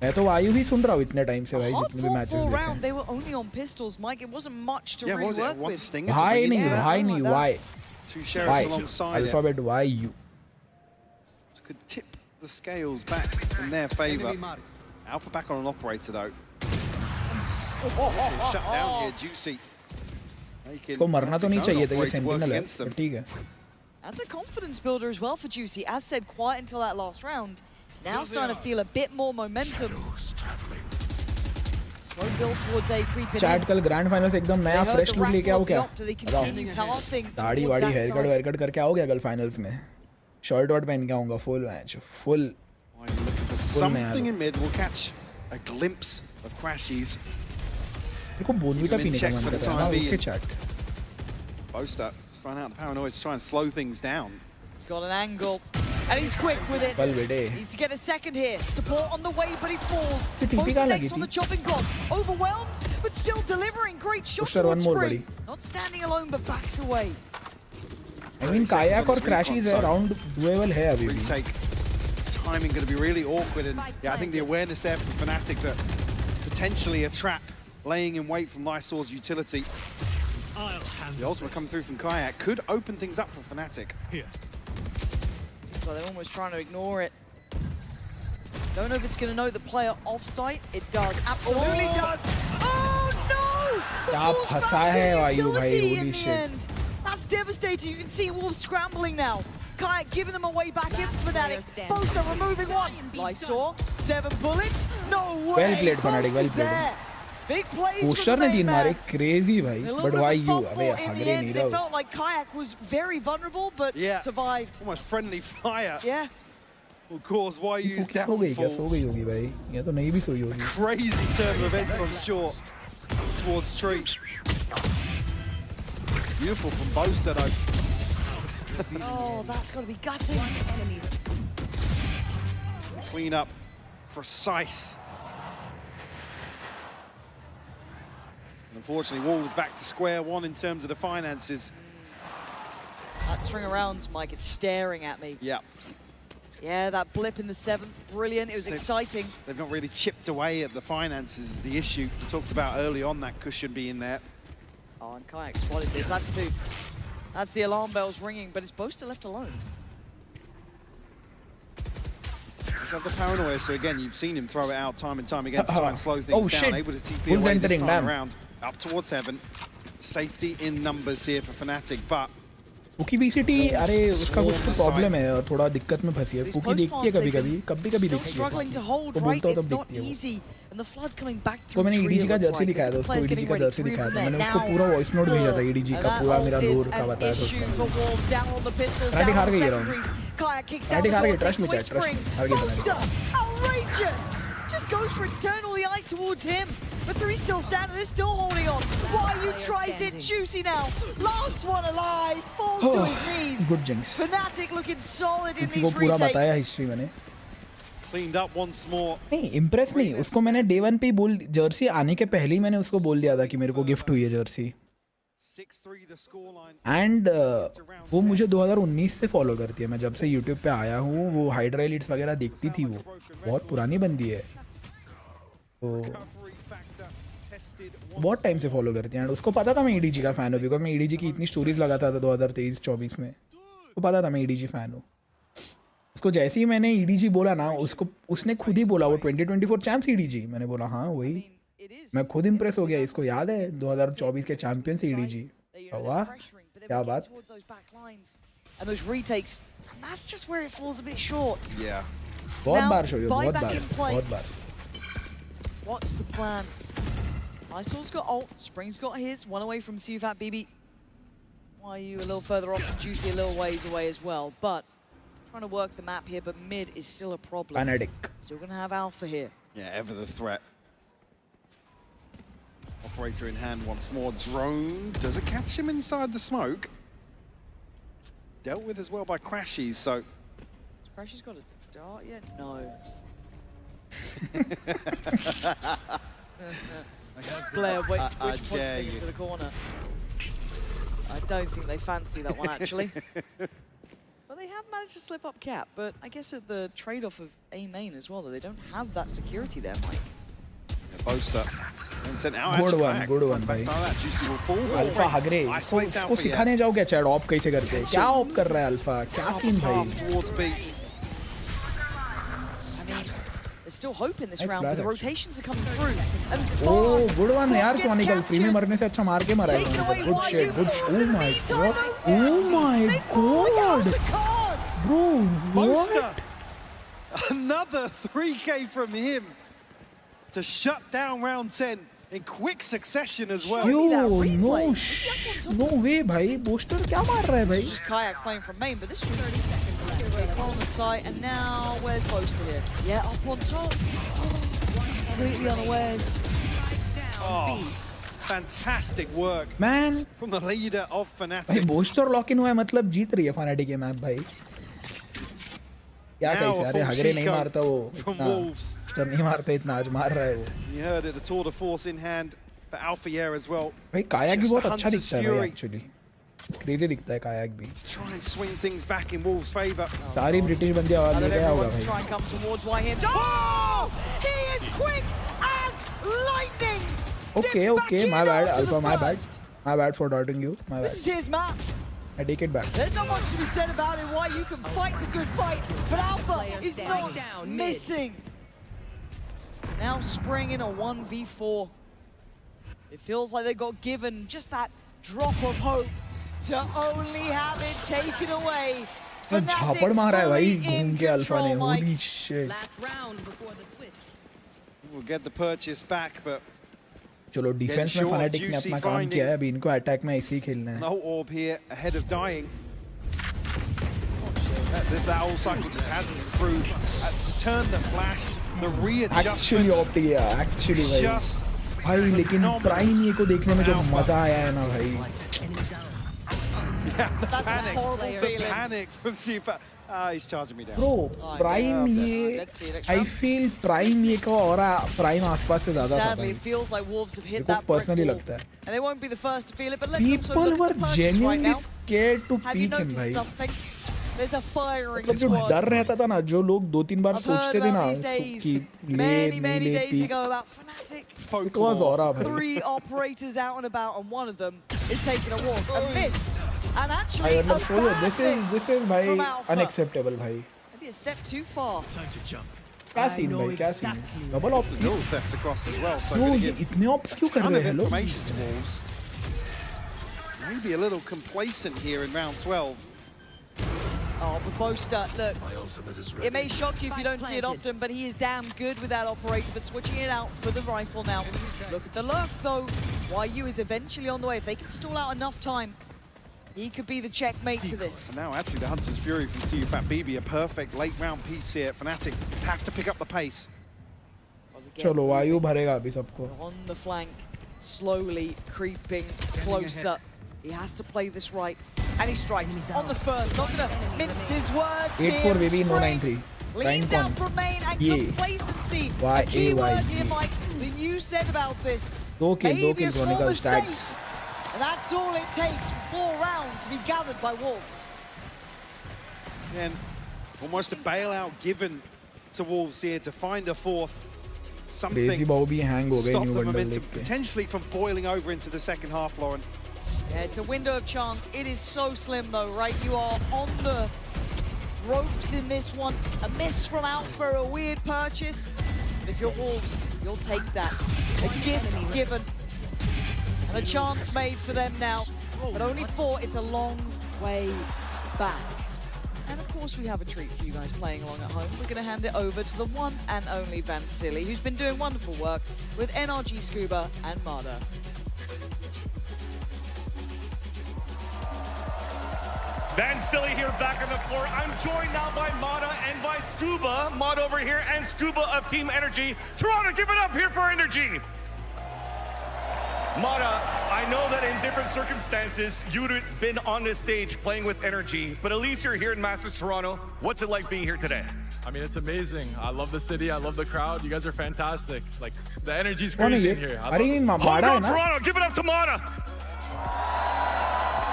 मैं तो वायु ही सुन रहा हूँ इतने टाइम से भाई जितने भी मैचेस देखे हैं. They were only on pistols, Mike. It wasn't much to rework with. भाई नहीं why? 2 sheriffs alongside Alphabet YU. Could tip the scales back in their favor. Alpha back on an operator though. Shut down here, Juicy. इसको मरना तो नहीं चाहिए था, ये sentinel है, but ठीक है. That's a confidence builder as well for Juicy. As said, quiet until that last round. Now starting to feel a bit more momentum. Slow build towards A creeping in. Chat कल grand finals एकदम नया fresh look लेके आओ क्या? दाढ़ी वाड़ी haircut करके आओगे कल फाइनल्स में? शर्ट वर्ट पहन के आऊंगा full match, full. Something in mid will catch a glimpse of Crashies. देखो बोनवीटा पीने का मन कर रहा है ना, okay chat. Boaster just throwing out the paranoid to try and slow things down. He's got an angle, and he's quick with it. Needs to get a second here. Support on the way, but he falls. Boaster next on the chopping block. Overwhelmed, but still delivering. Great shot towards Spring. Not standing alone, but backs away. I mean, Kayak or Crashies around doable है अभी भी. Retake. Timing going to be really awkward, and yeah, I think the awareness there from Fnatic that potentially a trap laying in wait from Lysor's utility. The ultimate coming through from Kayak could open things up for Fnatic. Here. Seems like they're almost trying to ignore it. Don't know if it's going to know the player off-site. It does. Absolutely does. Oh, no! क्या फंसा है वायु भाई, holy shit. That's devastating. You can see Wolves scrambling now. Kayak giving them a way back in for Fnatic. Boaster removing one. Lysor, 7 bullets. No way. Well played, Fnatic. Well played. Big plays Booster ने 3 मारे, crazy भाई. But why you? अबे in the end, they felt like Kayak was very vulnerable, but survived. Almost friendly fire. Yeah. Of course, why use क्या सो गई होगी भाई? ये तो नहीं भी सोई होगी. Crazy turn of events on short towards tree. Beautiful from Boaster though. Oh, that's got to be gutting. Clean up, precise. Unfortunately, Wolves back to square one in terms of the finances. That string of rounds, Mike, it's staring at me. Yeah. Yeah, that blip in the 7th, brilliant. It was exciting. They've not really chipped away at the finances is the issue. We talked about early on that cushion being there. Oh, and Kayak spotted this. That's two. That's the alarm bells ringing, but it's Boaster left alone. Let's have the paranoia. So again, you've seen him throw it out time and time again to try and slow things down. Able to TP away this time around. Up towards 7. Safety in numbers here for Fnatic, but पुकी VCT, अरे उसका कुछ तो problem है और थोड़ा दिक्कत में फंसी है. पुकी देखती है कभी-कभी दिखती है. तो बोलता हो तब दिखती है वो. मैंने EDG का जर्सी दिखाया था उसको, EDG का जर्सी दिखाया था. मैंने उसको पूरा वॉइस नोट भेजा था EDG का, पूरा मेरा लोर का बताया था उसको. Fnatic हार गई ये राउंड. Fnatic हार गई, ट्रस्ट में चैट, ट्रस्ट हार गई. Outrageous! Just goes for it, turn all the eyes towards him. But 3 still standing, they're still holding on. Why you tries it, Juicy now. Last one alive, falls to his knees. Good jinx. Fnatic looking solid in these वो पूरा बताया retakes. History मैंने. Cleaned up once more. नहीं, impress नहीं. उसको मैंने day 1 पे ही बोल, जर्सी आने के पहले ही मैंने उसको बोल दिया था कि मेरे को गिफ्ट हुई है जर्सी. एंड वो मुझे 2019 से फॉलो करती है. मैं जब से यूट्यूब पे आया हूँ वो हाइड्रा एलिट्स वगैरह देखती थी. वो बहुत पुरानी बंदी है, तो बहुत टाइम से फॉलो करती है. एंड उसको पता था मैं EDG का फ़ैन हूँ, बिकॉज मैं EDG की इतनी स्टोरीज लगाता था 2023-24 में. तो पता था मैं EDG फ़ैन हूँ. उसको जैसे ही मैंने EDG बोला ना, उसने खुद ही बोला वो 2024 चैम्प्स EDG. मैंने बोला हाँ वही. मैं खुद इम्प्रेस हो गया. इसको याद है 2024 के चैंपियन से EDG. वाह क्या बात. And those retakes, and that's just where it falls a bit short. Yeah. बहुत बार शो, बहुत बार. What's the plan? Lysor's got ult, Spring's got his, one away from Sufat BB. Why are you a little further off and Juicy a little ways away as well? But trying to work the map here, but mid is still a problem. Fnatic. Still gonna have Alpha here. Yeah, ever the threat. Operator in hand once more. Drone, does it catch him inside the smoke? Dealt with as well by Crashies, so... Has Crashies got a dart yet? No. Blair, which point to the corner? I don't think they fancy that one, actually. But they have managed to slip up cap, but I guess at the trade-off of A main as well, that they don't have that security there, Mike. Yeah, Boaster. Good one, भाई. Alpha हगरे. इसको सिखाने जाओ क्या chat op कैसे करते हैं? क्या op कर रहा है अल्फा? क्या सीन भाई? There's still hope in this Nice round, but the flash, rotations are coming through. And Oh, fast, good one यार gets Chronicle. Free में मरने से अच्छा मार के मरा है. Taken away Good by shit. Good U4s shit. in Oh the my meantime, god. though. Oh my They fall like a house god. of cards. Bro, Boaster. what? Another 3K from him to shut down round 10 in quick succession as well. Yo, no way भाई. Booster क्या मार रहा है भाई? This was just Kayak playing from main, but this was on the site, and now where's Boaster here? Yeah, up on top. Completely unawares. Oh, fantastic work Man. from the leader of भाई Fnatic. Booster lock in हुआ है मतलब जीत रही है Fnatic ये map भाई. क्या Now कैसे a अरे full हगरे नहीं Chico मारता वो from इतना. Wolves. Booster नहीं मारता इतना आज मार रहा है वो. You heard it, the tour de force in hand for Alpha as well. भाई कायाक भी Just बहुत a अच्छा hunter's दिखता है भाई fury. एक्चुअली. क्रेजी दिखता है कायाक भी. Try and swing things back in Wolves' favour. सारी ब्रिटिश बंदी आवाज Out ले of गया होगा everyone to भाई. try and come towards YM. Oh! He is quick as lightning. Okay, okay, my bad, Alpha, my bad. My bad for doubting you. My This is bad. his match. I take it back. There's not much to be said about it, why you can fight the good fight, but Alpha is not missing. Now Spring in a 1v4. It feels like they got given just that drop of hope to only have it taken away. झापड़ मारा है भाई घूम के alpha ने. Holy shit. We'll get the purchase back, but चलो defence में Fnatic ने अपना काम किया है. अभी इनको अटैक में ऐसे ही खेलना है. no orb here ahead of dying. That whole cycle just hasn't improved. To turn the flash, the readjustment. Actually opt किया. Actually भाई. Just भाई लेकिन प्राइम ये को देखने में जो मजा आया है ना भाई. Yeah, the That's a panic. horrible The feeling. panic from Super. He's charging me down. Bro, prime ये I feel प्राइम ये का और प्राइम आसपास से ज़्यादा था Sadly, भाई. it feels like Wolves have hit मेरे को that brick personally wall. लगता है. And they won't be the first to feel it, but let's also People look were at the purchase right genuinely now. scared to Have you peek him noticed भाई. something? There's a firing मतलब जो squad. डर रहता था ना जो लोग 2-3 बार I've heard सोचते थे ना about these days, कि ले many नहीं ले days peek. ago about Fnatic. It was aura भाई. 3 operators out and about, and one of them is taking a walk, a miss, and actually I a understand. bad This miss is भाई from Alpha. unacceptable भाई. Maybe a step too far. Time to jump. क्या scene भाई क्या scene? Double ops Mill theft across as well. So Bro gonna ये give इतने ops क्यों कर ton रहे of हैं लोग? information to Wolves. Maybe a little complacent here in round 12. Oh, but Boaster, look, it may shock you if you don't see it often, but he is damn good with that operator, but switching it out for the rifle now. Look at the lurk, though. YU is eventually on the way. If they can stall out enough time, he could be the checkmate to this. And now actually the Hunter's Fury from CUFAT BB, a perfect late round piece here. Fnatic have to pick up the pace. चलो वायु भरेगा अभी सबको. On the flank, slowly creeping closer. He has to play this right. And he strikes on the first. Not gonna mince his words 8-4 here. baby, no Spring 9-3. leans out from main and Yeah. complacency. Y A key A Y word E. here, Mike, that you said about this. दो kill Maybe a small Chronicle mistake. stats. And that's all it takes for 4 rounds to be gathered by Wolves. And almost a bailout given to Wolves here to find a fourth. Crazy Something बाबू भी hang हो गए stop new the bundle momentum देख के. potentially from boiling over into the second half, Lauren. Yeah, it's a window of chance. It is so slim though, right? You are on the ropes in this one. A miss from Alpha, a weird purchase. But if you're Wolves, you'll take that. A gift given. And a chance made for them now. But only 4, it's a long way back. And of course we have a treat for you guys playing along at home. We're going to hand it over to the one and only Vansili, who's been doing wonderful work with NRG Scuba and Marder. Vansili here back on the floor. I'm joined now by Mata and by Scuba. Mata over here and Scuba of Team Energy. Toronto, give it up here for Energy. Mata, I know that in different circumstances, you'd have been on this stage playing with Energy, but at least you're here in Masters Toronto. What's it like being here today? I mean, it's amazing. I love the city. I love the crowd. You guys are fantastic. Like, the energy's कौन है crazy ये? in here. I अरे love ये it. माड़ा है ना? Toronto, give it up to Mata.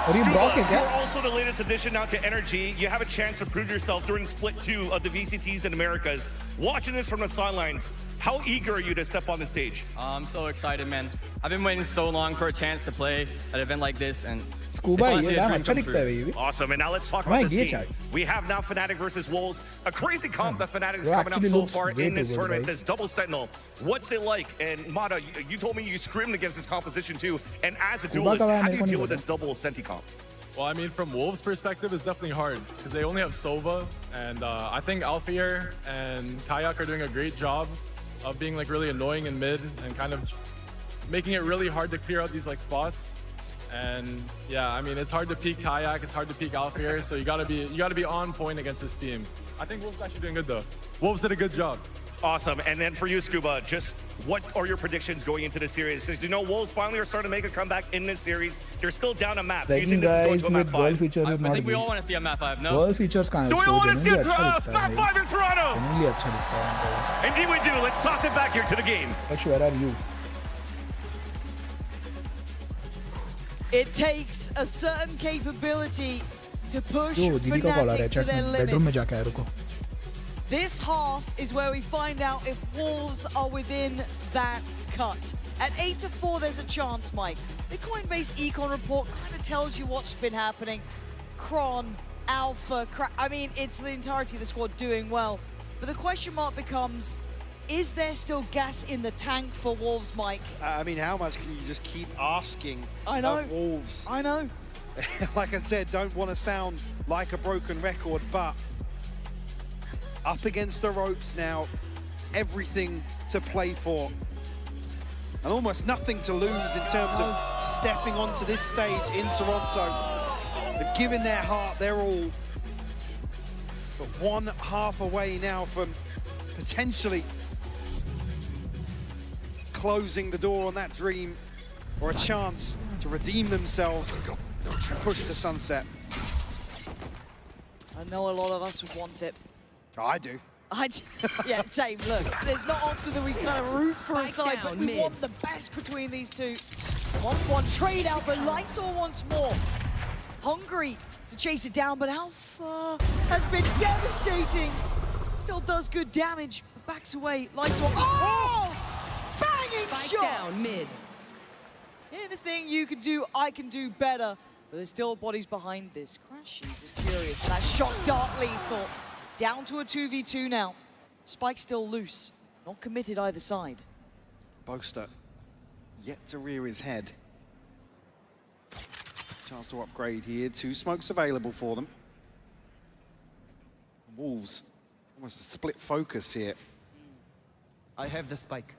और ये ब्रॉक है क्या? You're also the latest addition now to Energy. You have a chance to prove yourself during split 2 of the VCTs in Americas. Watching this from the sidelines, how eager are you to step on the stage? I'm so excited, man. I've been waiting so long for a chance to play at an event like this, and Scuba, it's honestly ये a नाम dream अच्छा come दिखता है true. baby. Awesome, and now let's talk about this game. We have now Fnatic versus Wolves. A crazy comp that Fnatic is coming up so far in this tournament, this double Sentinel. What's it like? And Mata, you told me you scrimmed against this composition too, and as a duelist, how do you deal with this double Senti comp? Well, I mean, from Wolves' perspective, it's definitely hard because they only have Sova, and I think Alfier and Kayak are doing a great job of being like really annoying in mid and kind of making it really hard to clear out these like spots. And yeah, I mean, it's hard to peek Kayak, it's hard to peek Alfier, so you gotta be on point against this team. I think Wolves actually doing good though. Wolves did a good job. Awesome. And then for you, Scuba, just what are your predictions going into this series? Since you know Wolves finally are starting to make a comeback in this series, they're still down a map. Do you think this is going to a map 5? Features I think we all want to see a map 5, no? World features का Do we all want to see a map 5 in Toronto? Genuinely अच्छा दिखता है. Indeed we do. Let's toss it back here to the game. Laksh, where are you? It takes a certain capability to push जो दीदी का call आ रहा है Fnatic to chat their में. Bedroom में limits. जाके आया रुको. This half is where we find out if Wolves are within that cut. At 8-4, there's a chance, Mike. The Coinbase Econ report kind of tells you what's been happening. Kron, Alpha, I mean, it's the entirety of the squad doing well. But the question mark becomes, is there still gas in the tank for Wolves, Mike? I mean, how much can you just keep asking of Wolves? I know. Like I said, don't want to sound like a broken record, but up against the ropes now, everything to play for. And almost nothing to lose in terms of stepping onto this stage in Toronto. They've given their heart, their all. But one half away now from potentially closing the door on that dream, or a chance to redeem themselves and push the sunset. I know a lot of us would want it. I do. Yeah, same. Look, there's not often that we kind of root for a side, but we want the best between these two. 1-1 trade out, but Lysor wants more. Hungry to chase it down, but Alpha has been devastating. Still does good damage, but backs away. Lysor, banging shot! Down mid. Anything you can do, I can do better. But there's still bodies behind this. Crashies is curious. That shot dart lethal. Down to a 2v2 now. Spike's still loose. Not committed either side. Boaster yet to rear his head. Chance to upgrade here. 2 smokes available for them. Wolves, almost a split focus here. I have the spike.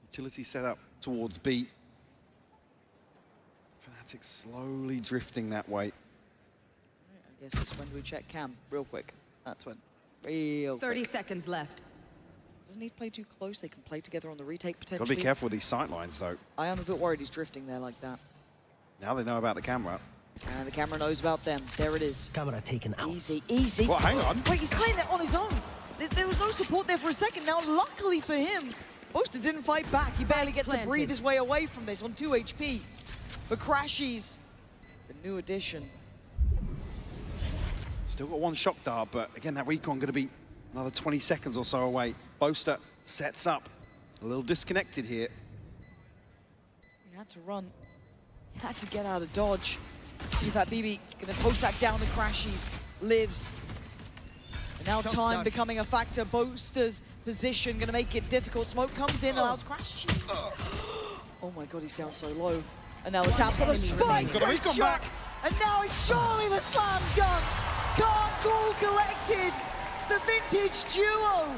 Utility set up towards B. Fnatic slowly drifting that way. I guess it's when we check cam real quick. That's when. Real 30 quick. seconds left. Doesn't need to play too close. They can play together on the retake potentially. Got to be careful with these sight lines though. I am a bit worried he's drifting there like that. Now they know about the camera. And the camera knows about them. There it is. Camera taken out. Easy, easy. Well, hang on. Wait, he's playing that on his own. There was no support there for a second. Now, luckily for him, Boaster didn't fight back. He barely gets to breathe his way away from this on 2 HP. But Crashies, the new addition. Still got 1 shock dart, but again, that recon going to be another 20 seconds or so away. Boaster sets up. A little disconnected here. He had to run. He had to get out of dodge. See if that BB gonna post that down the Crashies. Lives. And now time becoming a factor. Boaster's position gonna make it difficult. Smoke comes in, allows Crashies. Oh my god, he's down so low. And now the tap for the spike. Great shot. And now it's surely the slam dunk. Cards all collected. The vintage duo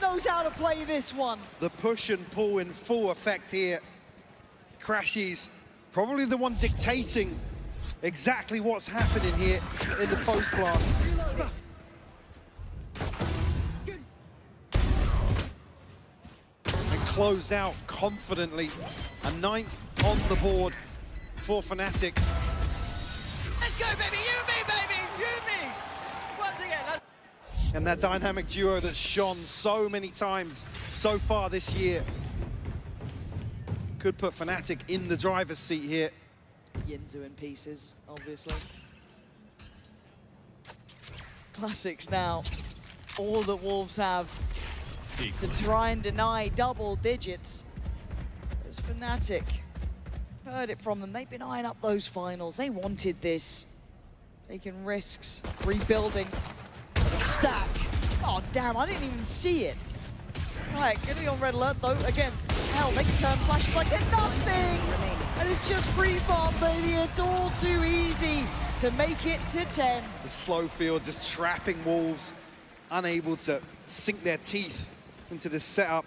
knows how to play this one. The push and pull in full effect here. Crashies, probably the one dictating exactly what's happening here in the post plant. And closed out confidently. A 9th on the board for Fnatic. Let's go, baby! You me, baby! You me! Once again, let's... And that dynamic duo that's shone so many times so far this year. Could put Fnatic in the driver's seat here Yinzu in pieces, obviously. Classics now. All that Wolves have to try and deny double digits. As Fnatic heard it from them. They've been eyeing up those finals. They wanted this. Taking risks, rebuilding. But a stack. Oh, damn, I didn't even see it. Right, gonna be on red alert, though. Again, hell, they can turn flashes like they're nothing. And it's just free farm, baby. It's all too easy to make it to 10. The slow field just trapping Wolves, unable to sink their teeth into this setup.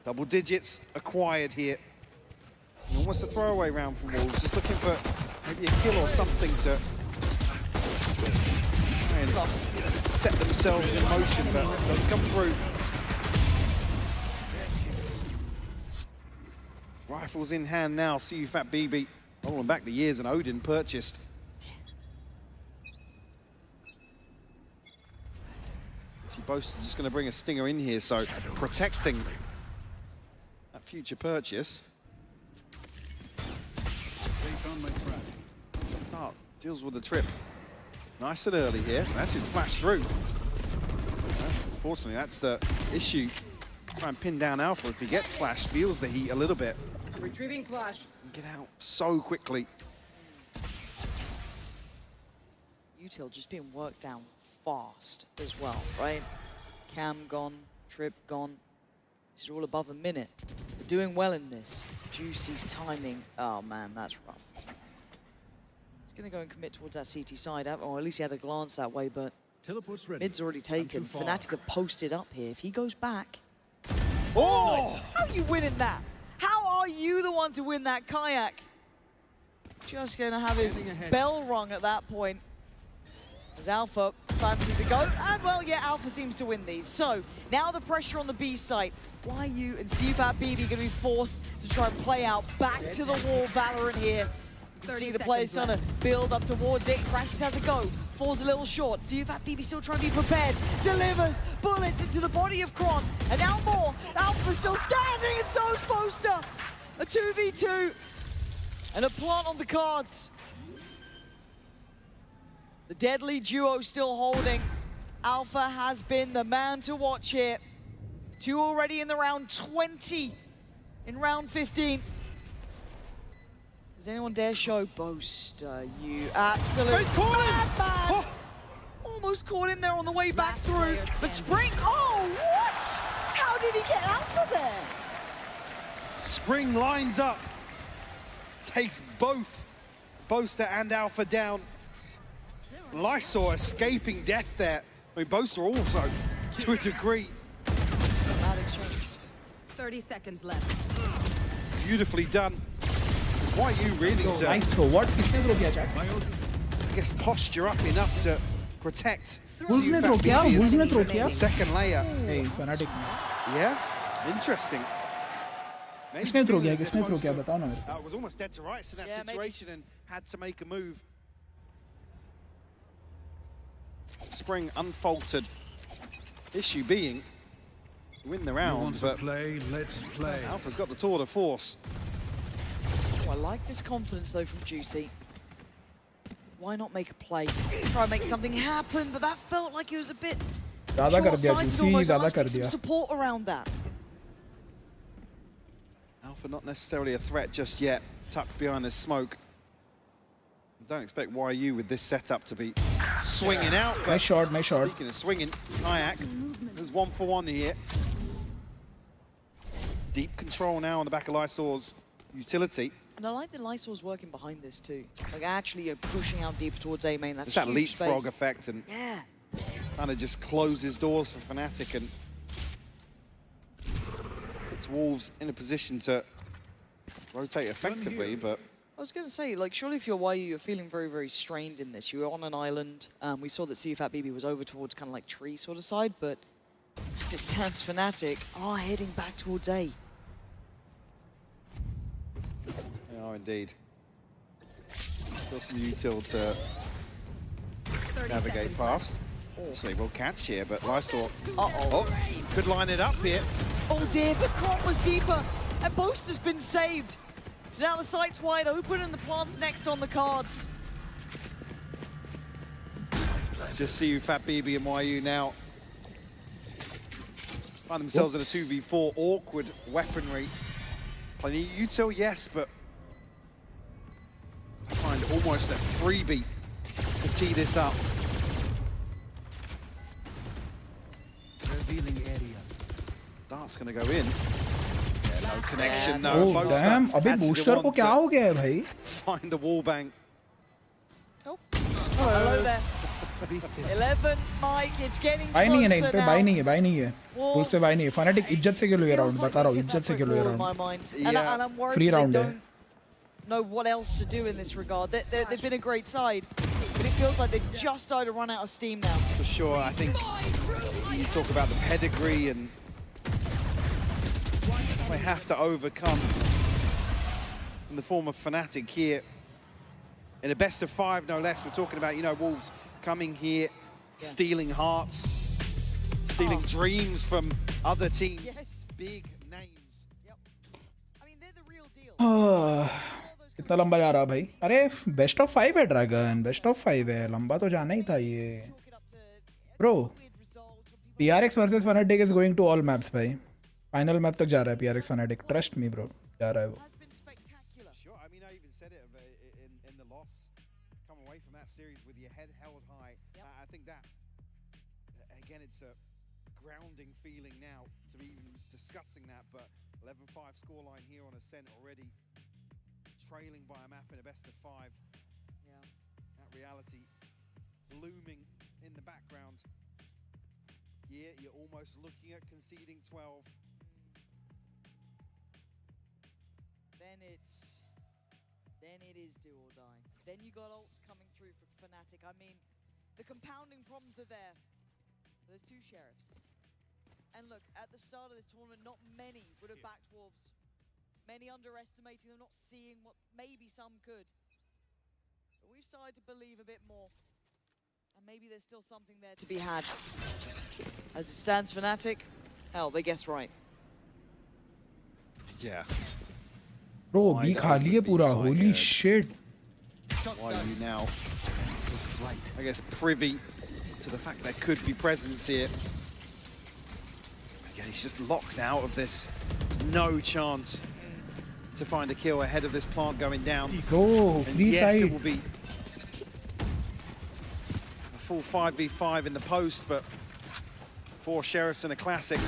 Double digits acquired here. Almost a throwaway round from Wolves, just looking for maybe a kill or something to try and set themselves in motion, but it doesn't come through. Rifles in hand now, Fat BB rolling back the years and Odin purchased. Boast just going to bring a stinger in here, so protecting that future purchase. Oh, deals with the trip. Nice and early here. That's it, flash through. Unfortunately, that's the issue. Try and pin down Alpha. If he gets flash, feels the heat a little bit. Retrieving flash. Get out so quickly. Util just being worked down fast as well, right? Cam gone, Trip gone. This is all above a minute. They're doing well in this. Juicy's timing, oh man, that's rough. He's gonna go and commit towards that CT side, or at least he had a glance that way, but mid's already taken. Fnatic have posted up here. If he goes back, oh! How are you winning that? How are you the one to win that kayak? Just gonna have his bell rung at that point. As Alpha fancies a go, and well, yeah, Alpha seems to win these. So, now the pressure on the B site. YU and Fat BB going to be forced to try and play out back to the wall Valorant here. You can see the players trying to build up towards it. Crashes has a go, falls a little short. Fat BB still trying to be prepared. Delivers bullets into the body of Kron. And now more. Alpha still standing, and so's Poster. A 2v2 and a plant on the cards. The deadly duo still holding. Alpha has been the man to watch here. 2 already in the round, 20 in round 15. Does anyone dare show Boaster? You absolute madman! Oh. Almost caught him there on the way back through. But Spring, oh, what? How did he get Alpha there? Spring lines up. Takes both Boaster and Alpha down. Lysor escaping death there. I mean, Boaster also, to a degree. 30 seconds left. Beautifully done. It's why you really need to, Nice throw. What? किसने throw किया chat? I guess, posture up enough to protect. Wolves ने throw किया? Wolves ने throw किया? Second layer. Hey, Fnatic. Yeah, interesting. किसने throw किया? किसने throw किया? बताओ ना मेरे को. Was almost dead to rights in that situation and had to make a move. Spring unfaltered. Issue being, win the round, but let's play. Alpha's got the tour de force. Oh, I like this confidence though from Juicy. Why not make a play? Try and make something happen, but that felt like it was a bit short-sighted almost. I'd like to see some support around that. Alpha not necessarily a threat just yet, tucked behind this smoke. Don't expect YU with this setup to be swinging out. Nice shot, nice shot. Speaking of swinging, kayak, there's 1-for-1 here. Deep control now on the back of Lysor's utility. And I like that Lysor's working behind this too. Like actually pushing out deep towards A main. That's it's that huge leapfrog space. effect and yeah, kind of just closes doors for Fnatic and puts Wolves in a position to rotate effectively, but I was going to say, like, surely if you're YU, you're feeling very, very strained in this. You were on an island. We saw that Fat BB was over towards kind of like tree sort of side, but as it stands, Fnatic are heading back towards A. They are indeed. Still some util to navigate past. We'll catch here, but Lysor could line it up here. Oh dear, but Kron was deeper, and Boaster's been saved. So now the site's wide open and the plant's next on the cards. Let's just see Fat BB and YU now find themselves in a 2v4, awkward weaponry. Plenty util, yes, but I find almost a freebie to tee this up. Revealing area. Dart's gonna go in. Yeah, no connection, no. Oh Boaster damn! अबे actually booster को want क्या to हो गया है भाई? Find the wall bang. Hello there. 11, Mike, it's getting by नहीं है नहीं closer पे now. बाई नहीं है बाई नहीं है Wolves. Wolves पे बाई नहीं है Fnatic इज्जत से खेलो ये राउंड बता रहा हूँ इज्जत से खेलो ये In my round mind. And I'm worried Free they round है don't know what else to do in this regard. They've been a great side, but it feels like they've just started to run out of steam now. For sure, I think you talk about the pedigree and they have to overcome in the form of Fnatic here. In a best of 5, no less, we're talking about, you know, Wolves coming here, stealing hearts, stealing dreams from other teams. Yes. Big names. I mean, they're the real deal. कितना लंबा जा रहा भाई अरे best of 5 है dragon best of 5 है लंबा तो जाना ही था ये bro PRX versus Fnatic is going to all maps भाई फाइनल मैप तक जा रहा है PRX Fnatic trust me bro जा रहा है वो Sure, I mean, I even said it in the loss. Come away from that series with your head held high. I think that, again, it's a grounding feeling now to be even discussing that, but 11-5 scoreline here on Ascent already trailing by a map in a best of 5. Yeah. That reality looming in the background. Yeah, you're almost looking at conceding 12. Then it is do or die. Then you got ults coming through from Fnatic. I mean, the compounding problems are there. There's 2 sheriffs. And look, at the start of this tournament, not many would have backed Wolves. Many underestimating them, not seeing what maybe some could. But we've started to believe a bit more. And maybe there's still something there to be had. As it stands, Fnatic, hell, they guess right. Yeah. Bro, B खाली है पूरा holy shit Why are you now, I guess, privy to the fact there could be presence here? Again, he's just locked out of this. There's no chance to find a kill ahead of this plant going down. Bro, and free yes, side. it will be a full 5v5 in the post, but 4 sheriffs in a classic.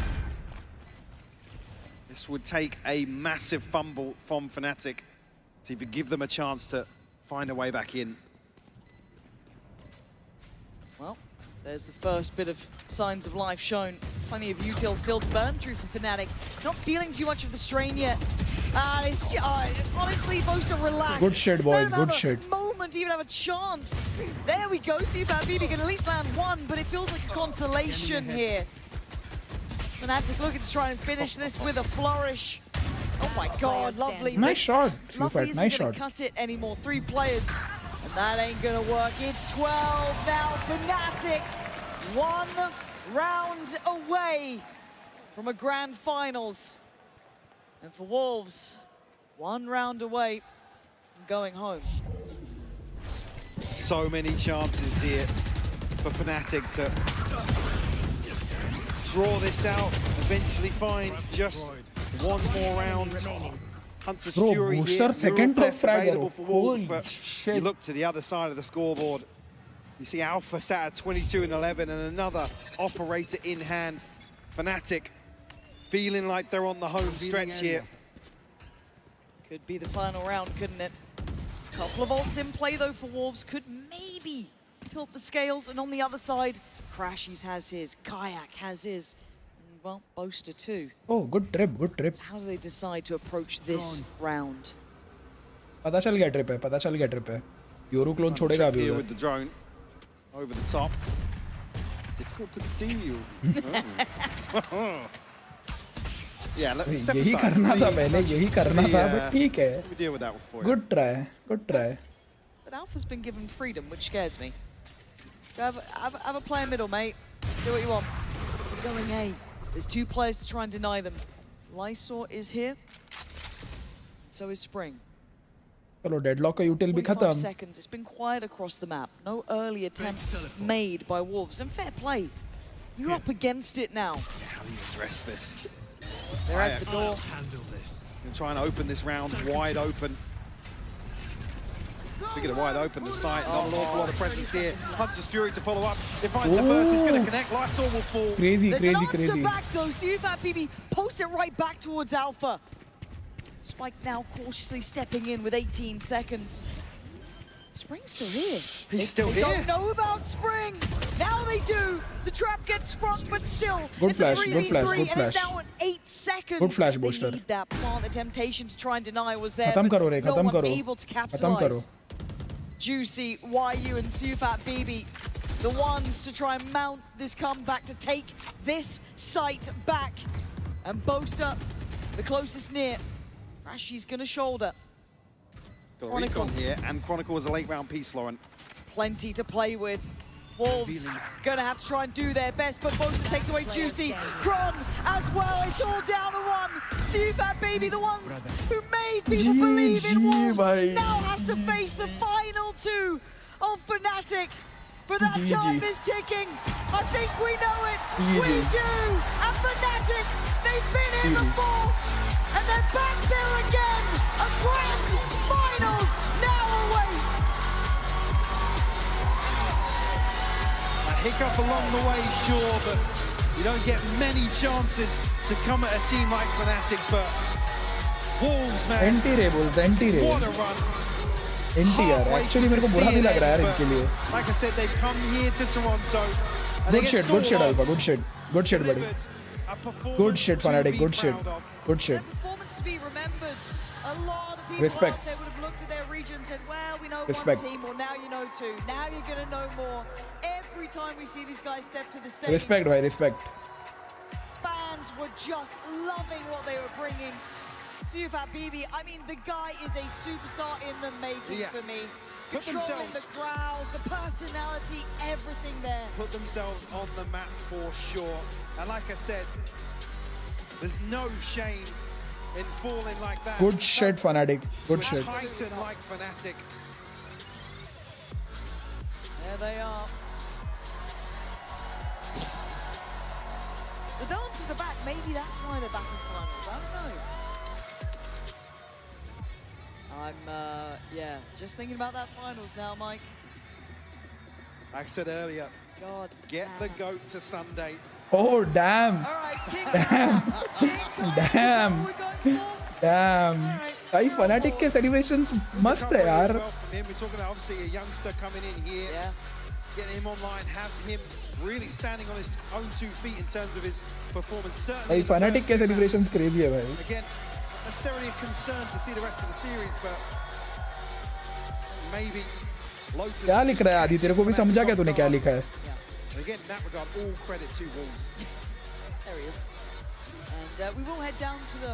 This would take a massive fumble from Fnatic to even give them a chance to find a way back in. Well, there's the first bit of signs of life shown. Plenty of util still to burn through for Fnatic. Not feeling too much of the strain yet. Honestly, Boaster, relax. Good shit, boys, good shit. Moment to even have a chance. There we go. See if BB can at least land 1, but it feels like a consolation here. Fnatic looking to try and finish this with a flourish. Oh my god, lovely. Nice shot, Lovely isn't nice gonna shot. cut it anymore. 3 players, and that ain't gonna work. It's 12 now. Fnatic, 1 round away from a grand finals. And for Wolves, 1 round away from going home. So many chances here for Fnatic to draw this out, eventually find just 1 more round. Hunter's Bro, Fury Booster here, second Move top left frag available for Wolves, holy but shit. you look to the other side of the scoreboard. You see Alpha sat at 22 and 11 and another operator in hand. Fnatic feeling like they're on the home stretch here. Could be the final round, couldn't it? Couple of ults in play though for Wolves. Could maybe tilt the scales. And on the other side, Crashies has his, Kayak has his. And, well, Boaster too. Oh, good trip, good trip. So how do they decide to approach this round? पता चल गया trip है पता चल गया trip है Yoru clone छोड़ेगा अभी Here उधर with the drone over the top. Difficult to deal. Yeah, let's step यही aside. करना था पहले यही करना था but ठीक है Let me deal with that for you. good try But Alpha's been given freedom, which scares me. Go have a play in middle, mate. Do what you want. They're going A. There's 2 players to try and deny them. Lysor is here. So is Spring. चलो deadlock का यूटिल भी 45 खत्म. seconds. It's been quiet across the map. No early attempts made by Wolves. And fair play. You're up against it now. How do you address this? They're at the door. Handle this. Gonna try and open this round wide open. Speaking of wide open, the site, not an awful lot of presence here. Hunter's Fury to follow up. If the burst is going to connect, Lifesaw will fall. Crazy, There's crazy, an answer crazy. back though. Siufat BB posts it right back towards Alpha. Spike now cautiously stepping in with 18 seconds. Spring's still here. He's still they here. Don't know about Spring. Now they do. The trap gets sprung, but still. Good it's flash, a 3v3, good flash, good and flash. it's now at 8 seconds. Good flash, They Booster. need that plant. The temptation to try and deny was there. खत्म but करो रे, no खत्म one करो. able to खत्म capitalize. करो. Juicy, YU, and Siufat BB, the ones to try and mount this comeback to take this site back. And Boaster, the closest near. Rashi's gonna shoulder. Got a recon here, and Chronicle was a late round piece, Lauren. Plenty to play with. Wolves gonna have to try and do their best, but Boaster takes away Juicy. Kron as well, it's all down to one. Siufat BB, the ones who made people believe in Wolves, now has to face the final two of Fnatic. But that time is ticking. I think we know it. We do. And Fnatic, they've been here before. And they're back there again. A grand finals now awaits. A hiccup along the way, sure, but you don't get many chances to come at a team like Fnatic, but Wolves, man. NT Bulls, NT What a run. NT यार, actually मेरे को बुरा भी लग रहा है यार इनके लिए. Like I said, they've come here to Toronto. Good shit, good shit, Alpha, good shit. Good shit, buddy. Good shit, Fnatic, good shit. Good shit. Performance to be remembered. A lot of people Respect. out there would have looked at their region and said, well, we know Respect. one team, well, now you know two. Now you're going to know more. Every time we see these guys step to the stage, Respect, bhai, respect. fans were just loving what they were bringing. Siufat BB, I mean, the guy is a superstar in the making for me. Put Controlling the crowd, the personality, everything there. Put themselves on the map for sure. And like I said, there's no shame in falling like that. Good shit, Fnatic. Good to a shit. Titan like Fnatic. There they are. The dancers are back. Maybe that's why they're back in finals. I don't know. Yeah, just thinking about that finals now, Mike. Like I said earlier, get the GOAT to Sunday. Oh, damn. Damn. Damn. भाई Fnatic के celebrations मस्त है यार. We're talking about obviously a youngster coming in here, getting him online, have him really standing on his own 2 feet in terms of his performance. Certainly भाई Fnatic के celebrations crazy है भाई. Again, not necessarily a concern to see the rest of the series, but maybe Lotus. क्या लिख रहा है आदि? तेरे को भी समझा क्या तूने क्या लिखा है? And again, in that regard, all credit to Wolves. There he is. And we will head down to the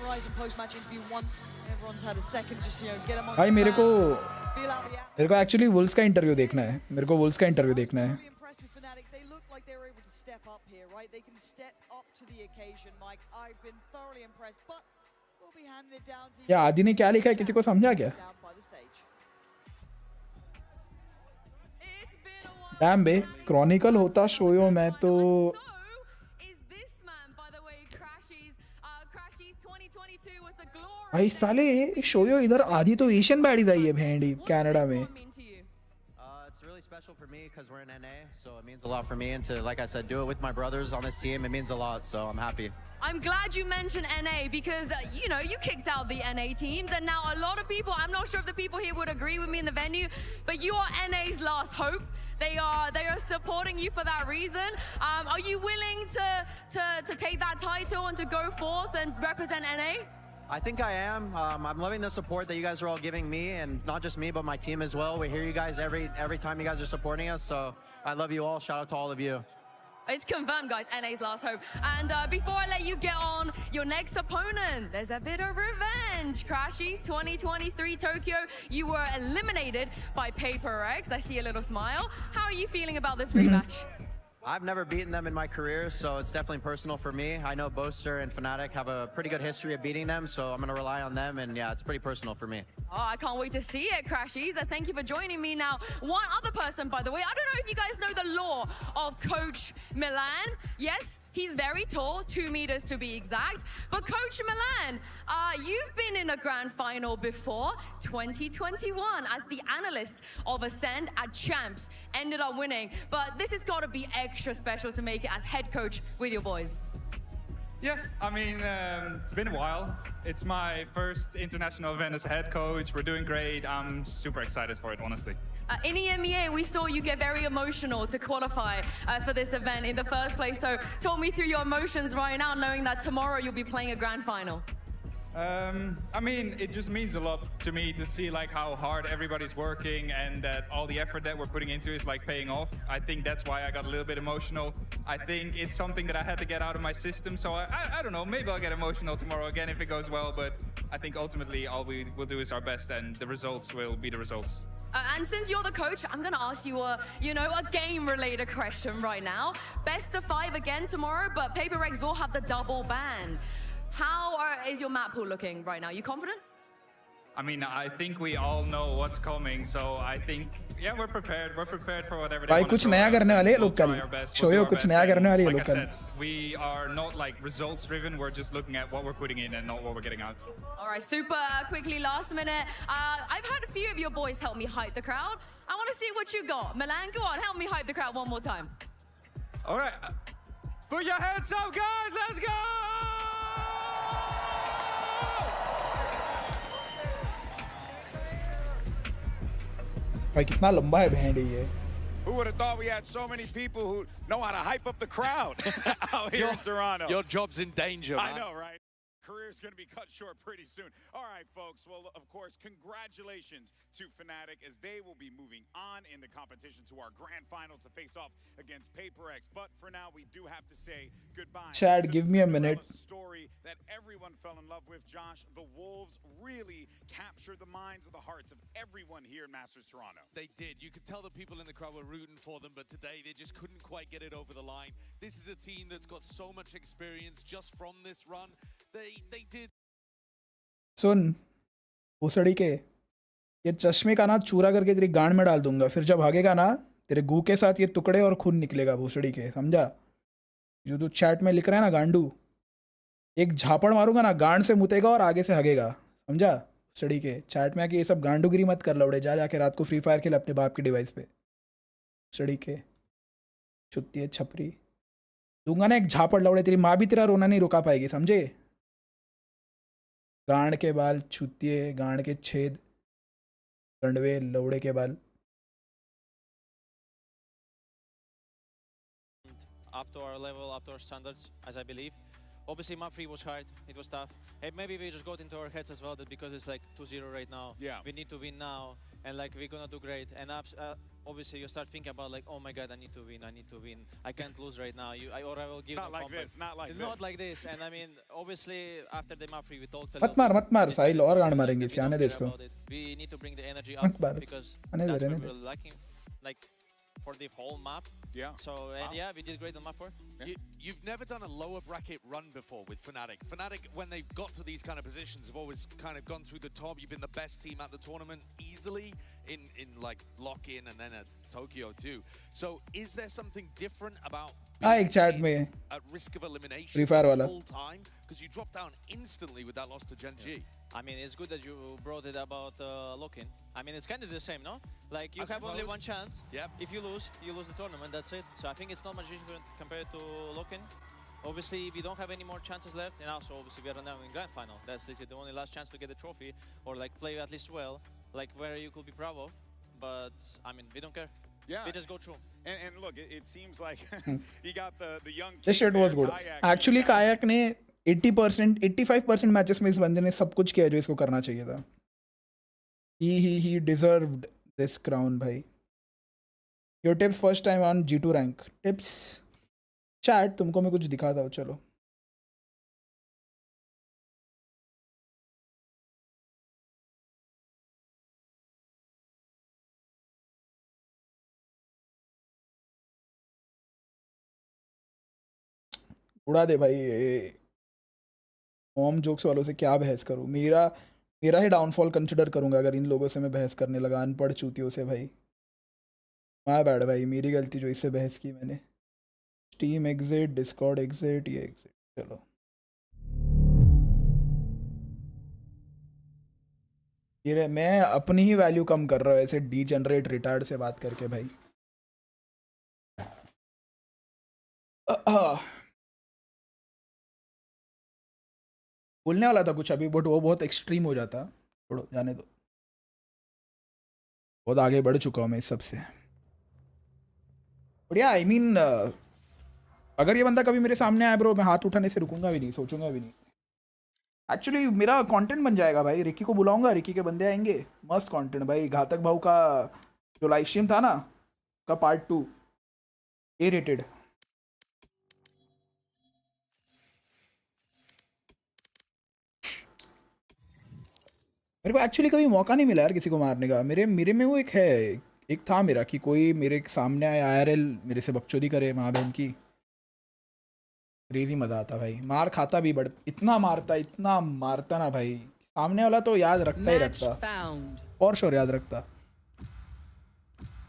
Ryzen post-match interview once everyone's had a second, just get amongst भाई मेरे को feel out the actually Wolves का interview देखना है. मेरे को Wolves का interview देखना है. They look like they were able to step up here, right? They can step up to the occasion, Mike. I've been thoroughly impressed, but we'll be handing it down to या आदि ने क्या लिखा है किसी को समझा क्या? डैम बे क्रॉनिकल होता शोयो में तो भाई साले शोयो इधर आदि तो एशियन बैडीज आई है भेंडी कनाडा में. Special for me because we're in NA, so it means a lot for me, and to, like I said, do it with my brothers on this team, it means a lot, so I'm happy. I'm glad you mentioned NA because, you know, you kicked out the NA teams, and now a lot of people, I'm not sure if the people here would agree with me in the venue, but you are NA's last hope. They are supporting you for that reason. Are you willing to take that title and to go forth and represent NA? I think I am. I'm loving the support that you guys are all giving me, and not just me, but my team as well. We hear you guys every time you guys are supporting us, so I love you all. Shout out to all of you. It's confirmed, guys. NA's last hope. And before I let you get on your next opponent, there's a bit of revenge. Crashies 2023 Tokyo. You were eliminated by Paper X. I see a little smile. How are you feeling about this rematch? I've never beaten them in my career, so it's definitely personal for me. I know Boaster and Fnatic have a pretty good history of beating them, so I'm going to rely on them, and yeah, it's pretty personal for me. Oh, I can't wait to see it, Crashies. Thank you for joining me. Now, one other person, by the way, I don't know if you guys know the lore of Coach Milan. Yes, he's very tall, 2 meters to be exact. But Coach Milan, you've been in a grand final before, 2021, as the analyst of Ascend at Champs, ended up winning. But this has got to be extra special to make it as head coach with your boys. Yeah, I mean, it's been a while. It's my first international event as head coach. We're doing great. I'm super excited for it, honestly. In EMEA, we saw you get very emotional to qualify for this event in the first place. So talk me through your emotions right now, knowing that tomorrow you'll be playing a grand final. I mean, it just means a lot to me to see like how hard everybody's working and that all the effort that we're putting into is like paying off. I think that's why I got a little bit emotional. I think it's something that I had to get out of my system. So I don't know, maybe I'll get emotional tomorrow again if it goes well. But I think ultimately all we will do is our best and the results will be the results. And since you're the coach, I'm going to ask you a game-related question right now. Best of 5 again tomorrow, but Paper Regs will have the double ban. How is your map pool looking right now? You confident? I mean, I think we all know what's coming, so I think, yeah, we're prepared. We're prepared for whatever they भाई want to कुछ throw नया at us, करने and वाले हैं we'll लोग कल try our best, show we'll do yo our कुछ best, नया and करने वाले हैं like लोग I कल said, we are not like results driven. We're just looking at what we're putting in and not what we're getting out. All right, super quickly, last minute. I've had a few of your boys help me hype the crowd. I want to see what you got. Milan, go on, help me hype the crowd one more time. All right, put your hands up, guys. Let's go! भाई कितना लंबा है भेड़ ये. Who would have thought we had so many people who know how to hype up the crowd out here in Toronto? Your job's in danger, man. I know, right? Career's going to be cut short pretty soon. All right, folks. Well, of course, congratulations to Fnatic as they will be moving on in the competition to our grand finals to face off against PaperX. But for now, we do have to say goodbye. Chad, give me a minute. Story that everyone fell in love with, Josh. The Wolves really captured the minds of the hearts of everyone here in Masters Toronto. They did. You could tell the people in the crowd were rooting for them, but today they just couldn't quite get it over the line. This is a team that's got so much experience just from this run. They did. सुन भोसड़ी के ये चश्मे का ना चूरा करके तेरी गांड में डाल दूंगा, फिर जब भागेगा ना तेरे गू के साथ ये टुकड़े और खून निकलेगा भोसड़ी के, समझा? जो तू चैट में लिख रहा है ना गांडू, एक झापड़ मारूंगा ना गांड से मुतेगा और आगे से हगेगा, समझा? भोसड़ी के चैट में आके ये सब गांडूगिरी मत कर लौड़े, जा जाके रात को फ्री फायर खेल अपने बाप की डिवाइस पे. भोसड़ी के छुट्टी है छपरी दूंगा ना एक झापड़ लौड़े, तेरी माँ भी तेरा रोना नहीं रुका पाएगी, समझे? गांड के बाल छुतिए, गांड के छेद, गंडवे लौड़े के बाल. Up to our level, up to our standards, as I believe. Obviously, map 3 was hard, it was tough. Hey, maybe we just got into our heads as well that because it's like 2-0 right now, yeah, we need to win now, and like we're gonna do great. And obviously, you start thinking about like, oh my god, I need to win, I can't lose right now. Or I will give not like this, not like this. And I mean, obviously, after the map 3, we talked a मत lot. मार साहिल और गांड मारेंगे इसके, आने दे इसको. We need to bring the energy up because that's what we're lacking, like for the whole map. Yeah. So, and yeah, we did great on map 4. Yeah. You've never done a lower bracket run before with Fnatic. Fnatic, when they've got to these kind of positions, have always kind of gone through the top. You've been the best team at the tournament easily in like lock-in and then at Tokyo too. So is there something different about एक chat में at risk of elimination Free Fire वाला. the whole time? Because you dropped down instantly with that loss to Gen G. I mean, it's good that you brought it about lock-in. I mean, it's kind of the same, no? Like, you have only one chance. Yep. If you lose the tournament, that's it. So I think it's not much different compared to lock-in. Obviously, we don't have any more chances left, and also, obviously, we are now in grand final. That's literally the only last chance to get the trophy, or like play at least well, like where you could be proud of. But, I mean, we don't care. Yeah. We just go through. And look, it seems like he got the young. This shit was good. Actually, Kayak ने 80%, 85% matches में इस बंदे ने सब कुछ किया जो इसको करना चाहिए था. He deserved this crown, भाई. Your tips first time on G2 rank. Tips. Chat तुमको मैं कुछ दिखाता हूँ, चलो. उड़ा दे भाई। मॉम जोक्स वालों से क्या बहस करूँ? मेरा ही डाउनफॉल कंसिडर करूंगा अगर इन लोगों से मैं बहस करने लगा, अनपढ़ चूतियों से भाई। माय बैड भाई, मेरी गलती जो इससे बहस की मैंने। स्टीम एग्जिट, डिस्कॉर्ड एग्जिट, ये एग्जिट। चलो ये मैं अपनी ही वैल्यू कम कर रहा हूँ ऐसे डीजेनरेट रिटायर्ड से बात करके भाई। बोलने वाला था कुछ अभी, बट वो बहुत एक्सट्रीम हो जाता। छोड़ो, जाने दो, बहुत आगे बढ़ चुका हूँ मैं इस सब से। बढ़िया, आई मीन अगर ये बंदा कभी मेरे सामने आए ब्रो, मैं हाथ उठाने से रुकूंगा भी नहीं, सोचूंगा भी नहीं। एक्चुअली मेरा कंटेंट बन जाएगा भाई। रिकी को बुलाऊंगा, रिकी के बंदे आएंगे, मस्त कंटेंट भाई। घातक भाव का जो लाइव स्ट्रीम था ना, का पार्ट 2 ए रेटेड। मेरे को एक्चुअली कभी मौका नहीं मिला यार किसी को मारने का। मेरे में वो एक था मेरा कि कोई मेरे सामने आए IRL मेरे से बकचोदी करे, माँ बहन की। क्रेजी मजा आता भाई, मार खाता भी, बट इतना मारता ना भाई, सामने वाला तो याद रखता ही रखता, और श्योर याद रखता।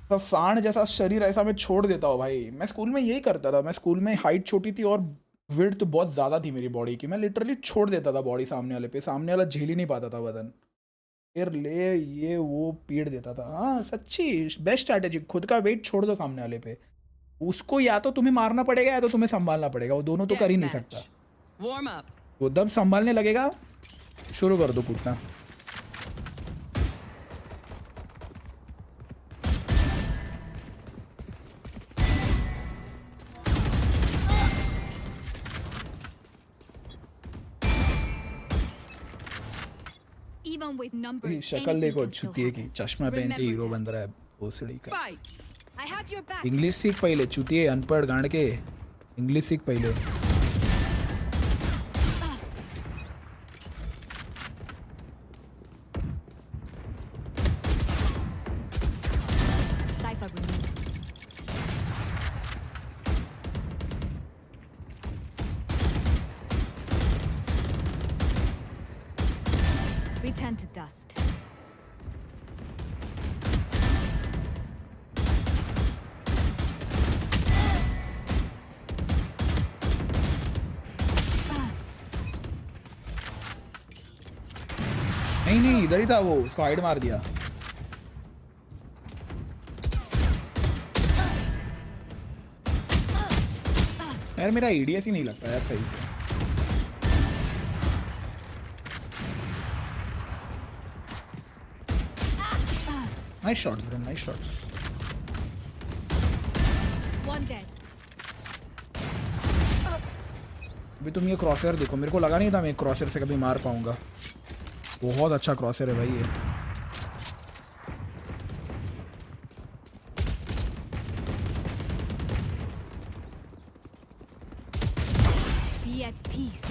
तो सांड जैसा शरीर ऐसा मैं छोड़ देता हूँ भाई। मैं स्कूल में यही करता था। मैं स्कूल में हाइट छोटी थी और विड्थ बहुत ज़्यादा थी मेरी बॉडी की। मैं लिटरली छोड़ देता था बॉडी सामने वाले पे, सामने वाला झेल ही नहीं पाता था वजन, फिर ले ये वो पीट देता था। हाँ सच्ची बेस्ट स्ट्रैटेजी, खुद का वेट छोड़ दो सामने वाले पे। उसको या तो तुम्हें मारना पड़ेगा या तो तुम्हें संभालना पड़ेगा, वो दोनों तो कर ही नहीं सकता। वो दब संभालने लगेगा, शुरू कर दो कूटना। शक्ल देखो चुतिये की, चश्मा पहन के हीरो बन रहा है भोसड़ी का। इंग्लिश सीख पहले चुतिये, अनपढ़ गांड के, इंग्लिश सीख पहले। Return to dust. नहीं इधर ही था वो, उसको हाइड मार दिया। यार मेरा ADS ही नहीं लगता यार सही से। Nice shots bro, nice shots. One dead. अभी तुम ये क्रॉसर देखो, मेरे को लगा नहीं था मैं क्रॉसर से कभी मार पाऊंगा। बहुत अच्छा क्रॉसर है भाई ये। Be at peace.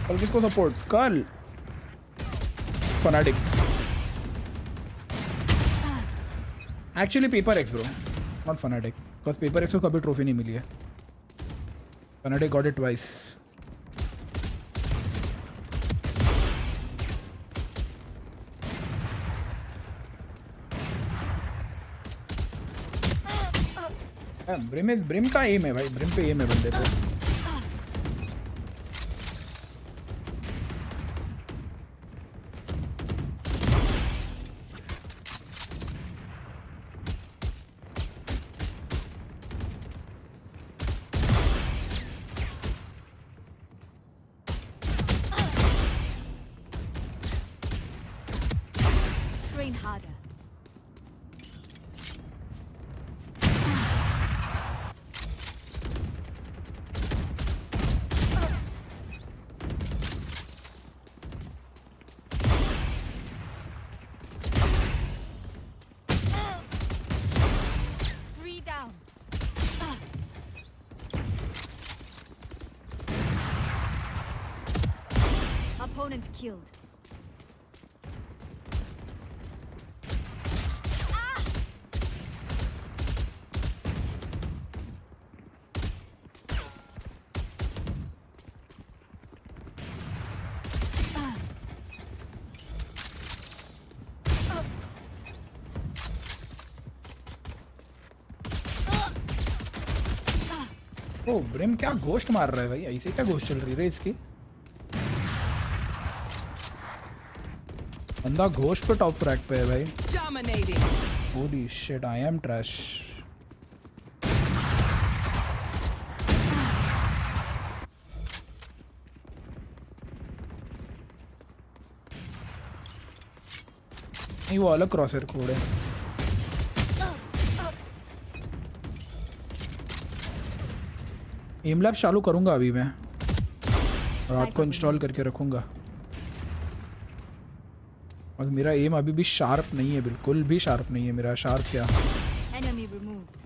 कल किसको सपोर्ट? कल Fnatic. Actually Paper X bro, not Fnatic, because Paper X को कभी ट्रॉफी नहीं मिली है। Fnatic got it twice. Brim का एम है भाई, ब्रिम पे एम है बंदे पे। Train harder. Opponent killed. ओ ब्रिम क्या घोस्ट मार रहा है भाई, ऐसे क्या घोस्ट चल रही है इसकी। बंदा घोस्ट पे टॉप फ्रैग पे है भाई। Holy shit, I am trash. नहीं वो अलग क्रॉसर कोड है। एम लैब चालू करूंगा अभी मैं, रात को इंस्टॉल करके रखूंगा। और मेरा एम अभी भी शार्प नहीं है, बिल्कुल भी शार्प नहीं है मेरा। शार्प क्या, Enemy removed.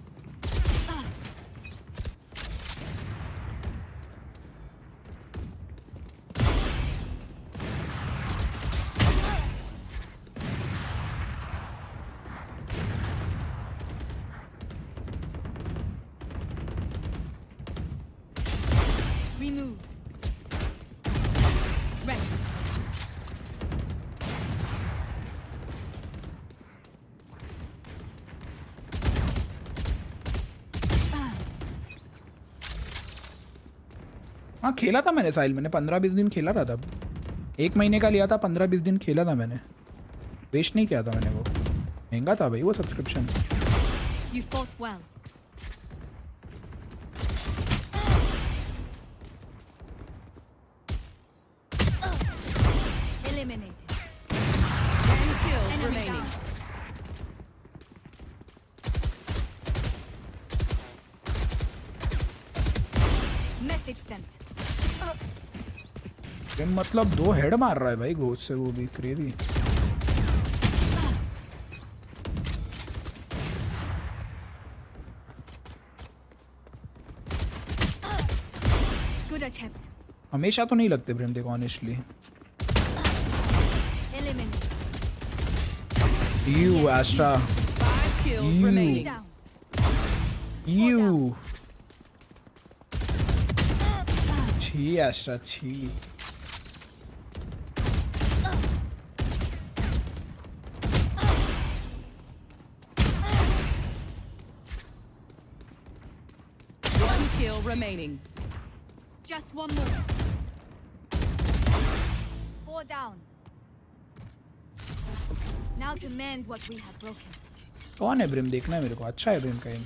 Removed. Rest. हाँ खेला था मैंने साहिल, मैंने 15-20 दिन खेला था तब। 1 महीने का लिया था, 15-20 दिन खेला था मैंने। वेस्ट नहीं किया था मैंने, वो महंगा था भाई वो subscription. You fought well. Eliminated. 10 kills Enemy remaining. down. Message sent. Brim मतलब 2 हेड मार रहा है भाई घोस्ट से, वो भी क्रेजी। Good attempt. हमेशा तो नहीं लगते ब्रिम, देखो honestly. Eliminated. You Astra, 5 kills remaining. Down. You छी एस्ट्रा छी। One kill remaining. Just one more. 4 down. Now to mend what we have broken. कौन है ब्रिम, देखना है मेरे को। अच्छा है ब्रिम का aim.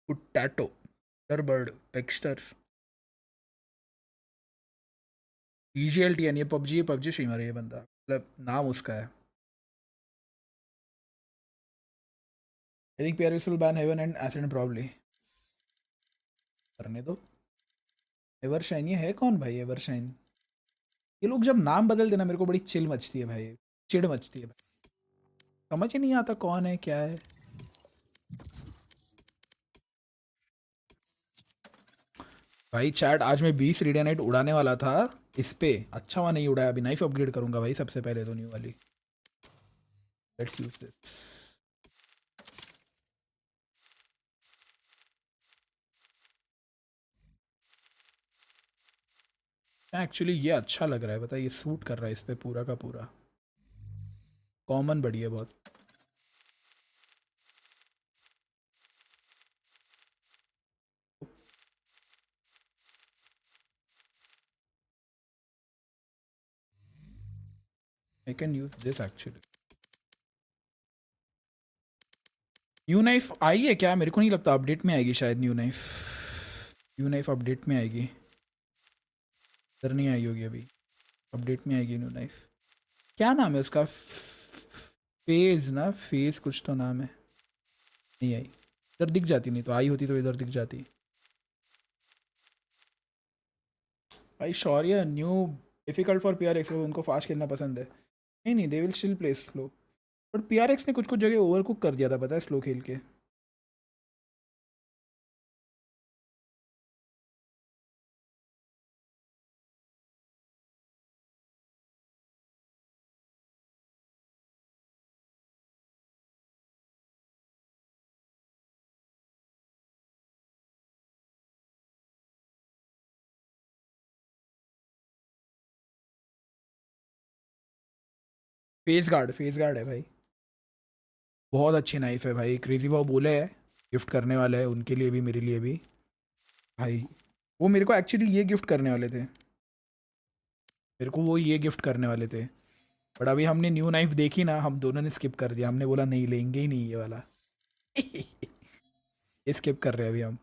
Potato, Thunderbird, Pexter, EGLTN, ये पबजी स्ट्रीमर है ये बंदा, मतलब नाम उसका है। I think PRX will ban Heaven and Ascent probably. करने दो। एवरशाइन, ये है कौन भाई एवरशाइन? ये लोग जब नाम बदल देना मेरे को बड़ी चिल मचती है भाई, चिढ़ मचती है भाई। समझ ही नहीं आता कौन है क्या है। भाई चैट, आज मैं 20 रेडियनाइट उड़ाने वाला था इस पे, अच्छा हुआ नहीं उड़ाया। अभी नाइफ अपग्रेड करूंगा भाई सबसे पहले तो, न्यू वाली। Let's use this. एक्चुअली ये अच्छा लग रहा है, पता है, ये सूट कर रहा है इस पे पूरा का पूरा। कॉमन बड़ी है बहुत। I can use this actually. New knife आई है क्या? मेरे को नहीं लगता, अपडेट में आएगी शायद new knife. New knife update में आएगी, इधर नहीं आई होगी अभी। अपडेट में आएगी न्यू नाइफ। क्या नाम है उसका? फेज ना, फेज कुछ तो नाम है। नहीं आई, इधर दिख जाती, नहीं तो आई होती तो इधर दिख जाती। भाई शौर्य, न्यू डिफिकल्ट फॉर PRX, उनको फास्ट खेलना पसंद है। नहीं they will still play slow, but PRX ने कुछ कुछ जगह ओवर कुक कर दिया था पता है स्लो खेल के। फेस गार्ड है भाई, बहुत अच्छी नाइफ है भाई। क्रेजी भाव बोले है गिफ्ट करने वाले हैं, उनके लिए भी मेरे लिए भी भाई। वो मेरे को एक्चुअली ये गिफ्ट करने वाले थे, मेरे को वो ये गिफ्ट करने वाले थे, बट अभी हमने न्यू नाइफ देखी ना, हम दोनों ने स्किप कर दिया। हमने बोला नहीं लेंगे ही नहीं ये वाला। ये स्किप कर रहे हैं अभी हम।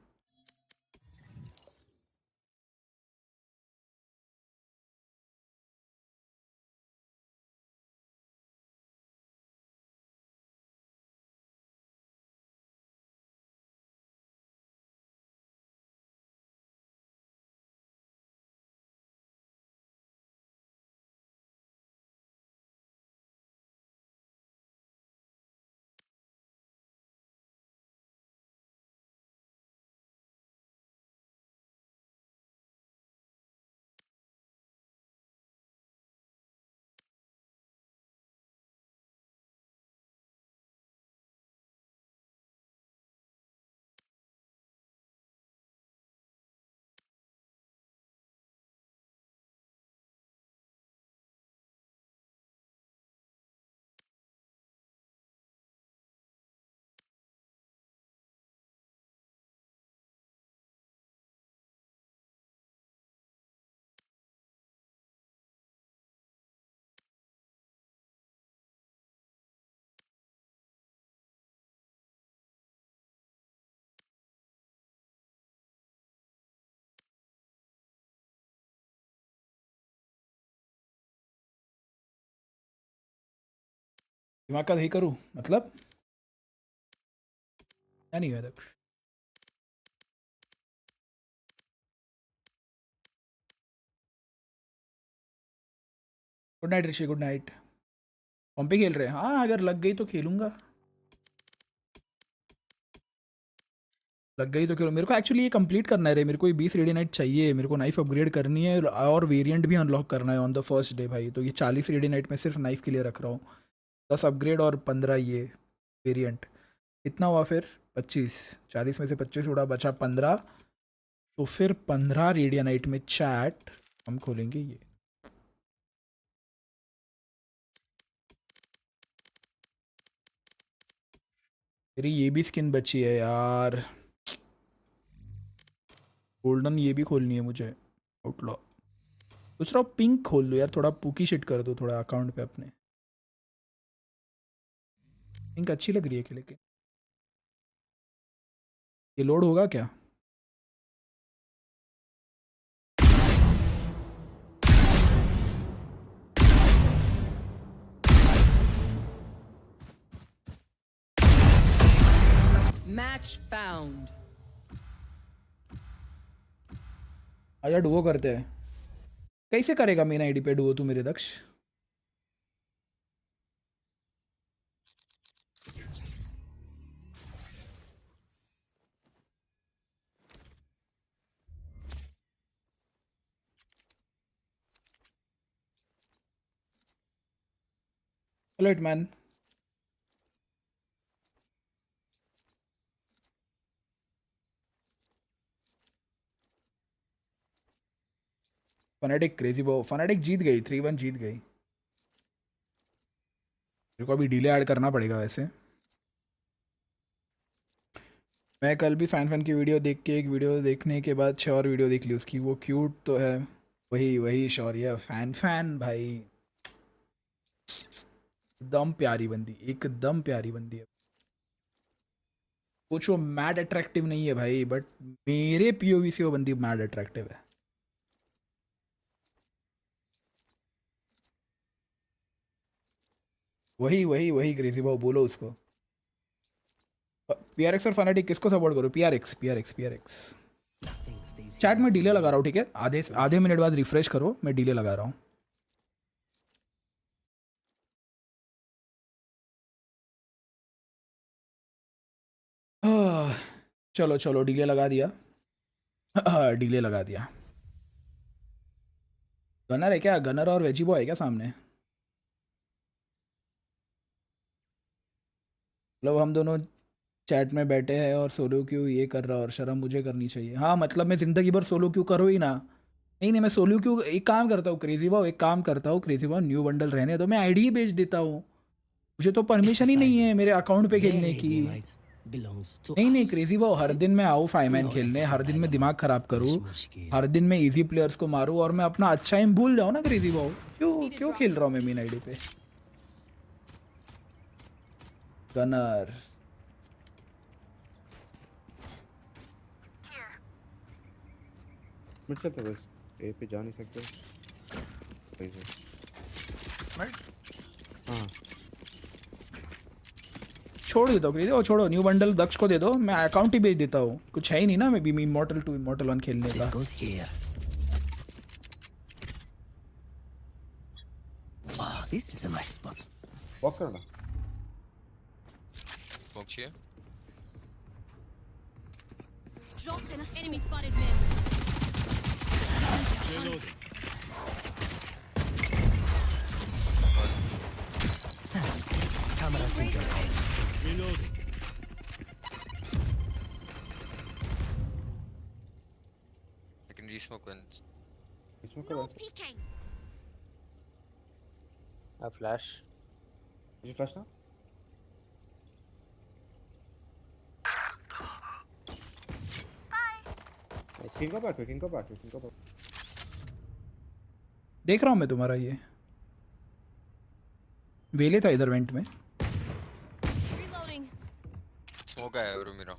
दिमाग का दही करूँ मतलब क्या नहीं हुआ तक। गुड नाइट ऋषि, गुड नाइट। कॉम पे खेल रहे हैं? हाँ अगर लग गई तो खेलूंगा, लग गई तो खेलो। मेरे को एक्चुअली ये कंप्लीट करना है रे, मेरे को ये 20 रेडी नाइट चाहिए, मेरे को नाइफ अपग्रेड करनी है और वेरिएंट भी अनलॉक करना है ऑन द फर्स्ट डे भाई। तो ये 40 रेडी नाइट में सिर्फ नाइफ के लिए रख रहा हूँ, 10 अपग्रेड और 15 ये वेरिएंट। कितना हुआ फिर? 25, 40 में से 25 उड़ा, बचा 15। तो फिर 15 रेडिया नाइट में चैट हम खोलेंगे ये। मेरी ये भी स्किन बची है यार, गोल्डन ये भी खोलनी है मुझे। आउटलॉ सोच रहा हूँ पिंक खोल लो यार, थोड़ा पुकी शिट कर दो थोड़ा अकाउंट पे अपने। पिंक अच्छी लग रही है कि लेकिन ये लोड होगा क्या? Match found. आजा डुओ करते हैं। कैसे करेगा मेन आईडी पे डुओ तू मेरे Daksh? Hello Hitman. Fnatic crazy bro, Fnatic जीत गई, 3-1 जीत गई। मेरे को अभी डिले ऐड करना पड़ेगा वैसे। मैं कल भी फैन की वीडियो देख के, एक वीडियो देखने के बाद 6 और वीडियो देख ली उसकी। वो क्यूट तो है, वही शौर्य फैन भाई, एकदम प्यारी बंदी, एकदम प्यारी बंदी है। कुछ वो मैड अट्रैक्टिव नहीं है भाई, बट मेरे पीओवी से वो बंदी मैड अट्रैक्टिव है। वही क्रेजी भाव बोलो उसको। पीआरएक्स और फनाटिक किसको सपोर्ट करो? पीआरएक्स। चैट में डिले लगा रहा हूँ, ठीक है? आधे मिनट बाद रिफ्रेश करो, मैं डिले लगा रहा हूँ। चलो डिले लगा दिया। डिले लगा दिया। गनर है क्या? गनर और वेजी बॉय है क्या सामने? मतलब हम दोनों चैट में बैठे हैं और सोलो क्यों ये कर रहा, और शर्म मुझे करनी चाहिए। हाँ मतलब मैं ज़िंदगी भर सोलो क्यों करूँ ही ना, नहीं मैं सोलू क्यों, एक काम करता हूँ क्रेजी भाव, न्यू बंडल रहने दो, मैं आईडी भेज देता हूँ, मुझे तो परमिशन ही नहीं है मेरे अकाउंट पे खेलने की। नहीं क्रेजी भाव, हर दिन मैं आऊँ 5 मैन खेलने, हर दिन मैं दिमाग खराब करूँ, हर दिन मैं इजी प्लेयर्स को मारूँ और मैं अपना अच्छा एम भूल जाऊँ ना क्रेजी भाव, क्यों खेल रहा हूँ मैं मेन आईडी पे। गनर मिड चलते बस, ए पे जा नहीं सकते। हाँ छोड़ देता हूँ क्रेजी भाव, छोड़ो, न्यू बंडल दक्ष को दे दो, मैं अकाउंट ही भेज देता हूँ, कुछ है ही नहीं ना मैं भी इमॉर्टल 2 इमॉर्टल 1 खेलने का। This is a nice spot. Walk करना। Smoke here. Dropped in a enemy spotted mid. Reloading. Camera taken out. Reloading. I can re-smoke once. No peeking. A flash. Did you flash now? We can go back, we can go back. देख रहा हूँ मैं तुम्हारा ये वेले था इधर went में। Smoke आया ब्रो मेरा।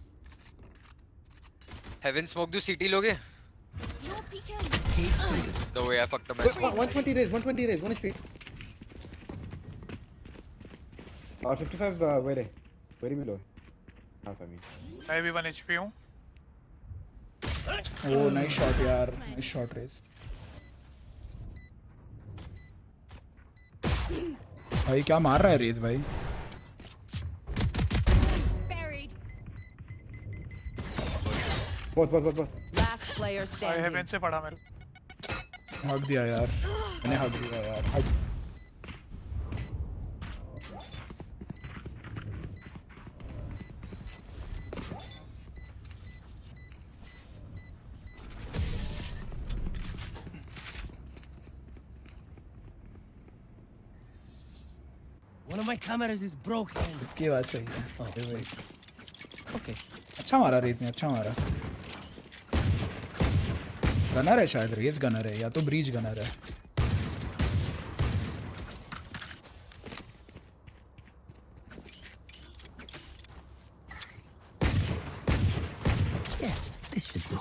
Heaven smoke do CT लोगे? The way I fucked up my smoke. 120 raise, 1 HP. 55 very below. Half I mean. मैं भी 1 HP हूँ। ओह नाइस शॉट यार, नाइस शॉट रेस। भाई क्या मार रहा है रेस भाई। बहुत Last player standing. हेवन से पड़ा मेरे। हक दिया यार, मैंने हक दिया यार। One of my cameras is broken. की बात सही है। ओके अच्छा मारा रेस ने, अच्छा मारा। गनर है शायद, रेस गनर है या तो ब्रीच गनर है। Yes, this should do.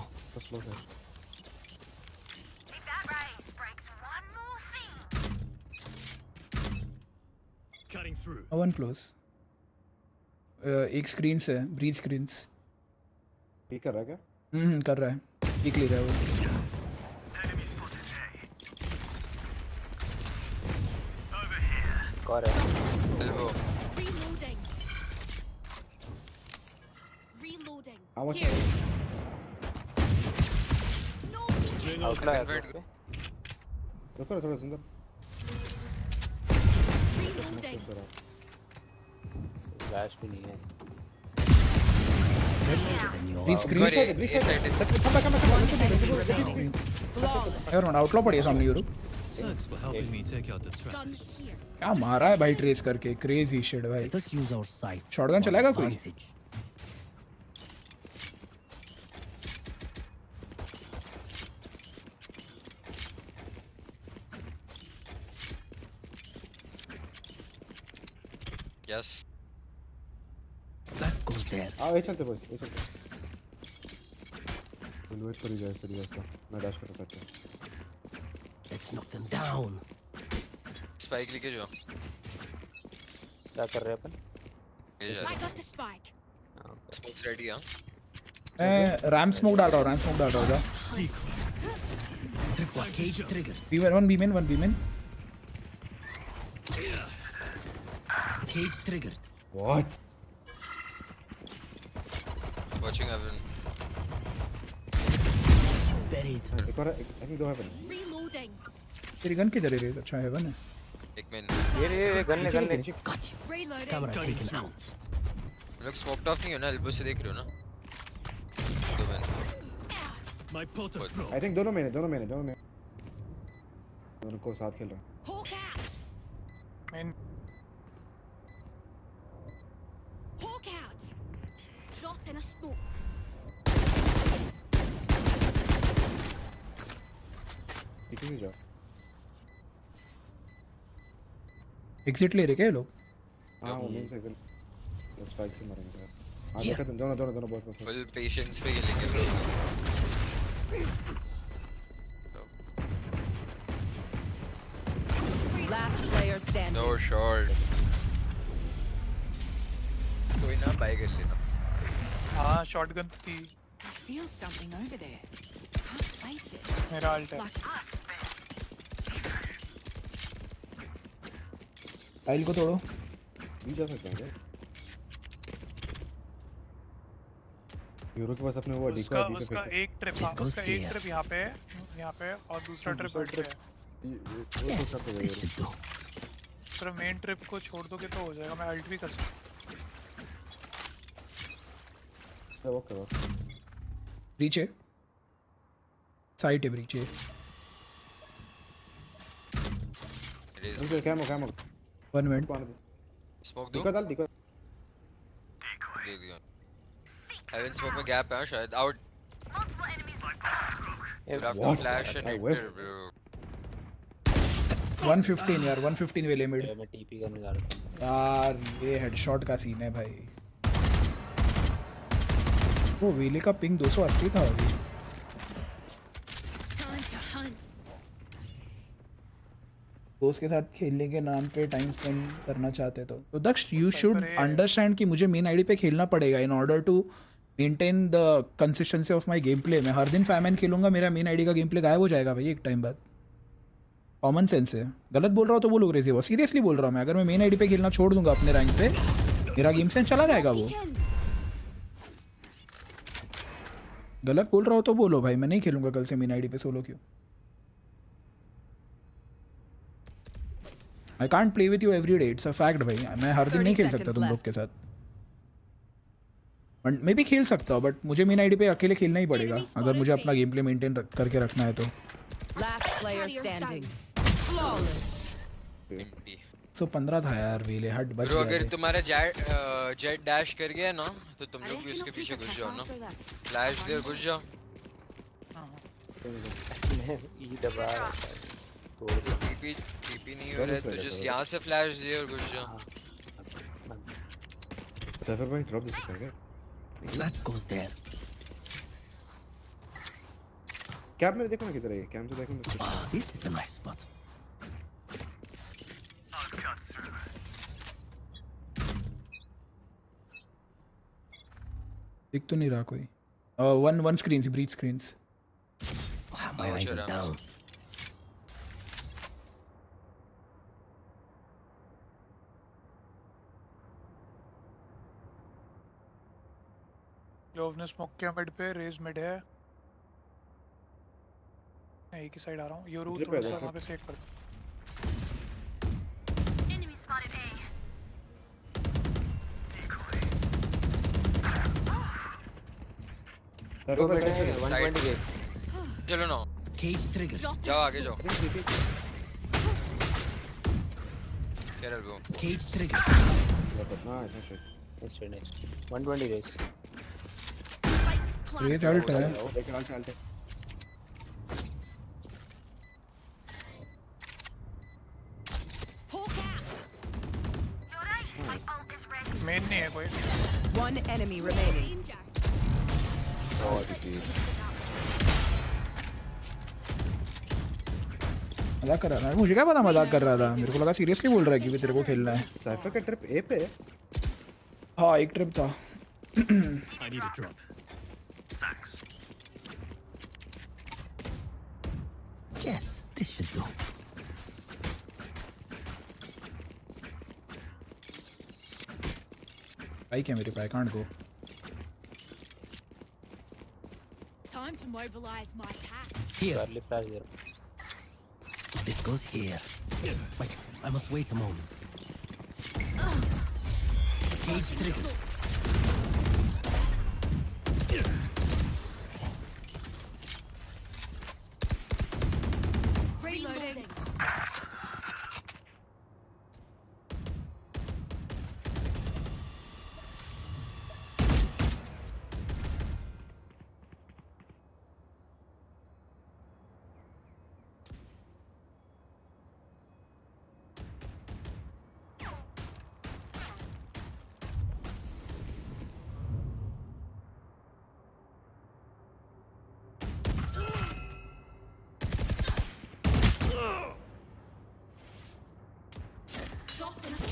Cutting through. One clause, एक स्क्रीन से ब्रीच स्क्रीन्स। ठीक कर रहा है क्या? कर रहा है, ठीक ले रहा है वो। Reloading. How much? रुको थोड़ा सुंदर। फ्लैश भी नहीं है। आउटलॉ पड़ी है सामने यूरो। क्या मारा है भाई ट्रेस करके, क्रेजी शिट भाई। शॉटगन चलाएगा कोई? Yes. That goes there. ये चलते बस, ये चलते। वेट कर ही जाए इसका, मैं डैश कर सकता हूं। Let's knock them down. Spike लेके जाओ। क्या कर रहे हैं अपन? I got the spike. Smoke's ready हां। मैं रैम स्मोक डाल रहा हूं, जा। Cage trigger. one B-man. Cage triggered. What? Watching heaven. Buried. I think go heaven. Reloading. तेरी गन किधर है? अच्छा हेवन है। एक मिनट। ये गन ले। Got you. Reloading. Camera taken out. लोग स्मोक्ड ऑफ नहीं हो ना, एल्बो से देख रहे हो ना? 2 मिनट। I think दोनों में दोनों को साथ खेल रहे हैं. Hawk out! Main. Hawk out! Drop in a smoke. ठीक है जा. एग्जिट ले रहे क्या ये लोग? हाँ वो मेन सेक्शन. स्पाइक से मारेंगे सर. आगे का तुम दोनों बहुत फुल पेशेंस पे खेलेंगे bro. Last player standing. No short. कोई ना बाय कर लेना. हाँ शॉटगन थी. I feel something over there. Can't place it. मेरा अल्ट है. Like us. फाइल को तोड़ो. भी जा सकते हैं क्या? यूरो के पास अपने वो डी का उसका एक ट्रिप यहाँ पे और दूसरा ट्रिप पे है. वो तो सब हो जाएगा. पर मेन ट्रिप को छोड़ दोगे तो हो जाएगा. मैं अल्ट भी कर सकता हूँ. ओके. ब्रीच है. साइट है ब्रीच है. इनके कैमो 1 मिनट. स्मोक दो. दिखा दे दिया. हेवन स्मोक में गैप है शायद. Out. Flash and hitter bro. 115 यार. 115 वे लिमिट. मैं टीपी करने जा रहा हूं यार. ये हेडशॉट का सीन है भाई. वो वेले का पिंग 280 था अभी. दोस्त के साथ खेलने के नाम पे टाइम स्पेंड करना चाहते तो दक्ष यू शुड अंडरस्टैंड कि मुझे मेन आईडी पे खेलना पड़ेगा in order to maintain the consistency of my gameplay. मैं हर दिन फैमन खेलूंगा, मेरा मेन आईडी का गेम प्ले गायब हो जाएगा भाई एक टाइम बाद. कॉमन सेंस है. गलत बोल रहा हूँ तो बोलो क्रेजी हो. सीरियसली बोल रहा हूँ मैं. अगर मैं मेन आईडी पे खेलना छोड़ दूंगा अपने रैंक पे, मेरा गेम सेंस चला जाएगा. वो गलत बोल रहा हो तो बोलो भाई. मैं नहीं खेलूंगा कल से मेन आईडी पे सोलो क्यों. I can't play with you every day. It's a fact भाई. मैं हर दिन नहीं खेल सकता तुम लोग के साथ. मैं भी खेल सकता हूँ बट मुझे मेन आईडी पे अकेले खेलना ही पड़ेगा अगर मुझे अपना गेम प्ले मेंटेन करके रखना है तो. Last player standing. 115 था यार वेले. हट बच गया. अगर तुम्हारा जेट डैश कर गया ना तो तुम लोग भी उसके पीछे घुस जाओ ना. फ्लैश दे घुस जाओ. ई दबा टीपी नहीं हो रहा तो जस्ट यहाँ से फ्लैश दे और घुस जाओ. सफर भाई ड्रॉप दे सकते हैं क्या? That goes there. कैप में देखो ना किधर है. कैम से देखो ना. This is a nice spot. दिख तो नहीं रहा कोई. One screens breach screens. My eyes are down. लोव ने स्मोक किया मिड पे. रेज मिड है. मैं एक ही साइड आ रहा हूँ. योरू थोड़ा सा वहाँ पे सेक कर. चलो ना. Cage trigger. जाओ आगे जाओ. Careful bro. Cage trigger. Nice. Next. 120 race. Raze ult है. देख अल्ट है. मेन नहीं है कोई. One enemy remaining. मजाक कर रहा था. मुझे क्या पता मजाक कर रहा था. मेरे को लगा सीरियसली बोल रहा है कि भी तेरे को खेलना है. साइफर का ट्रिप ए पे. हाँ एक ट्रिप था. I need a drop. Thanks. Yes, this should do. Bike है मेरे पे. I can't go. Time to mobilize my pack. Here. Early flash there. This goes here. Wait, I must wait a moment. Cage trigger.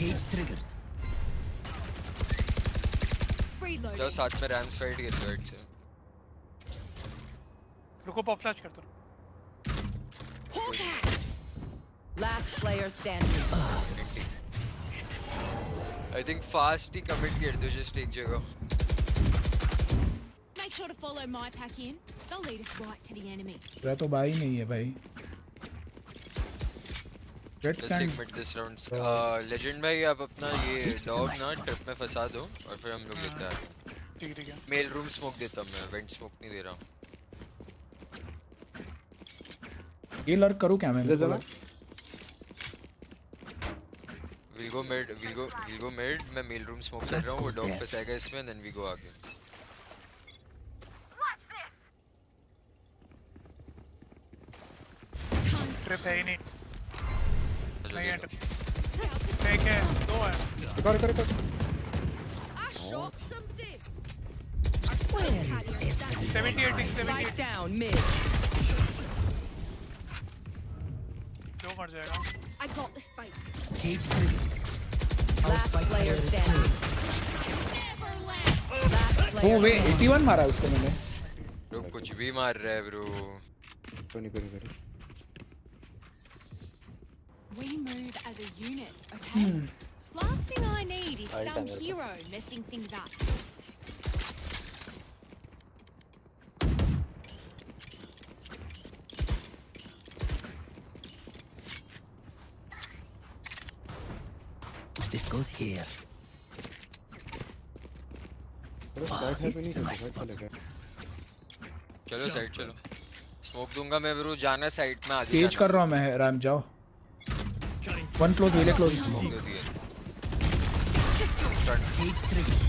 Cage triggered. जाओ साथ में rams fight खेलते हैं से रुको पॉप फ्लैश करता हूं Last player standing. I think fast he commit कर दो just एक जगह Make sure to follow my pack in. They'll lead us right to the enemy. मेरा तो भाई नहीं है भाई. Let's take mid this round. Legend भाई आप अपना ये dog ना ट्रिप में फंसा दो और फिर हम लोग लेते हैं. ठीक है. मेल रूम स्मोक देता हूँ मैं, वेंट स्मोक नहीं दे रहा हूँ. ये लर्क करूँ क्या मैं? We'll go mid. मैं मेल रूम स्मोक कर रहा हूँ, वो dog फंसाएगा इसमें, then we go आगे. ट्रिप है ही नहीं. नहीं है. एक है, दो है. कर. I shot something. 78 Spike down mid. दो मर जाएगा. I got the spike. Cage triggered. Last player standing. Oh wait, 81 मारा उसको मैंने. Bro कुछ भी मार रहा है bro. करी. We move as a unit, okay? Last thing I need is some hero messing things up. This goes here. चलो साइड चलो. स्मोक दूंगा मैं ब्रो, जाना साइड में आगे. केज कर रहा हूँ मैं, रैम जाओ. One close, really close. Cage triggered.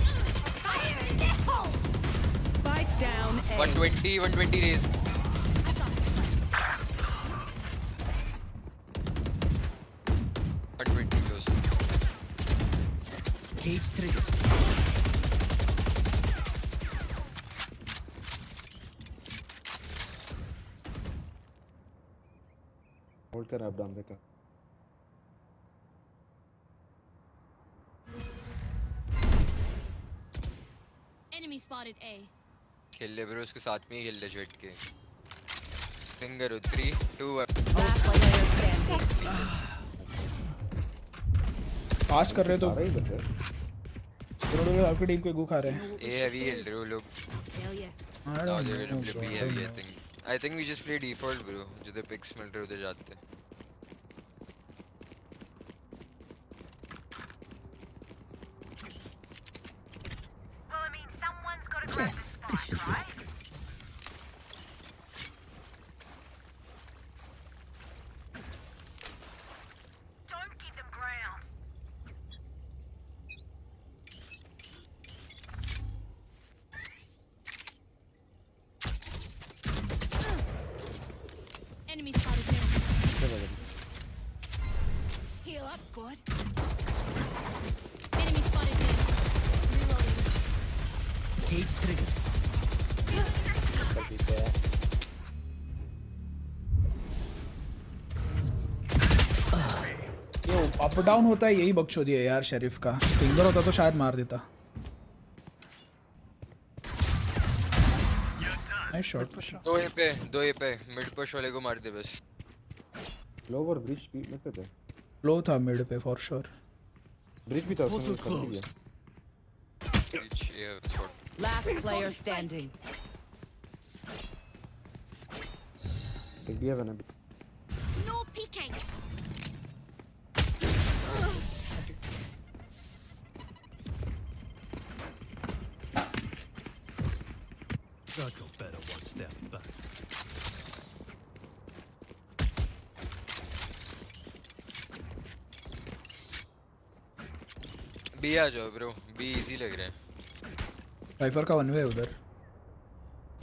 Spike down A. 120 raise. Close. Cage triggered. Hold कर अप डाउन देखा. Enemy spotted A. खेल ले ब्रो, उसके साथ में ही खेल ले जेट के. Finger 3 2 Last player standing. पास कर रहे तो उन्होंने आपकी टीम को गु खा रहे हैं. ए हैवी खेल रहे हो लोग. Tell ya. I think we just play default bro. जिधर पिक्स मिल रहे उधर जाते हैं. Yes, this should work. Don't give them ground. Enemy spotted me. Heal up, squad. Enemy spotted me. Reloading. Cage triggered. Yo up down होता है, यही बकचोदी है यार शरीफ का. फिंगर होता तो शायद मार देता. Nice shot. दो ए पे मिड पुश वाले को मार दे बस. लोअर ब्रिज की मिड पे थे. लो था मिड पे फॉर श्योर. ब्रिज भी था उसमें कर दिया. Last player standing. एक भी है बना. No peeking. Draco better watch their backs. B आ जाओ ब्रो, बी इजी लग रहा है. साइफर का वन वे उधर.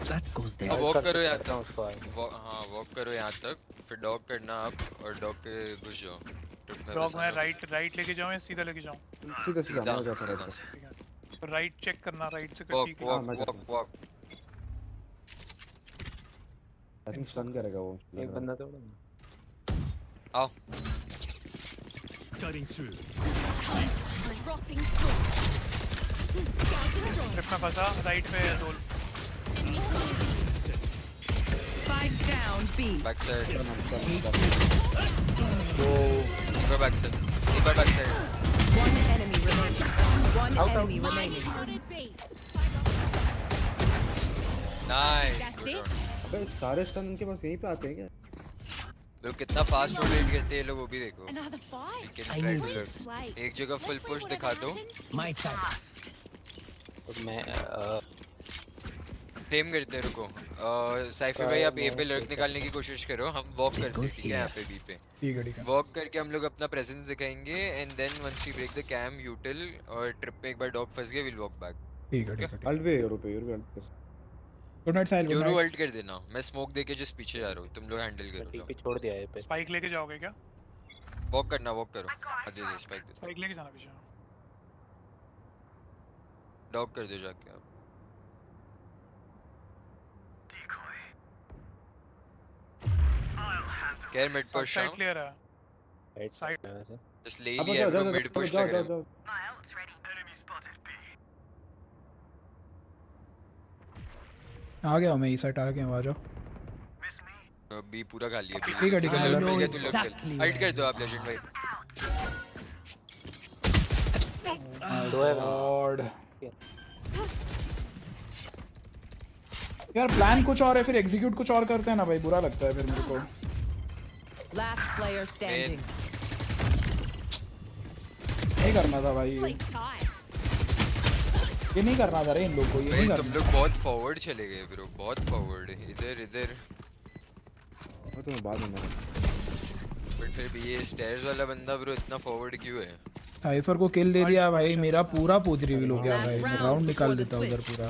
That goes there. वॉक करो यहाँ तक. हाँ वॉक करो यहाँ तक, फिर डॉग करना आप और डॉग के घुस जाओ. डॉग मैं राइट लेके जाऊँ या सीधा लेके जाऊँ? सीधा मैं जाता रहता. राइट चेक करना, राइट से वॉक. आई थिंक स्टन करेगा वो. एक बंदा तो आओ. Cutting through. Dropping smoke. Trip में फंसा राइट पे है role Spike down B. Backside. वो Go backside. Go backside. One enemy remaining. One enemy remaining. Nice. That's it. अबे सारे स्टन उनके पास यहीं पे आते हैं क्या? लोग कितना फास्ट रोटेट करते हैं लोग वो भी देखो. Another fight. We can try to learn. एक जगह फुल पुश दिखा दो. My chance. तो मैं सेम करते हैं रुको. साइफी भाई आप ए पे लर्क निकालने की कोशिश करो. हम वॉक करते हैं ठीक है यहाँ पे बी पे. ठीक है ठीक है. वॉक करके हम लोग अपना प्रेजेंस दिखाएंगे and then once we break the cam util और ट्रिप पे एक बार डॉग फंस गया विल वॉक बैक. ठीक है ठीक है. अल्ट पे यूरो पे यूरो पे. गुड नाइट साहिल. यूरो अल्ट कर देना. मैं स्मोक देके जस्ट पीछे जा रहा हूँ. तुम लोग हैंडल करो. टीपी छोड़ दिया है पे. स्पाइक लेके जाओगे क्या वॉक करना. वॉक करो. दे दे स्पाइक दे. स्पाइक लेके जाना पीछे डॉग कर दो जाके आप. Care mid push side clear है राइट साइड जस्ट ले लिया ब्रो. मिड पुश लग रहा है. आ गया मैं इस साइड आ गया. आ जाओ. बी पूरा खा लिया. ठीक है ठीक है. मिल गया तू लग. अल्ट कर दो आप लेजेंड भाई. गॉड यार प्लान कुछ और है फिर एग्जीक्यूट कुछ और करते हैं ना भाई. बुरा लगता है फिर मेरे को. Last player standing. नहीं करना था भाई. ये नहीं करना था रे इन लोग को. ये नहीं करना. तुम लोग बहुत फॉरवर्ड चले गए ब्रो. बहुत फॉरवर्ड. इधर इधर वो तो बाद में मारा. बट फिर भी ये स्टेयर्स वाला बंदा ब्रो इतना फॉरवर्ड क्यों है? साइफर को किल दे दिया भाई. मेरा पूरा पोज रिवील हो गया भाई. मैं राउंड निकाल देता उधर पूरा.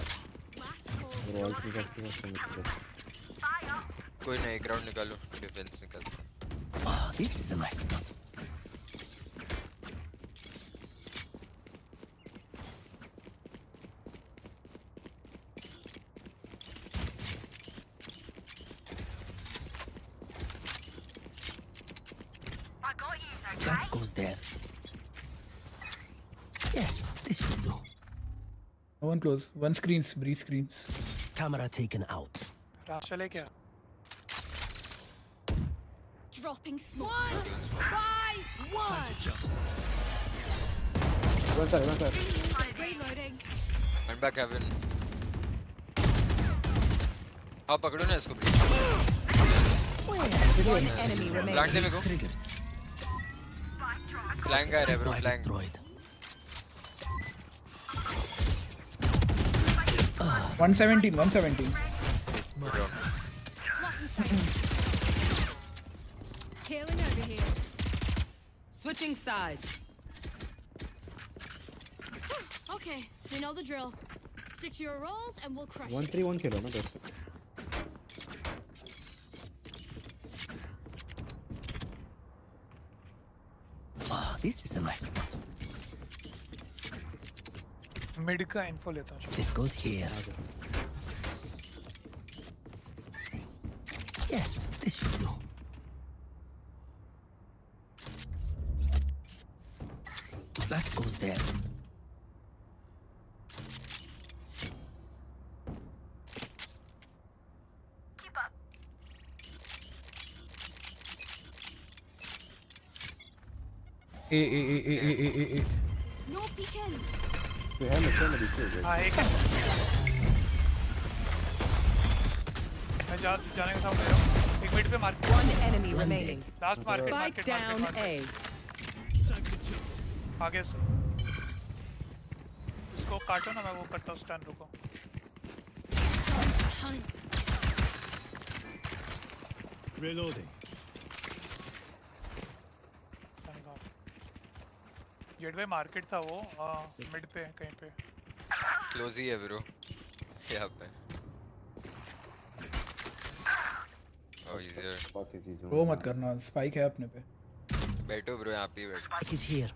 कोई नहीं एक राउंड निकालो. डिफेंस निकालो. This is a nice spot. That goes there. Yes, this should do. No one close. One screens. Breeze screens. Camera taken out. राश चले क्या Dropping smoke. 1 by 1. One side. Reloading. And back heaven. आप पकड़ो ना इसको. One enemy remaining. Plant दे मेरे को. Flank आ रहा है bro. Flank 117. Healing over here. Switching sides. Okay, we know the drill. Stick to your roles and we'll crush it. 1-3-1 खेलो ना बस. This is a nice spot. Mid का info लेता हूँ. This goes here. Yes, this should do. That goes there. Keep up. No peeking. तो है mission में दिखे. हाँ एक मैं जाने का साउंड दे रहा हूँ. एक मिनट पे मार. One enemy remaining. Last market. Spike down A. आगे से इसको काटो ना. मैं वो करता हूँ. स्टन रुको. Reloading. जेड भाई मार्केट था वो. मिड पे कहीं पे. क्लोज ही है ब्रो. यहाँ पे. Oh, easier. रो मत करना. स्पाइक है अपने पे. बैठो ब्रो. यहाँ पे बैठो. Spike is here.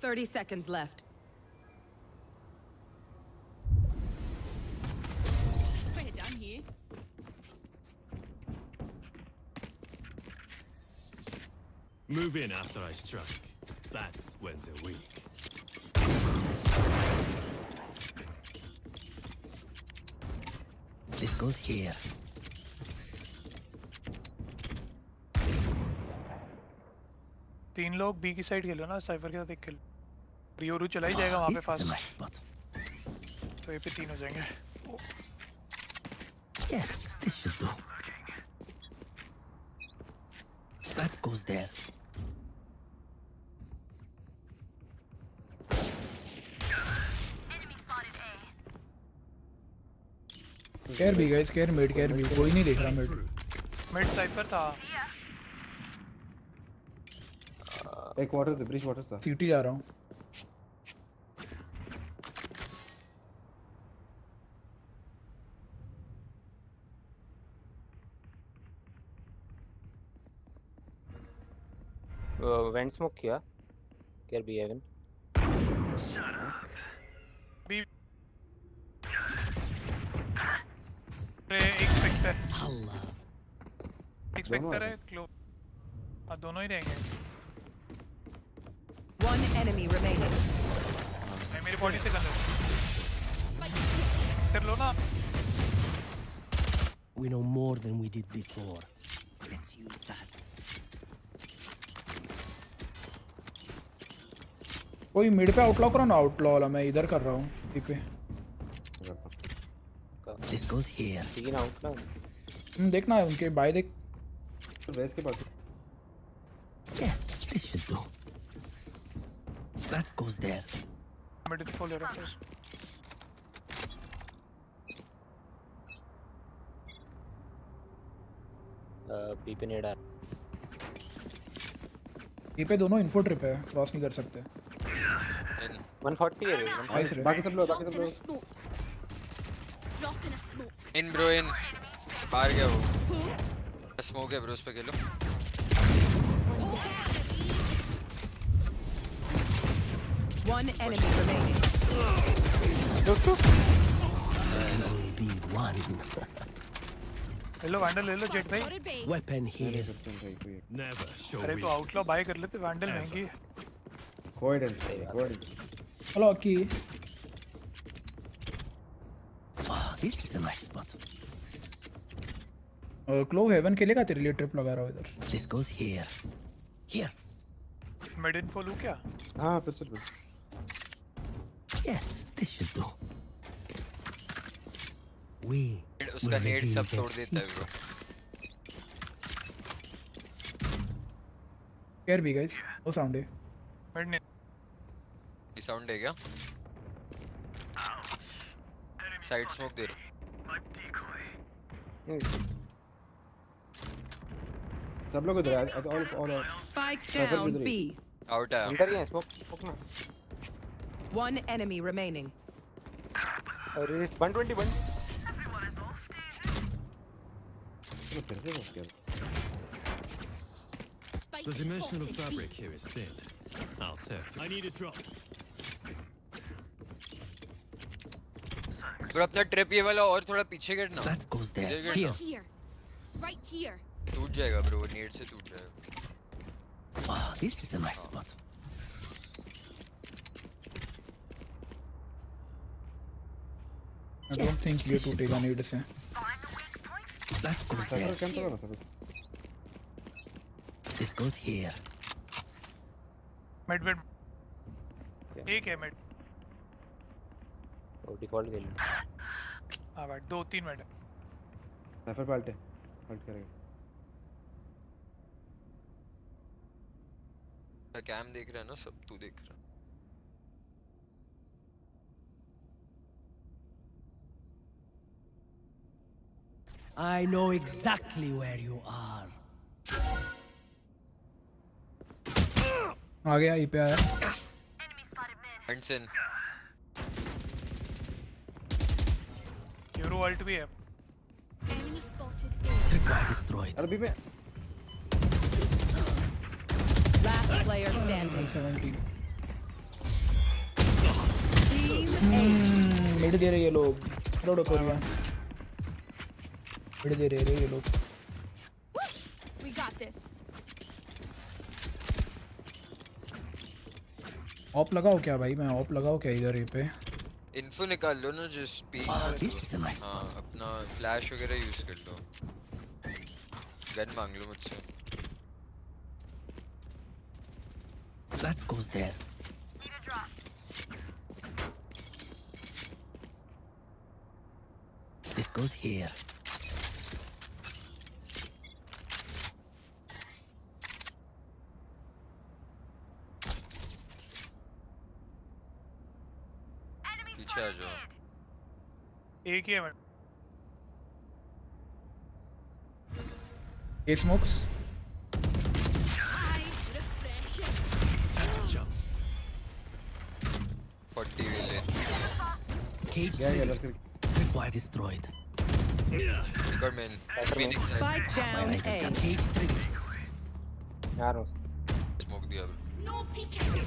30 seconds left. We're done here. Move in after I strike. That's when they're weak. This goes here. तीन लोग बी की साइड खेलो ना, साइफर के साथ एक खेलो। रियोरू चला ही जाएगा वहाँ पे फास्ट, तो ये पे तीन हो जाएंगे। Yes, this should do. That goes there. Care B guys, care mid, care B. कोई नहीं देख रहा mid. मिड साइफर था। एक वाटर से ब्रिज वाटर था। सीटी जा रहा हूँ। वेंट स्मोक किया केयर बी हेवन बी एक स्पेक्टर है क्लो हाँ दोनों ही रहेंगे। One enemy remaining. नहीं मेरी बॉडी से कर लो ना। We know more than we did before. Let's use that. कोई मिड पे आउटलॉ करो ना, आउटलॉ वाला मैं इधर कर रहा हूँ बी पे। This goes here. तीन आउटलॉ देखना है उनके बाय देख। रेस के पास। Yes, this should do. That goes there. Mid fall ले रहा हूँ। बी पे नेड़ा बी पे दोनों इन्फो ट्रिप है, क्रॉस नहीं कर सकते। 140 है बाकी सब लोग Drop in a smoke. In bro in बाहर गया वो स्मोक है ब्रो उस पे खेलो। One enemy remaining. Be one. ले लो वैंडल ले लो जेट भाई। Weapon here. Never show अरे तो आउटलॉ बाय कर लेते, वैंडल महंगी। Hello Akki. Oh, this is a nice spot. क्लो हेवन के लिए का तेरे लिए ट्रिप लगा रहा हूँ इधर। This goes here. Here. Mid info लूँ क्या? हाँ फिर चल। Yes, this should do. We. उसका नेड सब तोड़ देता है bro. Care be guys, no sound है। मिड ने साउंड है क्या? साइड स्मोक दे रहा सब लोग इधर ऑल Spike down B. आउट है अंदर ही है स्मोक में। One enemy remaining. अरे 121 The dimensional fabric here is thin. I'll tell. I need a drop. Bro अपना ट्रिप ये वाला और थोड़ा पीछे करना। That goes there. Here. Right here. टूट जाएगा ब्रो, नेट से टूट जाएगा। Oh, this is a nice spot. I don't think ये टूटेगा नीड से। That goes there. This goes here. Mid एक है मिड। डिफॉल्ट खेल हाँ बैठ 2-3 मिनट। साइफर पलट करेगा। कैम देख रहा है ना सब, तू देख रहा है। I know exactly where you are. आ गया, ये पे आया। Hansen. यूरो अल्ट भी है। Enemy spotted. Tripwire destroyed. अरे बी में। Last player standing. 17. Mid day रहे ये लोग रोड कोरिया मिड दे रहे ये लोग We got this. ऑप लगाओ क्या भाई मैं ऑप लगाओ क्या इधर ये पे इन्फो निकाल लो ना जो स्पीक हाँ अपना फ्लैश वगैरह यूज कर लो गन मांग लो मुझसे That goes there. This goes here. पीछे आ जाओ एक ही है मैं ए smokes Time to jump. 40 will in Cage tripwire destroyed. record main Phoenix side My Ryzen got cage triggered. यार smoke दिया No peeking.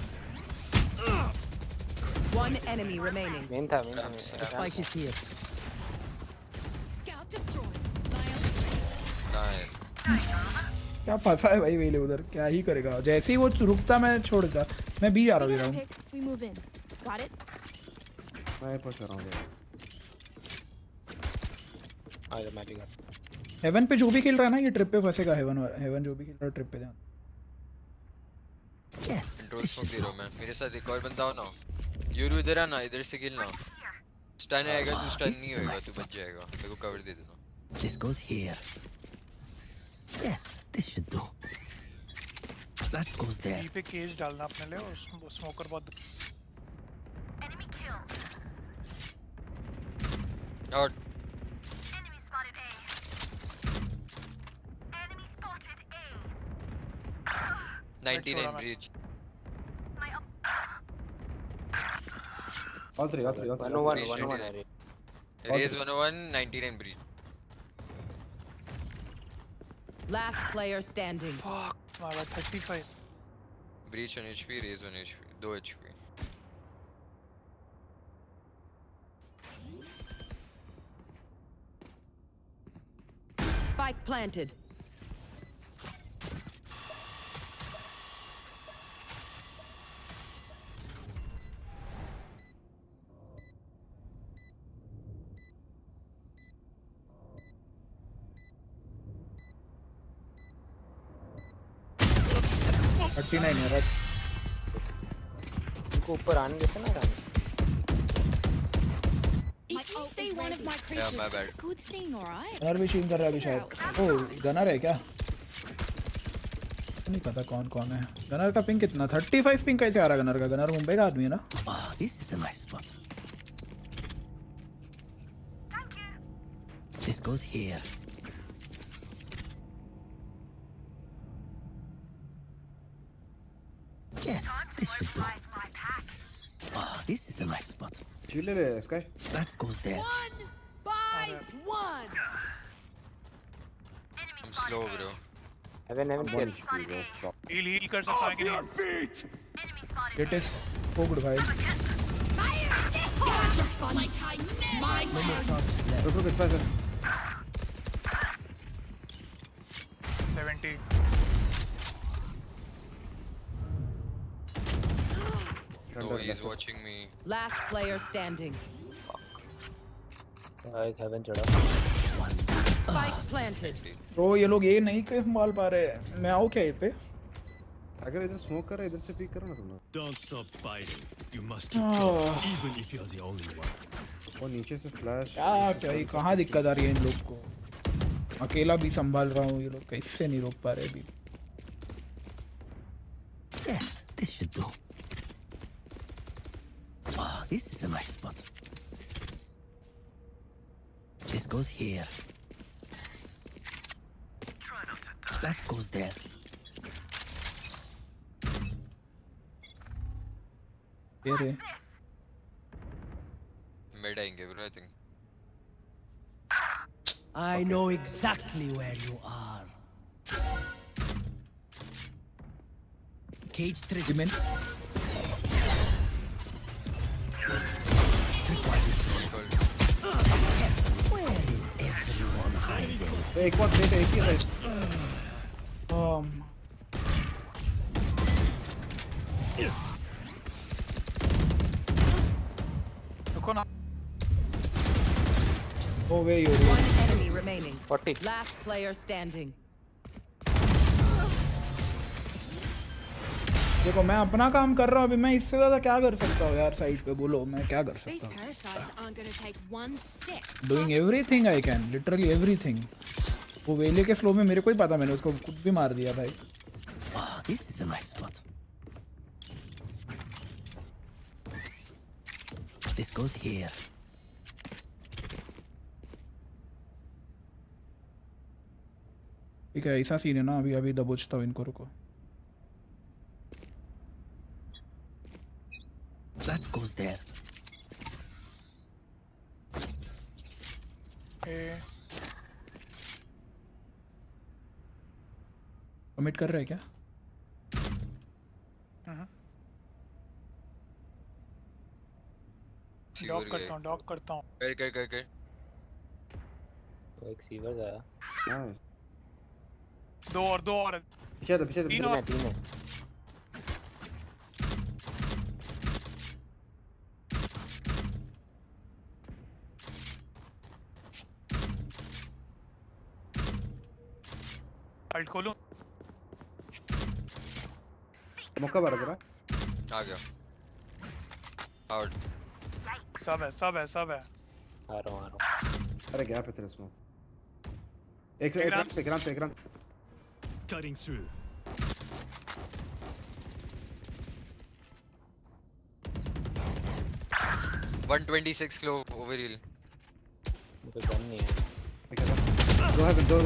One enemy remaining. Main था main The spike is here. Scout destroyed. nine क्या फंसा है भाई वेले उधर क्या ही करेगा जैसे ही वो रुकता मैं छोड़ देता मैं बी जा रहा हूँ round We move in. Got it? मैं पुश कर रहा हूँ आ जा मैं भी कर हेवन पे जो भी खेल रहा है ना ये ट्रिप पे फंसेगा हेवन जो भी खेल रहा है ट्रिप पे ध्यान कंट्रोल स्मोक दे रहा हूँ मैं मेरे साथ एक और बंदा हो ना यूरू इधर आना इधर से किल ना स्टन आएगा तू स्टन नहीं होएगा तू बच जाएगा मेरे को कवर दे देना This goes here. Yes, this should do. That goes there. B पे केज डालना अपने लिए और स्मोकर बहुत और 19 in breach all three 101 raise 101 19 in breach Last player standing. fuck मारा 35 breach 1 HP raise 1 HP 2 HP Spike planted. है इनको ऊपर आने देते ना रानी If you say one of my creatures, my it's bad. a good thing, alright? Gunner भी शीन कर रहा है अभी शायद ओ गनर है क्या नहीं पता कौन कौन है गनर का पिंग कितना 35 पिंग कैसे आ रहा है गनर का गनर मुंबई का आदमी है ना This is a nice spot. This goes here. Yes, this should do. This is a nice spot. chill le sky That goes there. One by one. I'm slow bro heaven one HP bro heal कर सकता है कि नहीं it is code भाई रुको किस पास है 70 no he's watching me Last player standing. एक heaven चढ़ा Spike planted. ब्रो ये लोग ये नहीं के संभाल पा रहे मैं आऊं क्या ये पे अगर इधर स्मोक कर रहा है इधर से पिक करो ना तुम लोग Don't stop fighting. You must keep going, even if you're the only one. और नीचे से फ्लैश क्या ये कहाँ दिक्कत आ रही है इन लोग को अकेला भी संभाल रहा हूँ ये लोग कैसे नहीं रोक पा रहे अभी Yes, this should do. This is a nice spot. This goes here. That goes there. ये रे mid आएंगे bro I think I know exactly where you are. Cage trigger. एक बहुत लेट है एक ही साइड रुको ना Oh way you One enemy remaining. 40. Last player standing. देखो मैं अपना काम कर रहा हूँ अभी मैं इससे ज़्यादा क्या कर सकता हूँ यार साइड पे बोलो मैं क्या कर These सकता हूँ parasites aren't going to take one step. Doing everything I can literally everything वो वेले के स्लो में मेरे को ही पता मैंने उसको खुद भी मार दिया भाई Oh, this is a nice spot. This goes here. ठीक है ऐसा सीन है ना अभी अभी दबोचता हूँ इनको रुको That goes there. कमिट कर रहे हैं क्या डॉक करता हूँ कर तो एक सीवर्स आया नाइस दो और पीछे तीन है है अल्ट खोलूं मौका बार करा आ गया आउट सब है आ रहा हूँ अरे गैप है तेरे स्मोक एक run Cutting through. $126 kill overheal. मुझे गन नहीं है दो है दो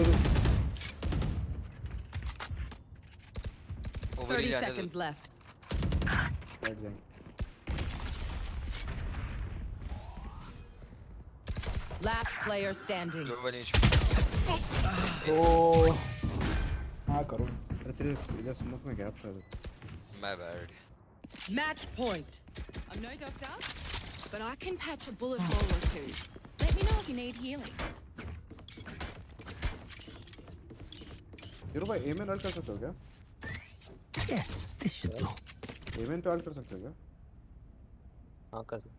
30 seconds left. Last player standing. Low 1 HP. Oh. हाँ करो अरे तेरे इधर स्मोक में गैप था My bad. Match point. I'm no doctor, but I can patch a bullet hole or two. Let me know if you need healing. Hero भाई M N ult कर सकते हो क्या Yes, this should do. M N पे ult कर सकते हो क्या हाँ कर सकते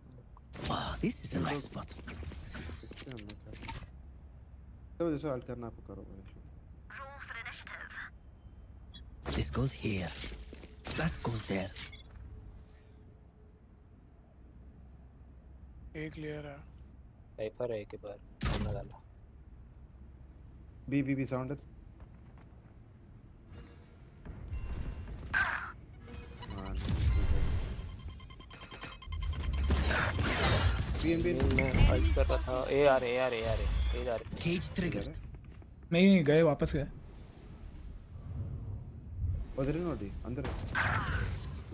Oh, this is a nice spot. तो जैसे अल्ट करना आपको करो भाई This goes here. That goes there. एक क्लियर है साइफर है के बार सामने डाला बी साउंड है मैं फाइट कर रहा था ए आर Cage triggered. नहीं गए वापस गए उधर ही नोटी अंदर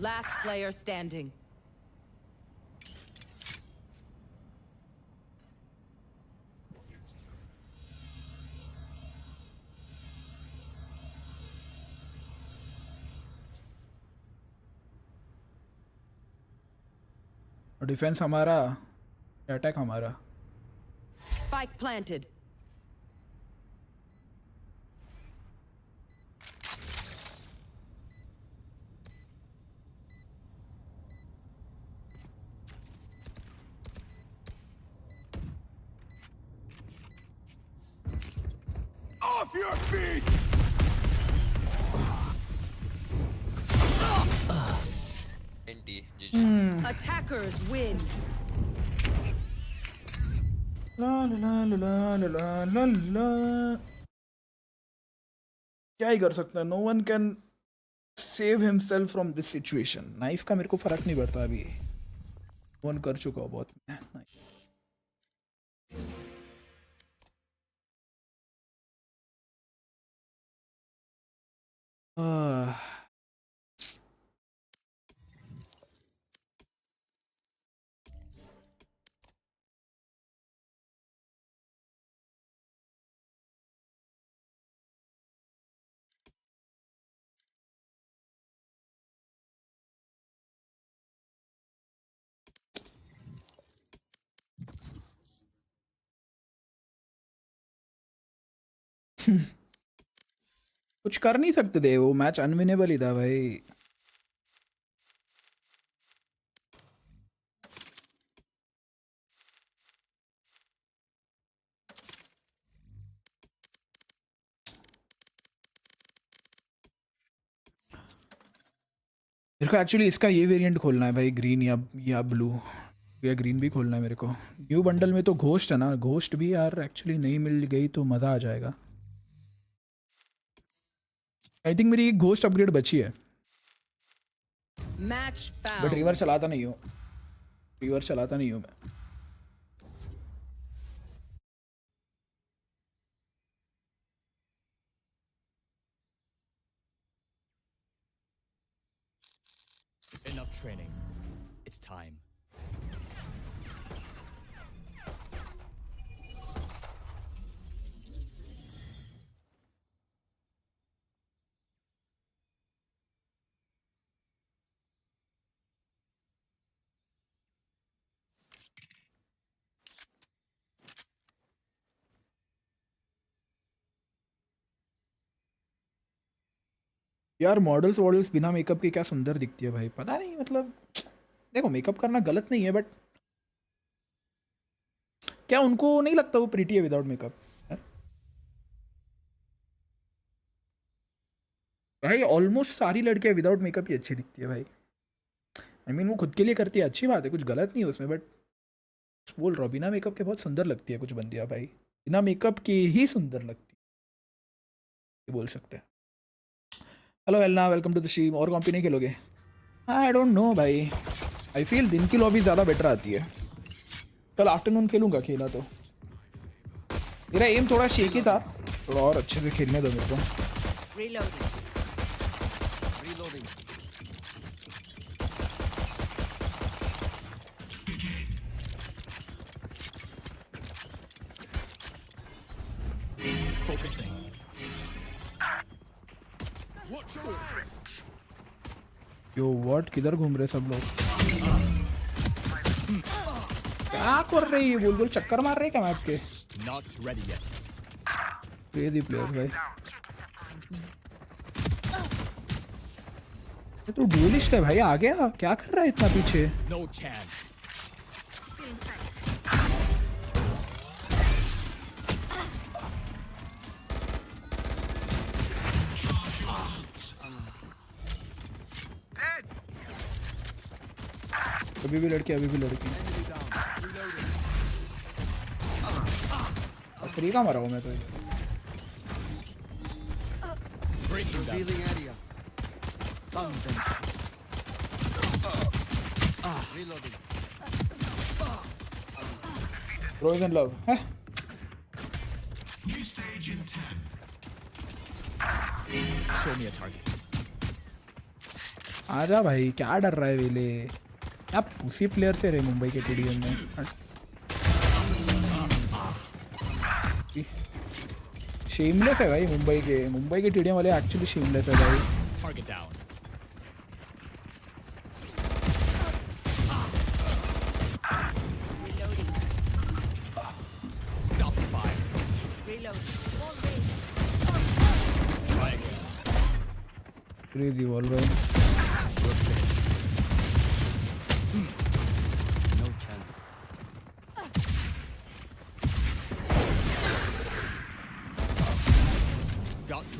Last player standing. डिफेंस हमारा अटैक हमारा Spike planted. Off your feet! NT, GG. Attackers win. ला ला ला ला ला ला ला ला क्या ही कर सकता है no one can save himself from this situation knife का मेरे को फर्क नहीं पड़ता अभी वन कर चुका हूँ बहुत मैं कुछ कर नहीं सकते थे, वो मैच अनविनेबल ही था भाई। मेरे को एक्चुअली इसका ये वेरिएंट खोलना है भाई, ग्रीन या ब्लू या ग्रीन भी खोलना है मेरे को। न्यू बंडल में तो घोस्ट है ना, घोस्ट भी यार एक्चुअली नहीं मिल गई तो मज़ा आ जाएगा। आई थिंक मेरी एक घोस्ट अपग्रेड बची है, बट रिवर चलाता नहीं हूँ, मैं। Enough training. It's time. यार मॉडल्स बिना मेकअप के क्या सुंदर दिखती है भाई, पता नहीं मतलब। देखो मेकअप करना गलत नहीं है, बट क्या उनको नहीं लगता वो प्रीटी है विदाउट मेकअप? भाई ऑलमोस्ट सारी लड़कियां विदाउट मेकअप ही अच्छी दिखती है भाई। आई मीन वो खुद के लिए करती है, अच्छी बात है, कुछ गलत नहीं है उसमें, बट बोल रहा हूँ बिना मेकअप के बहुत सुंदर लगती है कुछ बंदियां भाई, बिना मेकअप के ही सुंदर लगती है, बोल सकते हैं। Hello Elna, welcome to the stream. और कॉम्पी नहीं खेलोगे? आई डोंट नो भाई, आई फील दिन की लॉबी ज़्यादा बेटर आती है। कल आफ्टरनून खेलूंगा, खेला तो मेरा एम थोड़ा शेकी था, थोड़ा और अच्छे से खेलने दो मेरे को। यो व्हाट, किधर घूम रहे सब लोग? क्या कर रहे हैं ये? बोल चक्कर मार रहे क्या मैप के? क्रेजी प्लेयर भाई। ये तो डुएलिस्ट है भाई, आ गया क्या कर रहा है इतना पीछे? No chance. अभी भी लड़की, अभी भी लड़की। फ्री का मारा हूँ मैं तो। Frozen love, है? New stage in 10. Show me a target. आजा भाई, क्या डर रहा है वेले? क्या पुसी प्लेयर से रहे मुंबई के टीडीएम में। शेमलेस है भाई मुंबई के टीडीएम वाले एक्चुअली शेमलेस है भाई। Target down. Stop the fire. Crazy wall भाई। No chance.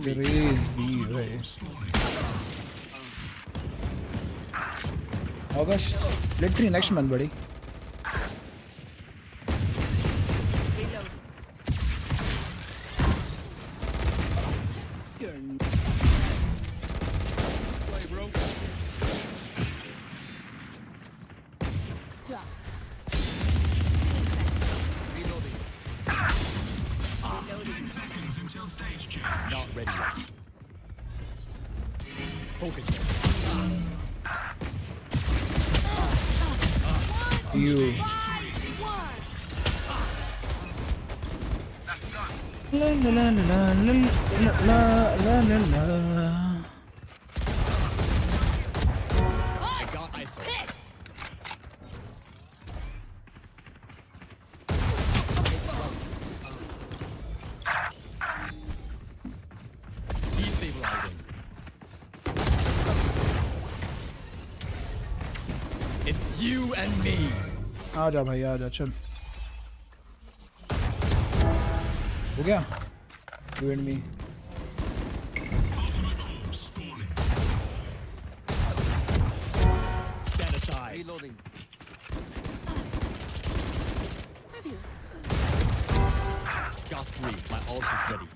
क्रेजी भाई। August, literally next month buddy. Not ready yet. Focus. You. La la la la la la la la la. I got ISO. you and me. आजा भाई आजा चल हो गया you and me Stand aside. Reloading. Got 3. My ult is ready.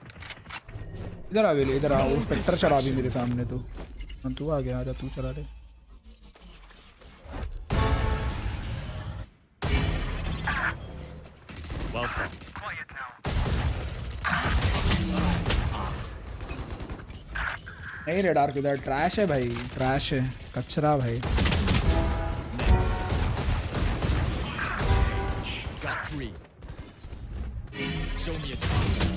इधर आ वेले इधर आ वो स्पेक्टर चला भी मेरे सामने तो तू आ गया आजा तू चला दे Well fought. नहीं रेडार किधर ट्रैश है भाई ट्रैश है कचरा भाई Got 3. Show me a target.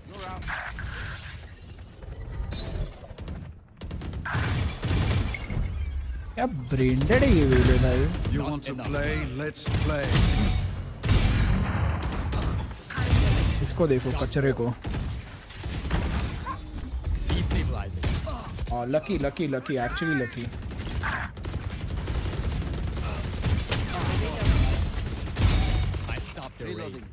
You're out. क्या ब्रेंडेड है ये वेले भाई You want to play? Let's play. इसको देखो कचरे को Destabilizing. और lucky lucky lucky actually lucky I stopped their race.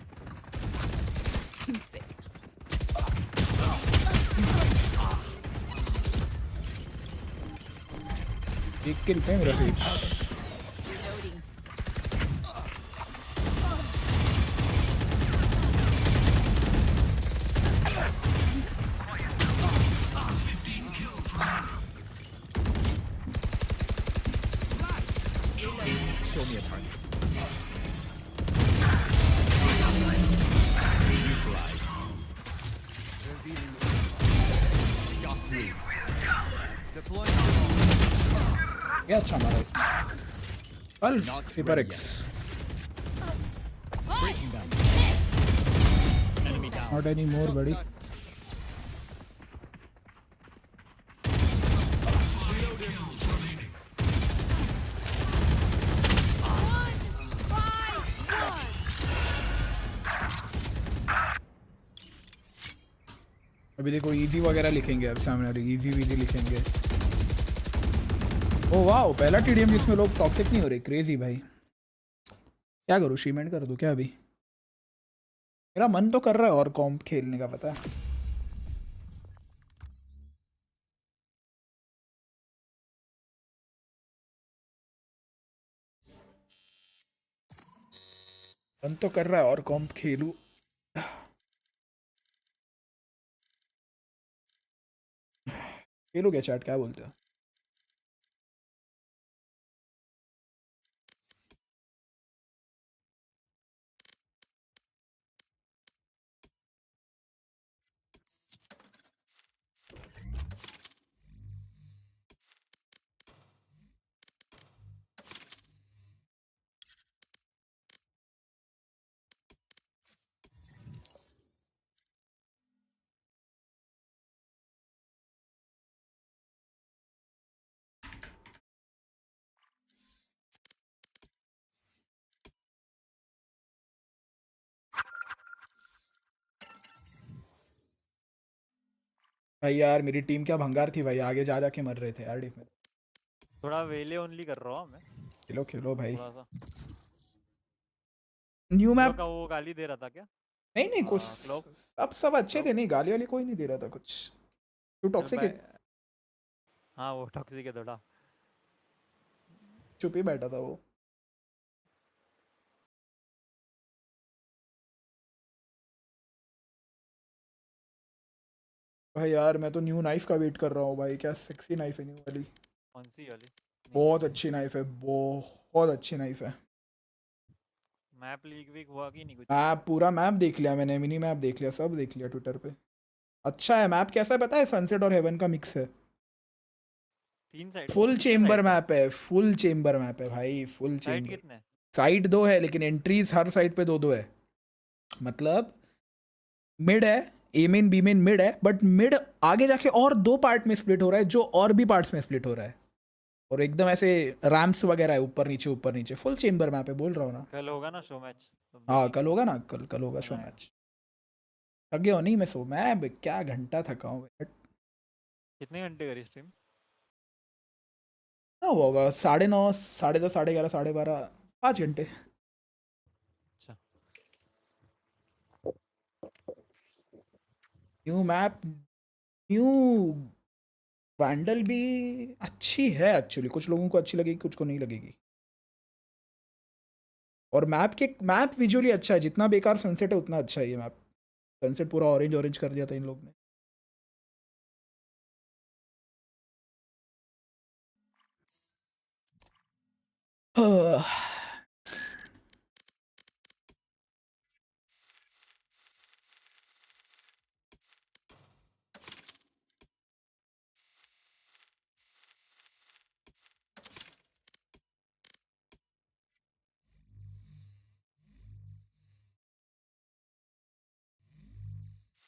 एक किल पे मेरा feet Show me a target. Neutralized. Got 3. ये अच्छा मारा इसमें कल स्लीपर एक्स Breaking them. Enemy down. Not anymore बड़ी अभी देखो इजी वगैरह लिखेंगे अब सामने वाले इजी वीजी लिखेंगे ओ वाओ पहला टीडीएम जिसमें लोग टॉक्सिक नहीं हो रहे क्रेजी भाई क्या करूँ शीमेंट कर दूँ क्या अभी मेरा मन तो कर रहा है और कॉम्प खेलने का पता है मन तो कर रहा है और कॉम्प खेलूं खेलू क्या चैट क्या बोलते हो भाई यार मेरी टीम क्या भंगार थी भाई आगे जा जाके मर रहे थे यार डिफ में थोड़ा वेले ओनली कर रहा हूँ मैं खेलो खेलो भाई थोड़ा सा न्यू मैप का वो गाली दे रहा था क्या नहीं नहीं कुछ सब अच्छे थे नहीं गाली वाली कोई नहीं दे रहा था कुछ तू टॉक्सिक है हाँ वो टॉक्सिक है थोड़ा चुप ही बैठा था वो भाई यार मैं तो न्यू नाइफ का वेट कर रहा हूँ भाई क्या सेक्सी नाइफ है न्यू वाली कौन सी वाली बहुत अच्छी नाइफ है बहुत अच्छी नाइफ है मैप लीक वीक हुआ कि नहीं कुछ मैप पूरा मैप देख लिया मैंने मिनी मैप देख लिया सब देख लिया ट्विटर पे अच्छा है मैप कैसा है पता है सनसेट और हेवन का मिक्स है 3 साइड फुल चेम्बर मैप है फुल चेम्बर मैप है भाई फुल साइड चेम्बर कितने साइड 2 है लेकिन एंट्रीज हर साइड पे 2 है मतलब मिड है ए मेन बी मेन मिड है बट मिड आगे जाके और 2 पार्ट में स्प्लिट हो रहा है जो और भी पार्ट्स में स्प्लिट हो रहा है और एकदम ऐसे रैम्प्स वगैरह है ऊपर नीचे फुल चेम्बर मैप है बोल रहा हूँ ना कल होगा ना शो मैच हाँ कल होगा ना कल होगा शो मैच थक गया हो नहीं मैं क्या घंटा थका हूँ कितने घंटे करी स्ट्रीम हाँ होगा 9:30, 10:30, 11:30, 12:30, 5 घंटे। न्यू मैप, न्यू वैंडल भी अच्छी है एक्चुअली, कुछ लोगों को अच्छी लगेगी, कुछ को नहीं लगेगी। और मैप विजुअली अच्छा है, जितना बेकार सनसेट है उतना अच्छा है ये मैप। सनसेट पूरा ऑरेंज ऑरेंज कर दिया था इन लोग ने।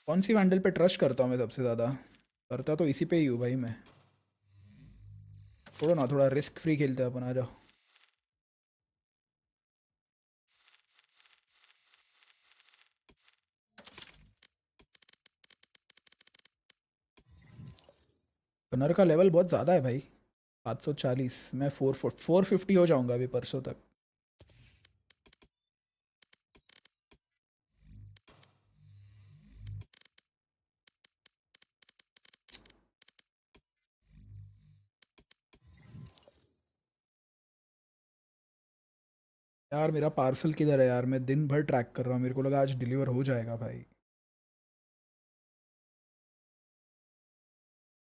कौन सी वैंडल पे ट्रस्ट करता हूँ मैं सबसे ज़्यादा? करता तो इसी पे ही हूँ भाई मैं। थोड़ा ना, थोड़ा रिस्क फ्री खेलते हैं अपन, आ जाओ। कनर का लेवल बहुत ज़्यादा है भाई, 740। मैं 450 हो जाऊंगा अभी परसों तक। यार मेरा पार्सल किधर है यार? मैं दिन भर ट्रैक कर रहा हूँ, मेरे को लगा आज डिलीवर हो जाएगा भाई।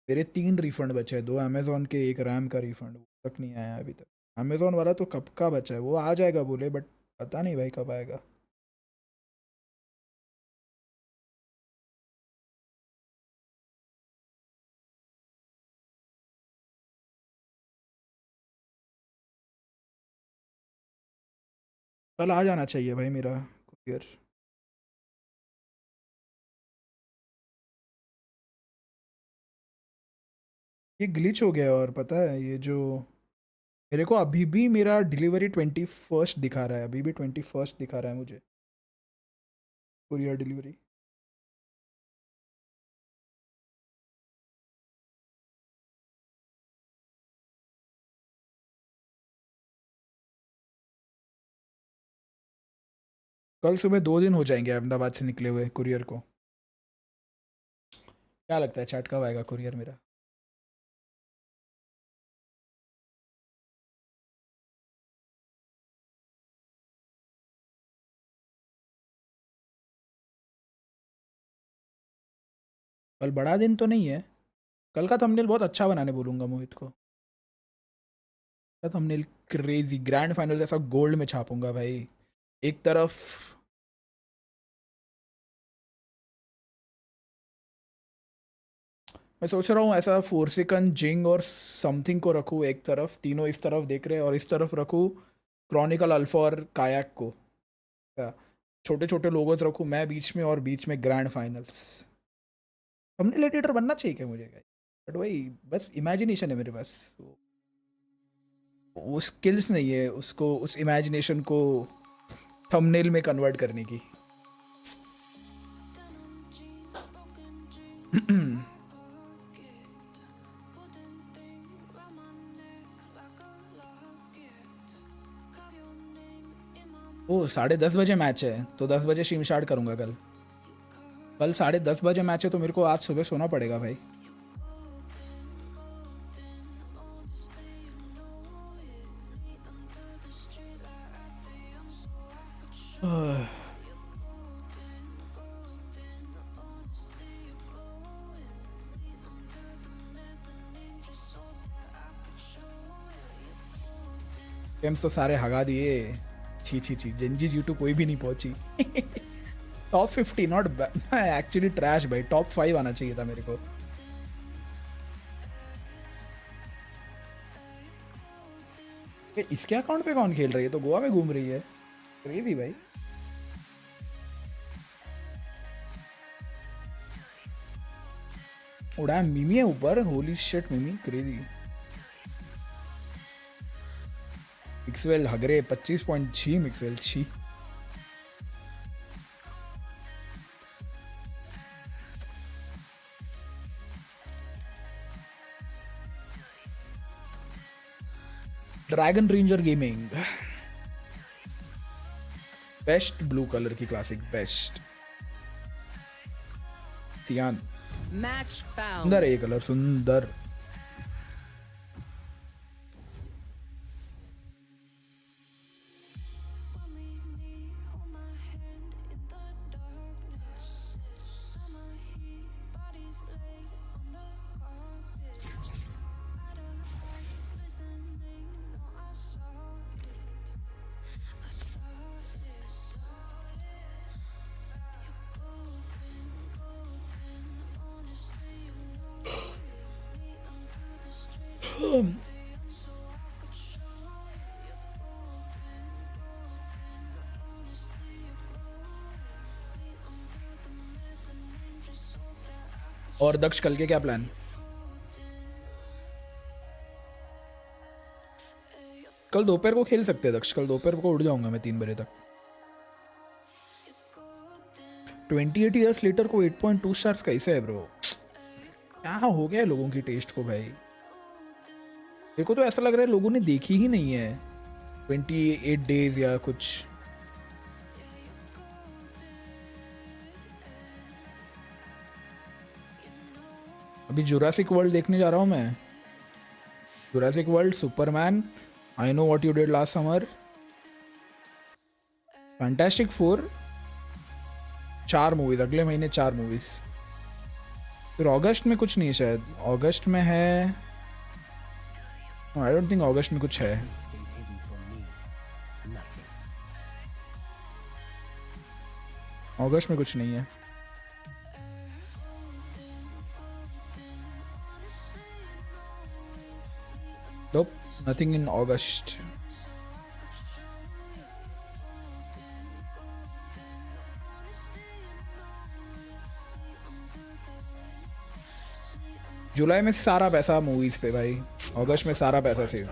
मेरे 3 रिफंड बचे हैं, 2 अमेज़ोन के, 1 रैम का रिफंड, वो तक नहीं आया अभी तक। अमेज़ोन वाला तो कब का बचा है, वो आ जाएगा बोले, बट पता नहीं भाई कब आएगा। कल आ जाना चाहिए भाई मेरा कुरियर। ये ग्लिच हो गया है, और पता है ये जो मेरे को अभी भी मेरा डिलीवरी 21st दिखा रहा है, अभी भी 21st दिखा रहा है मुझे कुरियर डिलीवरी। कल सुबह 2 दिन हो जाएंगे अहमदाबाद से निकले हुए कुरियर को। क्या लगता है चैट कब आएगा कुरियर मेरा? कल बड़ा दिन तो नहीं है। कल का थंबनेल बहुत अच्छा बनाने बोलूँगा मोहित को। थंबनेल क्रेजी ग्रैंड फाइनल जैसा गोल्ड में छापूंगा भाई। एक तरफ मैं सोच रहा हूँ ऐसा फोर्सिकन, जिंग और समथिंग को रखूँ एक तरफ, तीनों इस तरफ देख रहे हैं, और इस तरफ रखूँ क्रॉनिकल अल्फा और कायाक को। छोटे छोटे लोगोस रखूँ मैं बीच में, और बीच में ग्रैंड फाइनल्स। थंबनेल एडिटर बनना चाहिए क्या मुझे? बट वही बस इमेजिनेशन है मेरे पास, वो स्किल्स नहीं है उसको, उस इमेजिनेशन को थंबनेल में कन्वर्ट करने की। ओ 10:30 बजे मैच है, तो 10 बजे स्ट्रीम स्टार्ट करूँगा कल। कल 10:30 बजे मैच है, तो मेरे को आज सुबह सोना पड़ेगा भाई। गेम्स तो सारे हगा दिए। छी छी छी, जेनजी G2 कोई भी नहीं पहुंची। टॉप 50 नॉट एक्चुअली ट्रैश भाई, टॉप 5 आना चाहिए था मेरे को। इसके अकाउंट पे कौन खेल रही है? तो गोवा में घूम रही है, क्रेजी भाई। उड़ा मिमी है ऊपर, होली शिट मिमी, क्रेजी। मिक्सवेल हगरे 25.6 मिक्सवेल छी। Dragon ranger gaming, best blue colour की क्लासिक, बेस्ट सियान, Match found. सुंदर है ये कलर, सुंदर। और दक्ष कल के क्या प्लान? कल दोपहर को खेल सकते हैं दक्ष, कल दोपहर को उठ जाऊंगा मैं 3 बजे तक। 28 years later को 8.2 स्टार्स कैसे है ब्रो? क्या हो गया है लोगों की टेस्ट को भाई? मेरे को तो ऐसा लग रहा है लोगों ने देखी ही नहीं है 28 days या कुछ। अभी जुरासिक वर्ल्ड देखने जा रहा हूँ मैं। Jurassic world, Superman, I know what you did last summer, fantastic 4, 4 movies अगले महीने, 4 मूवीज। फिर अगस्त में कुछ नहीं, शायद अगस्त में है, आई डोंट थिंक अगस्त में कुछ है। अगस्त में कुछ नहीं है। Nope, nothing in August. जुलाई में सारा पैसा मूवीज पे भाई, अगस्त में सारा पैसा सेव,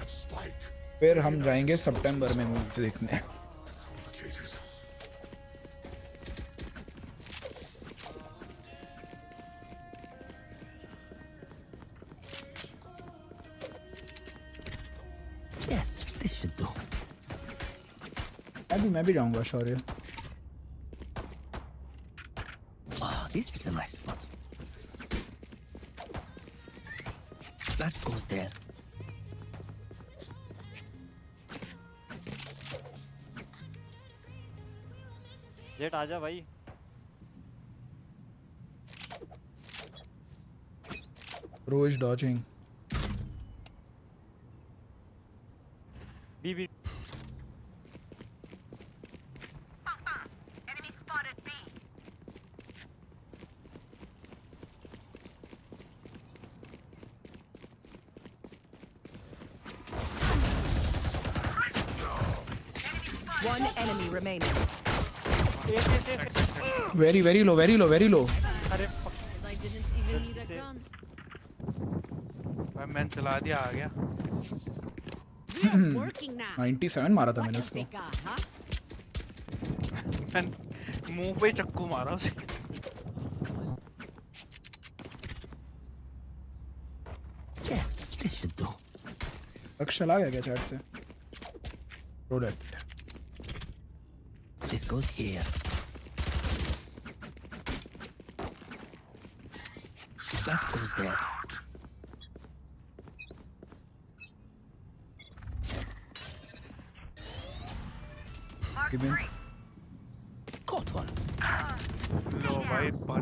फिर हम जाएंगे सितंबर में मूवीज देखने। मैं भी जाऊंगा Shaurya. This is a nice spot. That goes there. Jett आजा भाई। Bro is dodging. B One enemy remaining. Very low, very low, very low. अरे I didn't even need a gun. भाई मैंने चला दिया, आ गया। 97 मारा था मैंने उसको। मुंह पे चक्कू मारा उसे। Yes, this should do. अक्षल आ गया क्या चैट से? Product. This goes here. That goes there. Give me. Caught one. लो भाई पर।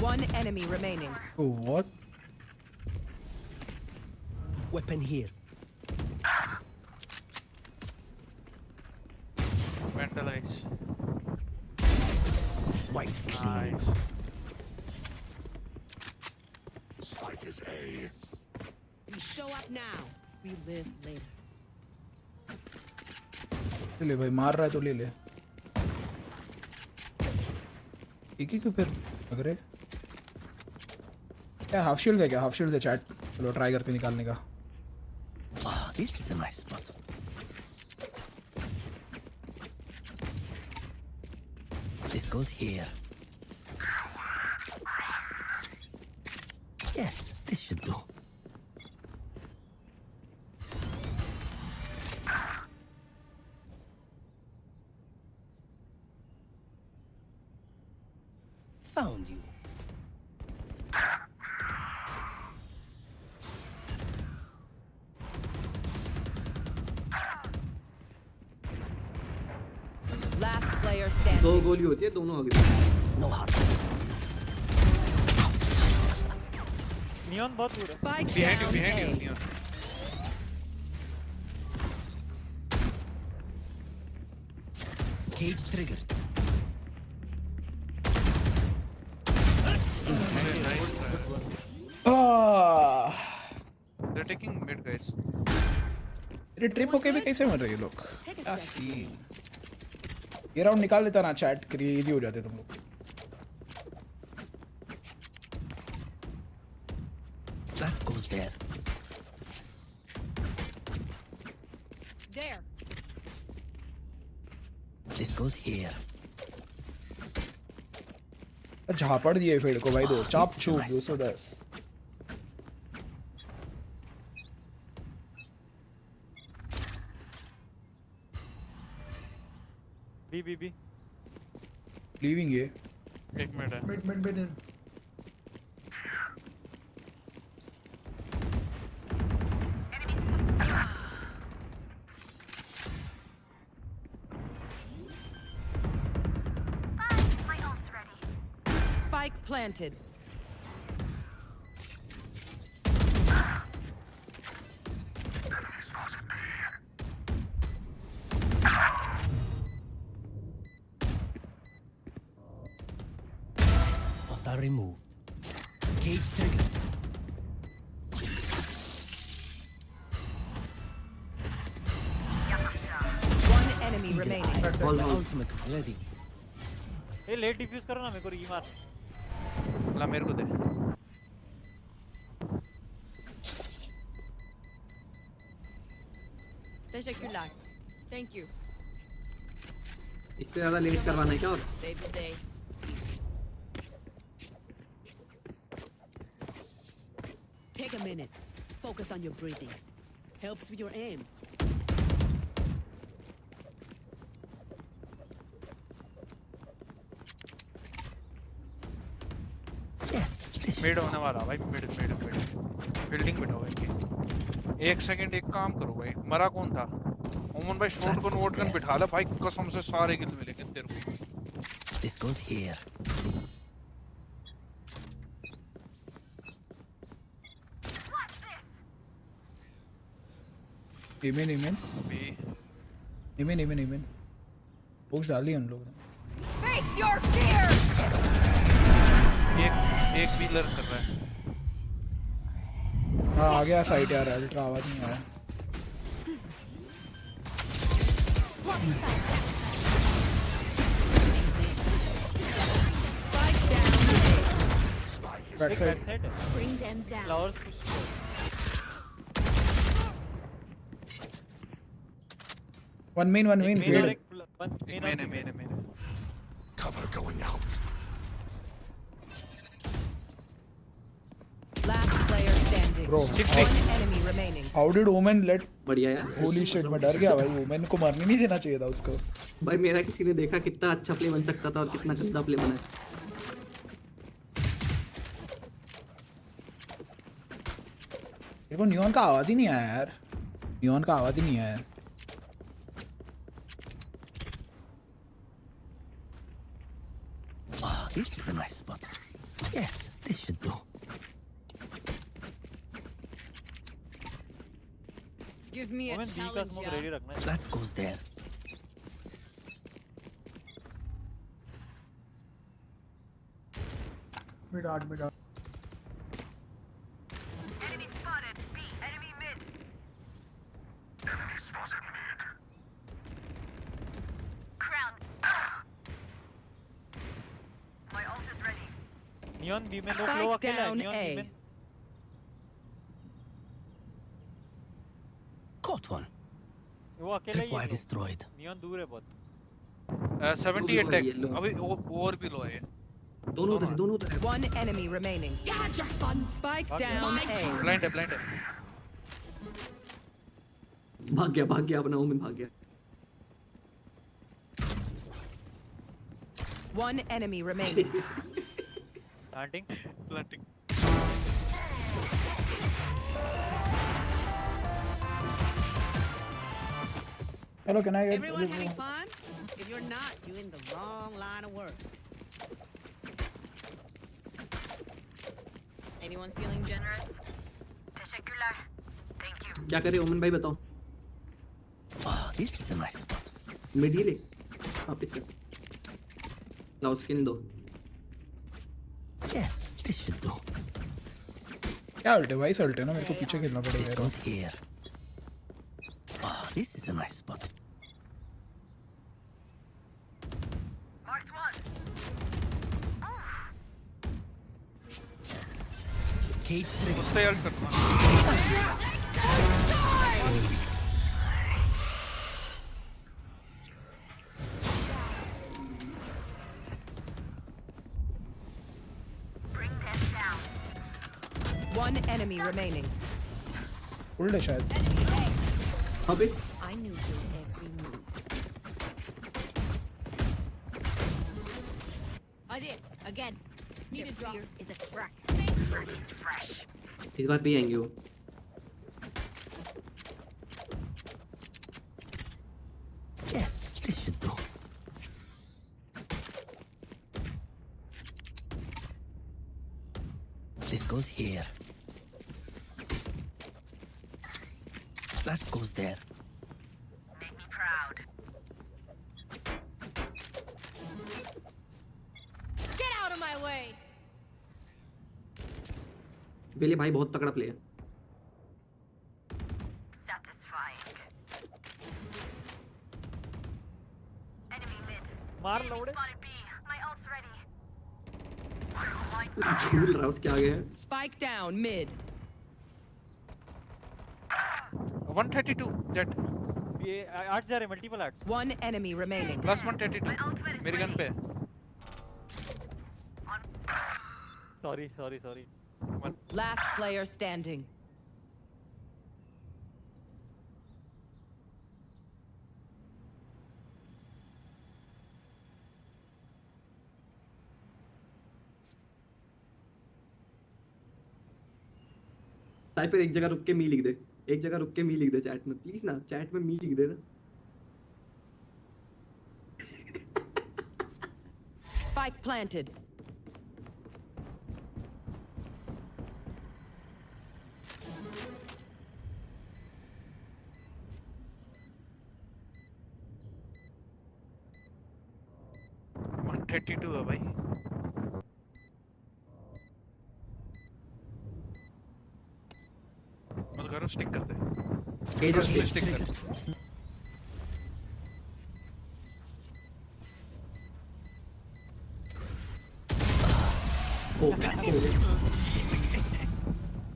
One enemy remaining. Oh, what? Weapon here. Vandalize. White clean. Nice. Spike is A. We show up now. We live later. ले भाई, मार रहा है तो ले ले। एक ही क्यों फिर लग रहे? क्या हाफ शील्ड है क्या? हाफ शील्ड है चैट। चलो ट्राई करते निकालने का। This is a nice spot. This goes here. Yes, this should do. Found you. Last player standing. दो गोली होती है दोनों आगे. No hard. नियॉन बहुत दूर है. Spike Behind you, down behind A. you, Neon. Cage triggered. They're taking mid, guys. मेरे ट्रिप होके भी कैसे मर रहे हैं लोग? क्या सीन? ये राउंड निकाल लेता ना चैट क्रिएटिव हो जाते तुम लोग. That goes there. There. This goes here. झापड़ दिए फेड को भाई दो चाप चूप 210. बी लीविंग ये. एक मिनट है. Mid Spike planted. Hostile removed. Cage triggered. One enemy remaining. My ultimate is ready. ये लेट डिफ्यूज करो ना मेरे को री मार. ला मेरे को दे. Teşekkürler. Thank you. इससे ज़्यादा लेट करवाना है क्या और? Save the day. Take a minute. Focus on your breathing. Helps with your aim. Mid होने वाला भाई. मिड बिल्डिंग में हो भाई. एक सेकंड एक काम करो भाई. मरा कौन था? ओमन भाई शॉटगन वोटगन बिठा ले भाई. कसम से सारे किल मिलेंगे तेरे को. This goes here. इमेन पोस्ट डाली हम लोग ने. Face your fear. एक भी लर्न कर रहा है. हाँ आ गया साइट यार. अल्ट्रा आवाज नहीं आया. Spike down. Back side. Bring them down. Flowers one main Fade. Main Cover going out. Last player standing. Bro, One enemy remaining. How did Omen let? बढ़िया यार. Holy shit, मैं डर गया भाई. Omen को मारने नहीं देना चाहिए था उसको. भाई मेरा किसी ने देखा कितना अच्छा प्ले बन सकता था और कितना गंदा प्ले बना है. मेरे को नियॉन का आवाज ही नहीं आया यार. नियॉन का आवाज ही नहीं आया. Ah, this is a nice spot. Yes, this should do. Give me a challenge. That goes there. Mid art. Enemy spotted. B. Enemy mid. Enemy spotted mid. Crown. My ult is ready. Neon B में लोग लो अकेला है. Neon B में. Caught one. वो अकेला ही Tripwire है. destroyed. नियॉन दूर है बहुत. 78 टैग. अभी और भी लो है. दोनों उधर है One enemy remaining. You had your fun. Spike down A. Blind है blind है भाग गया अपना ओमन भाग गया One enemy remaining. Planting. Hello, can I get Everyone having fun? If you're not, you're in the wrong line of work. Anyone feeling generous? Teşekkürler. Thank you. क्या करे ओमन भाई बताओ This is a nice spot. Mid ही ले वापस से लाओ स्किन दो Yes, this should do. क्या अल्ट है भाई अल्ट है ना मेरे को पीछे खेलना This पड़ेगा goes here. This is a nice spot. Marked one. Cage trigger. Stay alt करना Bring them down. One enemy remaining. उल्ट है शायद अबे I knew your every move. I did. Again. Need a drop. Is a crack. It's fresh. इस बार भी आएंगे वो Yes, this should do. This goes here. That goes there. Make me proud. Get out of my way. बेले भाई बहुत तगड़ा player Satisfying. Enemy mid. मार Enemy लौड़े spotted B. My ult's ready. झूल रहा है उसके आगे है Spike down mid. 132 jet ये आर्ट्स जा रहे multiple arts One enemy remaining. plus 132 मेरी गन पे sorry Last player standing. Cipher एक जगह रुक के मी लिख दे चैट में प्लीज ना चैट में मी लिख दे ना Spike planted. वन 32 है भाई मत करो स्टिक कर दे स्टिक कर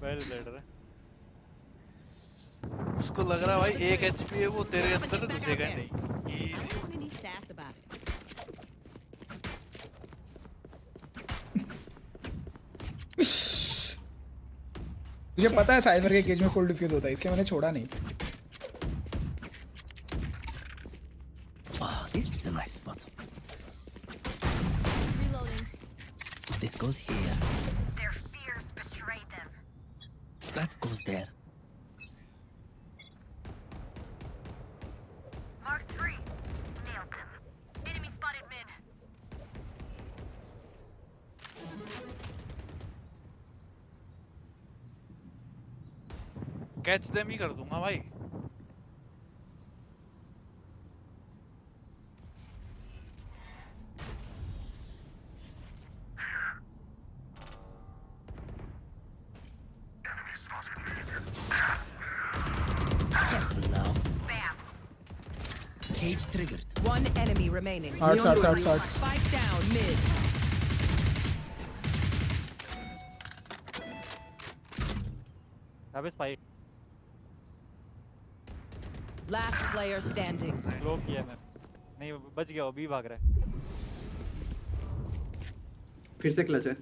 वेल प्लेड है उसको लग रहा भाई 1 एचपी है वो तेरे अंदर घुसेगा नहीं Any sass about it. मुझे पता है साइबर के केज में फुल डिफ्यूज होता है इसलिए मैंने छोड़ा नहीं This is a nice spot. Reloading. This goes here. Their fears betrayed them. That goes there. Mark 3. Nailed them. Enemy spotted mid. Catch them he कर दूंगा भाई Cage triggered. One enemy remaining. Arts. Spike down mid. अबे spike Last player standing. लो किया मैं नहीं बच गया वो भी भाग रहा है फिर से क्लच है।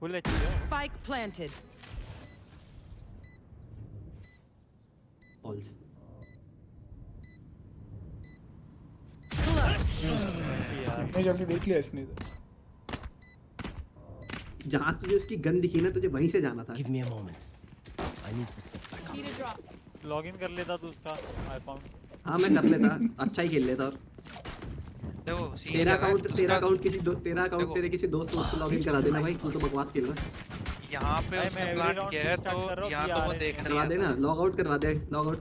फुल एचपी है। Spike planted. Balls. नहीं जल्दी देख लिया इसने। जहाँ तुझे उसकी गन दिखी ना तुझे वहीं से जाना था। Give me a moment. I need to set back up. Need a drop. Login कर लेता तू उसका अकाउंट। हाँ मैं कर लेता, अच्छा ही खेल लेता। और देखो तेरा अकाउंट तेरे किसी दोस्त को लॉगिन करा देना भाई, तू तो बकवास खेल रहा है। यहाँ पे उसने प्लान किया है तो यहाँ तो वो देख करवा देना, लॉग आउट करवा दे, लॉग आउट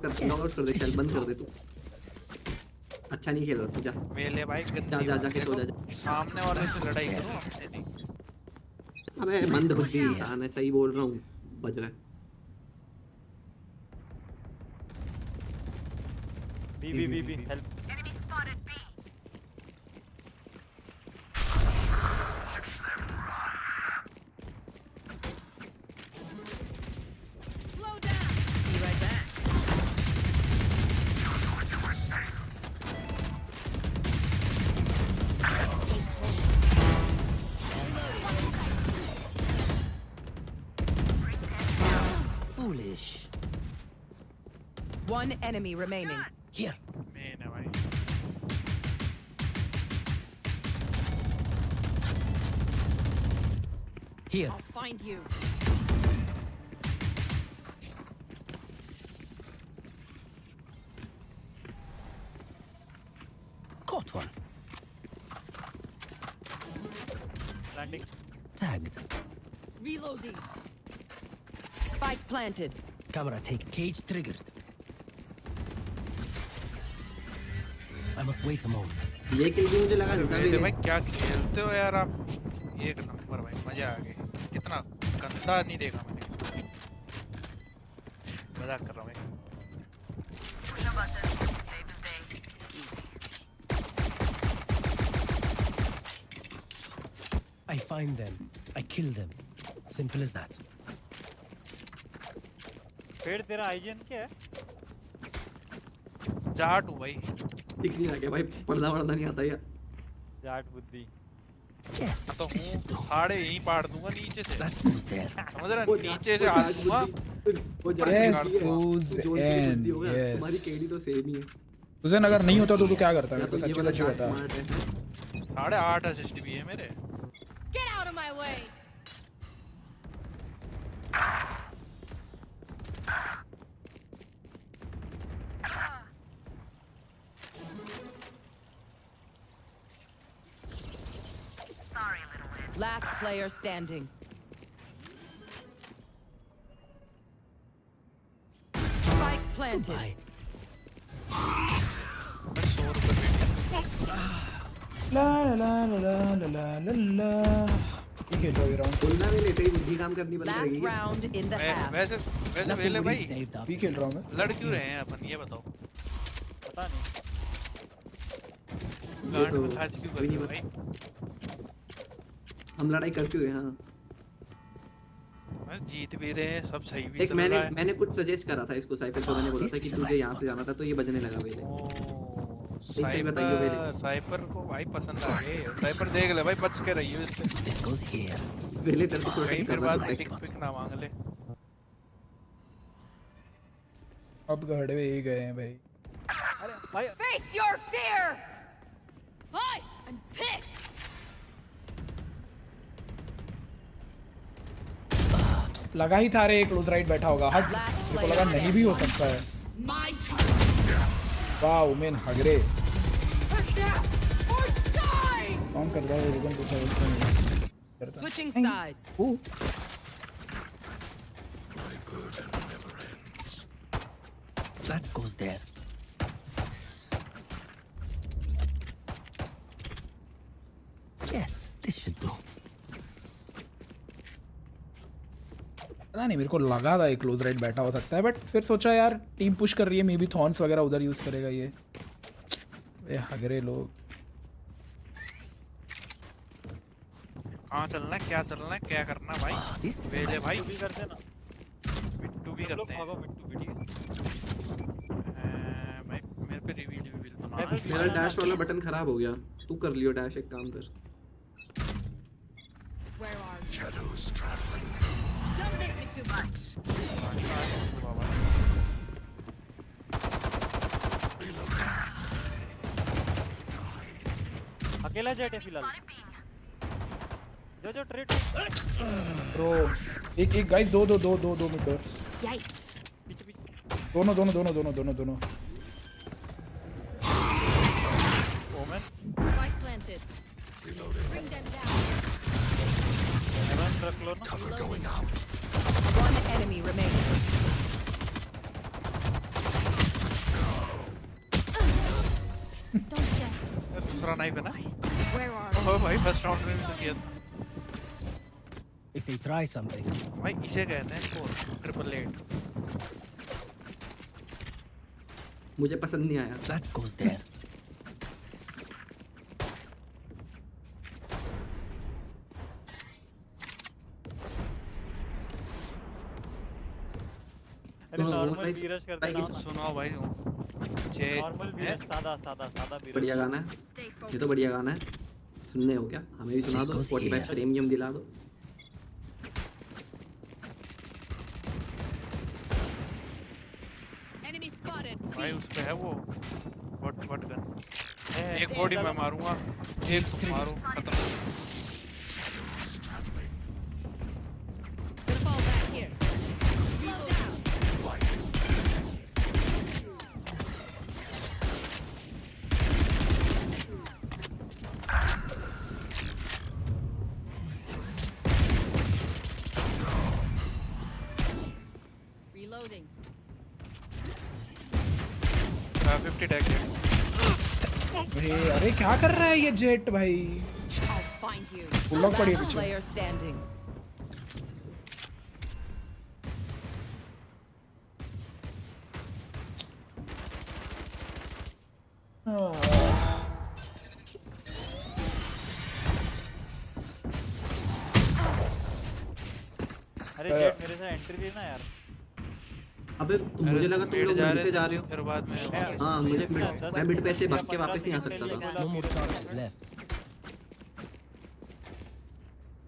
कर दे, चल बंद कर दे तू। अच्छा नहीं खेल रहा तू, जा मेले भाई जा जाके सो जा। सामने वाले से लड़ाई करो, हमसे नहीं। अबे मंदबुद्धि इंसान है, सही बोल रहा हूँ, बज रहा है। B help. Foolish. One enemy remaining. Here. मैंने भाई Here. I'll find you. Caught one. Landing. Tagged. Reloading. Spike planted. Camera take. Cage triggered. I must wait a moment. ये किल भी मुझे लगा झूठा भी भाई क्या खेलते हो यार आप, एक नंबर भाई, मजा आ गया। कितना गंदा नहीं देखा मैंने, मजाक कर रहा हूँ मैं। I find them. I kill them. Simple as that. फिर तेरा आईजन क्या है? जाट हूँ भाई। दिख नहीं रहा भाई, पर्दा वर्दा नहीं आता यार। जाट बुद्धि। तो हूँ साढ़े यहीं पाड़ दूंगा नीचे से। समझ रहा है, नीचे से हाथ दूंगा। तुम्हारी केडी तो सेम ही है। तुझे अगर नहीं होता तो तू क्या करता? मेरे को सच्ची सच्ची बता। 8.5 असिस्ट भी है मेरे। Get out of my way. Last player standing. Spike planted. ला ला ला ला ला ला ला ला। ये खेल रहा है राउंड। बोलना भी नहीं, तेरी बुद्धि काम करनी बंद Last करेगी। round in the half. वैसे वेले भाई भी खेल रहा हूँ मैं। लड़ क्यों रहे हैं अपन, ये बताओ। पता नहीं। गांड में खाज क्यों कर रहे हो भाई? हम लड़ाई करते हुए, हाँ जीत भी रहे हैं, सब सही भी एक मैंने कुछ सजेस्ट करा था इसको साइफर को, मैंने बोला था कि तुझे यहाँ से जाना था, तो ये बजने लगा पहले। सही बताइए पहले। साइपर को भाई पसंद आ गए। साइपर देख ले भाई, बच के रहियो इससे। पहले तेरे को कहीं फिर बाद में पिक ना मांग ले। अब गड़वे ही गए हैं भाई। अरे भाई Face your fear. Hi, I'm pissed. लगा ही था रे, क्लोज राइट बैठा होगा। हट, मेरे को लगा नहीं भी हो सकता है। वाह उमेन हगरे कौन कर रहा है? रिबन पूछा उसने। Switching sides. That goes there. Yes, this should do. पता नहीं, मेरे को लगा था एक क्लोज राइट बैठा हो सकता है, बट फिर सोचा यार टीम पुश कर रही है, मे बी थॉर्न्स वगैरह उधर यूज करेगा ये हगरे लोग। कहाँ चलना है, क्या चलना है, क्या करना भाई? वेले भाई भी करते ना, मिट्टू भी करते हैं। मिट्टू भी ठीक है भाई मेरे पे रिवील मेरा डैश वाला बटन खराब हो गया, तू कर लियो डैश, एक काम कर। Where are you? Shadows traveling. Don't miss me too much. अकेला जेट है फिलहाल। जो ट्रेड ब्रो एक गाइस दो मिड डोर। दोनों Omen Spike planted. Bring them down. Heaven रख लो ना। Cover going out. One enemy remaining. Don't stress. दूसरा नाइफ है ना? Where are you? ओह भाई फर्स्ट राउंड में भी तो किया। If they try something, भाई इसे कहते हैं स्कोर 888। मुझे पसंद नहीं आया। that goes there. अरे नॉर्मल बीरश करते ना। सुनो भाई नॉर्मल बीरश सादा बीरश। बढ़िया गाना है, ये तो बढ़िया गाना है। सुनने हो क्या? हमें भी सुना दो, Spotify प्रीमियम दिला दो। Enemy spotted. भाई उस पे है वो व्हाट गन। एक बॉडी मैं मारूंगा, एक तुम मारो, खत्म। Gonna fall back here. Slow down. Reloading. 50 tag है। अरे क्या कर रहा है ये जेट भाई? I'll find you. पुलॉक पड़ी है Last पीछे। player standing. अरे जेट मेरे से एंट्री दी ना यार। अबे मुझे लगा तुम लोग नीचे जा रहे हो। फिर बाद में हाँ मुझे मैं मिड पे से भाग के वापस नहीं आ सकता था। No more targets left.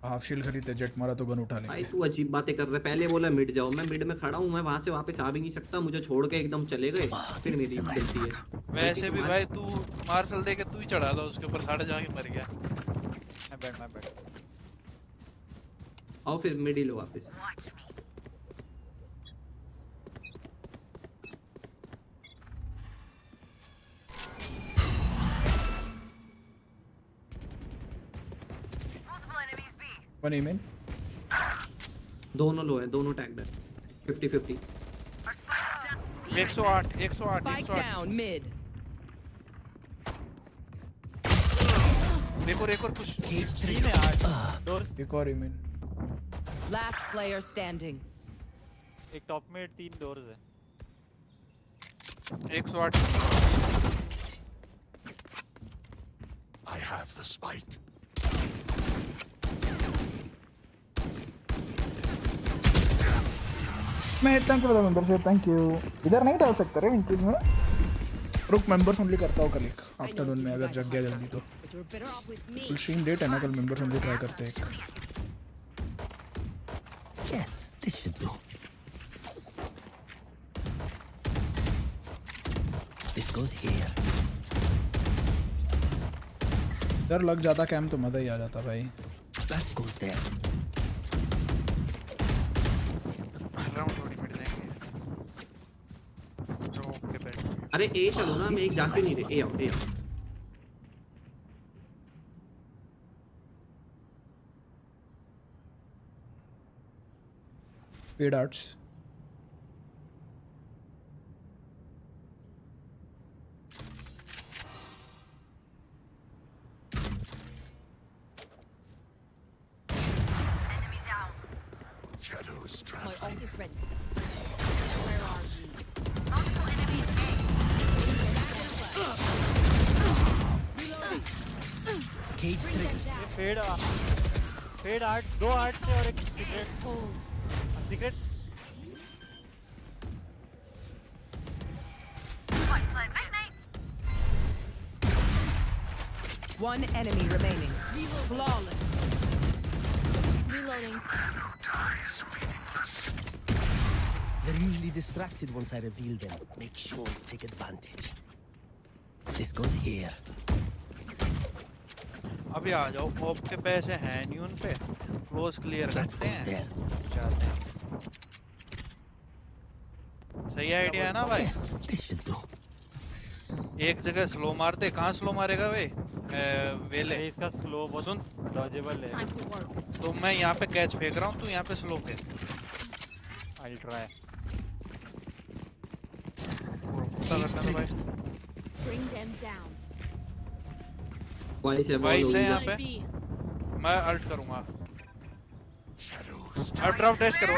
Half shield खरीदते, जेट मारा तो गन उठा ले। भाई तू अजीब बातें कर रहा है। पहले बोला मिड जाओ, मैं मिड में खड़ा हूँ, मैं वहां से वापस आ भी नहीं सकता, मुझे छोड़ के एकदम चले गए। फिर मेरी गलती है। वैसे भी भाई तू मार्शल दे के तू ही चढ़ा था उसके ऊपर, साढ़े जाके मर गया। मैं बैठ आओ फिर मिड ही लो वापस। वन ईमेन दोनों लो है, दोनों टैग्ड है। 50-50। 108 Spike down mid. एक और कुछ। एक और ईमेन। Last player standing. एक टॉप में 3 डोर्स है। 108। I have the spike. मैं thank you for the membership, thank you. इधर नहीं डाल सकते रे इंक्रीज में। रुक मेंबर्स ओनली करता हूँ कल एक आफ्टरनून में, अगर जग गया जल्दी तो। फुल स्ट्रीम डेट है ना कल, मेंबर्स ओनली ट्राई करते हैं एक। Yes, this should do. This goes here. डर लग जाता कैम तो मजा ही आ जाता भाई। That goes there. अरे ए चलो ना, मैं एक जाके नहीं रहे। ए आओ। Paid arts Shadows My traveling. ult is ready. Where are you? Multiple enemies A. Cage trigger. Fade art, 2 art से और एक secret. Secret One enemy remaining. Flawless. Reloading. They're usually distracted once I reveal them. Make sure you take advantage. This goes here. अभी आ जाओ op के पैसे हैं नहीं उन पे क्लोज क्लियर करते हैं जाते हैं सही आइडिया है ना भाई एक जगह स्लो मारते कहाँ स्लो मारेगा वे वेले इसका स्लो बहुत सुन डॉजेबल है तो मैं यहाँ पे कैच फेंक रहा हूँ तू यहाँ पे स्लो फेंक I try Bring them down. Vice है यहाँ पे मैं अल्ट करूँगा अब ड्रॉप डैश करो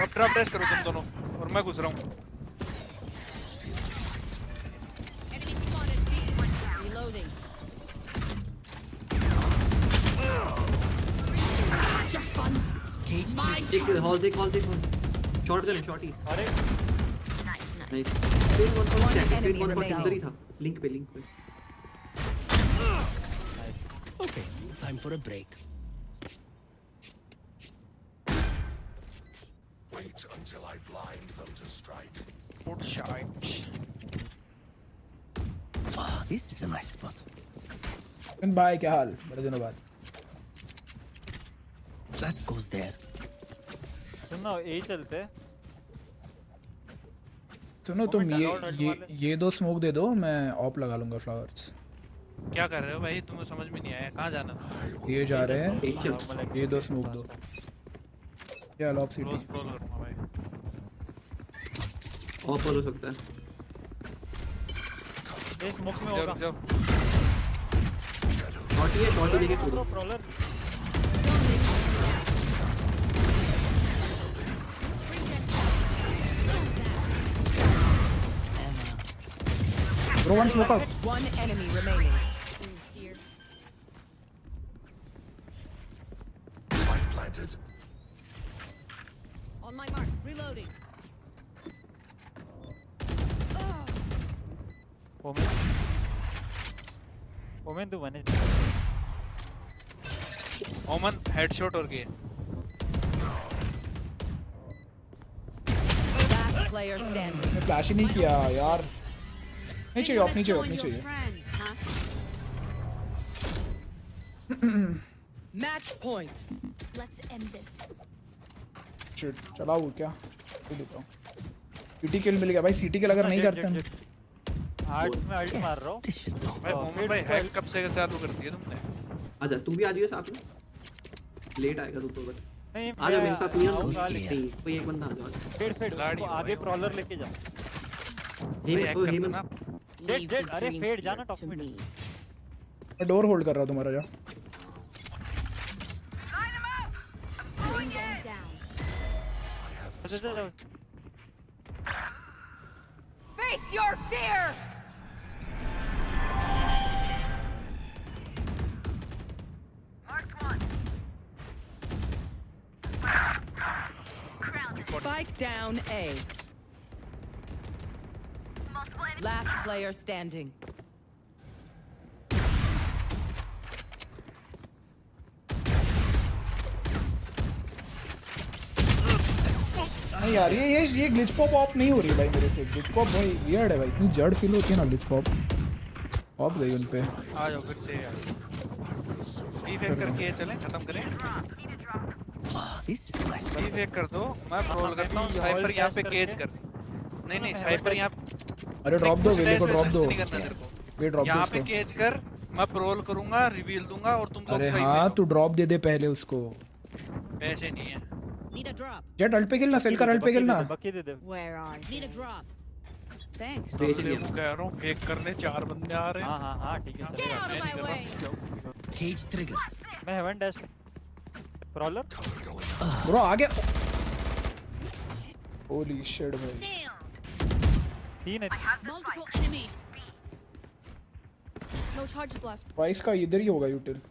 तुम दोनों और मैं घुस रहा हूँ Reloading. हॉल देख शॉट कर शॉटी अरे नाइस स्क्रीन वन अंदर ही था लिंक पे Okay, time for a break. Wait until I blind them to strike. Good shot. Ah, this is a nice spot. Bye क्या हाल बड़े दिनों बाद That goes there. सुनो यही चलते सुनो तुम ये दो स्मोक दे दो मैं ऑफ लगा लूंगा फ्लावर्स क्या कर रहे हो भाई तुम्हें समझ में नहीं आया कहाँ जाना था ये जा रहे हैं ये दो स्मोक दो क्या लॉप सिटी क्लोज करूंगा भाई ऑफ हो सकता है एक स्मोक में होगा शॉटी लेके कूदो प्रॉलर Bro, one smoke out. One enemy remaining. Spike planted. On my mark. Reloading. Omen तू बने ओमन हेडशॉट और के Last player standing. मैं फ्लैश ही नहीं किया यार नहीं चाहिए ऑफ नहीं चाहिए Match point. Let's end this. Shit चलाओ क्या देता हूं सीटी किल मिल गया भाई सीटी किल अगर नहीं करते हम आर्ट में अल्ट मार रहा हूं भाई ओमन भाई हैक कब से चालू कर दिया तुमने आजा तू भी आ जाइए साथ में लेट आएगा तू तो बट नहीं आजा मेरे साथ नहीं कोई एक बंदा आ जाओ फेड आगे प्रॉलर लेके जा जेट अरे फेड जाना टॉप मिड मैं डोर होल्ड कर रहा हूं तुम्हारा जा Bring them down. Face your fear. Marked one. Spike down A. Last player standing. नहीं यार ये ग्लिच पॉप ऑफ नहीं हो रही भाई मेरे से ग्लिच पॉप भाई वियर्ड है भाई इतनी जड़ फील होती है ना ग्लिच पॉप ऑफ गई उन पे आ जाओ फिर से यार फेक करके चलें खत्म करें फेक कर दो मैं रोल करता हूं साइपर यहां पे केज कर नहीं साइपर यहां अरे ड्रॉप दो वेले को ड्रॉप दो वे ड्रॉप यहां पे केज कर मैं रोल करूंगा रिवील दूंगा और तुम लोग अरे हां तू ड्रॉप दे दे पहले उसको पैसे नहीं है Need a drop. Jett ult पे खेलना सेल कर अल्ट पे खेलना बकी दे दे Where are you? Need a drop. Thanks. मैं कह रहा हूं फेक करने 4 बंदे आ रहे हैं हां ठीक है Get out of my way. Cage trigger. मैं हेवन डैश प्रॉलर ब्रो आ गया होली शिट भाई तीन है Multiple enemies. No charges left. Price का इधर ही होगा यूटिल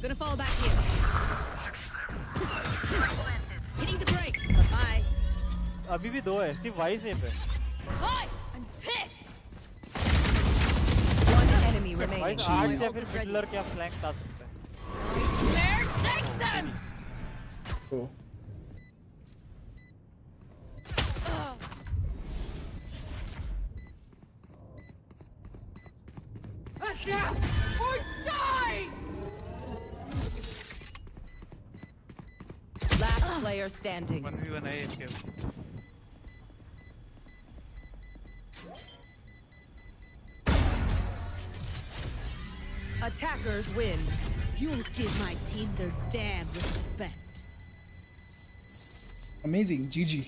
Gonna fall back here. Hitting the brakes. Bye. अभी भी दो है सिर्फ वाइस है पे Hi, I'm pissed. भाई 8 से फिर मिडलर क्या फ्लैंक आ सकता है? There, take them! तो Adapt or die! Last player standing. 1v1 है इसके। Attackers win. You'll give my team their damn respect. Amazing जीजी।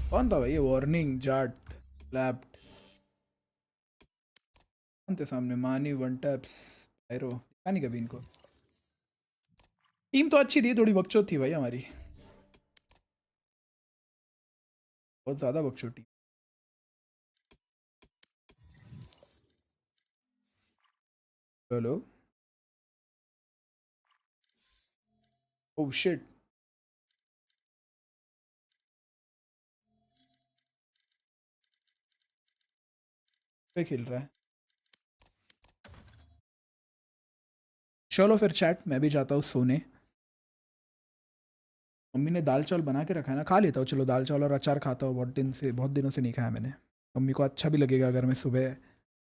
कौन था भाई ये? वार्निंग जाट लैप्ड कौन थे सामने? मानी वन टैप्स पैरो नहीं कभी इनको। टीम तो अच्छी थी, थोड़ी बकचोद थी भाई हमारी, बहुत ज्यादा बकचोद टीम। हेलो ओह शिट, पे खेल रहा है। चलो फिर चैट, मैं भी जाता हूँ सोने। मम्मी ने दाल चावल बना के रखा है ना, खा लेता हूँ। चलो दाल चावल और अचार खाता हूँ, बहुत दिनों से नहीं खाया मैंने। मम्मी को अच्छा भी लगेगा अगर मैं सुबह,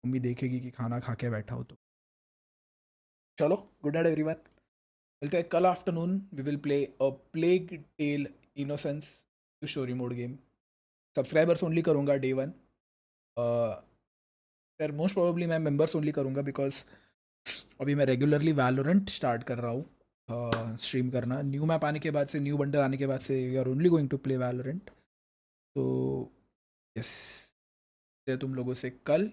मम्मी देखेगी कि खाना खा के बैठा हूँ तो। चलो गुड नाइट एवरीवन, मिलते हैं कल afternoon. We will play a Plague Tale Innocence two story mode game. Subscribers only करूँगा डे 1, फिर मोस्ट प्रोबेबली मैं मेंबर्स ओनली करूँगा, बिकॉज अभी मैं रेगुलरली वैलोरेंट स्टार्ट कर रहा हूँ स्ट्रीम करना। न्यू मैप आने के बाद से, न्यू बंडल आने के बाद से we are only going to play Valorant. तो यस, तुम लोगों से कल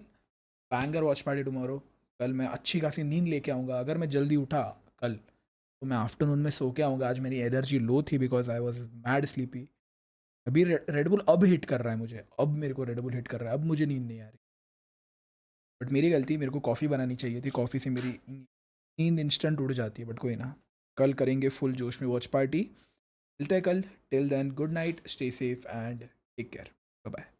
बैंगर वॉच पार्टी टुमारो। कल मैं अच्छी खासी नींद लेके आऊँगा। अगर मैं जल्दी उठा कल तो मैं आफ्टरनून में सो के आऊँगा। आज मेरी एनर्जी लो थी because I was mad sleepy. अभी रेडबुल अब हिट कर रहा है मुझे, अब मेरे को रेडबुल हिट कर रहा है, अब मुझे नींद नहीं आ रही। बट मेरी गलती, मेरे को कॉफ़ी बनानी चाहिए थी। कॉफ़ी से मेरी नींद इंस्टेंट उड़ जाती है। बट कोई ना, कल करेंगे फुल जोश में वॉच पार्टी। मिलते हैं कल। Till then good night, stay safe and take care, bye bye.